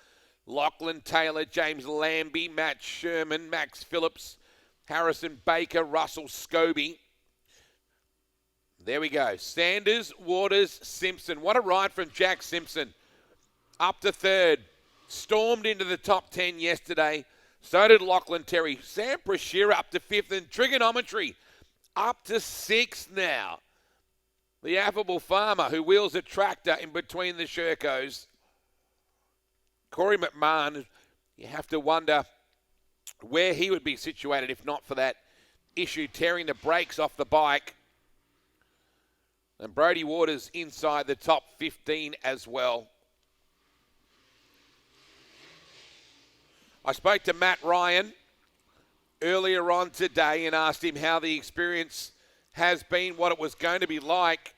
S1: Lachlan Taylor, James Lambie, Matt Sherman, Max Phillips, Harrison Baker, Russell Scobie. There we go. Sanders, Waters, Simpson. What a ride from Jack Simpson. Up to 3rd. Stormed into the top 10 yesterday. So did Lachlan Terry. Sam Prashira up to 5th. And Trigonometry up to 6th now. The affable farmer who wheels a tractor in between the Shercos. Corey McMahon, you have to wonder where he would be situated if not for that issue tearing the brakes off the bike. And Brody Waters inside the top 15 as well. I spoke to Matt Ryan earlier on today and asked him how the experience has been, what it was going to be like.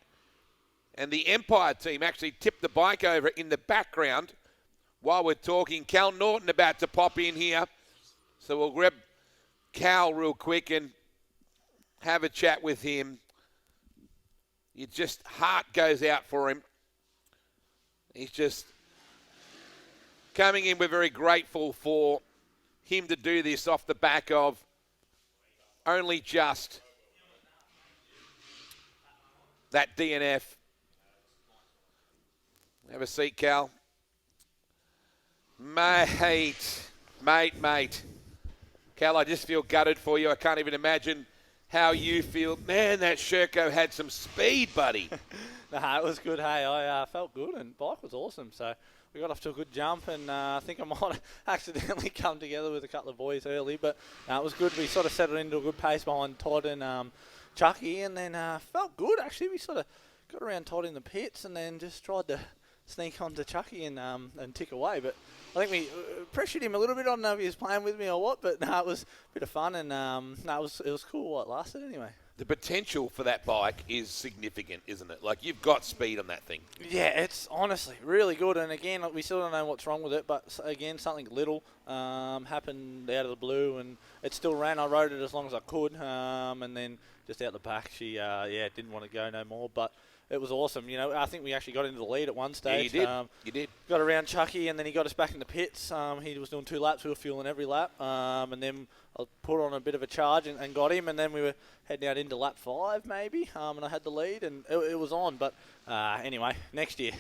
S1: And the Empire team actually tipped the bike over in the background while we're talking. Cal Norton about to pop in here. So we'll grab Cal real quick and have a chat with him. You just, heart goes out for him. He's just coming in. We're very grateful for him to do this off the back of only just that DNF. Have a seat, Cal. Mate. Cal, I just feel gutted for you. I can't even imagine how you feel. Man, that Sherco had some speed, buddy.
S21: Nah, it was good. Hey, I felt good and bike was awesome. So we got off to a good jump, and I think I might have accidentally come together with a couple of boys early, but it was good. We sort of settled into a good pace behind Todd and Chucky, and then felt good actually. We sort of got around Todd in the pits, and then just tried to sneak onto Chucky and tick away, but I think we pressured him a little bit. I don't know if he was playing with me or what, but no, it was a bit of fun, and it was cool while it lasted anyway.
S1: The potential for that bike is significant, isn't it? Like, you've got speed on that thing.
S21: Yeah, it's honestly really good, and again, we still don't know what's wrong with it, but again, something little happened out of the blue, and it still ran. I rode it as long as I could, and then just out the back, she didn't want to go no more, but it was awesome. You know, I think we actually got into the lead at one stage.
S1: Yeah, you did.
S21: Got around Chucky, and then he got us back in the pits. He was doing 2 laps. We were fueling every lap. And then I put on a bit of a charge and got him. And then we were heading out into lap 5, maybe. And I had the lead, and it was on. But anyway, next year.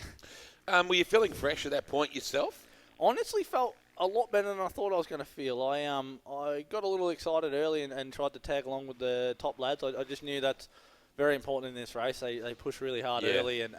S1: Were you feeling fresh at that point yourself?
S21: Honestly, felt a lot better than I thought I was going to feel. I got a little excited early and tried to tag along with the top lads. I just knew that's very important in this race. They push really hard early and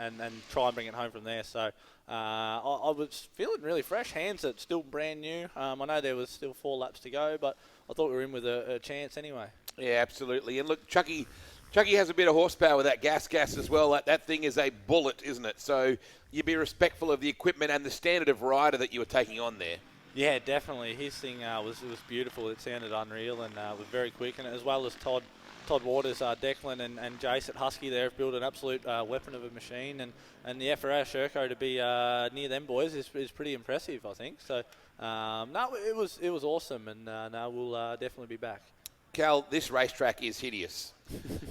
S21: try and bring it home from there. So I was feeling really fresh. Hands are still brand new. I know there was still 4 laps to go, but I thought we were in with a chance anyway.
S1: Yeah, absolutely. And look, Chucky has a bit of horsepower with that gas as well. That thing is a bullet, isn't it? So you'd be respectful of the equipment and the standard of rider that you were taking on there.
S21: Yeah, definitely. His thing was beautiful. It sounded unreal and was very quick. And as well as Todd Waters, Declan and Jace at Husky there have built an absolute weapon of a machine, and for our Sherco to be near them boys is pretty impressive, I think. So it was awesome, and we'll definitely be back.
S1: Cal, this racetrack is hideous.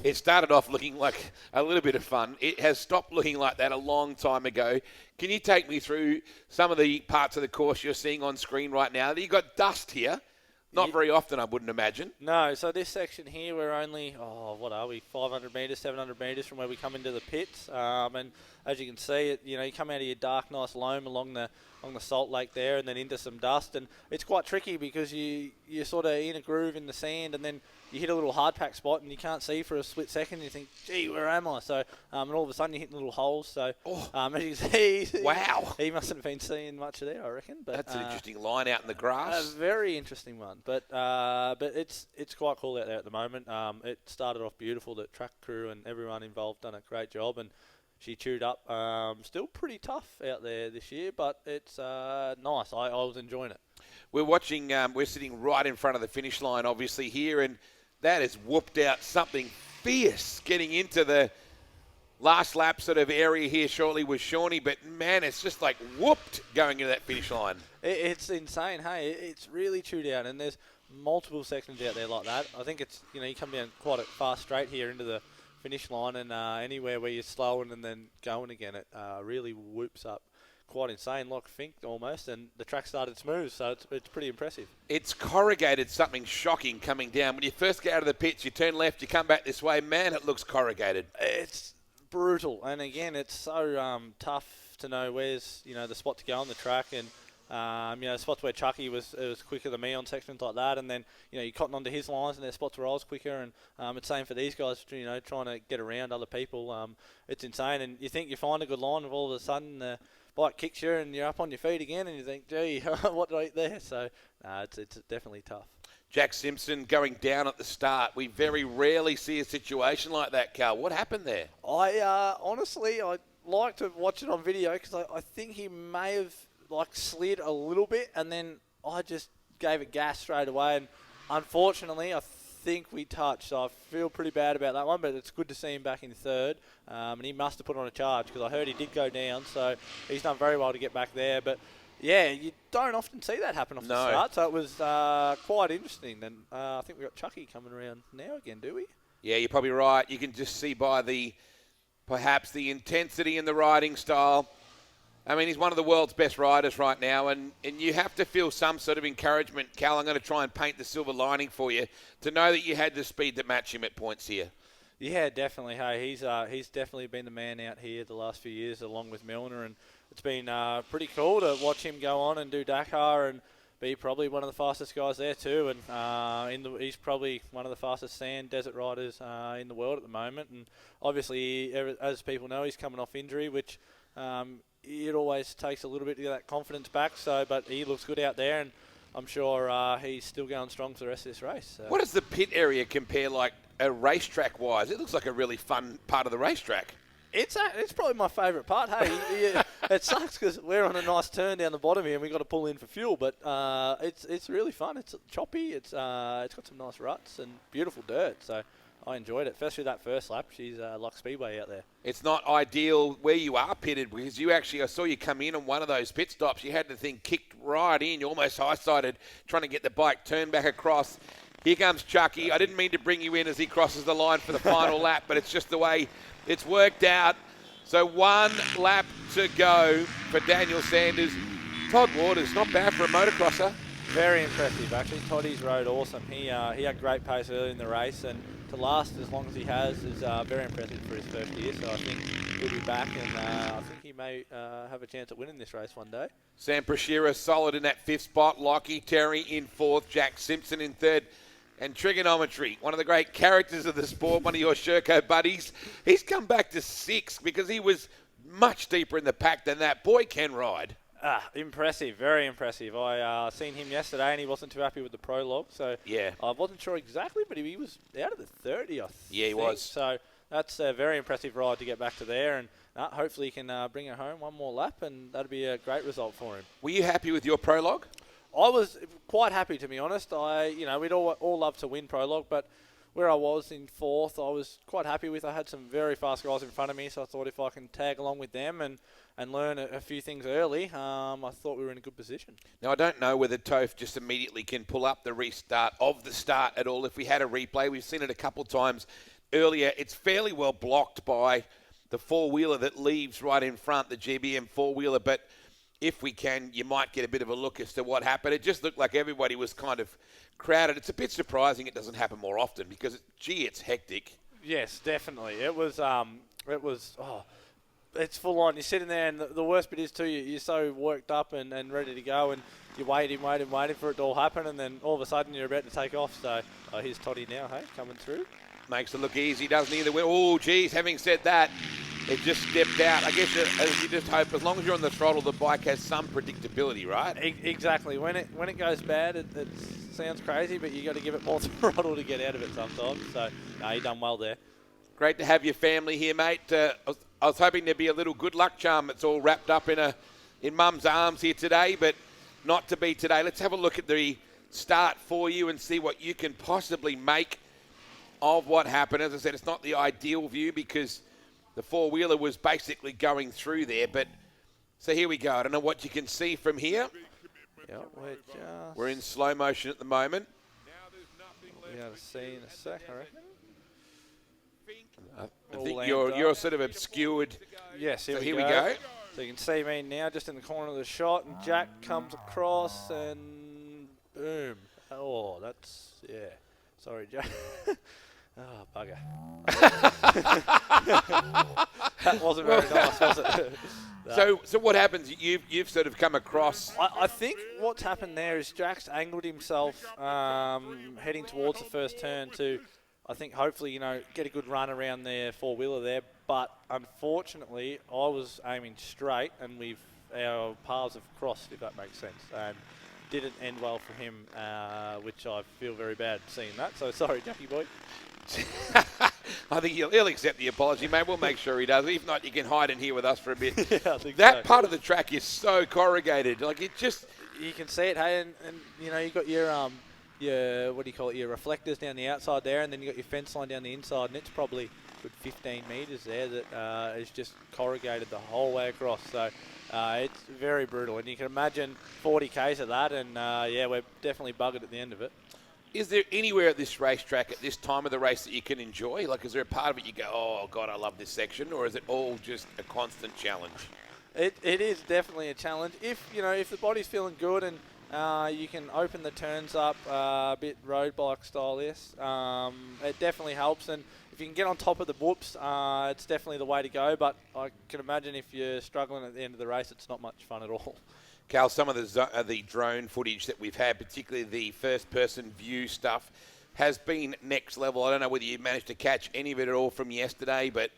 S1: It started off looking like a little bit of fun. It has stopped looking like that a long time ago. Can you take me through some of the parts of the course you're seeing on screen right now? You've got dust here. Not very often, I wouldn't imagine.
S21: No, so this section here, we're only, 500 metres, 700 metres from where we come into the pits. And as you can see, you come out of your dark, nice loam along the salt lake there and then into some dust. And it's quite tricky because you're sort of in a groove in the sand, and then you hit a little hard pack spot and you can't see for a split second. You think, gee, where am I? So, and all of a sudden you're hitting little holes. So, as you can see,
S1: wow,
S21: he mustn't have been seeing much of there, I reckon. But
S1: that's an interesting line out in the grass.
S21: A very interesting one. But it's quite cool out there at the moment. It started off beautiful. The track crew and everyone involved done a great job, and she chewed up. Still pretty tough out there this year, but it's nice. I was enjoying it.
S1: We're watching. We're sitting right in front of the finish line, obviously here, and that has whooped out something fierce getting into the last lap sort of area here shortly with Shawnee. But man, it's just like whooped going into that finish line.
S21: It's insane. Hey, it's really chewed out, and there's multiple sections out there like that. I think it's you come down quite a fast straight here into the finish line, and anywhere where you're slowing and then going again, it really whoops up. Quite insane, like Fink almost, and the track started smooth, so it's pretty impressive.
S1: It's corrugated something shocking coming down. When you first get out of the pits, you turn left, you come back this way, man, it looks corrugated.
S21: It's brutal, and again, it's so tough to know where's the spot to go on the track, and spots where Chucky was quicker than me on sections like that, and then you cotton onto his lines, and there's spots where I was quicker, and it's same for these guys, trying to get around other people. It's insane, and you think you find a good line, and all of a sudden the bike kicks you, and you're up on your feet again, and you think, gee, what did I eat there? So it's definitely tough.
S1: Jack Simpson going down at the start. We very rarely see a situation like that, Carl. What happened there?
S21: Honestly, I like to watch it on video because I think he may have slid a little bit, and then I just gave it gas straight away, and unfortunately I think we touched, so I feel pretty bad about that one, but it's good to see him back in third, and he must have put on a charge because I heard he did go down, so he's done very well to get back there. But yeah, you don't often see that happen off the start, so it was quite interesting. And I think we've got Chucky coming around now again, do we?
S1: Yeah, you're probably right. You can just see by perhaps the intensity in the riding style. I mean, he's one of the world's best riders right now, and you have to feel some sort of encouragement. Cal, I'm going to try and paint the silver lining for you to know that you had the speed to match him at points here.
S21: Yeah, definitely. Hey, he's definitely been the man out here the last few years along with Milner, and it's been pretty cool to watch him go on and do Dakar and be probably one of the fastest guys there too. And he's probably one of the fastest sand desert riders in the world at the moment. And obviously, as people know, he's coming off injury, which it always takes a little bit to get that confidence back. So, but he looks good out there, and I'm sure he's still going strong for the rest of this race. So.
S1: What does the pit area compare like racetrack-wise? It looks like a really fun part of the racetrack.
S21: It's probably my favourite part. Hey, it sucks because we're on a nice turn down the bottom here and we've got to pull in for fuel. But it's really fun. It's choppy. It's got some nice ruts and beautiful dirt. So I enjoyed it, especially that first lap. She's like Speedway out there.
S1: It's not ideal where you are pitted because I saw you come in on one of those pit stops. You had the thing kicked right in. You almost high-sided trying to get the bike turned back across. Here comes Chucky. I didn't mean to bring you in as he crosses the line for the final lap, but it's just the way it's worked out. So 1 lap to go for Daniel Sanders. Todd Waters, not bad for a motocrosser.
S21: Very impressive, actually. Toddy's rode awesome. He had great pace early in the race, and to last as long as he has is very impressive for his first year. So I think he'll be back, and I think he may have a chance at winning this race one day.
S1: Sam Prashira solid in that 5th spot. Lockie Terry in 4th. Jack Simpson in 3rd. And Trigonometry, one of the great characters of the sport, one of your Sherco buddies. He's come back to 6th because he was much deeper in the pack than that. Boy can ride.
S21: Impressive, very impressive. I seen him yesterday and he wasn't too happy with the prologue. So
S1: yeah,
S21: I wasn't sure exactly, but he was out of the 30, I think.
S1: Yeah, he was.
S21: So that's a very impressive ride to get back to there. And hopefully he can bring it home one more lap, and that'll be a great result for him.
S1: Were you happy with your prologue?
S21: I was quite happy, to be honest. We'd all love to win prologue, but where I was in 4th, I was quite happy with. I had some very fast guys in front of me, so I thought if I can tag along with them and learn a few things early, I thought we were in a good position.
S1: Now, I don't know whether Toph just immediately can pull up the restart of the start at all. If we had a replay, we've seen it a couple of times earlier. It's fairly well blocked by the four-wheeler that leaves right in front, the GBM four-wheeler, but if we can, you might get a bit of a look as to what happened. It just looked like everybody was kind of crowded. It's a bit surprising it doesn't happen more often because, it's hectic.
S21: Yes, definitely. It's full on. You're sitting there, and the worst bit is, too, you're so worked up and ready to go, and you're waiting for it to all happen, and then all of a sudden you're about to take off. So here's Toddy now, hey, coming through.
S1: Makes it look easy, doesn't he? Oh, geez, having said that, it just stepped out. I guess you just hope as long as you're on the throttle, the bike has some predictability, right?
S21: Exactly. When it goes bad, it sounds crazy, but you got to give it more throttle to get out of it sometimes. So, you done well there.
S1: Great to have your family here, mate. I was hoping there'd be a little good luck charm that's all wrapped up in Mum's arms here today, but not to be today. Let's have a look at the start for you and see what you can possibly make of what happened. As I said, it's not the ideal view because the four-wheeler was basically going through there, but so here we go. I don't know what you can see from here.
S21: Yep,
S1: we're in slow motion at the moment.
S21: We'll be able to see in a sec, I reckon.
S1: I think you're sort of obscured.
S21: Yes,
S1: here we go.
S21: So you can see me now just in the corner of the shot, and Jack comes across and boom. Oh, that's, yeah. Sorry, Jack. Oh, bugger. That wasn't very nice, was it?
S1: No. So what happens? You've sort of come across.
S21: I think what's happened there is Jack's angled himself heading towards the first turn to, I think, hopefully, get a good run around their four-wheeler there. But unfortunately, I was aiming straight, and our paths have crossed, if that makes sense. And didn't end well for him, which I feel very bad seeing that. So sorry, Jackie boy.
S1: I think he'll accept the apology, mate. We'll make sure he does. If not, you can hide in here with us for a bit.
S21: Yeah, I think
S1: that part of the track is so corrugated. Like, it just...
S21: You can see it, hey, and you've got your what do you call it, your reflectors down the outside there, and then you've got your fence line down the inside, and it's probably a good 15 metres there that is just corrugated the whole way across. So it's very brutal, and you can imagine 40 Ks of that, and we're definitely buggered at the end of it.
S1: Is there anywhere at this racetrack at this time of the race that you can enjoy? Like, is there a part of it you go, oh, God, I love this section, or is it all just a constant challenge?
S21: It is definitely a challenge. If the body's feeling good and you can open the turns up a bit road bike style, yes, it definitely helps. And if you can get on top of the whoops, it's definitely the way to go. But I can imagine if you're struggling at the end of the race, it's not much fun at all.
S1: Cal, some of the drone footage that we've had, particularly the first-person view stuff, has been next level. I don't know whether you managed to catch any of it at all from yesterday, but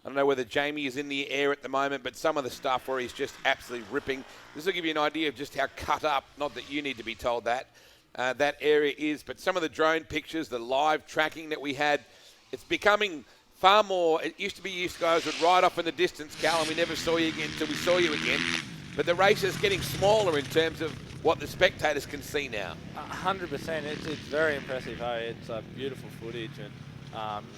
S1: I don't know whether Jamie is in the air at the moment, but some of the stuff where he's just absolutely ripping. This will give you an idea of just how cut up, not that you need to be told that, that area is, but some of the drone pictures, the live tracking that we had, it's becoming far more. It used to be you guys would ride off in the distance, Cal, and we never saw you again until we saw you again. But the race is getting smaller in terms of what the spectators can see now.
S21: 100%. It's very impressive. Hey, it's beautiful footage, and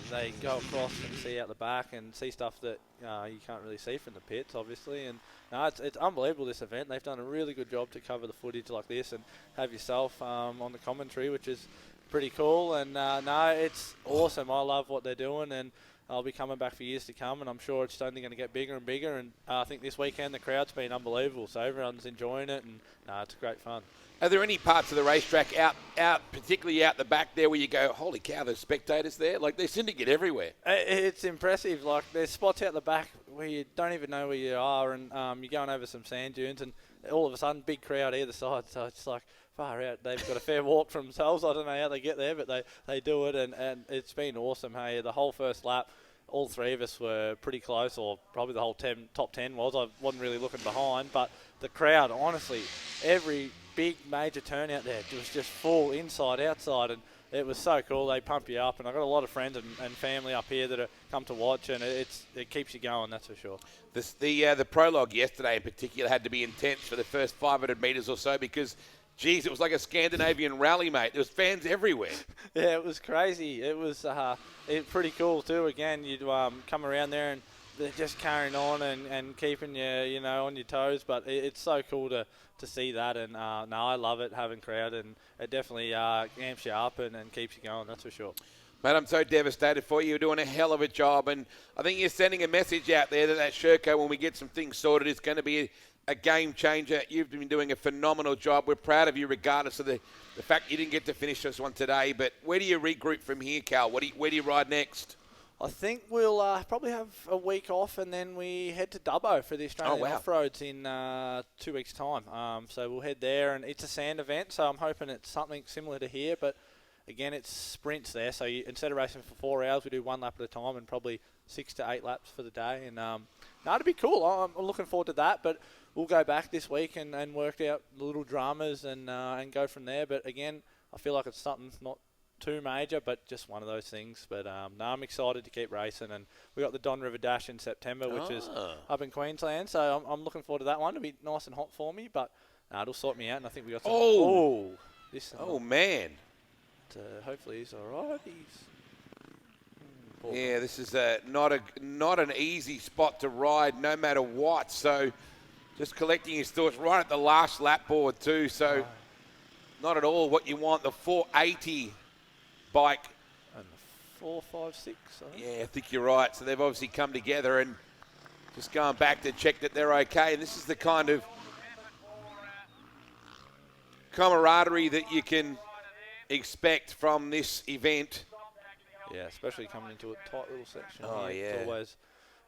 S21: they go across and see out the back and see stuff that you can't really see from the pits, obviously. And no, it's unbelievable, this event. They've done a really good job to cover the footage like this and have yourself on the commentary, which is pretty cool. And no, it's awesome. I love what they're doing, and I'll be coming back for years to come, and I'm sure it's only going to get bigger and bigger. And I think this weekend the crowd's been unbelievable, so everyone's enjoying it, and it's great fun.
S1: Are there any parts of the racetrack out, particularly out the back there, where you go, holy cow, there's spectators there? Like, they seem to get everywhere.
S21: It's impressive. Like, there's spots out the back where you don't even know where you are, and you're going over some sand dunes, and all of a sudden, big crowd either side. So it's like, far out. They've got a fair walk from themselves. I don't know how they get there, but they do it, and it's been awesome. Hey, the whole first lap, all three of us were pretty close, or probably the whole top 10 was. I wasn't really looking behind, but the crowd, honestly, every big major turnout there, it was just full inside, outside, and it was so cool. They pump you up, and I've got a lot of friends and family up here that have come to watch, and it keeps you going, that's for sure.
S1: The prologue yesterday in particular had to be intense for the first 500 metres or so because, geez, it was like a Scandinavian rally, mate. There was fans everywhere.
S21: Yeah, it was crazy. It was pretty cool too. Again, you'd come around there and they're just carrying on and keeping you, on your toes. But it's so cool to see that. And no, I love it, having crowd, and it definitely amps you up and keeps you going, that's for sure.
S1: Mate, I'm so devastated for you. You're doing a hell of a job, and I think you're sending a message out there that Sherco, when we get some things sorted, is going to be a game changer. You've been doing a phenomenal job. We're proud of you regardless of the fact you didn't get to finish this one today. But where do you regroup from here, Cal? Where do you ride next?
S21: I think we'll probably have a week off, and then we head to Dubbo for the Australian Off-Roads in 2 weeks' time. So we'll head there, and it's a sand event, so I'm hoping it's something similar to here. But again, it's sprints there, so instead of racing for 4 hours, we do one lap at a time and probably 6 to 8 laps for the day. And it'd be cool. I'm looking forward to that. But we'll go back this week and work out the little dramas and go from there. But again, I feel like it's something not too major, but just one of those things. But no, I'm excited to keep racing, and we got the Don River Dash in September, which is up in Queensland. So I'm looking forward to that one. It'll be nice and hot for me, but it'll sort me out. And I think we got some.
S1: Man.
S21: Hopefully he's all right.
S1: Yeah, this is not an easy spot to ride, no matter what. So just collecting his thoughts right at the last lap board too. So not at all what you want. The 480 bike.
S21: And the 456.
S1: Yeah, I think you're right. So they've obviously come together and just going back to check that they're okay. And this is the kind of camaraderie that you can expect from this event.
S21: Yeah, especially coming into a tight little section.
S1: Oh,
S21: here.
S1: yeah.
S21: It's always,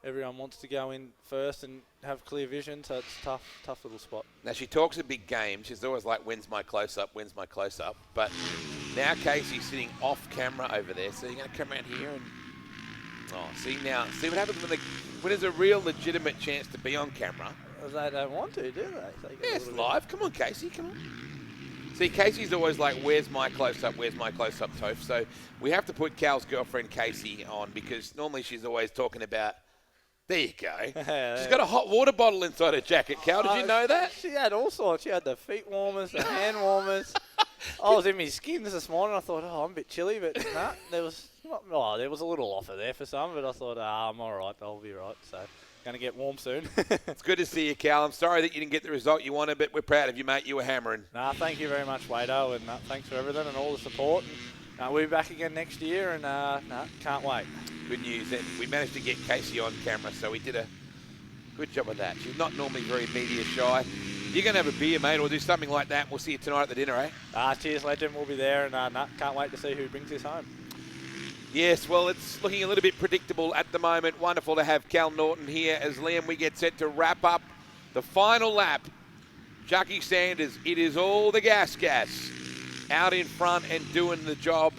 S21: everyone wants to go in first and have clear vision, so it's tough little spot.
S1: Now, she talks a big game. She's always like, when's my close-up, when's my close-up? But now Casey's sitting off camera over there, so you're going to come around here and... see what happens when there's a real legitimate chance to be on camera.
S21: They don't want to, do they?
S1: Yeah, it's live. Come on, Casey, come on. See, Casey's always like, where's my close-up, Toph? So we have to put Cal's girlfriend, Casey, on because normally she's always talking about, there you go. She's got a hot water bottle inside her jacket, Cal. Did you know that?
S21: She had all sorts. She had the feet warmers, the hand warmers. I was in my skins this morning. I thought, I'm a bit chilly, but nah, there was a little offer there for some, but I thought, I'm all right. I'll be right. So going to get warm soon.
S1: It's good to see you, Cal. I'm sorry that you didn't get the result you wanted, but we're proud of you, mate. You were hammering.
S21: Thank you very much, Wado, and thanks for everything and all the support. And we'll be back again next year, and can't wait.
S1: Good news. And we managed to get Casey on camera, so we did a good job of that. She's not normally very media shy. You're going to have a beer, mate, or do something like that. We'll see you tonight at the dinner, eh?
S21: Cheers, legend. We'll be there, and can't wait to see who brings this home.
S1: Yes, well, it's looking a little bit predictable at the moment. Wonderful to have Cal Norton here as Liam, we get set to wrap up the final lap. Jackie Sanders, it is all the gas out in front and doing the job.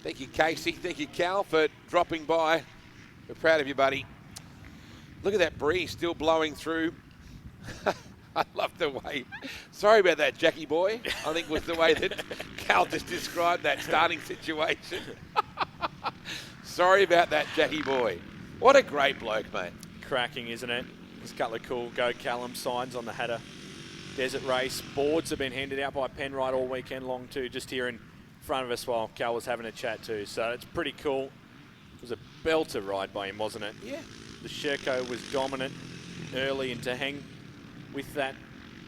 S1: Thank you, Casey. Thank you, Cal, for dropping by. We're proud of you, buddy. Look at that breeze still blowing through. I love the way. Sorry about that, Jackie boy. I think was the way that Cal just described that starting situation. Sorry about that, Jackie boy. What a great bloke, mate.
S2: Cracking, isn't it? There's a couple of cool Go Callum signs on the Hattah Desert Race. Boards have been handed out by Penrite all weekend long too, just here in front of us while Cal was having a chat too. So it's pretty cool. It was a belter ride by him, wasn't it?
S1: Yeah.
S2: The Sherco was dominant early and to hang with that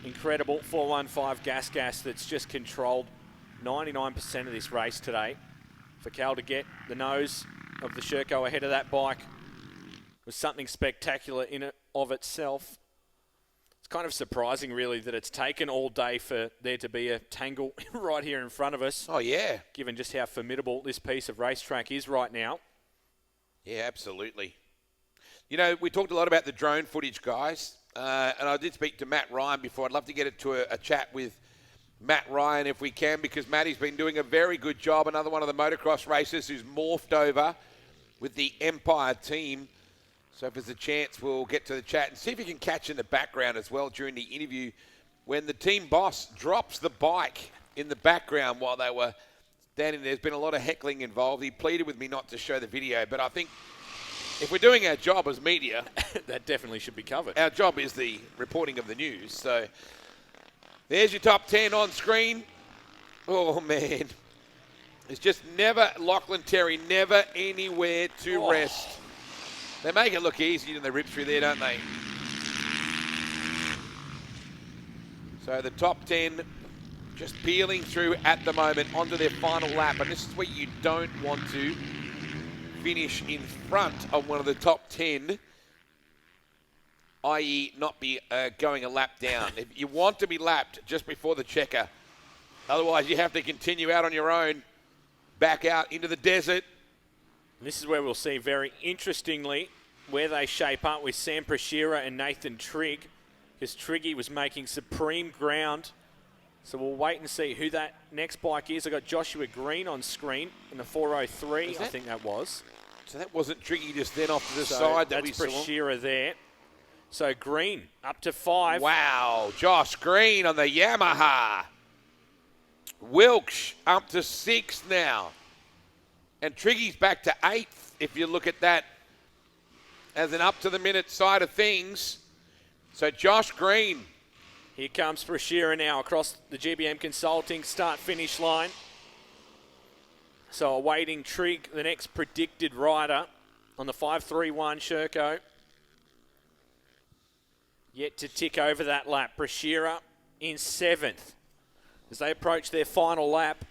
S2: incredible 415 gas that's just controlled 99% of this race today. For Cal to get the nose of the Sherco ahead of that bike was something spectacular in and of itself. It's kind of surprising, really, that it's taken all day for there to be a tangle right here in front of us.
S1: Oh, yeah.
S2: Given just how formidable this piece of racetrack is right now.
S1: Yeah, absolutely. You know, we talked a lot about the drone footage, guys. And I did speak to Matt Ryan before. I'd love to get into a chat with Matt Ryan if we can, because Matty's been doing a very good job. Another one of the motocross racers who's morphed over with the Empire team. So if there's a chance, we'll get to the chat and see if you can catch in the background as well during the interview when the team boss drops the bike in the background while they were standing there. There's been a lot of heckling involved. He pleaded with me not to show the video, but I think if we're doing our job as media,
S2: that definitely should be covered.
S1: Our job is the reporting of the news. So there's your top 10 on screen. Oh, man. It's just never, Lachlan Terry, never anywhere to rest. They make it look easy when they rip through there, don't they? So the top 10 just peeling through at the moment onto their final lap. And this is where you don't want to finish in front of one of the top 10, i.e. not be going a lap down. If you want to be lapped just before the checker, otherwise you have to continue out on your own, back out into the desert.
S2: This is where we'll see, very interestingly, where they shape up with Sam Prashira and Nathan Trigg, because Triggy was making supreme ground. So we'll wait and see who that next bike is. I got Joshua Green on screen in the 403, I think that was.
S1: So that wasn't Triggy just then off to the side that we saw.
S2: That's Prashira there. So Green up to 5.
S1: Wow, Josh Green on the Yamaha. Wilkes up to 6 now. And Triggy's back to 8th, if you look at that as an up-to-the-minute side of things. So Josh Green.
S2: Here comes Prashira now across the GBM Consulting start-finish line. So awaiting Trigg, the next predicted rider on the 531 Sherco. Yet to tick over that lap. Prashira in 7th as they approach their final lap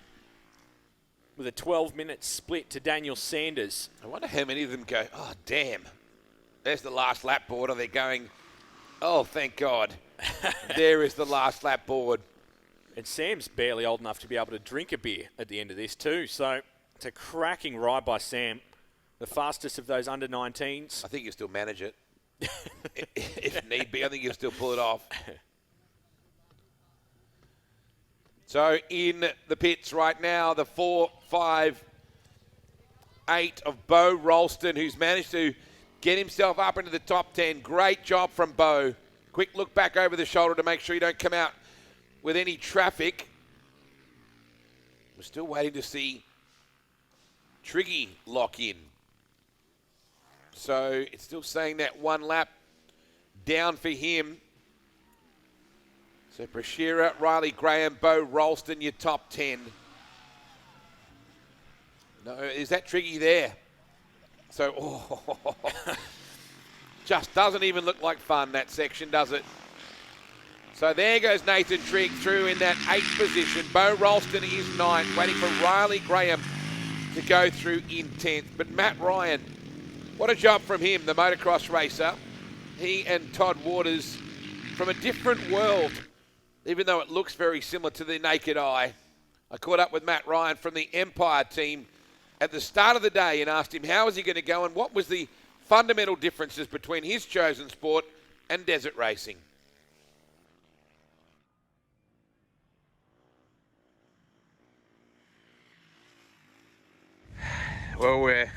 S2: with a 12-minute split to Daniel Sanders.
S1: I wonder how many of them go, oh, damn. There's the last lap board. Are they going, oh, thank God. There is the last lap board.
S2: And Sam's barely old enough to be able to drink a beer at the end of this too. So it's a cracking ride by Sam. The fastest of those under-19s.
S1: I think you'll still manage it. If need be, I think you'll still pull it off. So in the pits right now, the 4, 5, 8 of Bo Ralston, who's managed to get himself up into the top 10. Great job from Bo. Quick look back over the shoulder to make sure you don't come out with any traffic. We're still waiting to see Triggy lock in. So it's still saying that one lap down for him. So Prashira, Riley Graham, Bo Ralston, your top 10. No, is that Triggy there? So, just doesn't even look like fun, that section, does it? So there goes Nathan Trigg through in that 8th position. Bo Ralston is 9th, waiting for Riley Graham to go through in 10th. But Matt Ryan, what a job from him, the motocross racer. He and Todd Waters from a different world, even though it looks very similar to the naked eye. I caught up with Matt Ryan from the Empire team at the start of the day and asked him how is he going to go and what was the fundamental differences between his chosen sport and desert racing. Well, we're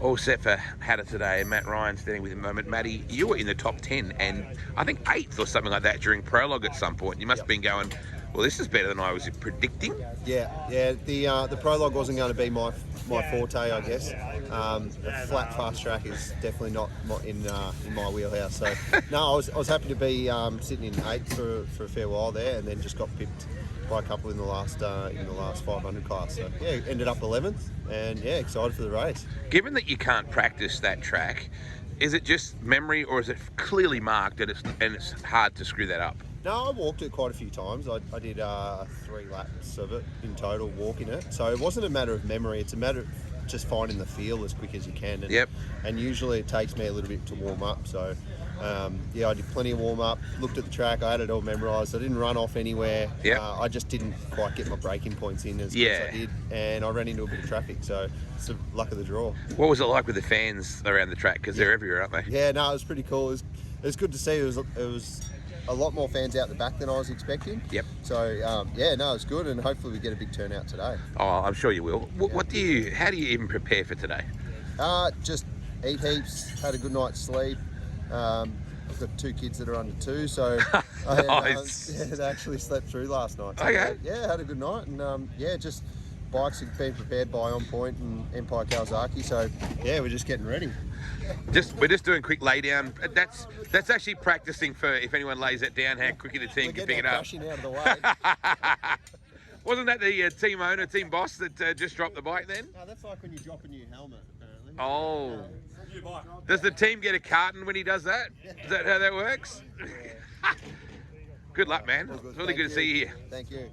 S4: All set for Hatta today, and Matt Ryan standing with him at the moment. Matty, you were in the top 10 and I think 8th or something like that during prologue at some point. You must have been going, well, this is better than I was predicting.
S3: Yeah. The prologue wasn't going to be my forte, I guess. A flat fast track is definitely not in my wheelhouse. So no, I was happy to be sitting in 8th for a fair while there, and then just got pipped by a couple in the last 500 class. So yeah, ended up 11th, and yeah, excited for the race.
S4: Given that you can't practice that track, is it just memory, or is it clearly marked and it's hard to screw that up?
S3: No, I walked it quite a few times. I did 3 laps of it in total, walking it. So it wasn't a matter of memory. It's a matter of just finding the feel as quick as you can. And usually it takes me a little bit to warm up. So I did plenty of warm up. Looked at the track. I had it all memorised. I didn't run off anywhere. I just didn't quite get my braking points in as I did, and I ran into a bit of traffic. So it's the luck of the draw.
S4: What was it like with the fans around the track? Because they're everywhere, aren't they?
S3: Yeah, no, it was pretty cool. It was good to see. It was a lot more fans out the back than I was expecting. So it was good, and hopefully we get a big turnout today.
S4: Oh, I'm sure you will. How do you even prepare for today?
S3: Just eat heaps, had a good night's sleep. I've got 2 kids that are under 2, so I actually slept through last night. So,
S4: okay.
S3: Yeah, had a good night, and just bikes have been prepared by On Point and Empire Kawasaki, so yeah, we're just getting ready.
S4: We're just doing a quick lay down. That's actually practicing for if anyone lays that down, how quickly the team can pick it up.
S3: Out of the way.
S4: Wasn't that the team owner, team boss that just dropped the bike then?
S3: No, that's like when you drop a new helmet, apparently.
S4: Oh. Does the team get a carton when he does that? Is that how that works? Good luck, man. It's really good to see you here.
S3: Thank you.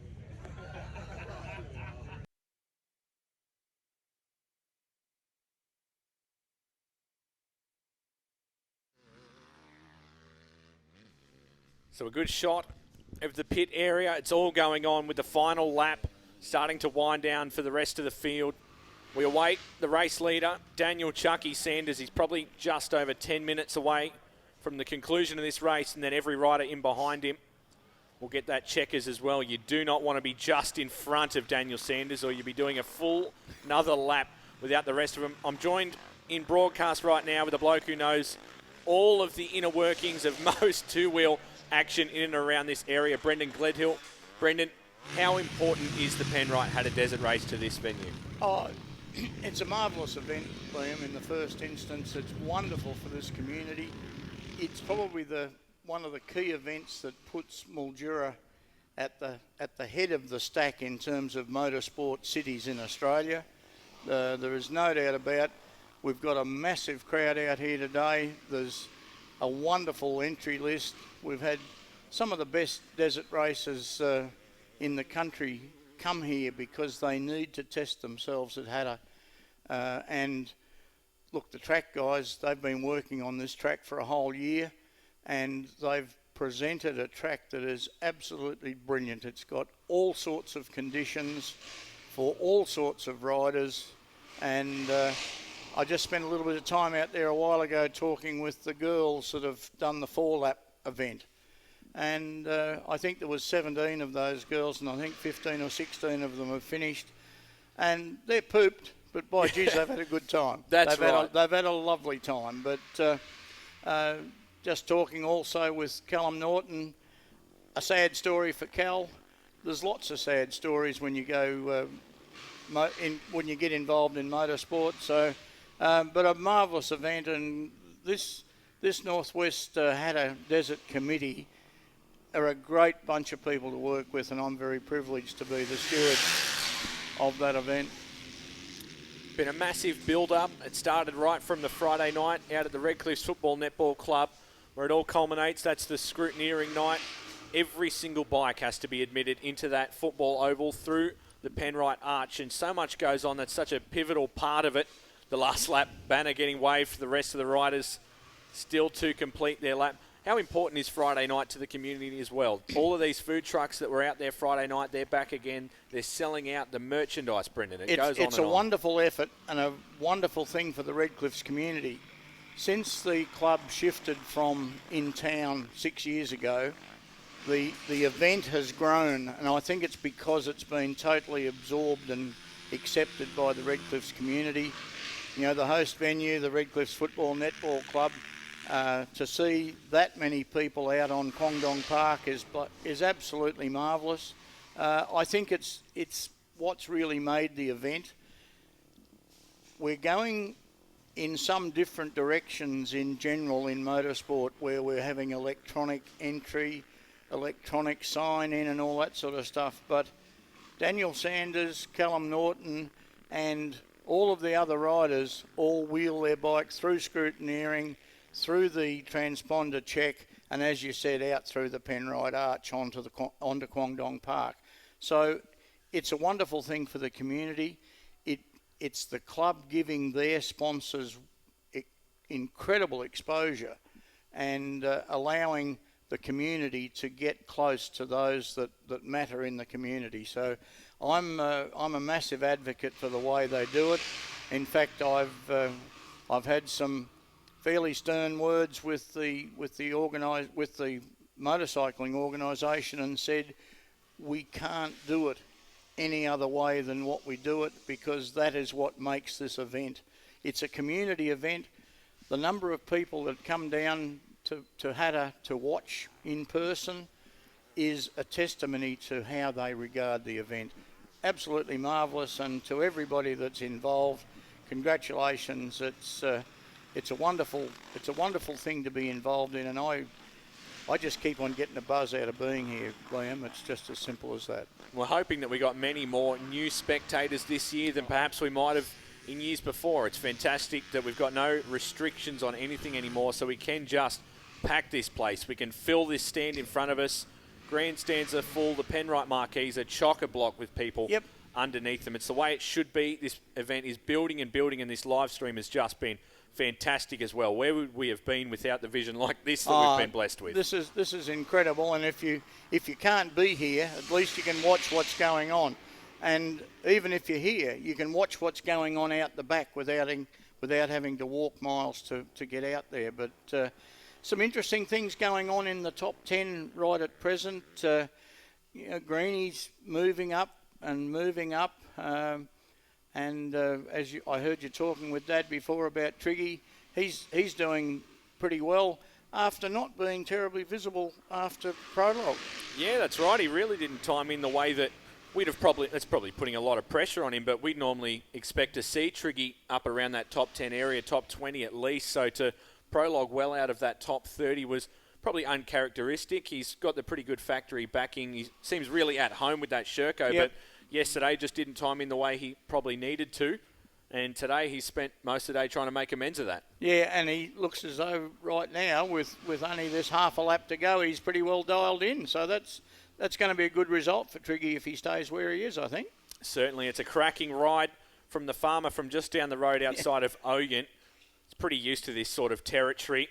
S17: So a good shot of the pit area. It's all going on with the final lap starting to wind down for the rest of the field. We await the race leader, Daniel Chucky Sanders. He's probably just over 10 minutes away from the conclusion of this race, and then every rider in behind him will get that checkers as well. You do not want to be just in front of Daniel Sanders, or you'll be doing a full another lap without the rest of them. I'm joined in broadcast right now with a bloke who knows all of the inner workings of most two-wheel action in and around this area, Brendan Gledhill. Brendan, how important is the Penrite Hattah Desert Race to this venue?
S22: Oh, it's a marvellous event, Liam, in the first instance. It's wonderful for this community. It's probably one of the key events that puts Mildura at the head of the stack in terms of motorsport cities in Australia. There is no doubt about. We've got a massive crowd out here today. There's a wonderful entry list. We've had some of the best desert races in the country come here because they need to test themselves at Hatta. And look, the track guys, they've been working on this track for a whole year, and they've presented a track that is absolutely brilliant. It's got all sorts of conditions for all sorts of riders, and I just spent a little bit of time out there a while ago talking with the girls that have done the 4-lap event. And I think there was 17 of those girls, and I think 15 or 16 of them have finished. And they're pooped, but by geez, they've had a good time.
S17: That's
S22: right. They've had a lovely time. But just talking also with Callum Norton, a sad story for Cal. There's lots of sad stories when you go when you get involved in motorsport. So, but a marvellous event, and this Northwest Hattah Desert Committee are a great bunch of people to work with, and I'm very privileged to be the steward of that event.
S17: Been a massive build-up. It started right from the Friday night out at the Redcliffs Football Netball Club, where it all culminates. That's the scrutineering night. Every single bike has to be admitted into that football oval through the Penrite Arch, and so much goes on. That's such a pivotal part of it. The last lap banner getting waved for the rest of the riders still to complete their lap. How important is Friday night to the community as well? All of these food trucks that were out there Friday night, they're back again. They're selling out the merchandise, Brendan.
S22: It's a wonderful effort and a wonderful thing for the Redcliffs community. Since the club shifted from in town 6 years ago, the event has grown, and I think it's because it's been totally absorbed and accepted by the Redcliffs community. the host venue, the Redcliffs Football Netball Club, to see that many people out on Kwangdong Park is absolutely marvellous. I think it's what's really made the event. We're going in some different directions in general in motorsport, where we're having electronic entry, electronic sign-in and all that sort of stuff. But Daniel Sanders, Callum Norton and all of the other riders all wheel their bikes through scrutineering, through the transponder check, and as you said, out through the Penrite Arch onto Kwangdong Park. So it's a wonderful thing for the community. It's the club giving their sponsors incredible exposure and allowing the community to get close to those that matter in the community. So I'm a massive advocate for the way they do it. In fact, I've had some fairly stern words with the motorcycling organisation and said we can't do it any other way than what we do it, because that is what makes this event. It's a community event. The number of people that come down to Hatta to watch in person is a testimony to how they regard the event. Absolutely marvellous, and to everybody that's involved, congratulations. It's a wonderful thing to be involved in, and I just keep on getting a buzz out of being here, Liam. It's just as simple as that.
S2: We're hoping that we got many more new spectators this year than perhaps we might have in years before. It's fantastic that we've got no restrictions on anything anymore, so we can just pack this place. We can fill this stand in front of us. Grandstands are full. The Penrite marquees are chock-a-block with people underneath them. It's the way it should be. This event is building and building, and this live stream has just been fantastic as well. Where would we have been without the vision like this that we've been blessed with?
S22: This is incredible, and if you can't be here, at least you can watch what's going on. And even if you're here, you can watch what's going on out the back without having to walk miles to get out there. But some interesting things going on in the top 10 right at present. Greenie's moving up. I heard you talking with Dad before about Triggy. He's doing pretty well after not being terribly visible after prologue.
S2: Yeah, that's right. He really didn't time in the way that that's probably putting a lot of pressure on him, but we'd normally expect to see Triggy up around that top 10 area, top 20 at least. So to prologue well out of that top 30 was probably uncharacteristic. He's got the pretty good factory backing. He seems really at home with that Sherco, but yesterday just didn't time in the way he probably needed to. And today he spent most of the day trying to make amends of that.
S22: Yeah, and he looks as though right now, with only this half a lap to go, he's pretty well dialed in. So that's going to be a good result for Triggy if he stays where he is, I think.
S2: Certainly. It's a cracking ride from the farmer from just down the road outside of Ogent. He's pretty used to this sort of territory.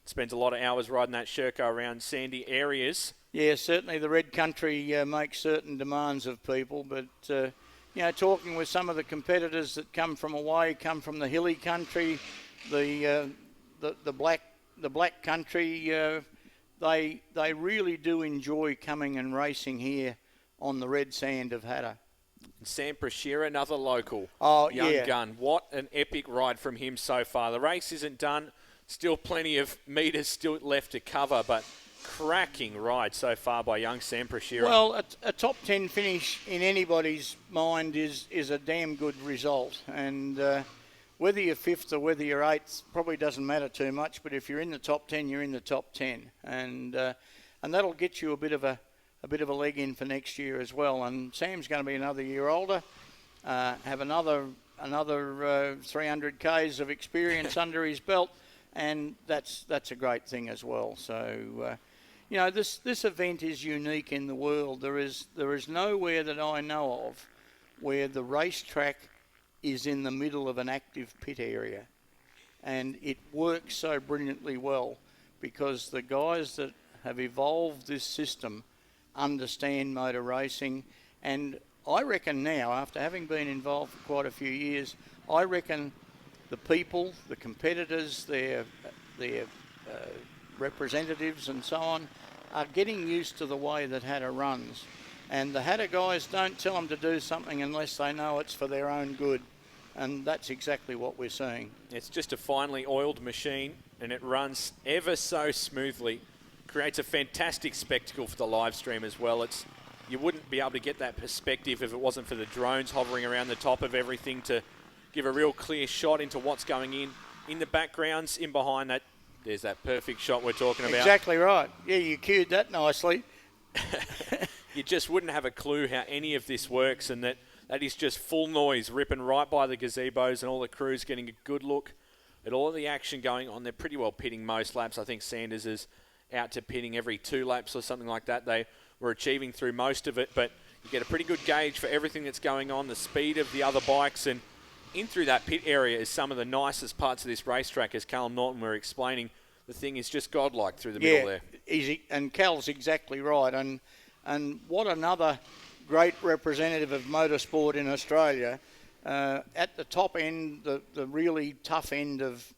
S2: Spends a lot of hours riding that Sherco around sandy areas.
S22: Yeah, certainly the red country makes certain demands of people, but talking with some of the competitors that come from away, come from the hilly country, the black country, they really do enjoy coming and racing here on the red sand of Hatta.
S2: Sam Prashira, another local.
S22: Young
S2: gun. What an epic ride from him so far. The race isn't done. Still plenty of metres still left to cover, but cracking ride so far by young Sam Prashira.
S22: Well, a top 10 finish in anybody's mind is a damn good result. And whether you're 5th or whether you're 8th probably doesn't matter too much. But if you're in the top 10, you're in the top 10. And that'll get you a bit of a leg in for next year as well. And Sam's going to be another year older, have another 300 Ks of experience under his belt. And that's a great thing as well. So, this event is unique in the world. There is nowhere that I know of where the racetrack is in the middle of an active pit area. And it works so brilliantly well because the guys that have evolved this system understand motor racing. And I reckon now, after having been involved for quite a few years, I reckon the people, the competitors, their representatives and so on are getting used to the way that Hatta runs. And the Hatta guys don't tell them to do something unless they know it's for their own good. and that's exactly what we're seeing.
S2: It's just a finely oiled machine, and it runs ever so smoothly. Creates a fantastic spectacle for the live stream as well. You wouldn't be able to get that perspective if it wasn't for the drones hovering around the top of everything to give a real clear shot into what's going in. In the backgrounds, in behind that, there's that perfect shot we're talking about.
S22: Exactly right. Yeah, you cued that nicely.
S2: You just wouldn't have a clue how any of this works, and that is just full noise ripping right by the gazebos, and all the crews getting a good look at all of the action going on. They're pretty well pitting most laps. I think Sanders is out to pitting every 2 laps or something like that. They were achieving through most of it, but you get a pretty good gauge for everything that's going on, the speed of the other bikes, and in through that pit area is some of the nicest parts of this racetrack, as Callum Norton were explaining. The thing is just godlike through the middle there.
S22: And Cal's exactly right. And what another great representative of motorsport in Australia. At the top end, the really tough end of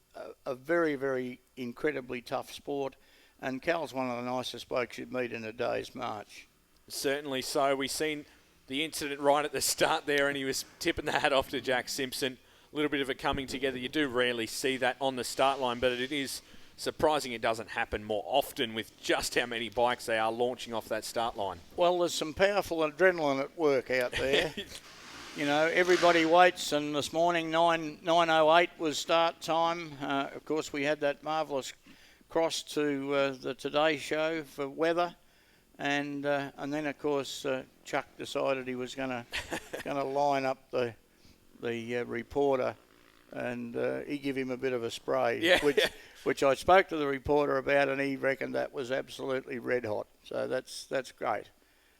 S22: a very, very incredibly tough sport. And Cal's one of the nicest blokes you'd meet in a day's march.
S2: Certainly so. We've seen the incident right at the start there, and he was tipping the hat off to Jack Simpson. A little bit of a coming together. You do rarely see that on the start line, but it is surprising it doesn't happen more often with just how many bikes they are launching off that start line.
S22: Well, there's some powerful adrenaline at work out there. You know, everybody waits, and this morning 9:08 was start time. Of course, we had that marvellous cross to the Today Show for weather. And then, of course, Chuck decided he was going to line up the reporter, and he gave him a bit of a spray, which I spoke to the reporter about, and he reckoned that was absolutely red hot. So that's great.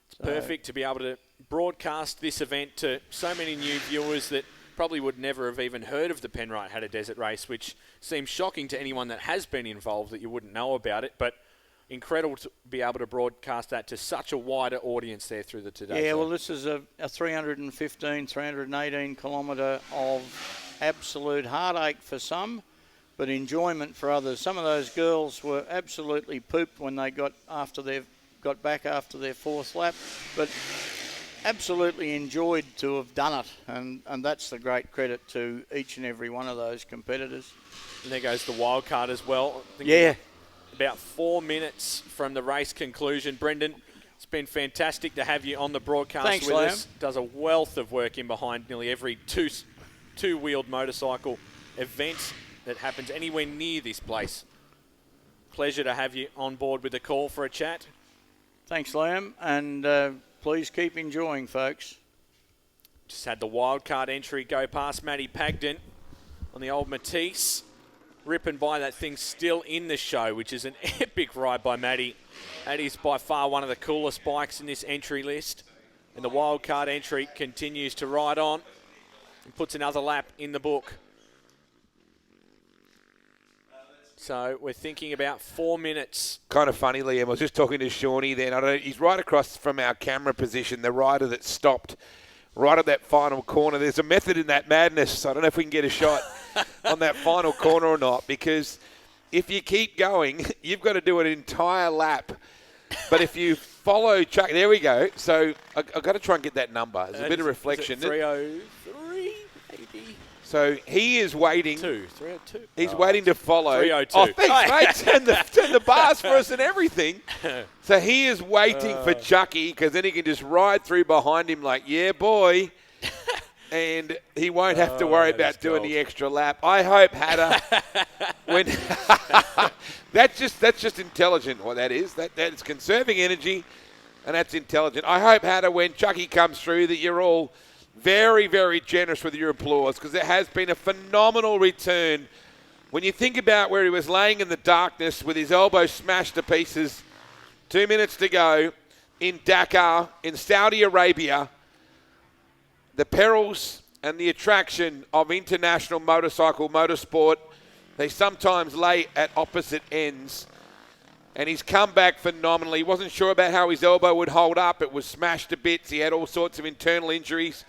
S2: It's perfect to be able to broadcast this event to so many new viewers that probably would never have even heard of the Penrite Hattah Desert Race, which seems shocking to anyone that has been involved that you wouldn't know about it, but incredible to be able to broadcast that to such a wider audience there through the Today Show.
S22: Well, this is a 315, 318 kilometre of absolute heartache for some, but enjoyment for others. Some of those girls were absolutely pooped when they got back after their 4th lap, but absolutely enjoyed to have done it, and that's the great credit to each and every one of those competitors.
S2: And there goes the wild card as well. About 4 minutes from the race conclusion. Brendan, it's been fantastic to have you on the broadcast.
S22: Thanks,
S2: with
S22: Liam.
S2: us. Does a wealth of work in behind nearly every two-wheeled motorcycle event that happens anywhere near this place. Pleasure to have you on board with the call for a chat.
S22: Thanks, Liam, and please keep enjoying, folks.
S2: Just had the wildcard entry go past Matty Pagden on the old Matisse. Ripping by that thing still in the show, which is an epic ride by Matty. That is by far one of the coolest bikes in this entry list. And the wildcard entry continues to ride on and puts another lap in the book. So we're thinking about 4 minutes.
S1: Kind of funny, Liam. I was just talking to Shawnee then. He's right across from our camera position, the rider that stopped right at that final corner. There's a method in that madness. I don't know if we can get a shot on that final corner or not, because if you keep going, you've got to do an entire lap. But if you follow Chuck, there we go. So I've got to try and get that number. There's a bit of reflection.
S2: 303, maybe.
S1: So he is waiting.
S2: 302.
S1: He's waiting to follow.
S2: 302.
S1: Oh, thanks, mate. Turn the bars for us and everything. So he is waiting for Chucky, because then he can just ride through behind him like, yeah, boy. And he won't have to worry about doing the extra lap. I hope Hatta, when that's just intelligent. What that is, that's conserving energy, and that's intelligent. I hope Hatta, when Chucky comes through, that you're all very, very generous with your applause, because it has been a phenomenal return. When you think about where he was laying in the darkness with his elbow smashed to pieces, 2 minutes to go in Dakar, in Saudi Arabia, the perils and the attraction of international motorsport, they sometimes lay at opposite ends. And he's come back phenomenally. He wasn't sure about how his elbow would hold up. It was smashed to bits. He had all sorts of internal injuries.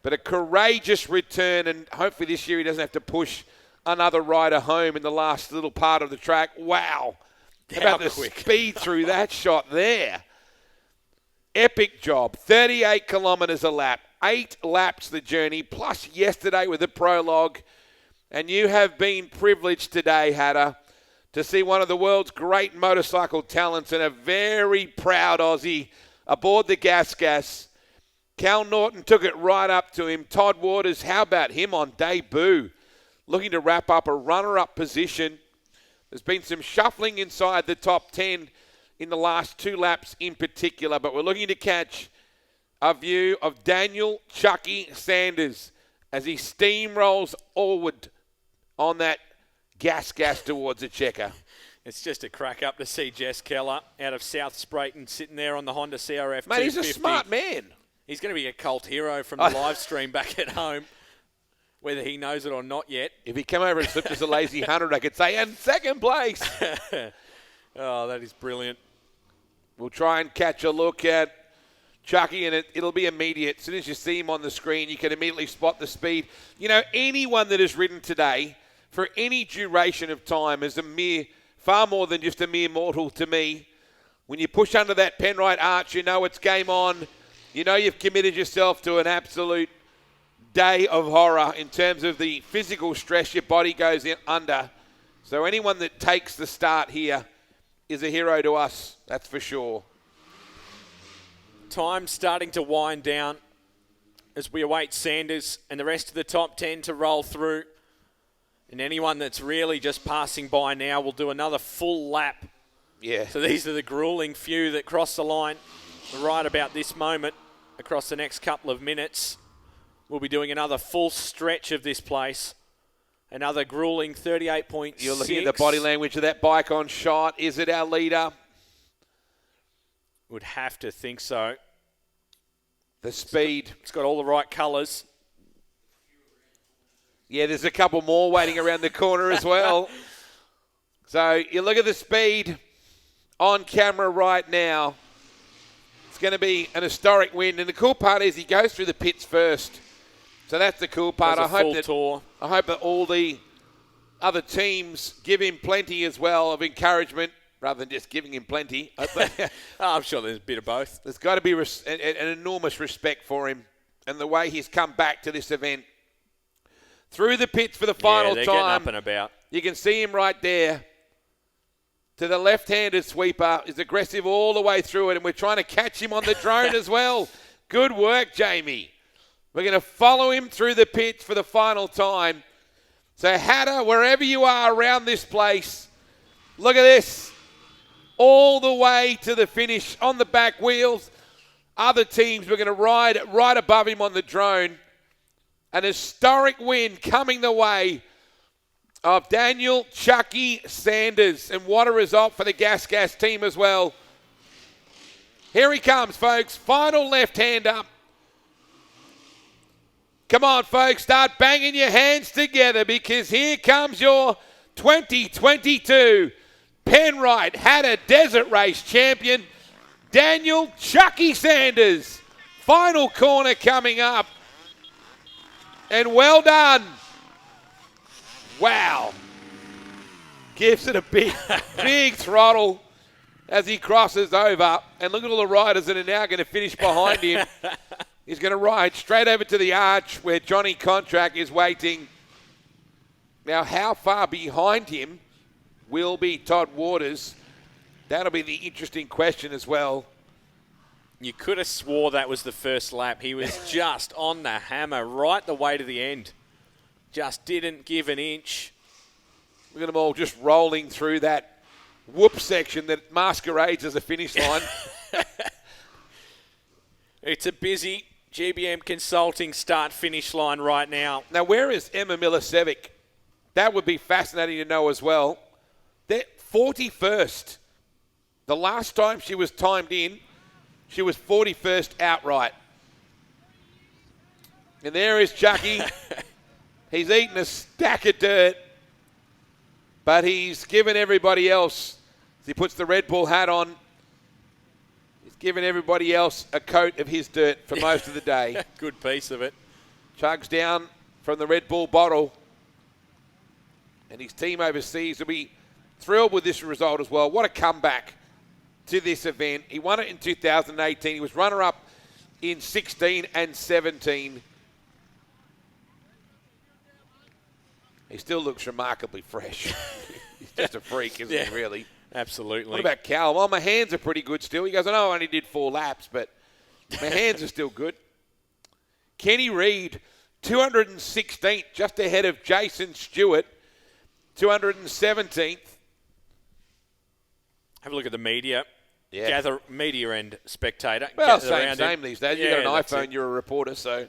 S1: But a courageous return, and hopefully this year he doesn't have to push another rider home in the last little part of the track. Wow. How about the speed through that shot there? Epic job. 38 kilometres a lap. 8 laps the journey, plus yesterday with the prologue. And you have been privileged today, Hatta, to see one of the world's great motorcycle talents and a very proud Aussie aboard the Gas. Cal Norton took it right up to him. Todd Waters, how about him on debut? Looking to wrap up a runner-up position. There's been some shuffling inside the top 10 in the last 2 laps in particular, but we're looking to catch a view of Daniel Chucky Sanders as he steamrolls forward on that gas towards the checker.
S2: It's just a crack up to see Jess Keller out of South Sprayton sitting there on the Honda CRF 250.
S1: Mate, he's a smart man.
S2: He's going to be a cult hero from the live stream back at home, whether he knows it or not yet.
S1: If he come over and slipped us a lazy 100, I could say, and second place.
S2: Oh, that is brilliant.
S1: We'll try and catch a look at Chucky, and it'll be immediate. As soon as you see him on the screen, you can immediately spot the speed. You know, anyone that has ridden today for any duration of time is far more than just a mere mortal to me. When you push under that Penrite arch, you know it's game on. You know you've committed yourself to an absolute day of horror in terms of the physical stress your body goes under. So anyone that takes the start here is a hero to us, that's for sure.
S2: Time starting to wind down as we await Sanders and the rest of the top 10 to roll through. And anyone that's really just passing by now will do another full lap.
S1: Yeah.
S2: So these are the grueling few that cross the line right about this moment. Across the next couple of minutes, we'll be doing another full stretch of this place. Another grueling 38.6.
S1: You're looking at the body language of that bike on shot. Is it our leader?
S2: Would have to think so.
S1: The speed.
S2: It's got all the right colours.
S1: Yeah, there's a couple more waiting around the corner as well. So you look at the speed on camera right now. It's going to be an historic win. And the cool part is he goes through the pits first. So that's the cool part. I hope that all the other teams give him plenty as well of encouragement rather than just giving him plenty.
S2: I'm sure there's a bit of both.
S1: There's got to be an enormous respect for him and the way he's come back to this event. Through the pits for the final
S2: they're
S1: time.
S2: getting up and about.
S1: You can see him right there. To the left-handed sweeper. Is aggressive all the way through it, and we're trying to catch him on the drone as well. Good work, Jamie. We're going to follow him through the pits for the final time. So, Hatta, wherever you are around this place, look at this. All the way to the finish on the back wheels. Other teams, we're going to ride right above him on the drone. An historic win coming the way of Daniel Chucky Sanders. And what a result for the Gas team as well. Here he comes, folks. Final left-hander. Come on, folks. Start banging your hands together because here comes your 2022 Penrite Hattah Desert Race champion, Daniel Chucky Sanders. Final corner coming up. And well done. Wow. Gives it a big throttle as he crosses over. And look at all the riders that are now going to finish behind him. He's going to ride straight over to the arch where Johnny Contract is waiting. Now, how far behind him will be Todd Waters? That'll be the interesting question as well.
S2: You could have swore that was the first lap. He was just on the hammer right the way to the end. Just didn't give an inch.
S1: Look at them all just rolling through that whoop section that masquerades as a finish line.
S2: It's a busy GBM Consulting start-finish line right now.
S1: Now, where is Emma Milicevic? That would be fascinating to know as well. They're 41st. The last time she was timed in, she was 41st outright. And there is Chucky. He's eaten a stack of dirt, but he's given everybody else, as he puts the Red Bull hat on, he's given everybody else a coat of his dirt for most of the day.
S2: Good piece of it.
S1: Chugs down from the Red Bull bottle. And his team overseas will be thrilled with this result as well. What a comeback to this event. He won it in 2018. He was runner-up in 16 and 17. He still looks remarkably fresh. He's just a freak, isn't he, really?
S2: Absolutely.
S1: What about Cal? Well, my hands are pretty good still. He goes, I know I only did 4 laps, but my hands are still good. Kenny Reid, 216th, just ahead of Jason Stewart, 217th.
S2: Have a look at the media.
S1: Yeah.
S2: Gather media and spectator.
S1: Well,
S2: Gather
S1: same
S2: around him.
S1: these days.
S2: Yeah,
S1: You've got
S2: that's
S1: an iPhone,
S2: it.
S1: you're a reporter, so,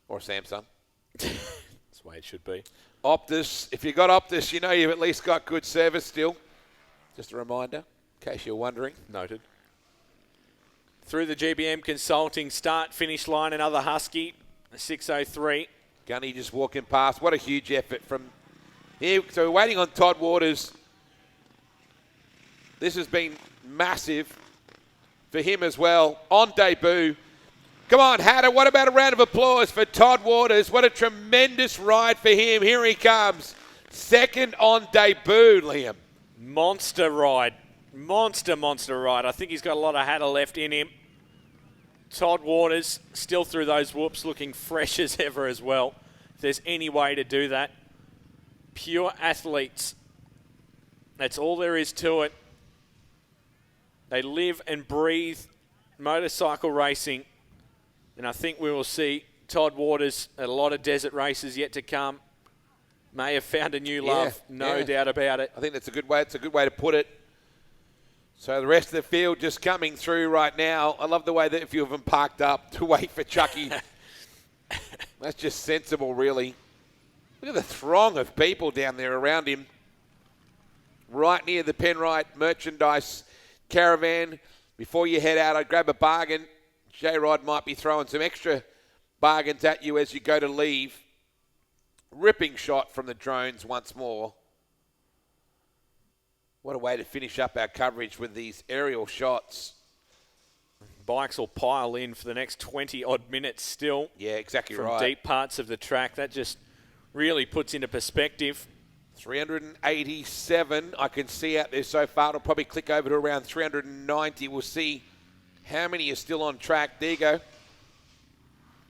S1: or a Samsung.
S2: That's the way it should be.
S1: Optus, if you got Optus, you know you've at least got good service still. Just a reminder, in case you're wondering.
S2: Noted. Through the GBM Consulting start-finish line, another Husky, 6:03.
S1: Gunny just walking past. What a huge effort from here. So we're waiting on Todd Waters. This has been massive for him as well. On debut. Come on, Hatta. What about a round of applause for Todd Waters? What a tremendous ride for him. Here he comes. Second on debut, Liam.
S2: Monster ride. Monster ride. I think he's got a lot of Hatta left in him. Todd Waters still through those whoops, looking fresh as ever as well. If there's any way to do that. Pure athletes. That's all there is to it. They live and breathe motorcycle racing. And I think we will see Todd Waters at a lot of desert races yet to come. May have found a new love, no doubt about it.
S1: I think that's a good way. It's a good way to put it. So the rest of the field just coming through right now. I love the way that a few of them parked up to wait for Chucky. That's just sensible, really. Look at the throng of people down there around him. Right near the Penrite merchandise caravan. Before you head out, I'd grab a bargain. J-Rod might be throwing some extra bargains at you as you go to leave. Ripping shot from the drones once more. What a way to finish up our coverage with these aerial shots.
S2: Bikes will pile in for the next 20-odd minutes still.
S1: Yeah, exactly
S2: from
S1: right.
S2: From deep parts of the track. That just really puts into perspective.
S1: 387 I can see out there so far. It'll probably click over to around 390. We'll see how many are still on track. There you go.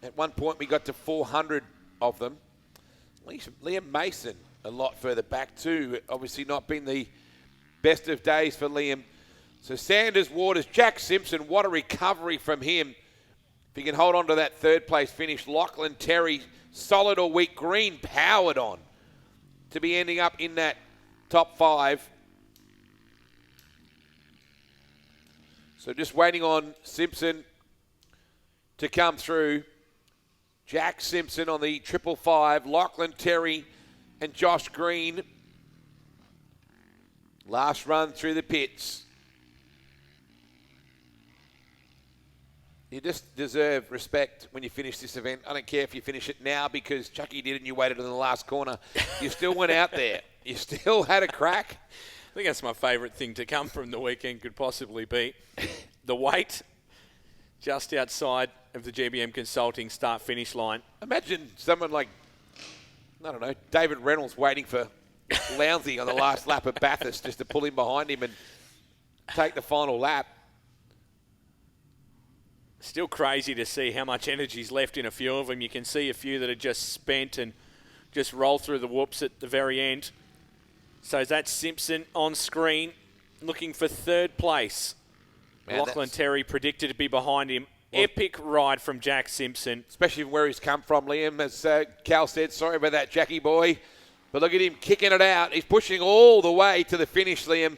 S1: At one point we got to 400 of them. Liam Mason a lot further back too. Obviously not been the best of days for Liam. So Sanders, Waters, Jack Simpson, what a recovery from him. If he can hold on to that third place finish. Lachlan Terry, solid all week. Green powered on to be ending up in that top 5. So just waiting on Simpson to come through. Jack Simpson on the 555, Lachlan Terry and Josh Green. Last run through the pits. You just deserve respect when you finish this event. I don't care if you finish it now because Chucky did and you waited in the last corner. You still went out there. You still had a crack.
S2: I think that's my favourite thing to come from the weekend could possibly be the wait just outside of the GBM Consulting start-finish line.
S1: Imagine someone like, I don't know, David Reynolds waiting for Lounsey on the last lap of Bathurst just to pull him behind him and take the final lap.
S2: Still crazy to see how much energy's left in a few of them. You can see a few that are just spent and just roll through the whoops at the very end. So that's Simpson on screen looking for third place.
S1: Man,
S2: Lachlan Terry predicted to be behind him. Well, epic ride from Jack Simpson.
S1: Especially where he's come from, Liam. As Cal said, sorry about that, Jackie boy. But look at him kicking it out. He's pushing all the way to the finish, Liam.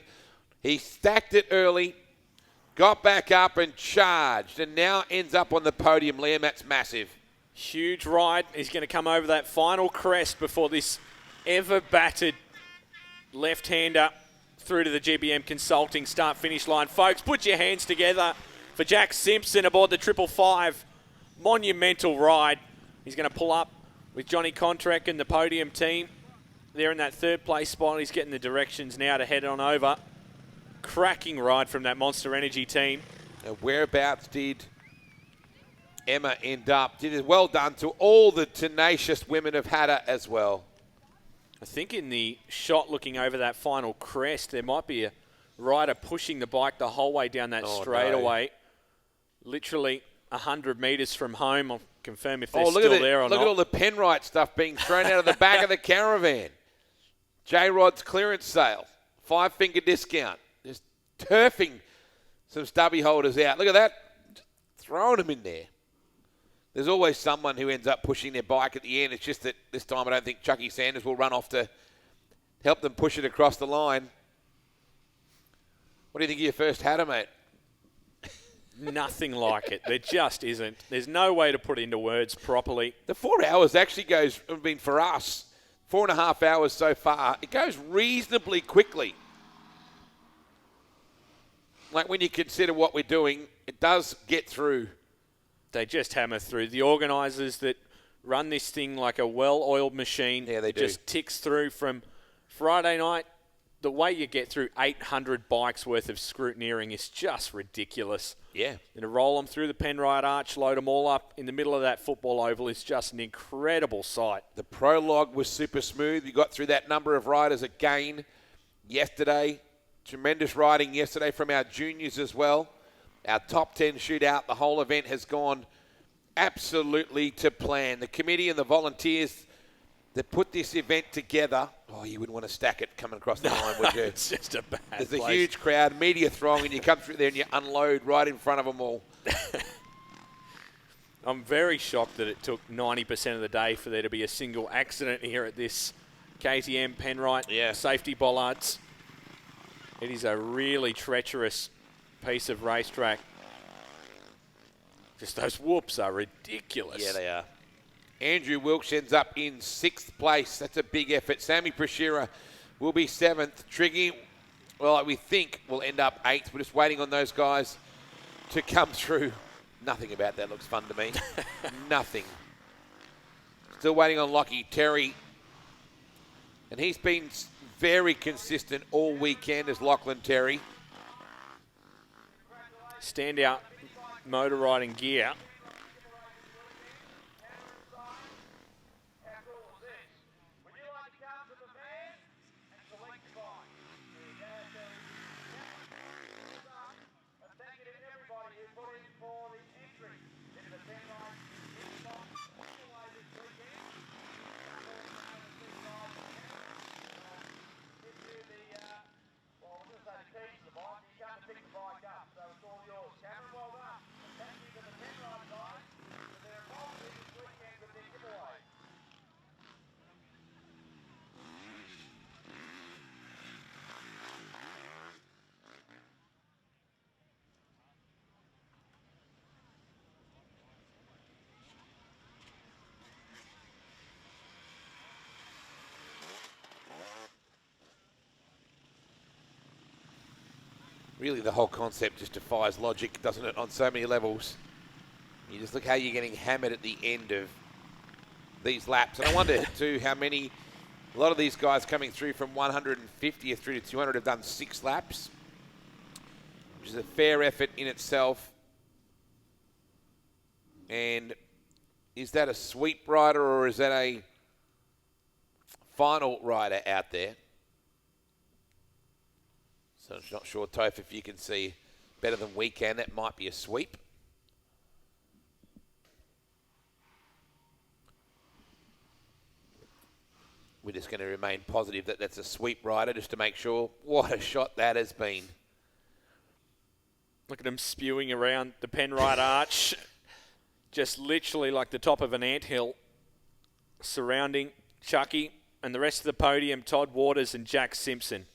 S1: He stacked it early, got back up and charged, and now ends up on the podium, Liam. That's massive.
S2: Huge ride. He's going to come over that final crest before this ever-battered left-hander through to the GBM Consulting start-finish line. Folks, put your hands together for Jack Simpson aboard the 555. Monumental ride. He's going to pull up with Johnny Contract and the Podium team. They're in that third place spot. He's getting the directions now to head on over. Cracking ride from that Monster Energy team.
S1: Now, whereabouts did Emma end up? Did it well done to all the Tenacious women of Hatta as well.
S2: I think in the shot looking over that final crest, there might be a rider pushing the bike the whole way down that straightaway. No. Literally 100 metres from home. I'll confirm if they're
S1: look
S2: still
S1: at
S2: there or
S1: look
S2: not.
S1: at all the Penrite stuff being thrown out of the back of the caravan. J-Rod's clearance sale, 5-finger discount. Just turfing some stubby holders out. Look at that. Just throwing them in there. There's always someone who ends up pushing their bike at the end. It's just that this time I don't think Chucky Sanders will run off to help them push it across the line. What do you think of your first Hattah, mate?
S2: Nothing like it. There just isn't. There's no way to put it into words properly.
S1: The 4 hours actually been for us, 4.5 hours so far. It goes reasonably quickly. Like when you consider what we're doing, it does get through.
S2: They just hammer through. The organisers that run this thing like a well-oiled machine.
S1: Yeah, they do.
S2: Just ticks through from Friday night. The way you get through 800 bikes worth of scrutineering is just ridiculous.
S1: Yeah.
S2: And to roll them through the Penrite Arch, load them all up in the middle of that football oval is just an incredible sight.
S1: The prologue was super smooth. You got through that number of riders again yesterday. Tremendous riding yesterday from our juniors as well. Our top 10 shootout, the whole event has gone absolutely to plan. The committee and the volunteers that put this event together, you wouldn't want to stack it coming across the line, would you?
S2: It's just a bad
S1: There's
S2: place.
S1: a huge crowd, media throng, and you come through there and you unload right in front of them all.
S2: I'm very shocked that it took 90% of the day for there to be a single accident here at this KTM Penrite safety bollards. It is a really treacherous piece of racetrack. Just those whoops are ridiculous.
S1: Yeah, they are. Andrew Wilkes ends up in 6th place. That's a big effort. Sammy Prashira will be 7th. Triggy, we think will end up 8th. We're just waiting on those guys to come through. Nothing about that looks fun to me. Nothing. Still waiting on Lockie Terry. And he's been very consistent all weekend as Lachlan Terry.
S2: Standout motor riding gear.
S1: Really, the whole concept just defies logic, doesn't it, on so many levels. You just look how you're getting hammered at the end of these laps. And I wonder, too, how many, a lot of these guys coming through from 150th through to 200 have done 6 laps, which is a fair effort in itself. And is that a sweep rider or is that a final rider out there? So I'm not sure, Toph, if you can see better than we can. That might be a sweep. We're just going to remain positive that that's a sweep rider just to make sure. What a shot that has been.
S2: Look at him spewing around the Penrite Arch. Just literally like the top of an anthill surrounding Chucky and the rest of the podium, Todd Waters and Jack Simpson.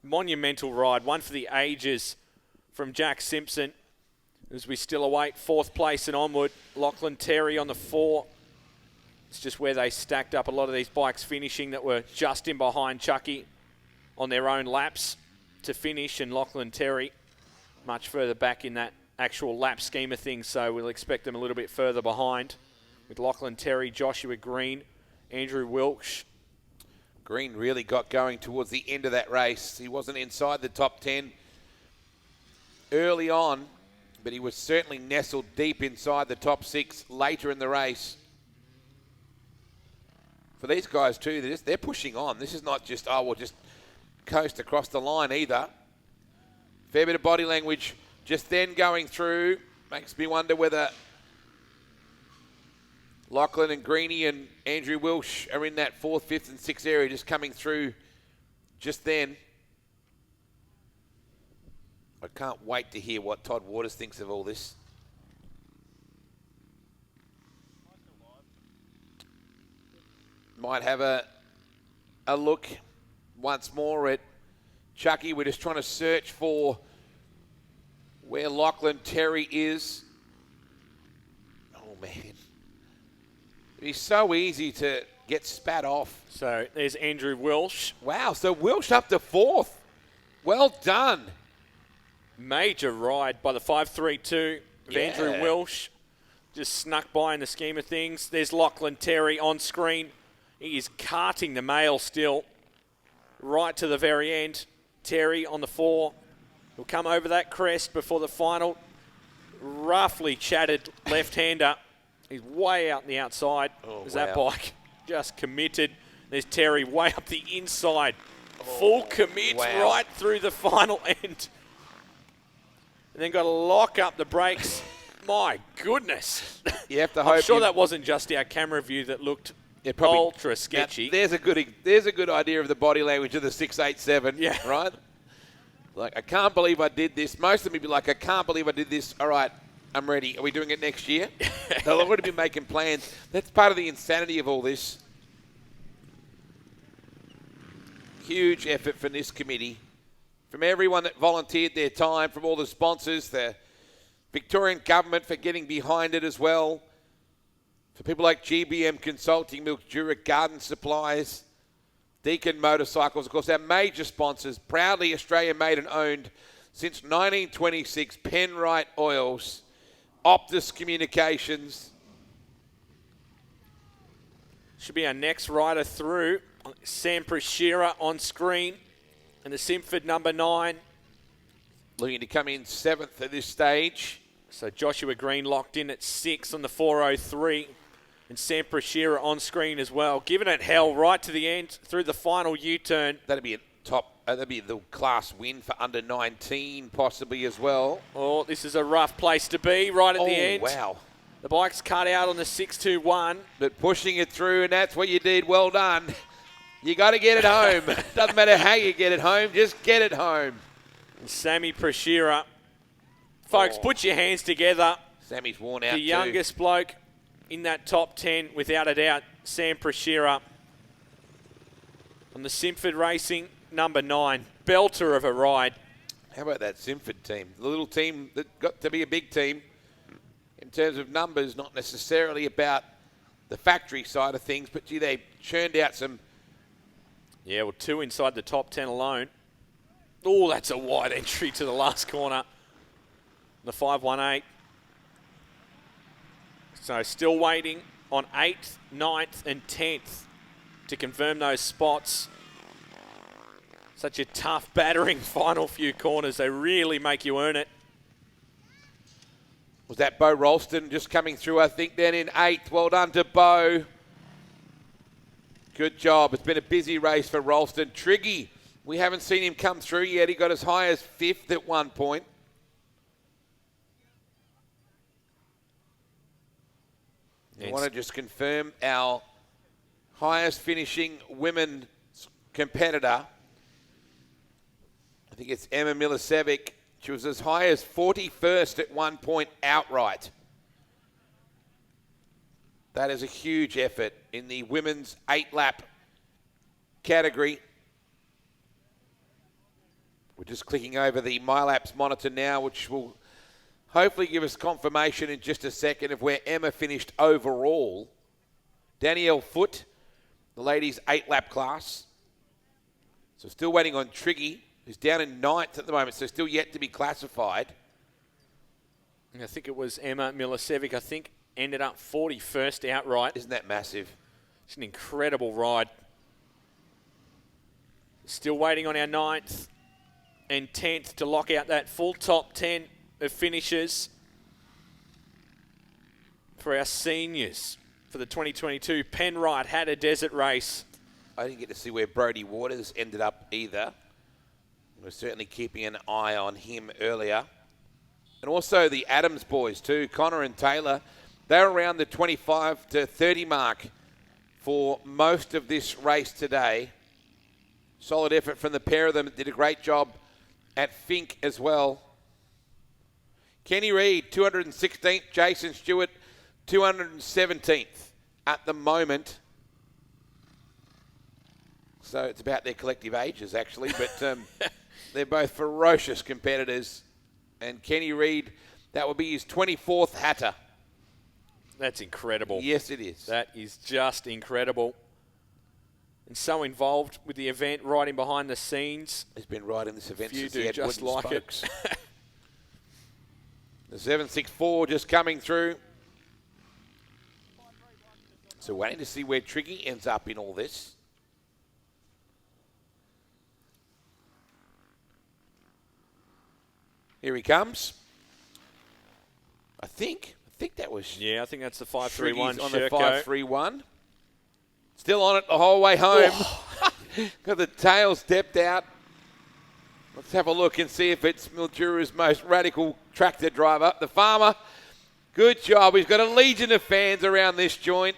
S2: Monumental ride, one for the ages from Jack Simpson as we still await 4th place and onward. Lachlan Terry on the 4. It's just where they stacked up a lot of these bikes finishing that were just in behind Chucky on their own laps to finish, and Lachlan Terry much further back in that actual lap scheme of things, so we'll expect them a little bit further behind with Lachlan Terry, Joshua Green, Andrew Wilkes.
S1: Green really got going towards the end of that race. He wasn't inside the top 10 early on, but he was certainly nestled deep inside the top 6 later in the race. For these guys too, they're pushing on. This is not just, we'll just coast across the line either. Fair bit of body language just then going through. Makes me wonder whether Lachlan and Greeny and Andrew Wilsh are in that 4th, 5th and 6th area, just coming through just then. I can't wait to hear what Todd Waters thinks of all this. Might have a look once more at Chucky. We're just trying to search for where Lachlan Terry is. Oh, man. He's so easy to get spat off.
S2: So there's Andrew Welsh.
S1: Wow, so Welsh up to 4th. Well done.
S2: Major ride by the 5.32 of
S1: Yeah.
S2: Andrew Welsh. Just snuck by in the scheme of things. There's Lachlan Terry on screen. He is carting the mail still right to the very end. Terry on the 4 will come over that crest before the final. Roughly chatted left-hander. He's way out the outside. There's that bike just committed. There's Terry way up the inside. Full commit right through the final end. And then got to lock up the brakes. My goodness.
S1: You have to
S2: I'm
S1: hope
S2: sure that wasn't just our camera view that looked ultra sketchy.
S1: Now, there's a good idea of the body language of the 687. Yeah. Right? Like, I can't believe I did this. Most of them would be like, I can't believe I did this. All right, I'm ready. Are we doing it next year? They'll already be making plans. That's part of the insanity of all this. Huge effort from this committee, from everyone that volunteered their time, from all the sponsors, the Victorian government for getting behind it as well, for people like GBM Consulting, Mildura Garden Supplies, Deakin Motorcycles, of course, our major sponsors, proudly Australian-made and owned since 1926, Penrite Oils, Optus Communications.
S2: Should be our next rider through. Sam Prashira on screen. And the Simford number 9.
S1: Looking to come in 7th at this stage.
S2: So Joshua Green locked in at 6 on the 403. And Sam Prashira on screen as well. Giving it hell right to the end through the final U-turn.
S1: That'd be a that'd be the class win for under 19 possibly as well.
S2: Oh, this is a rough place to be right at the end.
S1: Wow.
S2: The bike's cut out on the 621.
S1: But pushing it through, and that's what you did. Well done. You got to get it home. Doesn't matter how you get it home, just get it home.
S2: And Sammy Prashira. Folks, put your hands together.
S1: Sammy's worn out
S2: The youngest bloke in that top 10, without a doubt, Sam Prashira. On the Simford Racing, number 9. Belter of a ride.
S1: How about that Simford team? The little team that got to be a big team in terms of numbers, not necessarily about the factory side of things, but gee, they churned out some.
S2: Yeah, well, 2 inside the top 10 alone. Oh, that's a wide entry to the last corner. The 518. So still waiting on 8th, 9th and 10th to confirm those spots. Such a tough, battering final few corners. They really make you earn it.
S1: Was that Bo Ralston just coming through, I think, then in 8th. Well done to Bo. Good job. It's been a busy race for Ralston. Triggy, we haven't seen him come through yet. He got as high as 5th at one point. I want to just confirm our highest finishing women's competitor. I think it's Emma Milicevic. She was as high as 41st at one point outright. That is a huge effort in the women's 8-lap category. We're just clicking over the MyLaps monitor now, which will hopefully give us confirmation in just a second of where Emma finished overall. Danielle Foote, the ladies' 8-lap class. So still waiting on Triggy, who's down in 9th at the moment, so still yet to be classified.
S2: I think it was Emma Milicevic, I think, ended up 41st outright.
S1: Isn't that massive?
S2: It's an incredible ride. Still waiting on our 9th and 10th to lock out that full top 10 of finishers for our seniors for the 2022 Penrite Hattah Desert Race.
S1: I didn't get to see where Brodie Waters ended up either. We're certainly keeping an eye on him earlier. And also the Adams boys too, Connor and Taylor. They're around the 25 to 30 mark for most of this race today. Solid effort from the pair of them. Did a great job at Fink as well. Kenny Reid, 216th. Jason Stewart, 217th at the moment. So it's about their collective ages, actually. But they're both ferocious competitors. And Kenny Reid, that will be his 24th Hatta.
S2: That's incredible.
S1: Yes, it is.
S2: That is just incredible. And so involved with the event, riding behind the scenes.
S1: He's been riding this event
S2: You
S1: since
S2: do
S1: he had
S2: just
S1: wooden
S2: like
S1: spokes.
S2: it.
S1: The 764 just coming through. So waiting to see where Triggy ends up in all this. Here he comes. I think that was...
S2: Yeah, I think that's the 531
S1: Triggy's on the 531. Still on it the whole way home. Got the tail stepped out. Let's have a look and see if it's Mildura's most radical tractor driver. The farmer, good job. He's got a legion of fans around this joint.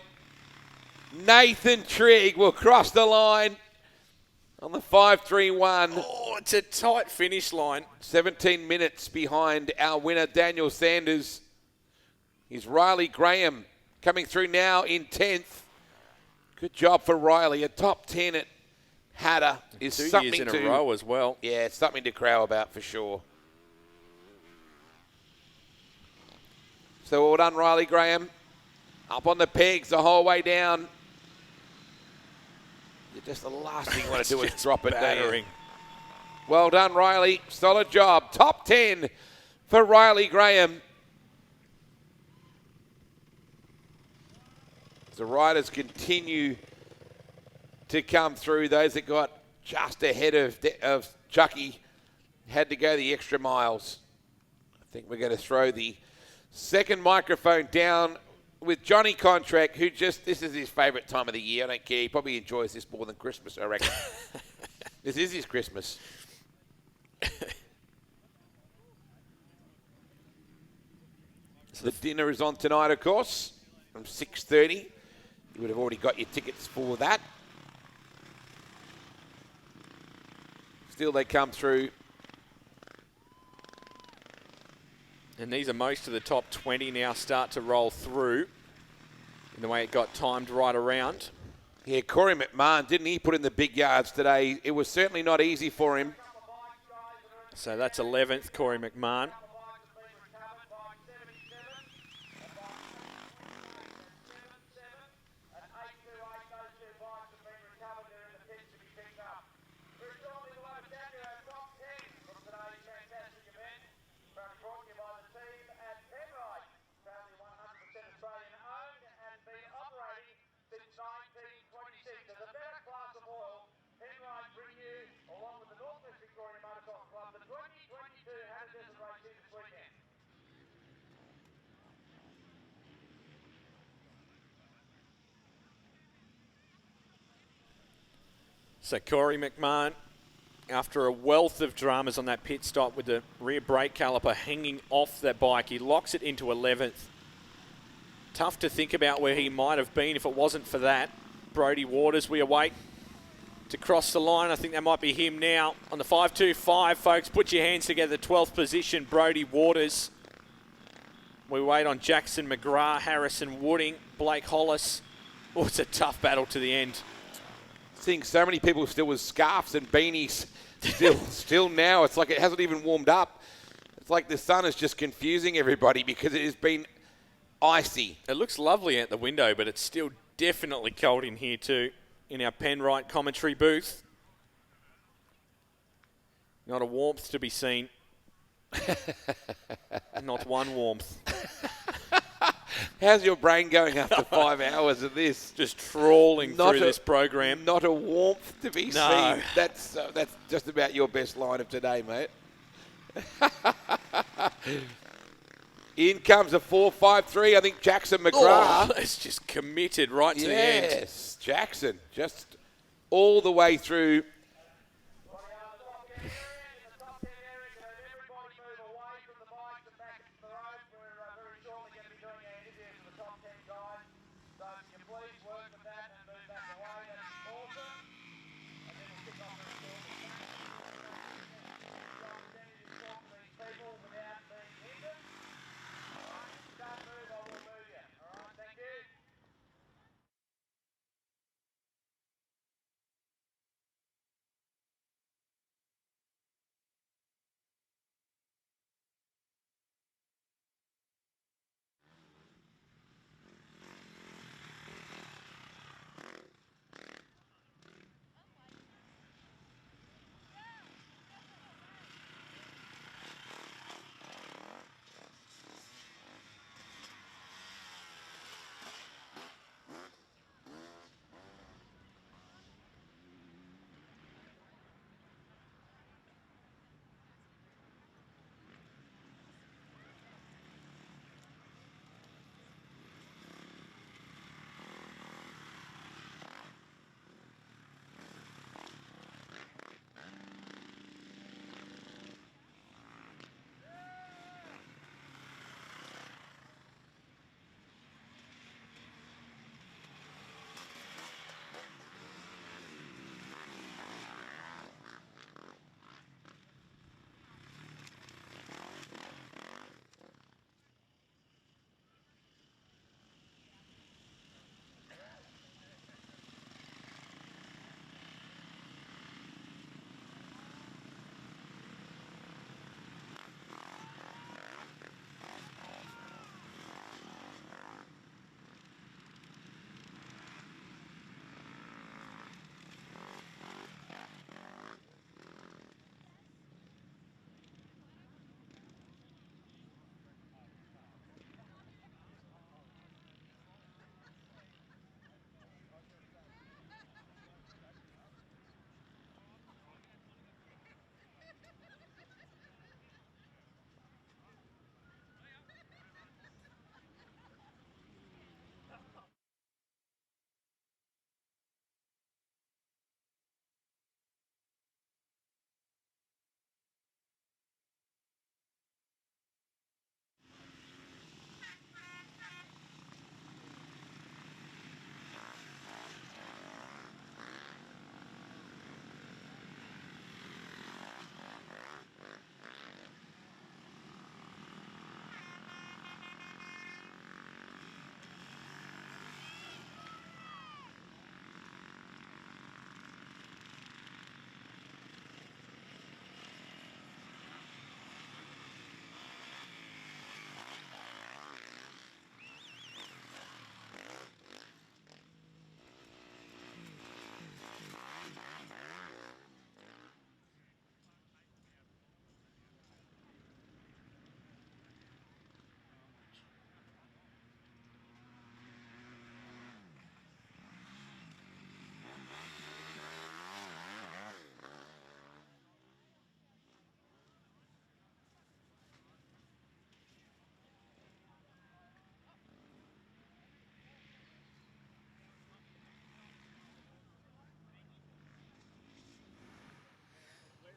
S1: Nathan Trigg will cross the line on the 531.
S2: Oh, it's a tight finish line.
S1: 17 minutes behind our winner, Daniel Sanders. Here's Riley Graham coming through now in 10th. Good job for Riley. A top 10 at Hatta is
S2: 2
S1: something
S2: years in a row as well.
S1: Yeah, it's something to crow about for sure. So well done, Riley Graham. Up on the pegs the whole way down. Just the last thing you want to do is drop it
S2: battering.
S1: down. Well done, Riley. Solid job. Top 10 for Riley Graham. The riders continue to come through. Those that got just ahead of Chucky had to go the extra miles. I think we're going to throw the second microphone down with Johnny Contract, who this is his favourite time of the year. I don't care. He probably enjoys this more than Christmas, I reckon. This is his Christmas. The dinner is on tonight, of course, from 6:30. You would have already got your tickets for that. Still, they come through.
S2: And these are most of the top 20 now start to roll through in the way it got timed right around.
S1: Yeah, Corey McMahon, didn't he put in the big yards today? It was certainly not easy for him.
S2: So that's 11th, Corey McMahon. So Corey McMahon, after a wealth of dramas on that pit stop with the rear brake caliper hanging off that bike, he locks it into 11th. Tough to think about where he might have been if it wasn't for that. Brodie Waters, we await to cross the line. I think that might be him now on the 525, folks. Put your hands together, 12th position, Brodie Waters. We wait on Jackson McGrath, Harrison Wooding, Blake Hollis. Oh, it's a tough battle to the end.
S1: Seeing so many people still with scarves and beanies still now. It's like it hasn't even warmed up. It's like the sun is just confusing everybody because it has been icy.
S2: It looks lovely out the window, but it's still definitely cold in here too, in our Penrite commentary booth. Not a warmth to be seen. Not one warmth.
S1: How's your brain going after 5 hours of this?
S2: Just trawling through this program.
S1: Not a warmth to be
S2: No.
S1: seen. That's just about your best line of today, mate. In comes a 4.53. I think Jackson McGrath.
S2: Oh, it's just committed right to the end.
S1: Yes, Jackson just all the way through.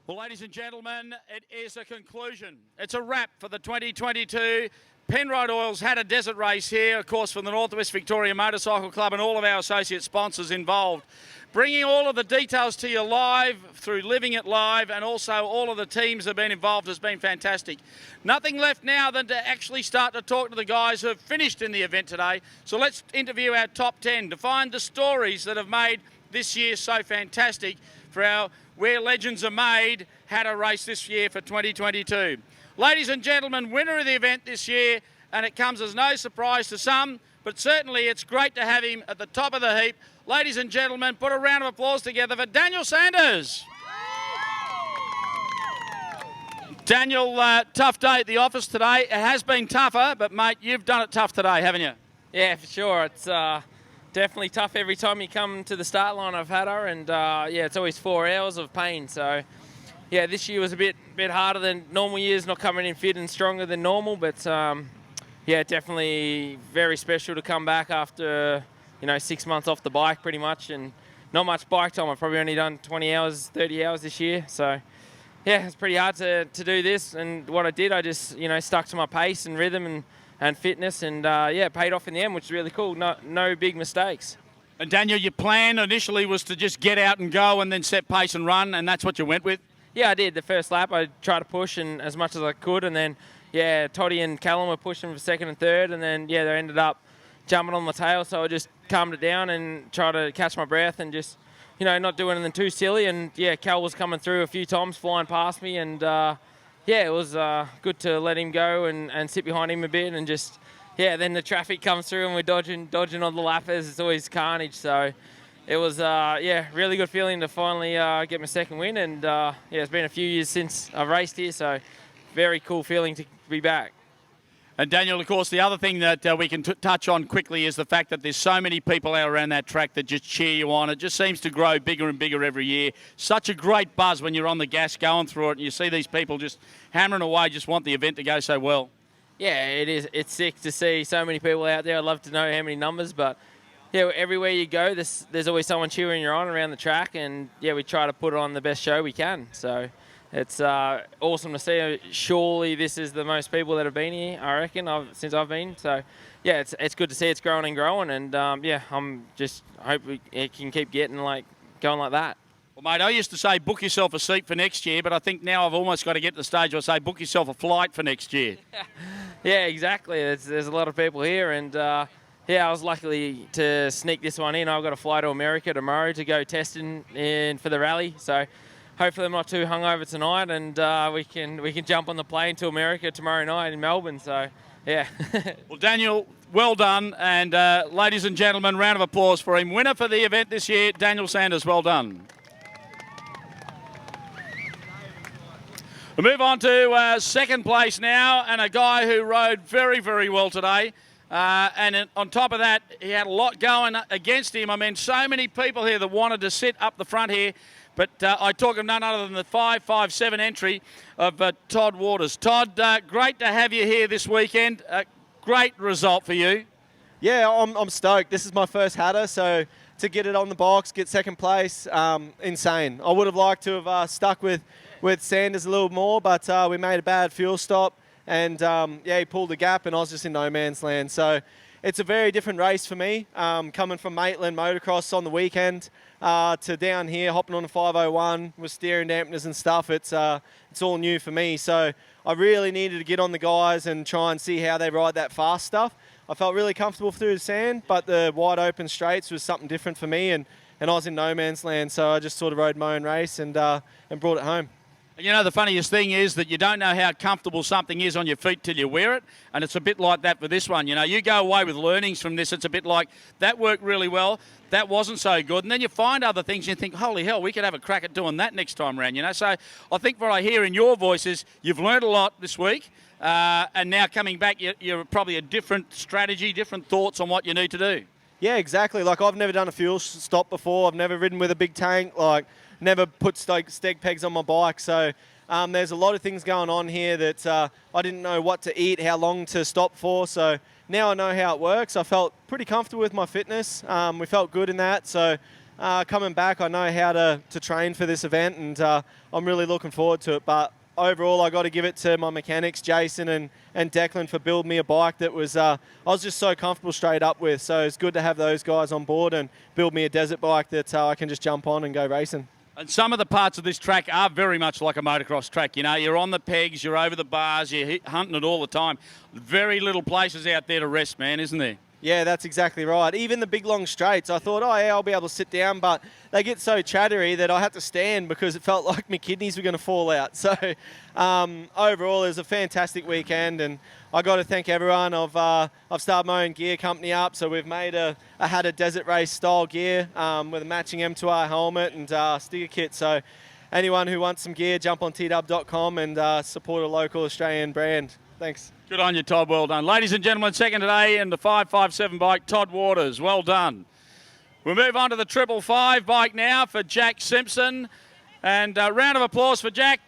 S17: Well, ladies and gentlemen, it is a conclusion. It's a wrap for the 2022 Penrite Hattah Desert Race here, of course, from the North West Victoria Motorcycle Club and all of our associate sponsors involved. Bringing all of the details to you live through Living It Live, and also all of the teams that have been involved has been fantastic. Nothing left now than to actually start to talk to the guys who have finished in the event today. So let's interview our top 10 to find the stories that have made this year so fantastic for our Where Legends Are Made Hattah race this year for 2022. Ladies and gentlemen, winner of the event this year, and it comes as no surprise to some, but certainly it's great to have him at the top of the heap. Ladies and gentlemen, put a round of applause together for Daniel Sanders. Daniel, tough day at the office today. It has been tougher, but mate, you've done it tough today, haven't you?
S13: Yeah, for sure. It's definitely tough every time you come to the start line of Hattah, and yeah, it's always 4 hours of pain. So yeah, this year was a bit harder than normal years, not coming in fit and stronger than normal, but yeah, definitely very special to come back after 6 months off the bike pretty much, and not much bike time. I've probably only done 20 hours, 30 hours this year. So yeah, it's pretty hard to do this, and what I did, I just stuck to my pace and rhythm and fitness, and yeah, it paid off in the end, which is really cool. No big mistakes.
S17: And Daniel, your plan initially was to just get out and go and then set pace and run, and that's what you went with?
S13: Yeah, I did. The first lap, I tried to push and as much as I could, and then yeah, Toddy and Callum were pushing for second and third, and then yeah, they ended up jumping on my tail, so I just calmed it down and tried to catch my breath and just not do anything too silly. And yeah, Cal was coming through a few times, flying past me, and yeah, it was good to let him go and sit behind him a bit, and just yeah, then the traffic comes through and we're dodging on the lappers. It's always carnage, so it was yeah, really good feeling to finally get my second win. And yeah, it's been a few years since I've raced here, so very cool feeling to be back.
S17: And Daniel, of course, the other thing that we can touch on quickly is the fact that there's so many people out around that track that just cheer you on. It just seems to grow bigger and bigger every year. Such a great buzz when you're on the gas going through it, and you see these people just hammering away, just want the event to go so well.
S13: Yeah, it is. It's sick to see so many people out there. I'd love to know how many numbers, but yeah, everywhere you go, there's always someone cheering you on around the track, and yeah, we try to put on the best show we can. So it's awesome to see. Surely this is the most people that have been here, I reckon, since I've been. So yeah, it's good to see it's growing and growing, and yeah, I'm just hope it can keep getting going like that.
S17: Well, mate, I used to say book yourself a seat for next year, but I think now I've almost got to get to the stage where I say book yourself a flight for next year.
S13: Yeah, exactly. There's a lot of people here, and yeah, I was lucky to sneak this one in. I've got to fly to America tomorrow to go testing for the rally, so hopefully I'm not too hungover tonight, and we can jump on the plane to America tomorrow night in Melbourne. So yeah.
S17: Well, Daniel, well done, and ladies and gentlemen, round of applause for him. Winner for the event this year, Daniel Sanders. Well done. We move on to second place now, and a guy who rode very, very well today. And on top of that, he had a lot going against him. I mean, so many people here that wanted to sit up the front here. But I talk of none other than the 5.57 entry of Todd Waters. Todd, great to have you here this weekend. Great result for you.
S6: Yeah, I'm stoked. This is my first Hattah, so to get it on the box, get second place, insane. I would have liked to have stuck with Sanders a little more, but we made a bad fuel stop, and yeah, he pulled the gap, and I was just in no man's land. So it's a very different race for me, coming from Maitland Motocross on the weekend to down here, hopping on a 501 with steering dampeners and stuff. It's all new for me, so I really needed to get on the guys and try and see how they ride that fast stuff. I felt really comfortable through the sand, but the wide open straights was something different for me, and I was in no man's land, so I just sort of rode my own race and brought it home.
S17: You know, the funniest thing is that you don't know how comfortable something is on your feet till you wear it, and it's a bit like that for this one. You know, you go away with learnings from this. It's a bit like, that worked really well, that wasn't so good, and then you find other things and you think, holy hell, we could have a crack at doing that next time around, you know. So I think what I hear in your voice is you've learned a lot this week, and now coming back, you're probably a different strategy, different thoughts on what you need to do.
S6: Yeah, exactly. Like, I've never done a fuel stop before. I've never ridden with a big tank, never put steg pegs on my bike. So there's a lot of things going on here that I didn't know what to eat, how long to stop for. So now I know how it works. I felt pretty comfortable with my fitness. We felt good in that. So coming back, I know how to train for this event, and I'm really looking forward to it. But overall, I got to give it to my mechanics, Jason and Declan, for building me a bike that was I was just so comfortable straight up with. So it's good to have those guys on board and build me a desert bike that I can just jump on and go racing.
S17: And some of the parts of this track are very much like a motocross track. You know, you're on the pegs, you're over the bars, you're hunting it all the time. Very little places out there to rest, man, isn't there?
S6: Yeah, that's exactly right. Even the big long straights, I thought, oh yeah, I'll be able to sit down, but they get so chattery that I had to stand because it felt like my kidneys were going to fall out. So overall, it was a fantastic weekend, and I got to thank everyone. I've started my own gear company up, so we've made a Hattah Desert Race style gear with a matching M2R helmet and sticker kit. So anyone who wants some gear, jump on tdub.com and support a local Australian brand. Thanks.
S17: Good on you, Todd. Well done. Ladies and gentlemen, second today in the 557 bike, Todd Waters. Well done. We'll move on to the 555 bike now for Jack Simpson. And a round of applause for Jack,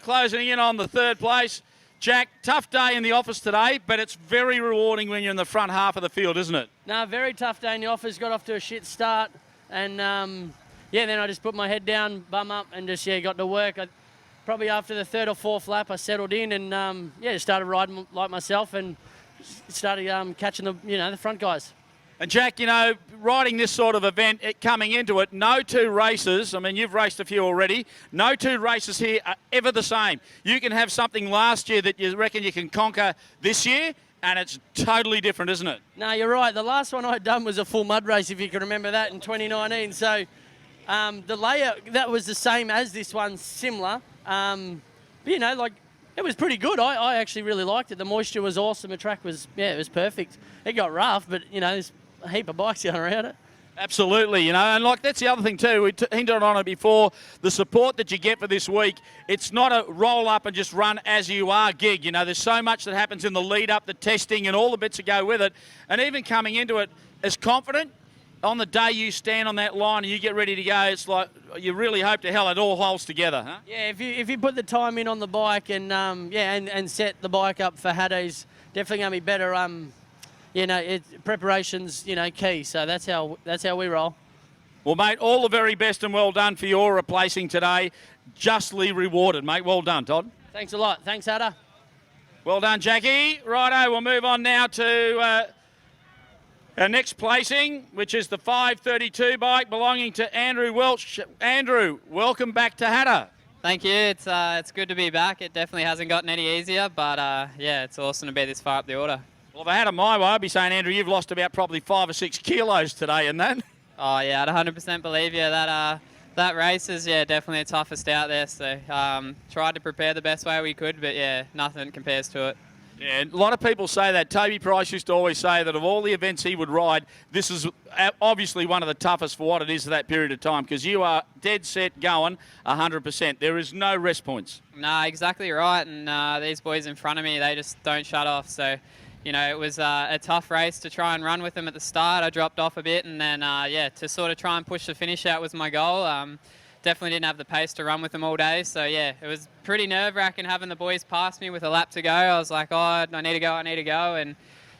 S17: closing in on the third place. Jack, tough day in the office today, but it's very rewarding when you're in the front half of the field, isn't it?
S7: No, very tough day in the office. Got off to a shit start. And, then I just put my head down, bum up, and just, got to work. Probably after the third or fourth lap, I settled in and, started riding like myself and started catching the front guys.
S17: And Jack, riding this sort of event, coming into it, no two races, I mean, you've raced a few already, no two races here are ever the same. You can have something last year that you reckon you can conquer this year, and it's totally different, isn't it?
S7: No, you're right. The last one I'd done was a full mud race, if you can remember that, in 2019. So the layout, that was the same as this one, similar. It was pretty good. I actually really liked it. The moisture was awesome. The track was, it was perfect. It got rough, but, there's a heap of bikes going around it.
S17: Absolutely, and that's the other thing too, we hinted on it before, the support that you get for this week, it's not a roll up and just run as you are gig, there's so much that happens in the lead up, the testing and all the bits that go with it, and even coming into it as confident, on the day you stand on that line and you get ready to go, it's like you really hope to hell it all holds together, huh?
S7: Yeah, if you put the time in on the bike and and set the bike up for Hattah's, definitely going to be better. Preparation's key. So that's how we roll.
S17: Well, mate, all the very best and well done for your replacing today. Justly rewarded, mate. Well done, Todd.
S7: Thanks a lot. Thanks, Hatta.
S17: Well done, Jackie. Righto, we'll move on now to our next placing, which is the 532 bike belonging to Andrew Welch. Andrew, welcome back to Hattah.
S8: Thank you. It's good to be back. It definitely hasn't gotten any easier, but it's awesome to be this far up the order.
S17: Well, if I had it my way, I'd be saying, Andrew, you've lost about probably 5 or 6 kilos today in that.
S8: Oh, yeah, I'd 100% believe you. That race is, definitely the toughest out there. So tried to prepare the best way we could, but, nothing compares to it.
S17: Yeah, a lot of people say that. Toby Price used to always say that of all the events he would ride, this is obviously one of the toughest for what it is for that period of time, because you are dead set going 100%. There is no rest points.
S8: No, exactly right. And these boys in front of me, they just don't shut off. So, it was a tough race to try and run with them at the start. I dropped off a bit, and then, to sort of try and push the finish out was my goal. Definitely didn't have the pace to run with them all day. So, it was pretty nerve-wracking having the boys pass me with a lap to go. I was like, I need to go. And,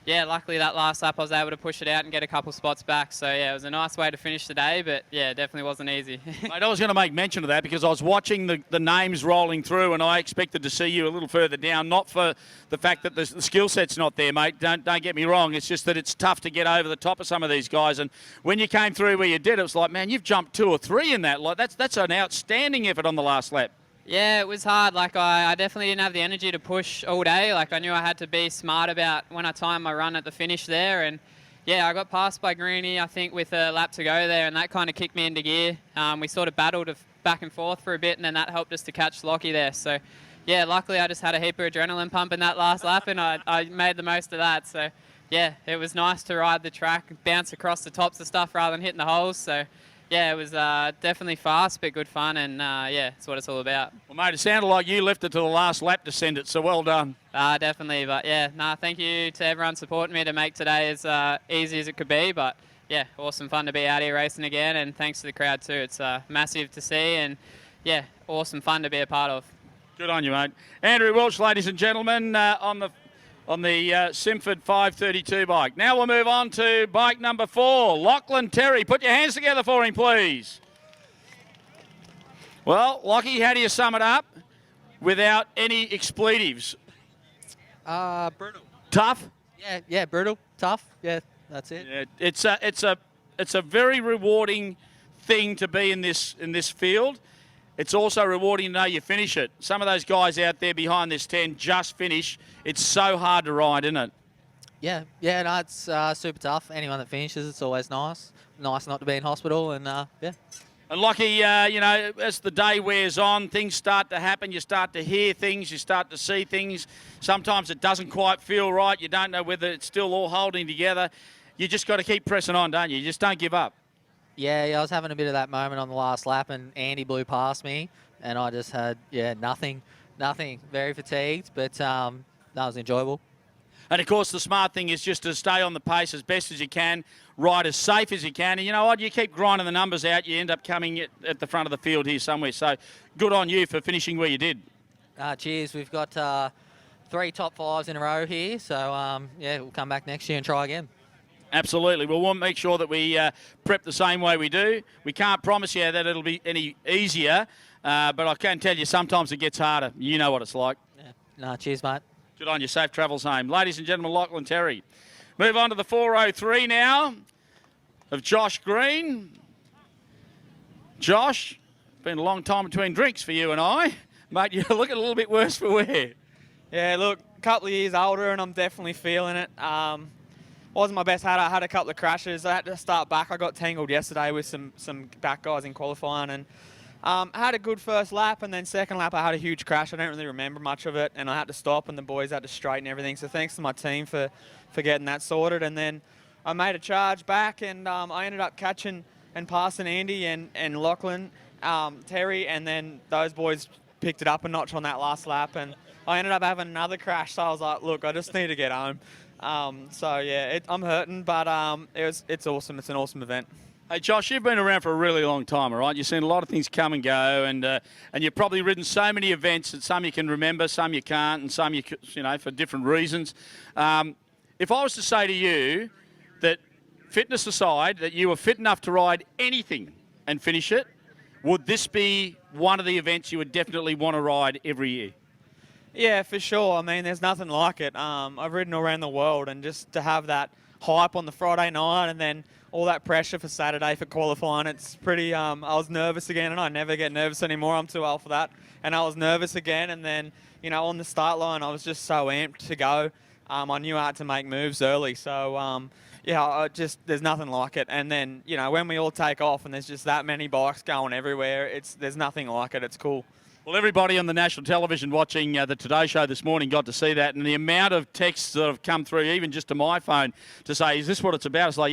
S8: luckily that last lap I was able to push it out and get a couple spots back. So, it was a nice way to finish the day, but, definitely wasn't easy.
S17: Mate, I was going to make mention of that because I was watching the names rolling through and I expected to see you a little further down, not for the fact that the skill set's not there, mate. Don't get me wrong. It's just that it's tough to get over the top of some of these guys. And when you came through where you did, it was like, man, you've jumped 2 or 3 in that. Like, that's an outstanding effort on the last lap.
S8: Yeah, it was hard. Like, I definitely didn't have the energy to push all day. Like, I knew I had to be smart about when I timed my run at the finish there. And, I got passed by Greenie, I think, with a lap to go there, and that kind of kicked me into gear. We sort of battled back and forth for a bit, and then that helped us to catch Lockie there. So, luckily I just had a heap of adrenaline pump in that last lap, and I made the most of that. So, it was nice to ride the track, bounce across the tops of stuff rather than hitting the holes. So, it was definitely fast, but good fun, and it's what it's all about.
S17: Well, mate, it sounded like you left it to the last lap to send it, so well done.
S8: Definitely, but thank you to everyone supporting me to make today as easy as it could be, but awesome fun to be out here racing again, and thanks to the crowd too. It's massive to see, and awesome fun to be a part of.
S17: Good on you, mate. Andrew Welch, ladies and gentlemen, on the on the Simford 532 bike. Now we'll move on to bike number 4, Lachlan Terry. Put your hands together for him, please. Well, Lockie, how do you sum it up without any expletives?
S9: Brutal.
S17: Tough?
S9: Yeah, brutal, tough. Yeah, that's it.
S17: Yeah, it's a very rewarding thing to be in this field. It's also rewarding to know you finish it. Some of those guys out there behind this 10 just finish. It's so hard to ride, isn't it?
S9: Yeah, no, it's super tough. Anyone that finishes, it's always nice. Nice not to be in hospital, and yeah.
S17: And Lockie, as the day wears on, things start to happen. You start to hear things. You start to see things. Sometimes it doesn't quite feel right. You don't know whether it's still all holding together. You just got to keep pressing on, don't you? You just don't give up.
S9: Yeah, I was having a bit of that moment on the last lap, and Andy blew past me, and I just had, nothing. Very fatigued, but that was enjoyable.
S17: And, of course, the smart thing is just to stay on the pace as best as you can, ride as safe as you can. And you know what? You keep grinding the numbers out, you end up coming at the front of the field here somewhere. So good on you for finishing where you did.
S9: Cheers. We've got 3 top 5s in a row here. So, we'll come back next year and try again.
S17: Absolutely. Well, we'll make sure that we prep the same way we do. We can't promise you that it'll be any easier, but I can tell you sometimes it gets harder. You know what it's like.
S9: Yeah. Cheers, mate.
S17: Good on you. Safe travels home. Ladies and gentlemen, Lachlan Terry. Move on to the 403 now of Josh Green. Josh, been a long time between drinks for you and I. Mate, you're looking a little bit worse for wear.
S10: Yeah, look, a couple of years older and I'm definitely feeling it. Wasn't my best Hatta. I had a couple of crashes. I had to start back. I got tangled yesterday with some back guys in qualifying, and I had a good first lap, and then second lap I had a huge crash. I don't really remember much of it, and I had to stop, and the boys had to straighten everything. So thanks to my team for getting that sorted. And then I made a charge back, and I ended up catching and passing Andy and Lachlan, Terry, and then those boys picked it up a notch on that last lap, and I ended up having another crash. So I was like, look, I just need to get home. I'm hurting, but it's awesome. It's an awesome event.
S17: Hey, Josh, you've been around for a really long time, all right? You've seen a lot of things come and go, and you've probably ridden so many events that some you can remember, some you can't, and some for different reasons. If I was to say to you that, fitness aside, that you were fit enough to ride anything and finish it, would this be one of the events you would definitely want to ride every year?
S10: Yeah, for sure. I mean, there's nothing like it. I've ridden all around the world, and just to have that hype on the Friday night and then all that pressure for Saturday for qualifying, it's pretty... I was nervous again, and I never get nervous anymore. I'm too old for that. And I was nervous again, and then, on the start line, I was just so amped to go. I knew I had to make moves early, so... there's nothing like it. And then, when we all take off and there's just that many bikes going everywhere, there's nothing like it. It's cool.
S17: Well, everybody on the national television watching the Today Show this morning got to see that, and the amount of texts that have come through, even just to my phone, to say, is this what it's about? It's like,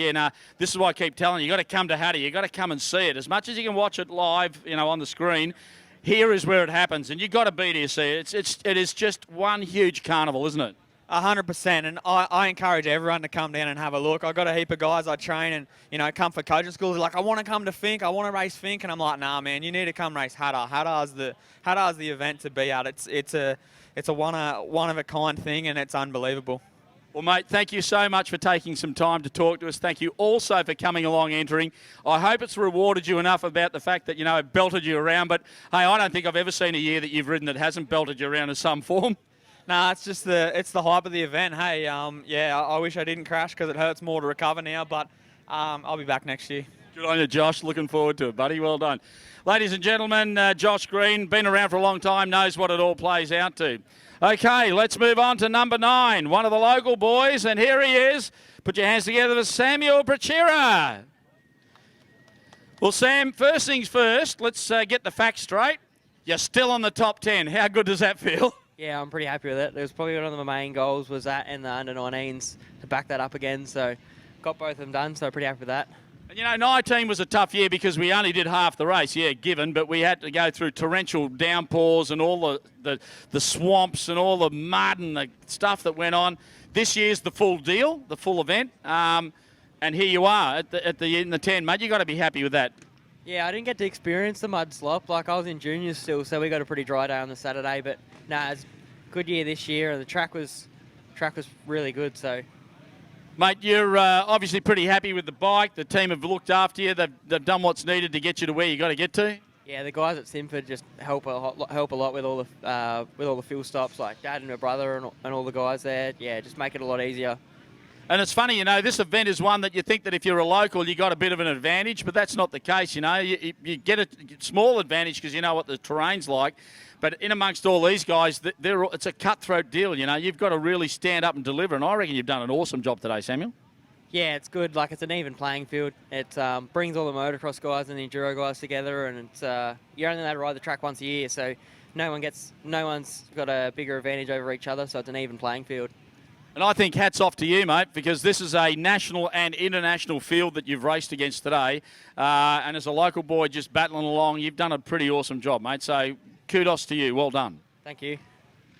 S17: this is why I keep telling you, got to come to Hatta, you got to come and see it. As much as you can watch it live, on the screen, here is where it happens, and you got to be there to see it. It is just one huge carnival, isn't it?
S10: 100%, and I encourage everyone to come down and have a look. I've got a heap of guys I train and, come for coaching schools. They're like, I want to come to Fink, I want to race Fink, and I'm like, nah, man, you need to come race Hatta. Hatta's the event to be at. It's a one of a kind thing, and it's unbelievable.
S17: Well, mate, thank you so much for taking some time to talk to us. Thank you also for coming along, entering. I hope it's rewarded you enough about the fact that, it belted you around. But, hey, I don't think I've ever seen a year that you've ridden that hasn't belted you around in some form.
S10: Nah, it's just the hype of the event. Hey, I wish I didn't crash because it hurts more to recover now, but I'll be back next year.
S17: Good on you, Josh. Looking forward to it, buddy. Well done. Ladies and gentlemen, Josh Green, been around for a long time, knows what it all plays out to. Okay, let's move on to number 9, one of the local boys, and here he is. Put your hands together for Samuel Brachira. Well, Sam, first things first, let's get the facts straight. You're still on the top 10. How good does that feel?
S23: Yeah, I'm pretty happy with it. It was probably one of my main goals was that and the under-19s to back that up again. So got both of them done, so pretty happy with that.
S17: And 19 was a tough year because we only did half the race, given, but we had to go through torrential downpours and all the swamps and all the mud and the stuff that went on. This year's the full deal, the full event, and here you are in the 10, mate. You got to be happy with that.
S23: Yeah, I didn't get to experience the mud slop. I was in juniors still, so we got a pretty dry day on the Saturday. But it's a good year this year. The track was track was really good. So.
S17: Mate, you're obviously pretty happy with the bike. The team have looked after you. They've done what's needed to get you to where you got to get to.
S23: Yeah, the guys at Simford just help a lot with all the fuel stops, like Dad and her brother and all the guys there. Yeah, just make it a lot easier.
S17: And it's funny, you know, this event is one that you think that if you're a local, you got a bit of an advantage, but that's not the case. You know, you get a small advantage because you know what the terrain's like. But in amongst all these guys, it's a cutthroat deal. You know, you've got to really stand up and deliver. And I reckon you've done an awesome job today, Samuel.
S23: Yeah, it's good. Like, it's an even playing field. It brings all the motocross guys and the enduro guys together, and it's you're only allowed to ride the track once a year, so no one's got a bigger advantage over each other. So it's an even playing field.
S17: And I think hats off to you, mate, because this is a national and international field that you've raced against today. And as a local boy just battling along, you've done a pretty awesome job, mate. So kudos to you. Well done.
S23: Thank you.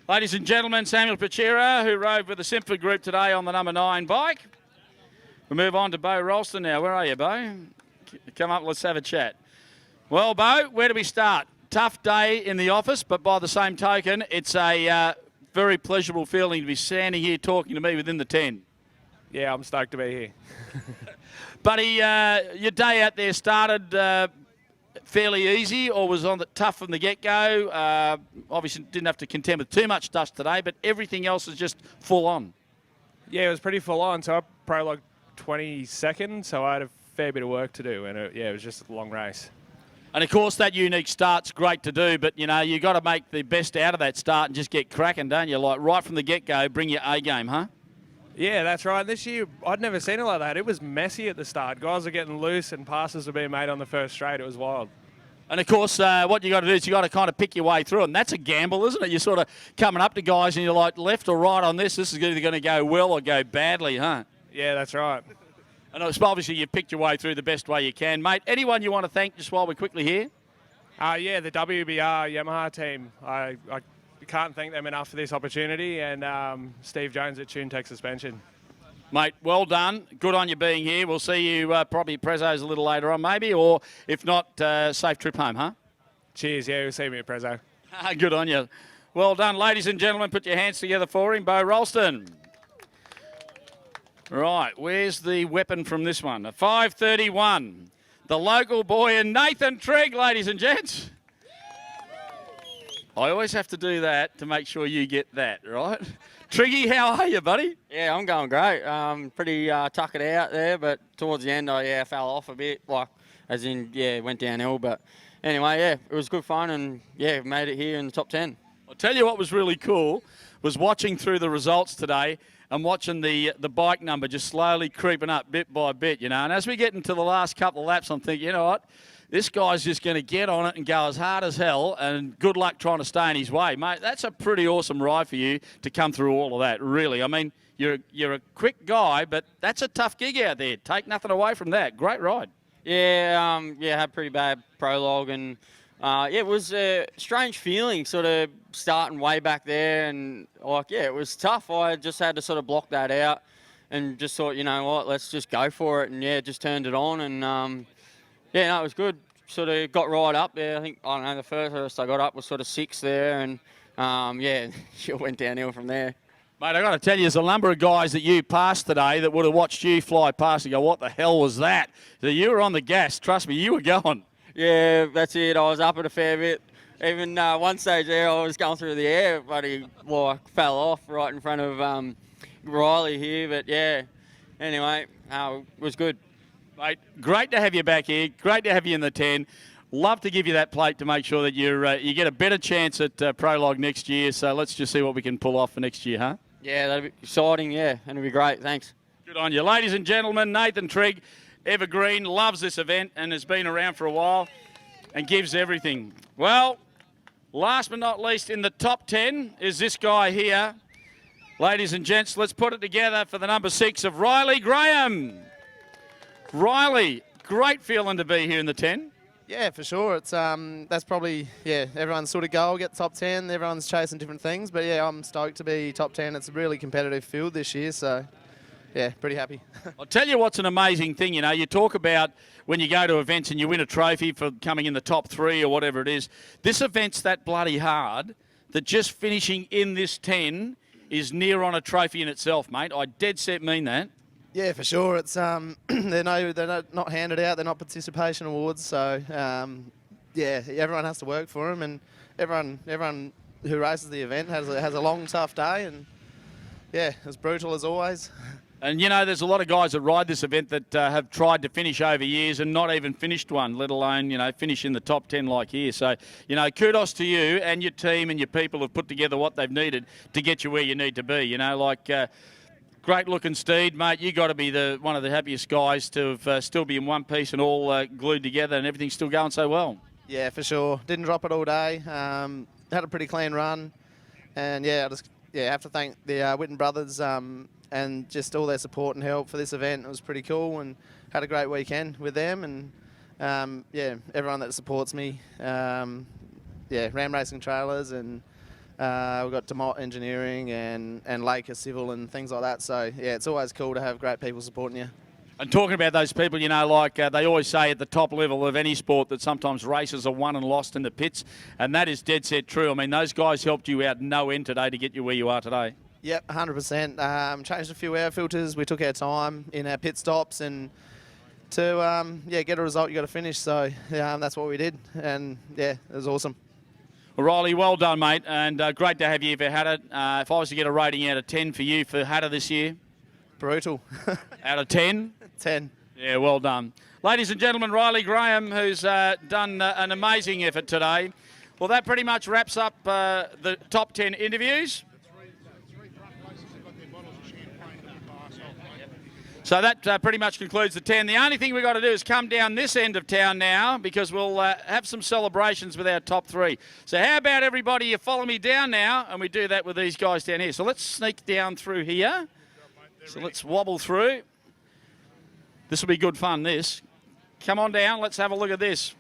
S17: Ladies and gentlemen, Samuel Pachera, who rode with the Simford group today on the number 9 bike. We move on to Bo Ralston now. Where are you, Bo? Come up, let's have a chat. Well, Bo, where do we start? Tough day in the office, but by the same token, it's a very pleasurable feeling to be standing here talking to me within the 10.
S12: Yeah, I'm stoked to be here.
S17: Buddy, your day out there started fairly easy, or was tough from the get-go? Obviously didn't have to contend with too much dust today, but everything else is just full on.
S12: Yeah, it was pretty full on. So I prologued 22nd, so I had a fair bit of work to do, and it was just a long race.
S17: And of course, that unique start's great to do, but you know you got to make the best out of that start and just get cracking, don't you? Like right from the get-go, bring your A game, huh?
S12: Yeah, that's right. This year, I'd never seen it like that. It was messy at the start. Guys were getting loose, and passes were being made on the first straight. It was wild.
S17: And of course, what you got to do is you got to kind of pick your way through, and that's a gamble, isn't it? You're sort of coming up to guys, and you're like left or right on this. This is either going to go well or go badly, huh?
S12: Yeah, that's right.
S17: And obviously you've picked your way through the best way you can. Mate, anyone you want to thank just while we're quickly here?
S12: Yeah, the WBR Yamaha team. I can't thank them enough for this opportunity, and Steve Jones at TuneTech Suspension.
S17: Mate, well done. Good on you being here. We'll see you probably at Prezzo's a little later on maybe, or if not, safe trip home, huh?
S12: Cheers, yeah, we'll see me at Prezzo.
S17: Good on you. Well done. Ladies and gentlemen, put your hands together for him, Bo Ralston. Right, where's the weapon from this one? A 5:31. The local boy and Nathan Trigg, ladies and gents. I always have to do that to make sure you get that, right? Triggy, how are you, buddy?
S14: Yeah, I'm going great. Pretty tuckered out there, but towards the end, I fell off a bit, went downhill. But anyway, yeah, it was good fun, and yeah, made it here in the top 10.
S17: I'll tell you what was really cool was watching through the results today and watching the bike number just slowly creeping up bit by bit, you know. And as we get into the last couple of laps, I'm thinking, you know what? This guy's just going to get on it and go as hard as hell, and good luck trying to stay in his way. Mate, that's a pretty awesome ride for you to come through all of that, really. I mean, you're a quick guy, but that's a tough gig out there. Take nothing away from that. Great ride.
S14: Yeah, had a pretty bad prologue, and it was a strange feeling sort of starting way back there, and it was tough. I just had to sort of block that out and just thought, you know what, let's just go for it, and just turned it on, and it was good. Sort of got right up there. I think, the first I got up was sort of 6 there, and it went downhill from there.
S17: Mate, I got to tell you, there's a number of guys that you passed today that would have watched you fly past and go, what the hell was that? So you were on the gas. Trust me, you were going.
S14: Yeah, that's it. I was up at a fair bit. Even one stage there, I was going through the air, but he fell off right in front of Riley here. But yeah, anyway, it was good.
S17: Mate, great to have you back here. Great to have you in the 10. Love to give you that plate to make sure that you get a better chance at Prologue next year. So let's just see what we can pull off for next year, huh?
S14: Yeah, that'll be exciting, and it'll be great. Thanks.
S17: Good on you. Ladies and gentlemen, Nathan Trigg, Evergreen, loves this event and has been around for a while and gives everything. Well, last but not least, in the top 10 is this guy here. Ladies and gents, let's put it together for the number 6 of Riley Graham. Riley, great feeling to be here in the 10.
S15: Yeah, for sure. It's that's probably everyone's sort of goal, get top 10. Everyone's chasing different things, but yeah, I'm stoked to be top 10. It's a really competitive field this year, so yeah, pretty happy.
S17: I'll tell you what's an amazing thing. You know, you talk about when you go to events and you win a trophy for coming in the top 3 or whatever it is. This event's that bloody hard that just finishing in this 10 is near on a trophy in itself, mate. I dead set mean that.
S15: Yeah, for sure. It's they're not handed out. They're not participation awards. So yeah, everyone has to work for them, and everyone who races the event has a long, tough day, and yeah, it's brutal as always.
S17: And, you know, there's a lot of guys that ride this event that have tried to finish over years and not even finished one, let alone, you know, finish in the top 10 like here. So, you know, kudos to you and your team and your people who've put together what they've needed to get you where you need to be. You know, like, great-looking steed, mate. You got to be one of the happiest guys to have still be in one piece and all glued together and everything's still going so well.
S15: Yeah, for sure. Didn't drop it all day. Had a pretty clean run. And, yeah, I just have to thank the Whitten brothers and just all their support and help for this event. It was pretty cool and had a great weekend with them. And, yeah, everyone that supports me. Ram Racing Trailers and we've got DeMott Engineering and Laker Civil and things like that. So, yeah, it's always cool to have great people supporting you.
S17: And talking about those people, you know, like they always say at the top level of any sport that sometimes races are won and lost in the pits, and that is dead set true. I mean, those guys helped you out no end today to get you where you are today.
S15: Yep, 100%. Changed a few air filters. We took our time in our pit stops, and to get a result, you got to finish. So that's what we did, and yeah, it was awesome.
S17: Well, Riley, well done, mate, and great to have you for Hatta. If I was to get a rating out of 10 for you for Hatta this year,
S15: brutal.
S17: Out of 10?
S15: 10.
S17: Yeah, well done. Ladies and gentlemen, Riley Graham, who's done an amazing effort today. Well, that pretty much wraps up the top 10 interviews. So that pretty much concludes the 10. The only thing we've got to do is come down this end of town now because we'll have some celebrations with our top 3. So how about everybody, you follow me down now, and we do that with these guys down here. So let's sneak down through here. So let's wobble through. This will be good fun, this. Come on down, let's have a look at this.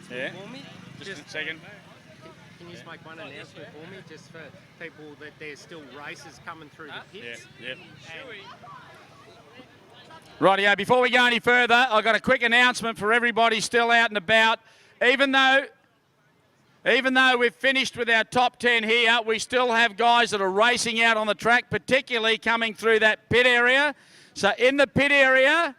S17: Yeah.
S5: For me?
S17: Just a second.
S5: Can you just make one announcement for me, just for people that there's still races coming through the pits?
S17: Yeah. Rightio, before we go any further, I've got a quick announcement for everybody still out and about. Even though we've finished with our top 10 here, we still have guys that are racing out on the track, particularly coming through that pit area. So in the pit area,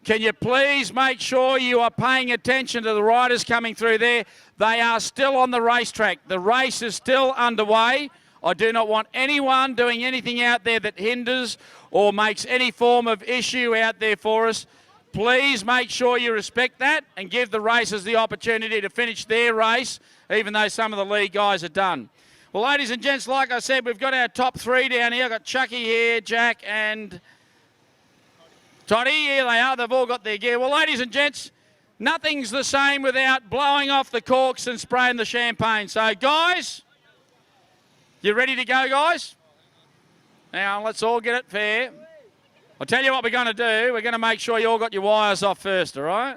S17: can you please make sure you are paying attention to the riders coming through there? They are still on the racetrack. The race is still underway. I do not want anyone doing anything out there that hinders or makes any form of issue out there for us. Please make sure you respect that and give the racers the opportunity to finish their race, even though some of the lead guys are done. Well, ladies and gents, like I said, we've got our top 3 down here. I've got Chucky here, Jack and Toddy. Here they are. They've all got their gear. Well, ladies and gents, nothing's the same without blowing off the corks and spraying the champagne. So, guys, you ready to go, guys? Now, let's all get it fair. I'll tell you what we're going to do. We're going to make sure you all got your wires off first, all right?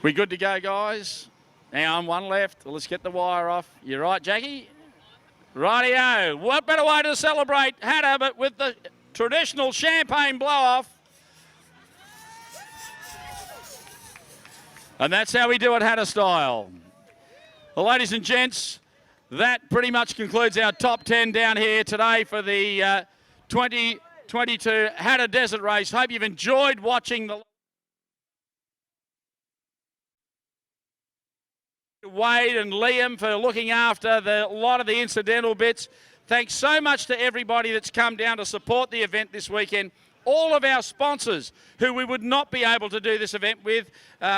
S17: We good to go, guys? Now, one left. Well, let's get the wire off. You right, Jackie? Rightio. What better way to celebrate Hatta but with the traditional champagne blow-off. And that's how we do it Hatta style. Well, ladies and gents, that pretty much concludes our top 10 down here today for the 2022 Hattah Desert Race. Hope you've enjoyed watching the Wade and Liam for looking after a lot of the incidental bits. Thanks so much to everybody that's come down to support the event this weekend. All of our sponsors who we would not be able to do this event with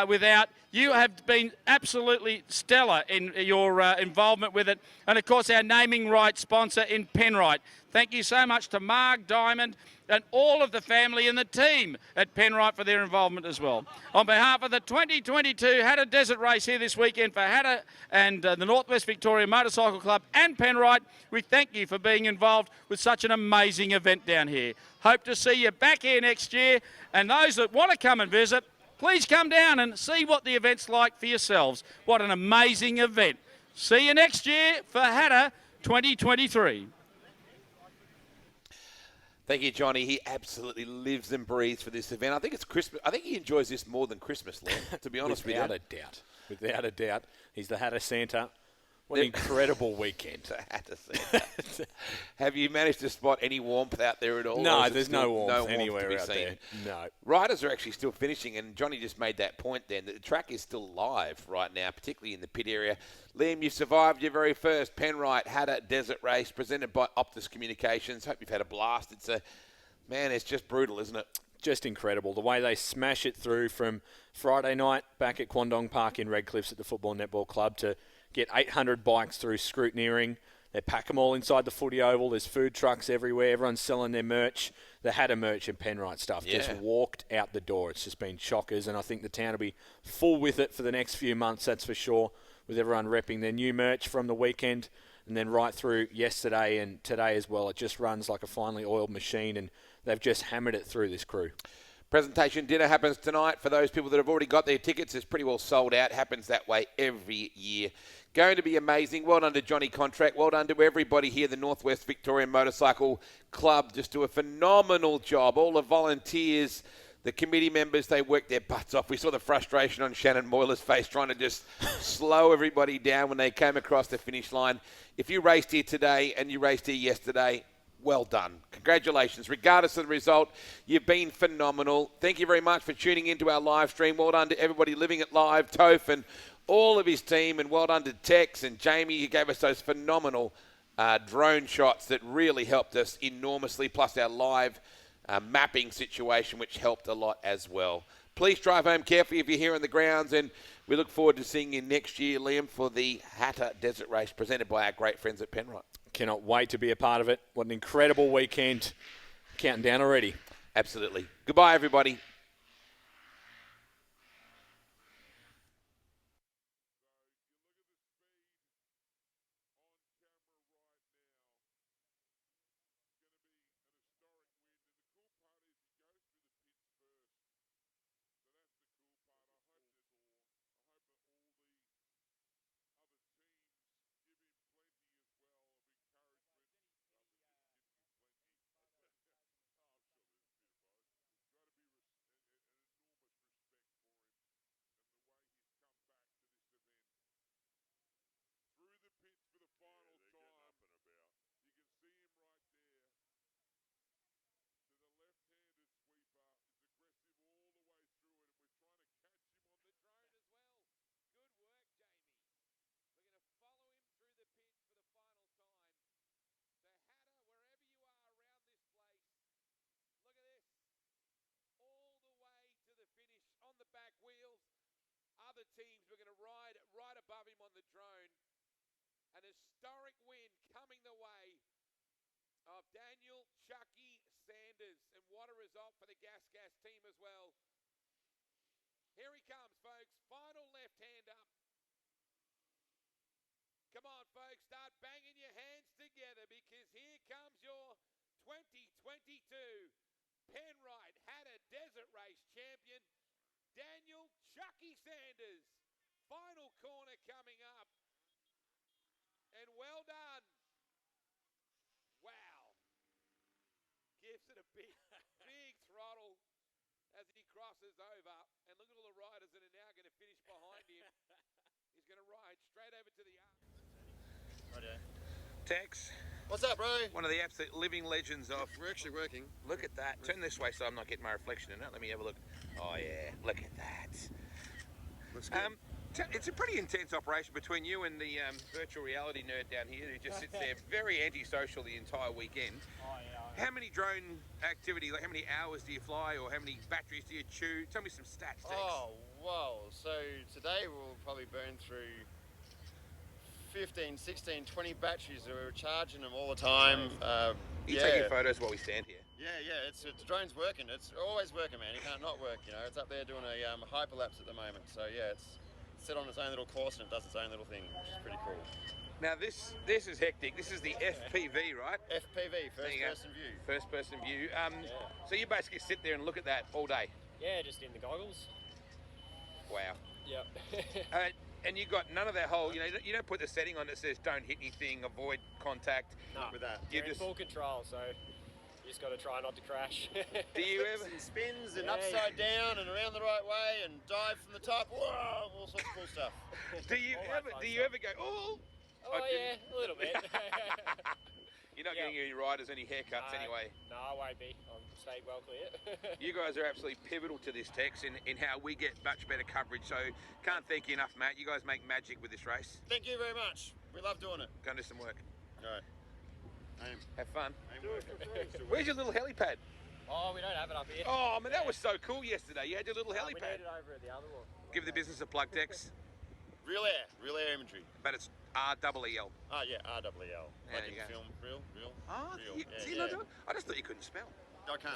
S17: without. You have been absolutely stellar in your involvement with it. And, of course, our naming rights sponsor in Penrite. Thank you so much to Mark, Diamond, and all of the family and the team at Penrite for their involvement as well. On behalf of the 2022 Hattah Desert Race here this weekend for Hatta and the Northwest Victoria Motorcycle Club and Penrite, we thank you for being involved with such an amazing event down here. Hope to see you back here next year. And those that want to come and visit, please come down and see what the event's like for yourselves. What an amazing event. See you next year for Hatta 2023.
S1: Thank you, Johnny. He absolutely lives and breathes for this event. I think it's Christmas. I think he enjoys this more than Christmas, Liam, to be honest with you.
S2: Without a doubt. Without a doubt. He's the Hatta Santa. What an incredible weekend.
S1: Hatta Santa. Have you managed to spot any warmth out there at all?
S2: No, there's no warmth anywhere
S1: to be
S2: out
S1: seen?
S2: there. No.
S1: Riders are actually still finishing, and Johnny just made that point then, that the track is still live right now, particularly in the pit area. Liam, you've survived your very first Penrite Hattah Desert Race presented by Optus Communications. Hope you've had a blast. It's just brutal, isn't it?
S2: Just incredible. The way they smash it through from Friday night back at Quandong Park in Redcliffs at the Football Netball Club to get 800 bikes through scrutineering. They pack them all inside the footy oval. There's food trucks everywhere. Everyone's selling their merch. The Hatta merch and Penrite stuff just walked out the door. It's just been chockers, and I think the town will be full with it for the next few months, that's for sure, with everyone repping their new merch from the weekend and then right through yesterday and today as well. It just runs like a finely oiled machine, and they've just hammered it through, this crew.
S1: Presentation dinner happens tonight. For those people that have already got their tickets, it's pretty well sold out. Happens that way every year. Going to be amazing. Well done to Johnny Contract. Well done to everybody here. The Northwest Victorian Motorcycle Club just do a phenomenal job. All the volunteers, the committee members, they work their butts off. We saw the frustration on Shannon Moyler's face trying to just slow everybody down when they came across the finish line. If you raced here today and you raced here yesterday, well done. Congratulations. Regardless of the result, you've been phenomenal. Thank you very much for tuning into our live stream. Well done to everybody living it live, Toph and all of his team, and well done to Tex and Jamie, who gave us those phenomenal drone shots that really helped us enormously, plus our live mapping situation, which helped a lot as well. Please drive home carefully if you're here on the grounds, and we look forward to seeing you next year, Liam, for the Hattah Desert Race presented by our great friends at Penrite.
S2: Cannot wait to be a part of it. What an incredible weekend. Counting down already.
S1: Absolutely. Goodbye, everybody. Other teams were going to ride right above him on the drone. An historic win coming the way of Daniel Chucky Sanders. And what a result for the Gas team as well. Here he comes, folks. Final left hand up. Come on, folks. Start banging your hands together, because here comes your 2022 Penrite Hattah Desert Race champion, Daniel Chucky Sanders. Final corner coming up. And well done. Wow. Gives it a big throttle as he crosses over. And look at all the riders that are now going to finish behind him. He's going to ride straight over to the arm. Tex.
S3: What's up, bro?
S1: One of the absolute living legends of...
S3: We're actually working.
S1: Look at that. Turn this way so I'm not getting my reflection in it. Let me have a look. Oh, yeah. Look at that.
S3: Looks good.
S1: It's a pretty intense operation between you and the virtual reality nerd down here who just sits there very antisocial the entire weekend.
S16: Oh, yeah.
S1: How many drone activity, like how many hours do you fly, or how many batteries do you chew? Tell me some stats, Tex.
S3: Oh, wow. So today we'll probably burn through 15, 16, 20 batteries. We're charging them all the time.
S1: You taking photos while we stand here?
S3: Yeah, it's the drone's working. It's always working, man. You can't not work, you know. It's up there doing a hyperlapse at the moment. So yeah, it's set on its own little course and it does its own little thing, which is pretty cool.
S1: Now this is hectic. This is the FPV, right?
S3: FPV, first person view.
S1: First person view. So you basically sit there and look at that all day?
S16: Yeah, just in the goggles.
S1: Wow.
S16: Yep.
S1: And you got none of that whole, you don't put the setting on that says don't hit anything, avoid contact.
S16: No,
S1: with that.
S16: You're in full control, so you just got to try not to crash.
S1: Do you ever
S18: and spins and
S16: Yeah.
S18: upside down and around the right way and dive from the top? Whoa, all sorts of cool stuff.
S1: Do you ever go, oh?
S16: Oh, yeah, a little bit.
S1: You're not getting any riders any haircuts anyway.
S16: No, I won't be. I'm staying well clear.
S1: You guys are absolutely pivotal to this, Tex, in how we get much better coverage. So can't thank you enough, Matt. You guys make magic with this race.
S18: Thank you very much. We love doing it.
S1: Go and do some work.
S18: All right.
S1: Have fun. Where's your little helipad?
S16: Oh, we don't have it up here.
S1: Oh, man, that was so cool yesterday. You had your little
S16: We
S1: helipad.
S16: need it over at the other one.
S1: Give the business a plug, Tex.
S18: Real air imagery.
S1: But it's R-double-E-L.
S18: Oh, yeah, R-double-E-L.
S1: There
S18: Like
S1: you
S18: in
S1: go.
S18: film, real.
S1: Oh,
S18: real.
S1: you,
S18: Yeah,
S1: see,
S18: yeah.
S1: I just thought you couldn't spell.
S18: I can't.